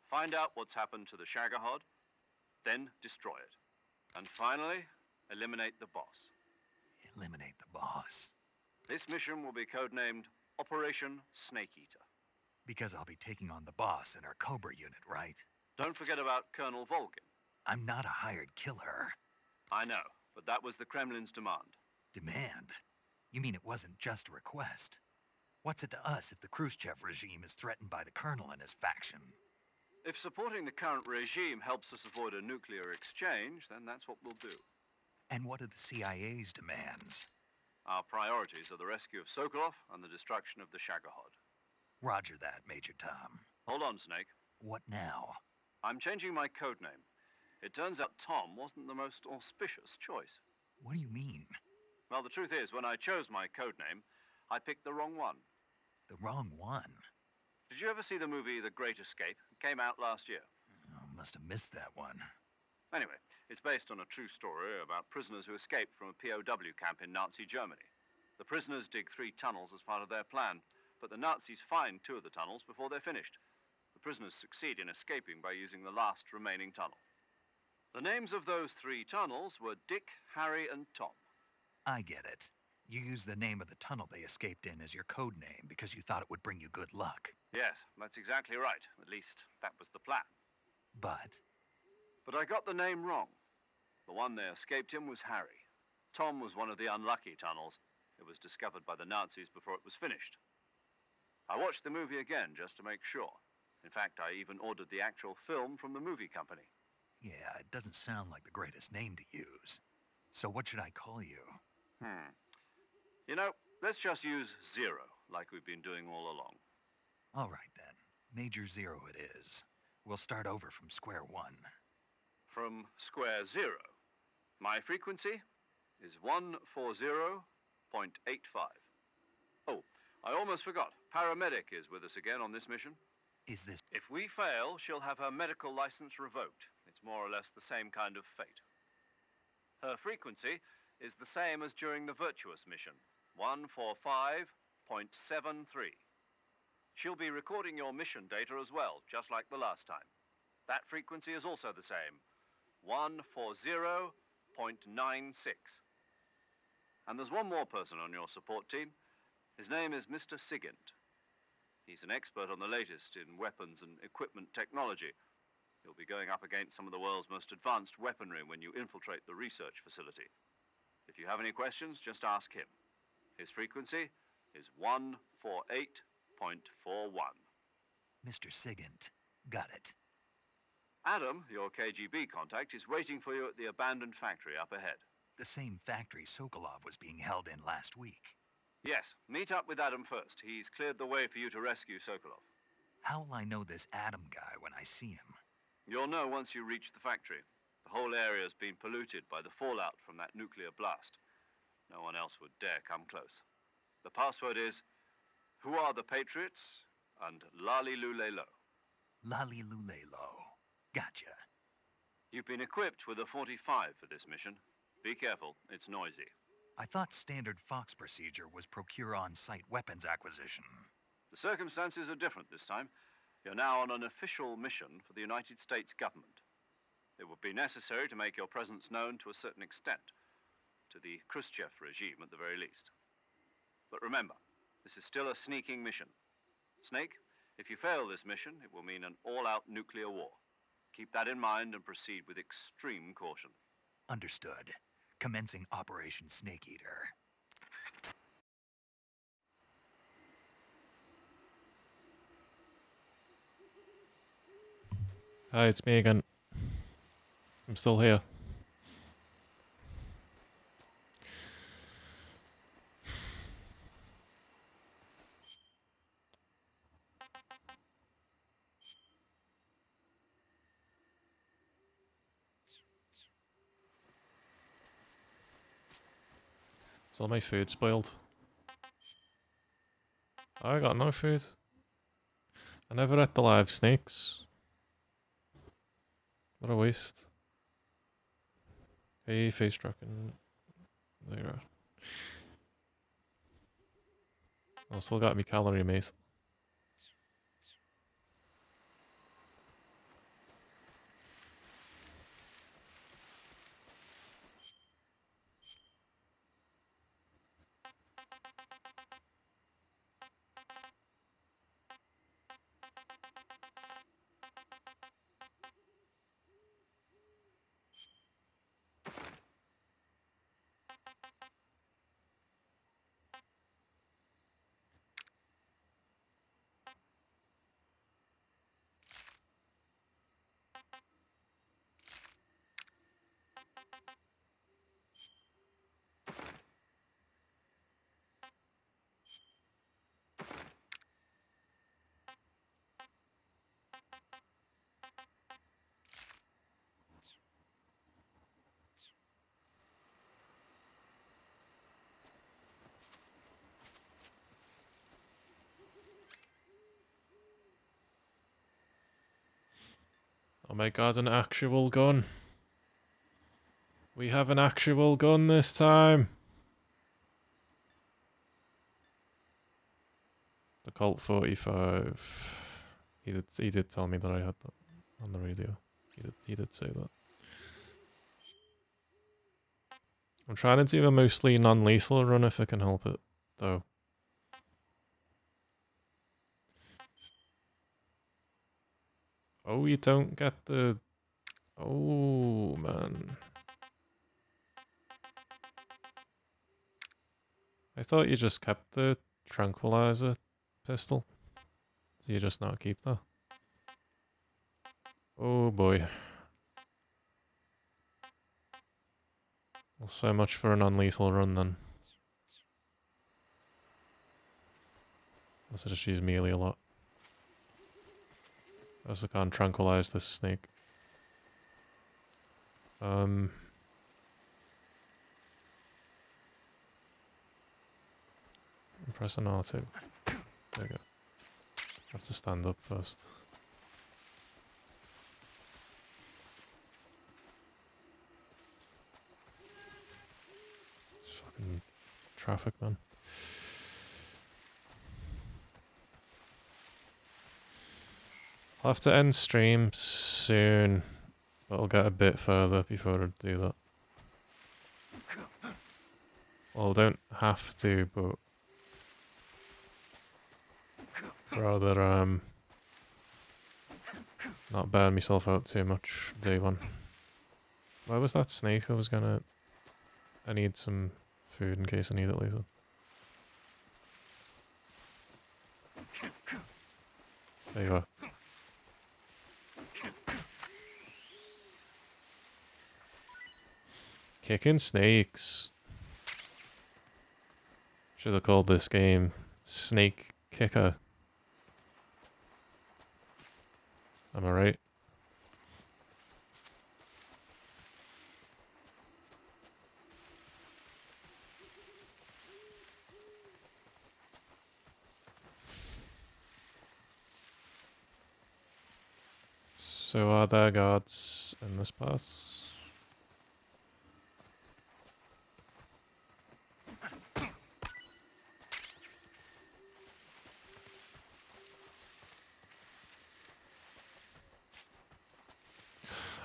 Find out what's happened to the Shagohod, then destroy it. And finally, eliminate the boss. Eliminate the boss? This mission will be codenamed Operation Snake Eater. Because I'll be taking on the boss in our Cobra unit, right? Don't forget about Colonel Volgin. I'm not a hired killer. I know, but that was the Kremlin's demand. Demand? You mean it wasn't just a request? What's it to us if the Khrushchev regime is threatened by the Colonel and his faction? If supporting the current regime helps us avoid a nuclear exchange, then that's what we'll do. And what are the CIA's demands? Our priorities are the rescue of Sokolov and the destruction of the Shagohod. Roger that, Major Tom. Hold on, Snake. What now? I'm changing my code name. It turns out Tom wasn't the most auspicious choice. What do you mean? Well, the truth is, when I chose my code name, I picked the wrong one. The wrong one? Did you ever see the movie The Great Escape? It came out last year. Oh, must have missed that one. Anyway, it's based on a true story about prisoners who escaped from a POW camp in Nazi Germany. The prisoners dig 3 tunnels as part of their plan, but the Nazis find 2 of the tunnels before they're finished. The prisoners succeed in escaping by using the last remaining tunnel. The names of those 3 tunnels were Dick, Harry, and Tom. I get it. You used the name of the tunnel they escaped in as your code name because you thought it would bring you good luck. Yes, that's exactly right. At least, that was the plan. But I got the name wrong. The one they escaped in was Harry. Tom was one of the unlucky tunnels. It was discovered by the Nazis before it was finished. I watched the movie again just to make sure. In fact, I even ordered the actual film from the movie company. yeah, it doesn't sound like the greatest name to use. So what should I call you? You know, let's just use Zero, like we've been doing all along. All right, then. Major Zero it is. We'll start over from square one. From square 0. My frequency is 140.85. Oh, I almost forgot. Paramedic is with us again on this mission. Is this... If we fail, she'll have her medical license revoked. It's more or less the same kind of fate. Her frequency is the same as during the Virtuous mission, 145.73. She'll be recording your mission data as well, just like the last time. That frequency is also the same, 140.96. And there's one more person on your support team. His name is Mr. Sigint. He's an expert on the latest in weapons and equipment technology. You'll be going up against some of the world's most advanced weaponry when you infiltrate the research facility. If you have any questions, just ask him. His frequency is 148.41. Mr. Sigint. Got it. Adam, your KGB contact, is waiting for you at the abandoned factory up ahead. The same factory Sokolov was being held in last week. Yes, meet up with Adam first. He's cleared the way for you to rescue Sokolov. How will I know this Adam guy when I see him? You'll know once you reach the factory. The whole area's been polluted by the fallout from that nuclear blast. No one else would dare come close. The password is, "Who are the Patriots?" and "Lali Lule Lo." Lali Lule Lo. Gotcha. You've been equipped with a 45 for this mission. Be careful, it's noisy. I thought standard Fox procedure was procure on-site weapons acquisition. The circumstances are different this time. You're now on an official mission for the United States government. It would be necessary to make your presence known to a certain extent, to the Khrushchev regime at the very least. But remember, this is still a sneaking mission. Snake, if you fail this mission, it will mean an all-out nuclear war. Keep that in mind and proceed with extreme caution. Understood. Commencing Operation Snake Eater. Hi, it's me again. I'm still here. Is all my food spoiled? I got no food. I never ate the live snakes. What a waste. Hey, face trucking. There you are. I still got me calorie mace. Oh my god, an actual gun. We have an actual gun this time. The Colt 45. He did tell me that I had that on the radio. He did say that. I'm trying to do a mostly non-lethal run if I can help it, though. Oh, you don't get the... Oh, man. I thought you just kept the tranquilizer pistol. Do you just not keep that? Oh boy. Well, so much for a non-lethal run then. Let's just use melee a lot. I also can't tranquilize this snake. I'm pressing R2. There we go. Have to stand up first. It's fucking traffic, man. I'll have to end stream soon, but I'll get a bit further before I do that. Well, I don't have to, but rather not burn myself out too much day one. Where was that snake I was gonna... I need some food in case I need it later. There you are. Kicking snakes. Should have called this game Snake Kicker. Am I right? So are there guards in this pass?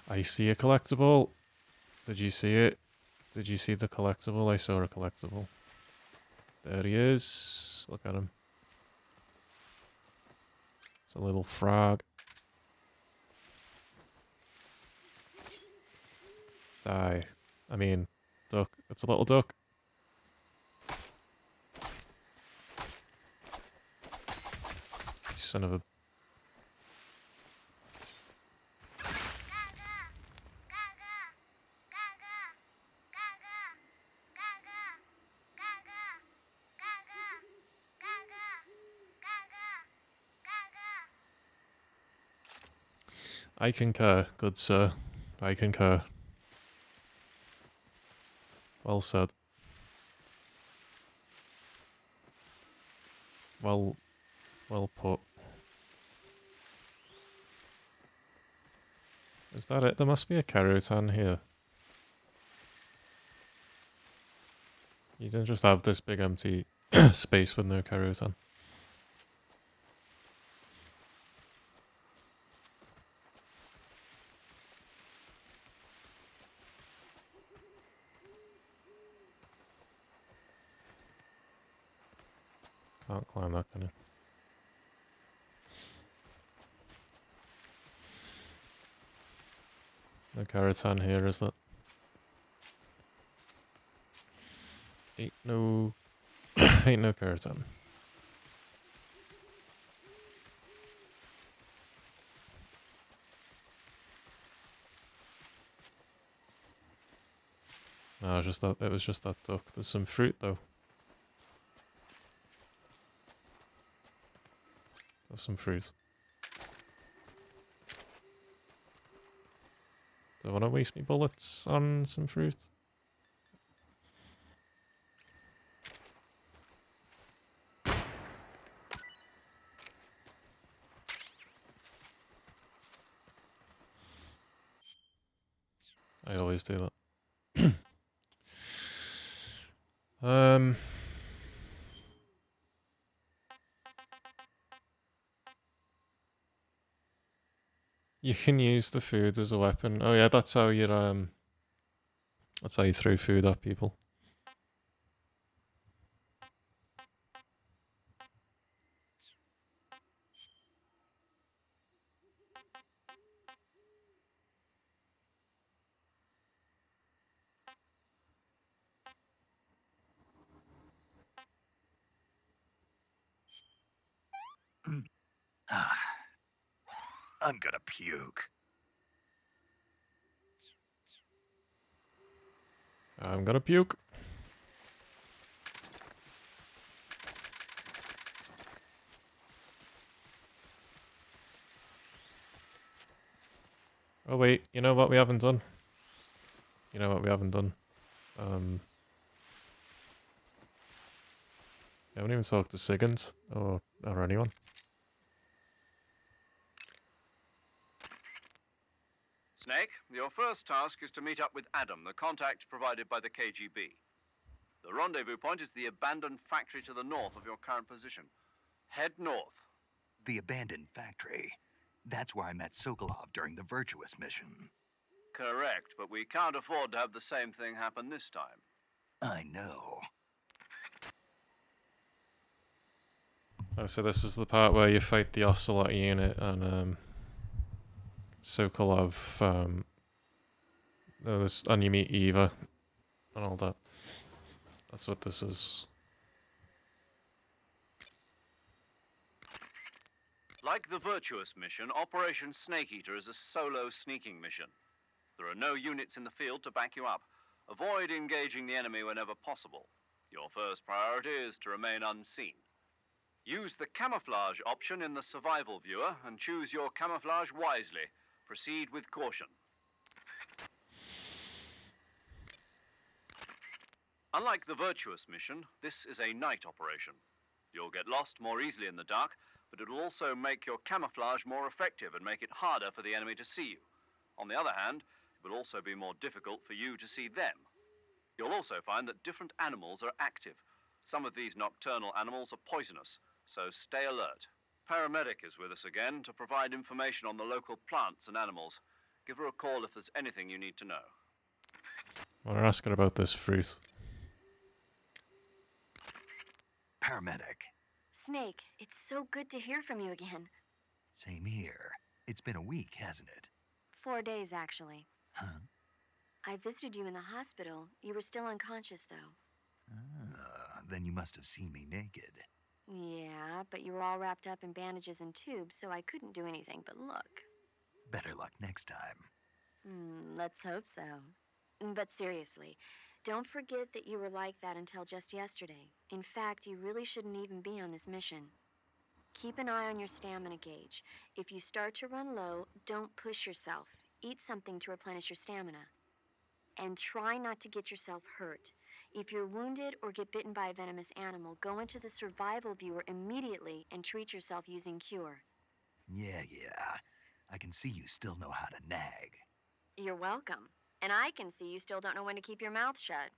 I see a collectible. Did you see it? Did you see the collectible? I saw a collectible. There he is. Look at him. It's a little frog. Die. I mean, duck. It's a little duck. Son of a... I concur, good sir. I concur. Well said. Well put. Is that it? There must be a Karutan here. You didn't just have this big empty space with no Karutan. Can't climb that, can you? No Karutan here, is that? Ain't no... ain't no Karutan. No, just that. It was just that duck. There's some fruit though. Have some fruit. Do I want to waste my bullets on some fruit? I always do that. You can use the food as a weapon. Oh yeah, that's how you throw food at people. I'm gonna puke. I'm gonna puke. Oh wait, you know what we haven't done? You know what we haven't done? I haven't even talked to Siggins or anyone. Snake, your first task is to meet up with Adam, the contact provided by the KGB. The rendezvous point is the abandoned factory to the north of your current position. Head north. The abandoned factory. That's where I met Sokolov during the Virtuous mission. Correct, but we can't afford to have the same thing happen this time. I know. Oh, so this is the part where you fight the Ocelot unit and Sokolov, and you meet Eva and all that. That's what this is. Like the Virtuous mission, Operation Snake Eater is a solo sneaking mission. There are no units in the field to back you up. Avoid engaging the enemy whenever possible. Your first priority is to remain unseen. Use the camouflage option in the survival viewer and choose your camouflage wisely. Proceed with caution. Unlike the Virtuous mission, this is a night operation. You'll get lost more easily in the dark, but it'll also make your camouflage more effective and make it harder for the enemy to see you. On the other hand, it will also be more difficult for you to see them. You'll also find that different animals are active. Some of these nocturnal animals are poisonous, so stay alert. Paramedic is with us again to provide information on the local plants and animals. Give her a call if there's anything you need to know. We're asking about this fruit. Paramedic. Snake, it's so good to hear from you again. Same here. It's been a week, hasn't it? 4 days, actually. Huh? I visited you in the hospital. You were still unconscious, though. Then you must have seen me naked. Yeah, but you were all wrapped up in bandages and tubes, so I couldn't do anything but look. Better luck next time. Let's hope so. But seriously, don't forget that you were like that until just yesterday. In fact, you really shouldn't even be on this mission. Keep an eye on your stamina gauge. If you start to run low, don't push yourself. Eat something to replenish your stamina. And try not to get yourself hurt. If you're wounded or get bitten by a venomous animal, go into the survival viewer immediately and treat yourself using Cure. Yeah. I can see you still know how to nag. You're welcome. And I can see you still don't know when to keep your mouth shut.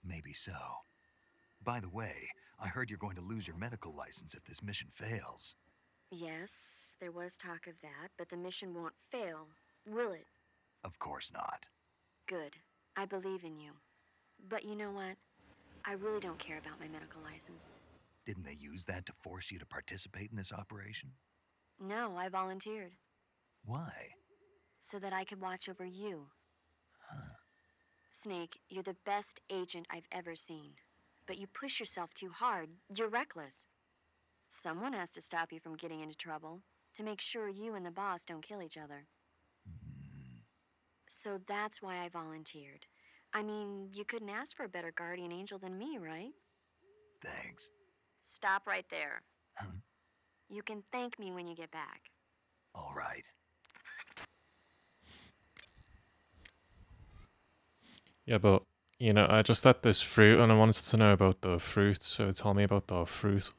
Maybe so. By the way, I heard you're going to lose your medical license if this mission fails. Yes, there was talk of that, but the mission won't fail, will it? Of course not. Good. I believe in you. But you know what? I really don't care about my medical license. Didn't they use that to force you to participate in this operation? No, I volunteered. Why? So that I could watch over you. Huh. Snake, you're the best agent I've ever seen. But you push yourself too hard. You're reckless. Someone has to stop you from getting into trouble, to make sure you and the boss don't kill each other. So that's why I volunteered. I mean, you couldn't ask for a better guardian angel than me, right? Thanks. Stop right there. Huh? You can thank me when you get back. All right. Yeah, but, you know, I just had this fruit and I wanted to know about the fruit, so tell me about the fruit.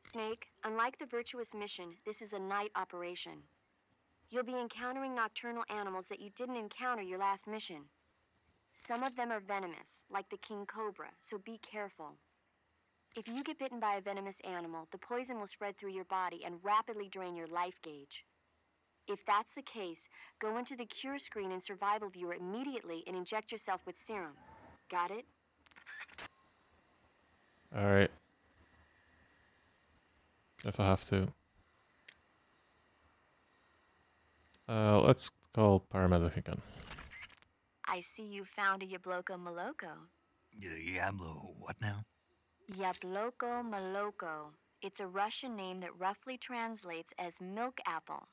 Snake, unlike the Virtuous mission, this is a night operation. You'll be encountering nocturnal animals that you didn't encounter your last mission. Some of them are venomous, like the king cobra, so be careful. If you get bitten by a venomous animal, the poison will spread through your body and rapidly drain your life gauge. If that's the case, go into the cure screen and survival viewer immediately and inject yourself with serum. Got it? Alright. If I have to. Let's call paramedic again. I see you found a Yabloko Maloko. Yablo, what now? Yabloko Maloko. It's a Russian name that roughly translates as milk apple.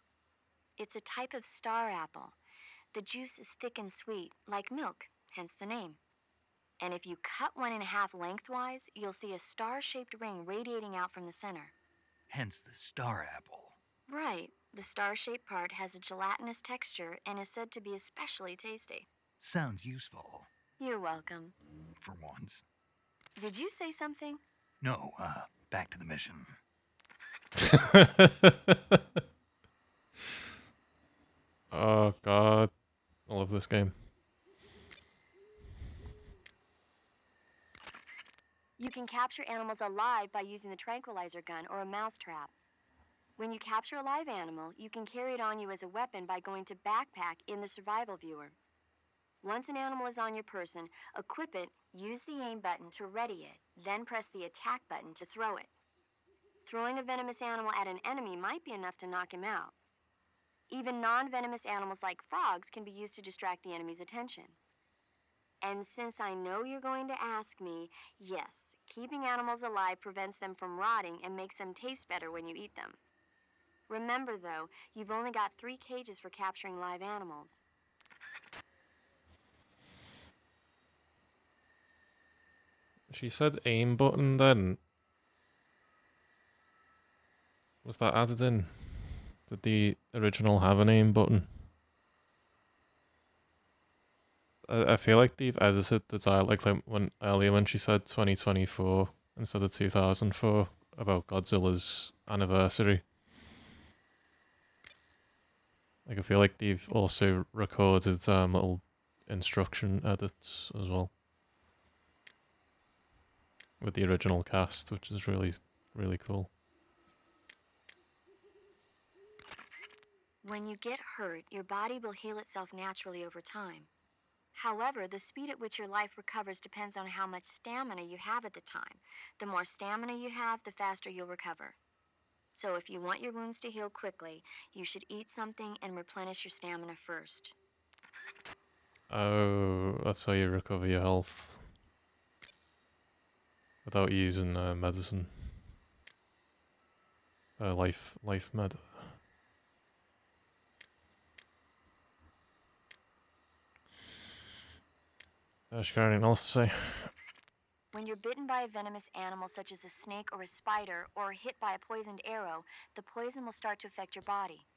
It's a type of star apple. The juice is thick and sweet, like milk, hence the name. And if you cut one in half lengthwise, you'll see a star-shaped ring radiating out from the center. Hence the star apple. Right. The star-shaped part has a gelatinous texture and is said to be especially tasty. Sounds useful. You're welcome. For once. Did you say something? No, back to the mission. Oh god. I love this game. You can capture animals alive by using the tranquilizer gun or a mousetrap. When you capture a live animal, you can carry it on you as a weapon by going to backpack in the survival viewer. Once an animal is on your person, equip it, use the aim button to ready it, then press the attack button to throw it. Throwing a venomous animal at an enemy might be enough to knock him out. Even non-venomous animals like frogs can be used to distract the enemy's attention. And since I know you're going to ask me, yes, keeping animals alive prevents them from rotting and makes them taste better when you eat them. Remember, though, you've only got 3 cages for capturing live animals. She said aim button then. Was that added in? Did the original have an aim button? I feel like they've edited the dialogue like when earlier when she said 2024 instead of 2004 about Godzilla's anniversary. Like I feel like they've also recorded little instruction edits as well with the original cast, which is really, really cool. When you get hurt, your body will heal itself naturally over time. However, the speed at which your life recovers depends on how much stamina you have at the time. The more stamina you have, the faster you'll recover. So if you want your wounds to heal quickly, you should eat something and replenish your stamina first. Oh, that's how you recover your health. Without using medicine. Life med. She got anything else to say? When you're bitten by a venomous animal such as a snake or a spider, or hit by a poisoned arrow, the poison will start to affect your body.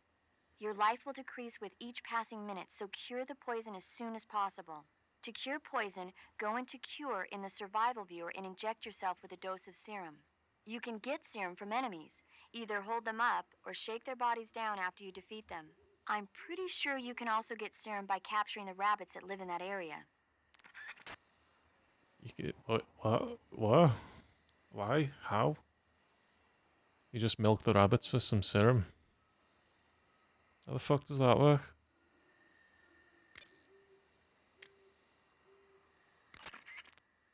Your life will decrease with each passing minute, so cure the poison as soon as possible. To cure poison, go into Cure in the survival viewer and inject yourself with a dose of serum. You can get serum from enemies. Either hold them up or shake their bodies down after you defeat them. I'm pretty sure you can also get serum by capturing the rabbits that live in that area. You get what? Why? How? You just milk the rabbits for some serum? How the fuck does that work?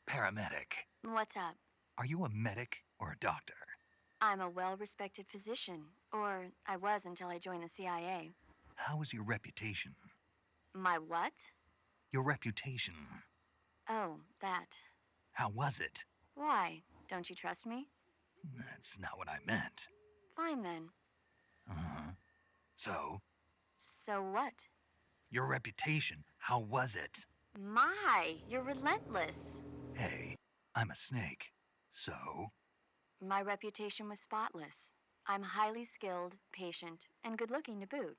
Paramedic. What's up? Are you a medic or a doctor? I'm a well-respected physician, or I was until I joined the CIA. How is your reputation? My what? Your reputation. Oh, that. How was it? Why? Don't you trust me? That's not what I meant. Fine then. Uh-huh. So? So what? Your reputation. How was it? My, you're relentless. Hey, I'm a snake. So? My reputation was spotless. I'm highly skilled, patient, and good-looking to boot.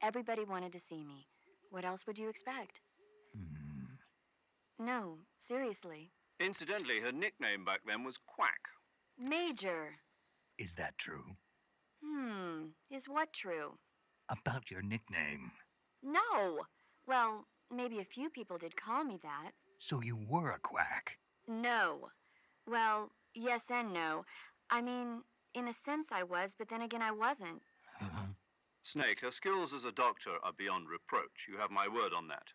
Everybody wanted to see me. What else would you expect? No, seriously. Incidentally, her nickname back then was Quack. Major. Is that true? Is what true? About your nickname. No. Well, maybe a few people did call me that. So you were a quack? No. Well, yes and no. I mean, in a sense I was, but then again I wasn't. Snake, her skills as a doctor are beyond reproach. You have my word on that.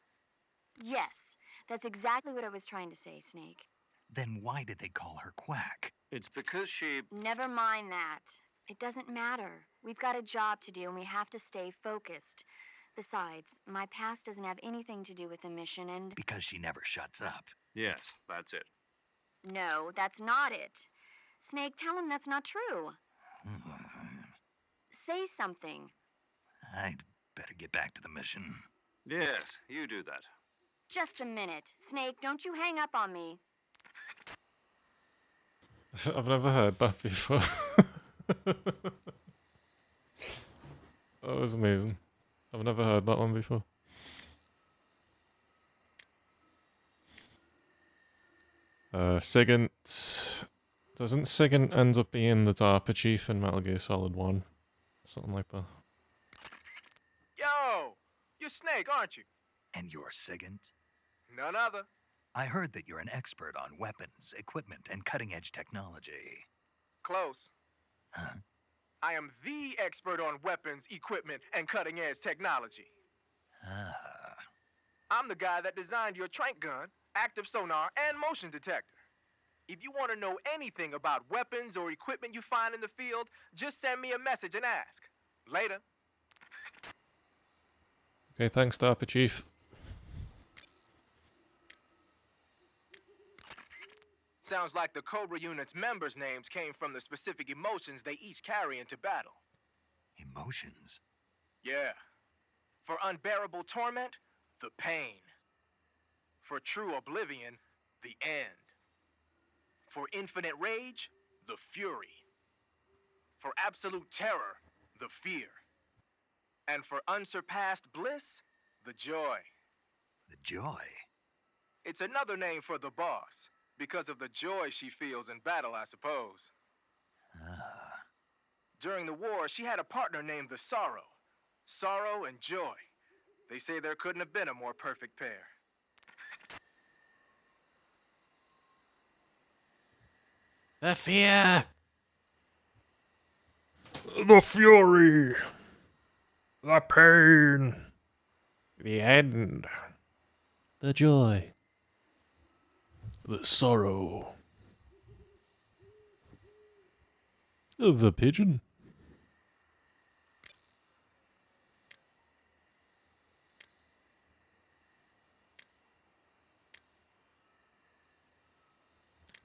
Yes, that's exactly what I was trying to say, Snake. Then why did they call her Quack? It's because she... Never mind that. It doesn't matter. We've got a job to do and we have to stay focused. Besides, my past doesn't have anything to do with the mission and... Because she never shuts up. Yes, that's it. No, that's not it. Snake, tell him that's not true. Say something. I'd better get back to the mission. Yes, you do that. Just a minute. Snake, don't you hang up on me. I've never heard that before. That was amazing. I've never heard that one before. Sigint... Doesn't Sigint end up being the DARPA chief in Metal Gear Solid 1? Something like that. Yo! You're Snake, aren't you? And you're Sigint? None other. I heard that you're an expert on weapons, equipment, and cutting-edge technology. Close. Huh? I am the expert on weapons, equipment, and cutting-edge technology. Ah. I'm the guy that designed your trank gun, active sonar, and motion detector. If you want to know anything about weapons or equipment you find in the field, just send me a message and ask. Later. Okay, thanks, DARPA chief. Sounds like the Cobra unit's members' names came from the specific emotions they each carry into battle. Emotions? Yeah. For unbearable torment, the pain. For true oblivion, the end. For infinite rage, the fury. For absolute terror, the fear. And for unsurpassed bliss, the joy. The joy? It's another name for the boss, because of the joy she feels in battle, I suppose. Ah. During the war, she had a partner named the Sorrow. Sorrow and joy. They say there couldn't have been a more perfect pair. The fear! The fury! The pain! The end! The joy! The sorrow! The pigeon!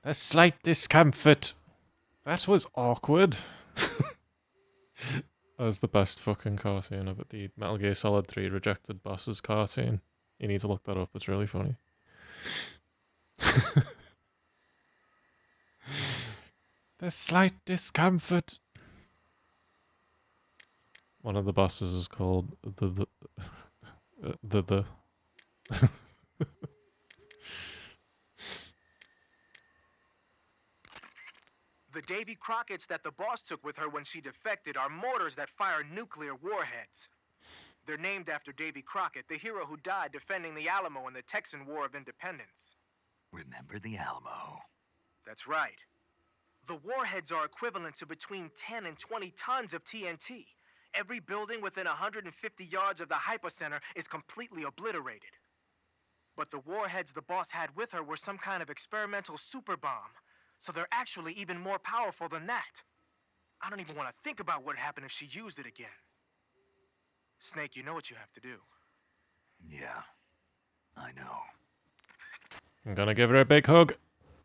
A slight discomfort. That was awkward. That was the best fucking cartoon of it. The Metal Gear Solid 3 Rejected Bosses cartoon. You need to look that up, it's really funny. The slight discomfort. One of the bosses is called the The Davy Crockett's that the boss took with her when she defected are mortars that fire nuclear warheads. They're named after Davy Crockett, the hero who died defending the Alamo in the Texan War of Independence. Remember the Alamo? That's right. The warheads are equivalent to between 10 and 20 tons of TNT. Every building within 150 yards of the hypocenter is completely obliterated. But the warheads the boss had with her were some kind of experimental super bomb. So they're actually even more powerful than that. I don't even want to think about what happened if she used it again. Snake, you know what you have to do. Yeah, I know. I'm gonna give her a big hug.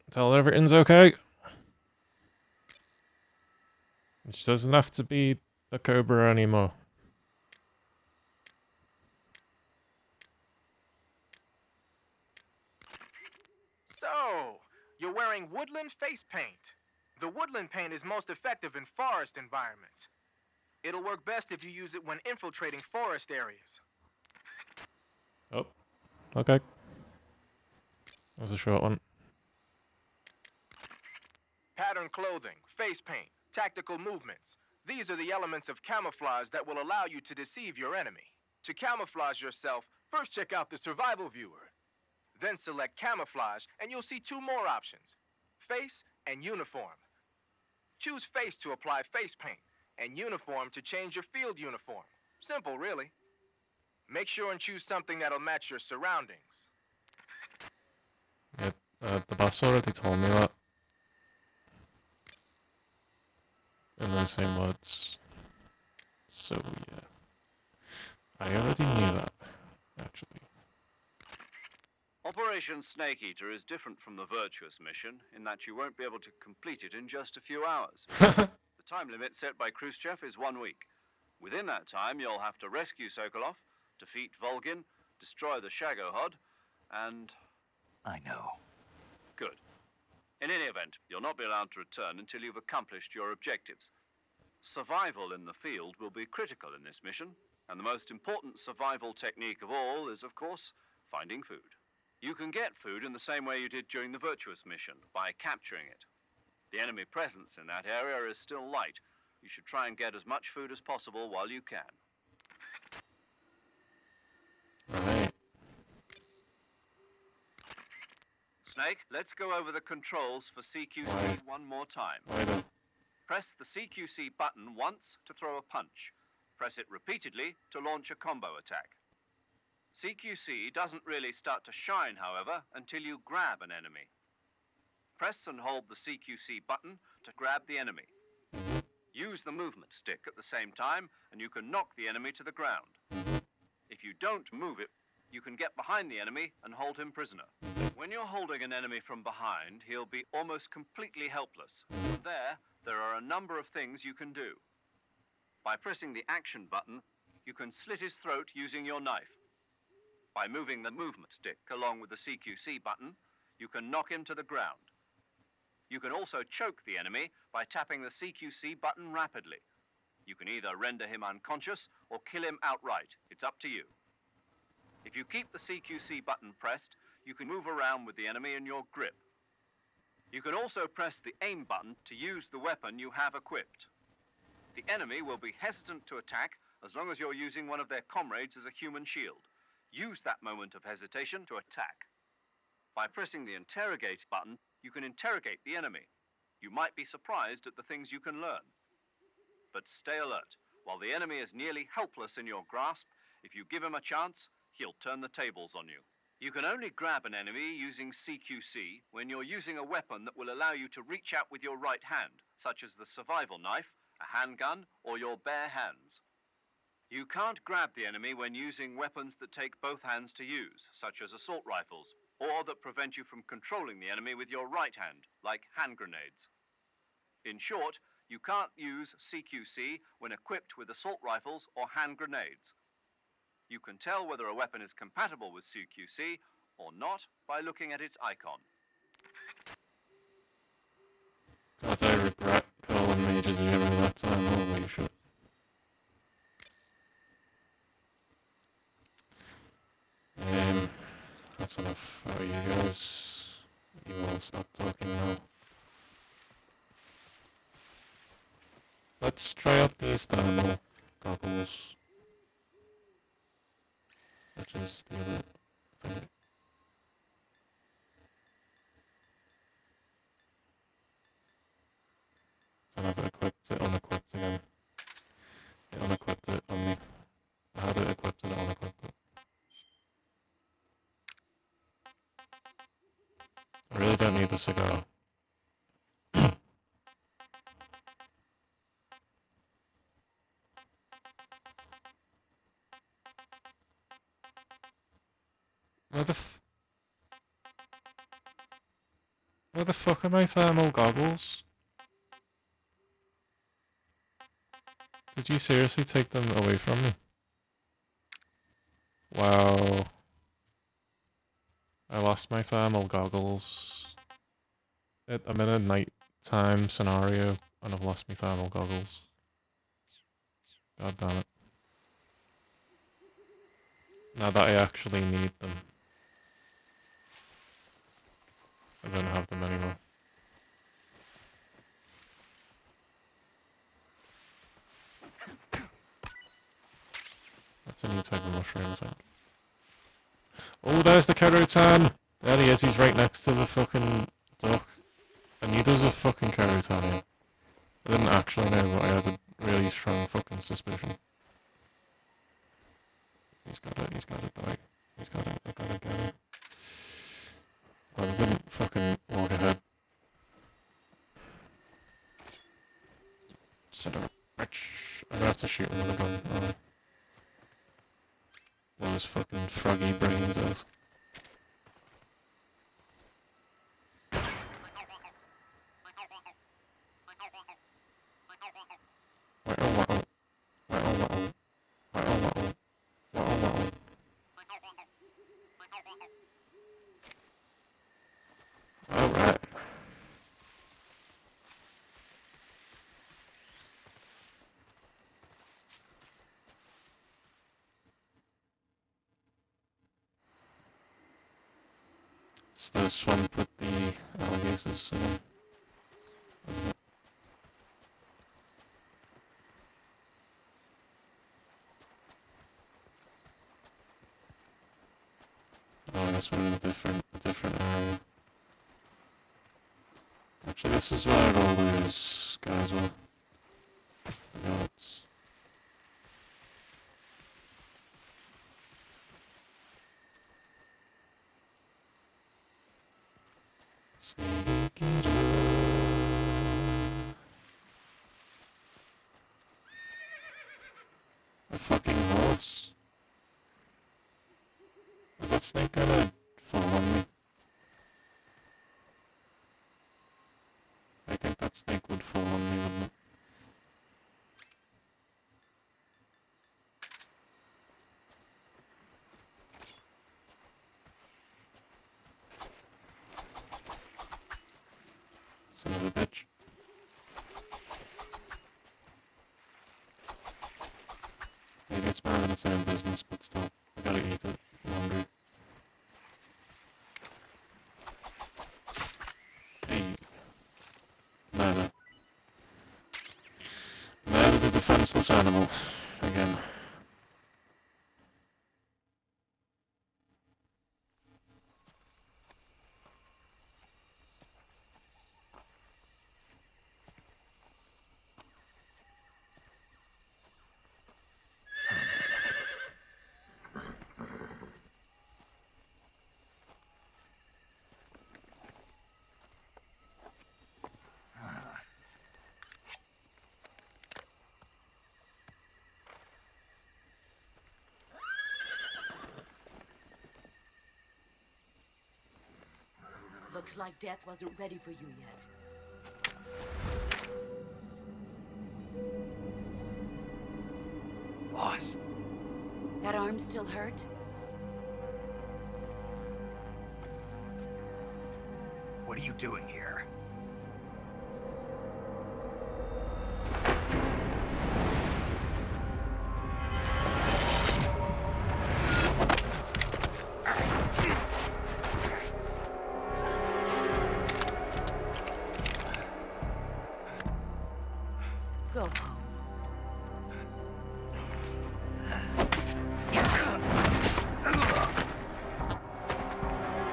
Tell her everything's okay. She doesn't have to be a Cobra anymore. So, you're wearing woodland face paint. The woodland paint is most effective in forest environments. It'll work best if you use it when infiltrating forest areas. Oh, okay. That was a short one. Pattern clothing, face paint, tactical movements. These are the elements of camouflage that will allow you to deceive your enemy. To camouflage yourself, first check out the survival viewer. Then select camouflage and you'll see two more options, face and uniform. Choose face to apply face paint and uniform to change your field uniform. Simple, really. Make sure and choose something that'll match your surroundings. Yeah, the boss already told me that. In the same words. So yeah. I already knew that, actually. Operation Snake Eater is different from the Virtuous mission in that you won't be able to complete it in just a few hours. The time limit set by Khrushchev is 1 week. Within that time, you'll have to rescue Sokolov, defeat Volgin, destroy the Shagohod, and... I know. Good. In any event, you'll not be allowed to return until you've accomplished your objectives. Survival in the field will be critical in this mission, and the most important survival technique of all is, of course, finding food. You can get food in the same way you did during the Virtuous mission, by capturing it. The enemy presence in that area is still light. You should try and get as much food as possible while you can. Right. Snake, let's go over the controls for CQC one more time. Press the CQC button once to throw a punch. Press it repeatedly to launch a combo attack. CQC doesn't really start to shine, however, until you grab an enemy. Press and hold the CQC button to grab the enemy. Use the movement stick at the same time, and you can knock the enemy to the ground. If you don't move it, you can get behind the enemy and hold him prisoner. When you're holding an enemy from behind, he'll be almost completely helpless. From there are a number of things you can do. By pressing the action button, you can slit his throat using your knife. By moving the movement stick along with the CQC button, you can knock him to the ground. You can also choke the enemy by tapping the CQC button rapidly. You can either render him unconscious or kill him outright. It's up to you. If you keep the CQC button pressed, you can move around with the enemy in your grip. You can also press the aim button to use the weapon you have equipped. The enemy will be hesitant to attack as long as you're using one of their comrades as a human shield. Use that moment of hesitation to attack. By pressing the interrogate button, you can interrogate the enemy. You might be surprised at the things you can learn. But stay alert. While the enemy is nearly helpless in your grasp, if you give him a chance, he'll turn the tables on you. You can only grab an enemy using CQC when you're using a weapon that will allow you to reach out with your right hand, such as the survival knife, a handgun, or your bare hands. You can't grab the enemy when using weapons that take both hands to use, such as assault rifles, or that prevent you from controlling the enemy with your right hand, like hand grenades. In short, you can't use CQC when equipped with assault rifles or hand grenades. You can tell whether a weapon is compatible with CQC or not by looking at its icon. God, I regret calling Mages Zero that time, holy shit. That's enough. How are you guys? You all stop talking now. Let's try out these thermal goggles. Which is the other thing. I never equipped it unequipped again. It unequipped it on me. I had it equipped and it unequipped it. I really don't need the cigar. Where the fuck are my thermal goggles? Did you seriously take them away from me? Wow. I lost my thermal goggles. I'm in a nighttime scenario and I've lost my thermal goggles. God damn it. Now that I actually need them. I don't have them anymore. That's a new type of mushroom, I think. Oh, there's the Keroutan! There he is, he's right next to the fucking duck. I knew there was a fucking Keroutan here. I didn't actually know, but I had a really strong fucking suspicion. He's got it, dog. He's got it, I gotta get him. Well, I didn't fucking walk ahead. Son of a bitch. I'm gonna have to shoot him with a gun, aren't I? Blow his fucking froggy brains out. Alright. It's the swamp with the alligators again. Isn't it? Oh, I guess we're in a different area. Actually, this is where all those guys were. The guards. Sneaky Joe. A fucking horse. Is that snake gonna fall on me? I think that snake would fall on me, wouldn't it? Son of a bitch. Maybe it's minding its own business, but still, I gotta eat it. I'm hungry. Hey. Murder. Murder the defenseless animal. Again. Looks like death wasn't ready for you yet. Boss. That arm still hurt? What are you doing here? Go home.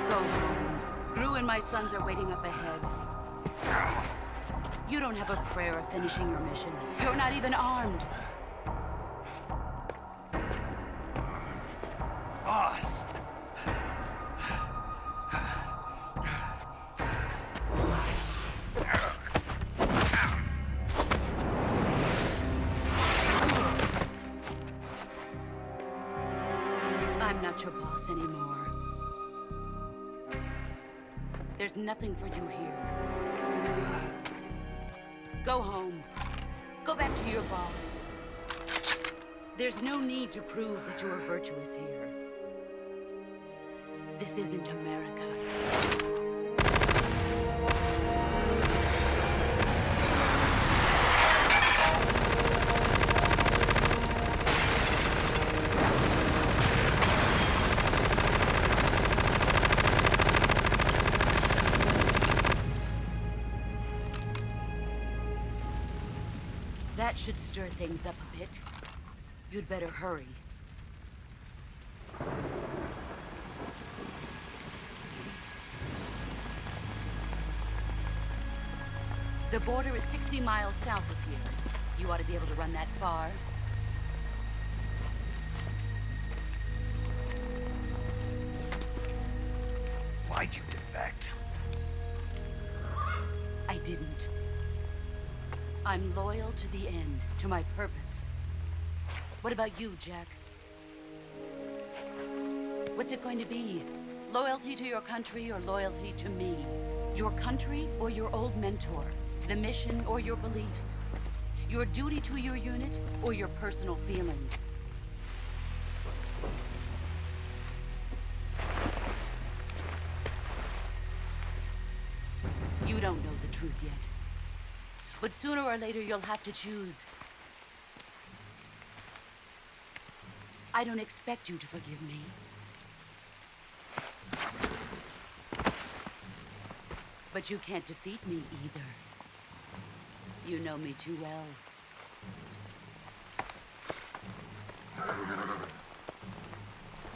Go home. Gru and my sons are waiting up ahead. You don't have a prayer of finishing your mission. You're not even armed. Boss. I'm not your boss anymore. There's nothing for you here. Go home. Go back to your boss. There's no need to prove that you are virtuous here. This isn't America. stir things up a bit. You'd better hurry. The border is 60 miles south of here. You ought to be able to run that far. Why'd you defect? I didn't. I'm loyal to the end, to my purpose. What about you, Jack? What's it going to be? Loyalty to your country or loyalty to me? Your country or your old mentor? The mission or your beliefs? Your duty to your unit or your personal feelings? You don't know the truth yet. But sooner or later you'll have to choose. I don't expect you to forgive me. But you can't defeat me either. You know me too well.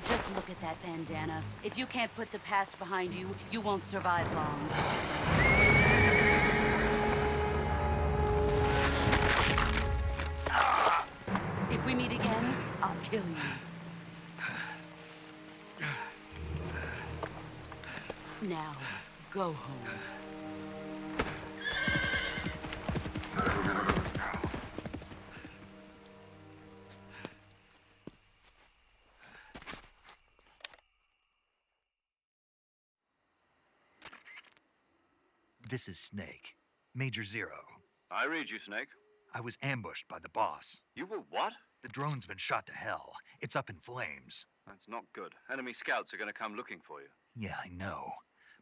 Just look at that bandana. If you can't put the past behind you, you won't survive long. If we meet again, I'll kill you. Now, go home. This is Snake. Major Zero. I read you, Snake. I was ambushed by the boss. You were what? The drone's been shot to hell. It's up in flames. That's not good. Enemy scouts are going to come looking for you. Yeah, I know.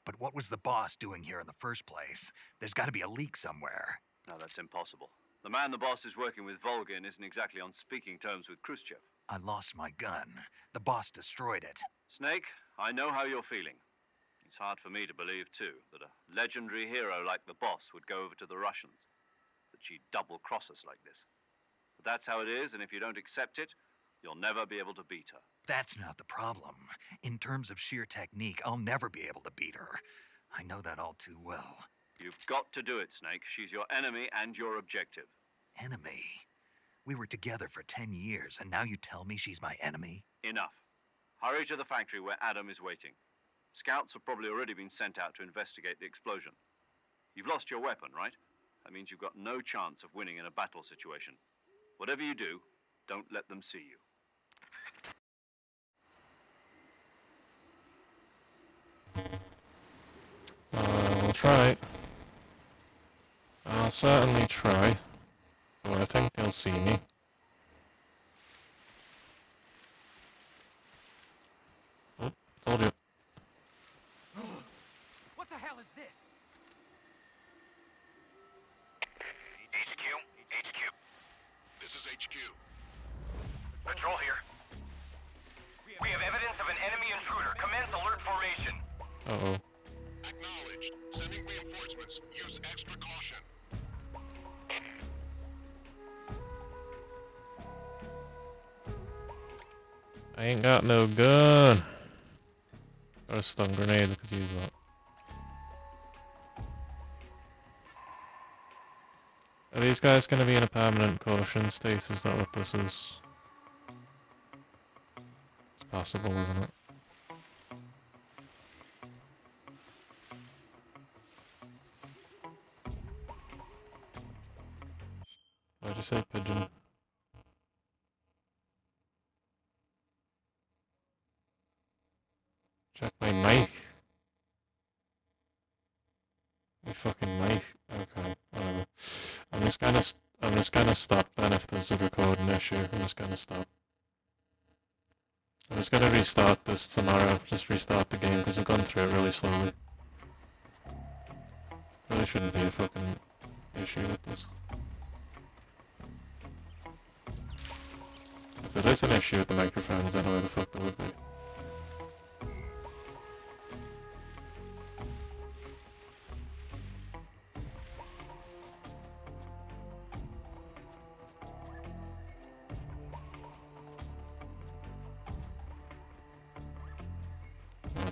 But what was the boss doing here in the first place? There's got to be a leak somewhere. No, that's impossible. The man the boss is working with, Volgin, isn't exactly on speaking terms with Khrushchev. I lost my gun. The boss destroyed it. Snake, I know how you're feeling. It's hard for me to believe, too, that a legendary hero like the boss would go over to the Russians. That she'd double-cross us like this. But that's how it is, and if you don't accept it, you'll never be able to beat her. That's not the problem. In terms of sheer technique, I'll never be able to beat her. I know that all too well. You've got to do it, Snake. She's your enemy and your objective. Enemy? We were together for 10 years, and now you tell me she's my enemy? Enough. Hurry to the factory where Adam is waiting. Scouts have probably already been sent out to investigate the explosion. You've lost your weapon, right? That means you've got no chance of winning in a battle situation. Whatever you do, don't let them see you. I'll try. I'll certainly try. But I think they'll see me. Oh, told you. What the hell is this? HQ? This is HQ. Patrol here. We have evidence of an enemy intruder. Commence alert formation. Uh-oh. Acknowledged. Sending reinforcements. Use extra caution. I ain't got no gun. Got a stun grenade, I could use that. Are these guys gonna be in a permanent caution state? Is that what this is? It's possible, isn't it? Why'd you say Pigeon? Check my mic. My fucking mic. Okay, whatever. I'm just gonna stop then if there's a recording issue. I'm just gonna stop. I'm just gonna restart this tomorrow. Just restart the game because I've gone through it really slowly. Really shouldn't be a fucking issue with this. If there is an issue with the microphones, I don't know where the fuck that would be.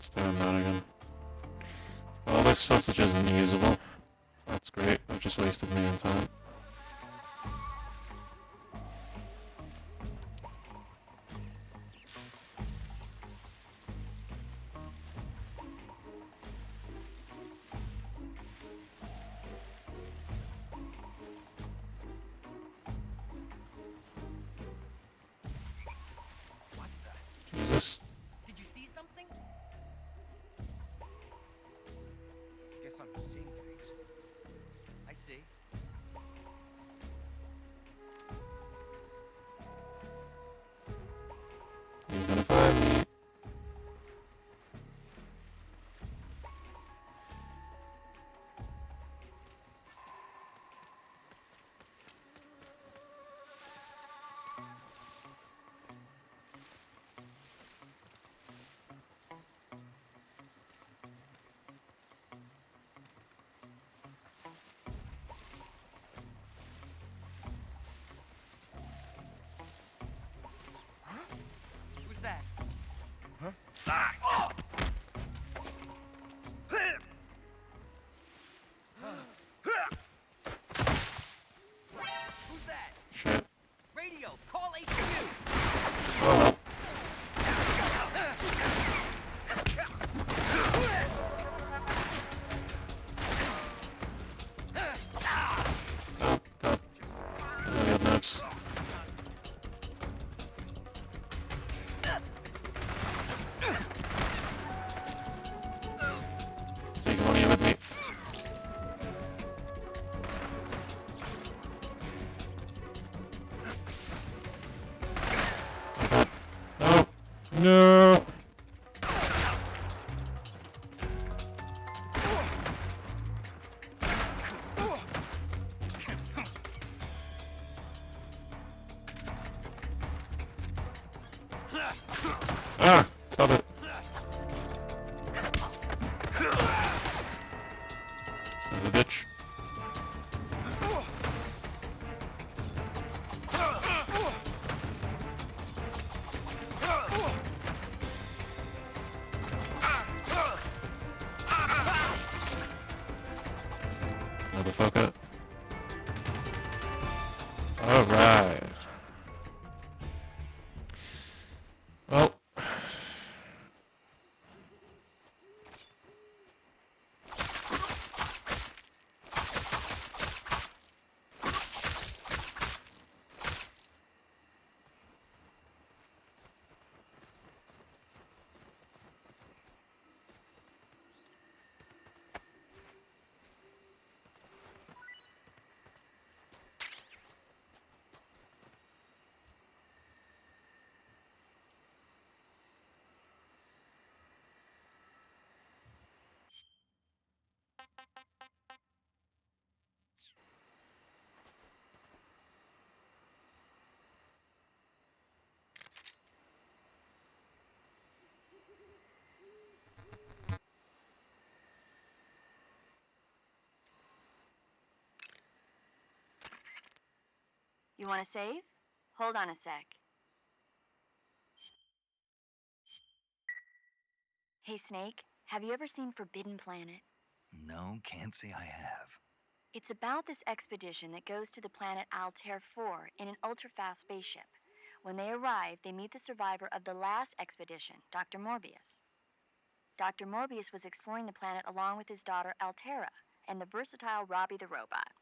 It's doing that again. Well, this footage isn't usable. That's great. I've just wasted my own time. Jesus. Did you see something? Guess I'm seeing things. I see. He's gonna find me. Who's that? Huh? Ah! Who's that? Shit. Radio, call HQ. Oh well. Oh, God. I got knives. Take one of you with me. Oh God. No! No! Ah! Stop it. Son of a bitch. Motherfucker. Alright. Well. You want to save? Hold on a sec. Hey, Snake, have you ever seen Forbidden Planet? No, can't say I have. It's about this expedition that goes to the planet Altair 4 in an ultra-fast spaceship. When they arrive, they meet the survivor of the last expedition, Dr. Morbius. Dr. Morbius was exploring the planet along with his daughter Altera and the versatile Robbie the robot.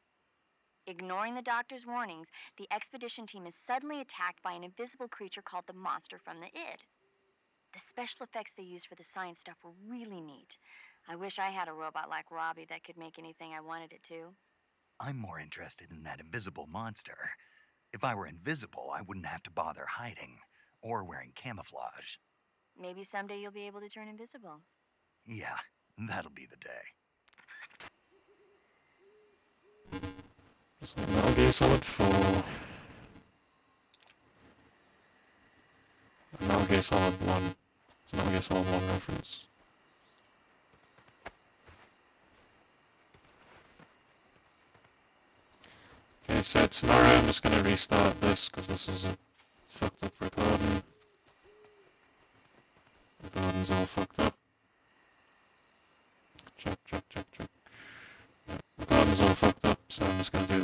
Ignoring the doctor's warnings, the expedition team is suddenly attacked by an invisible creature called the Monster from the Id. The special effects they used for the science stuff were really neat. I wish I had a robot like Robbie that could make anything I wanted it to. I'm more interested in that invisible monster. If I were invisible, I wouldn't have to bother hiding or wearing camouflage. Maybe someday you'll be able to turn invisible. Yeah, that'll be the day. Just like Metal Gear Solid 4. Metal Gear Solid 1. It's a Metal Gear Solid 1 reference. Okay, so tomorrow I'm just gonna restart this because this is a fucked up recording. Recording's all fucked up.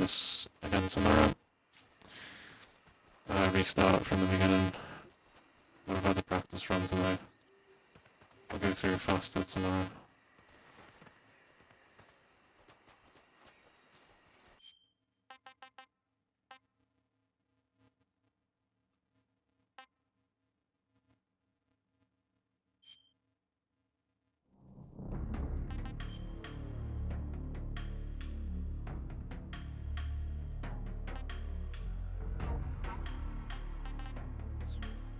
this again tomorrow. Restart from the beginning. What I've had a practice run today. I'll go through faster tomorrow.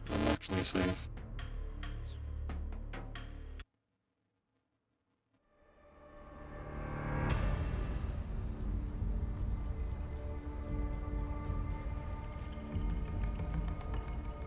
I'm actually safe.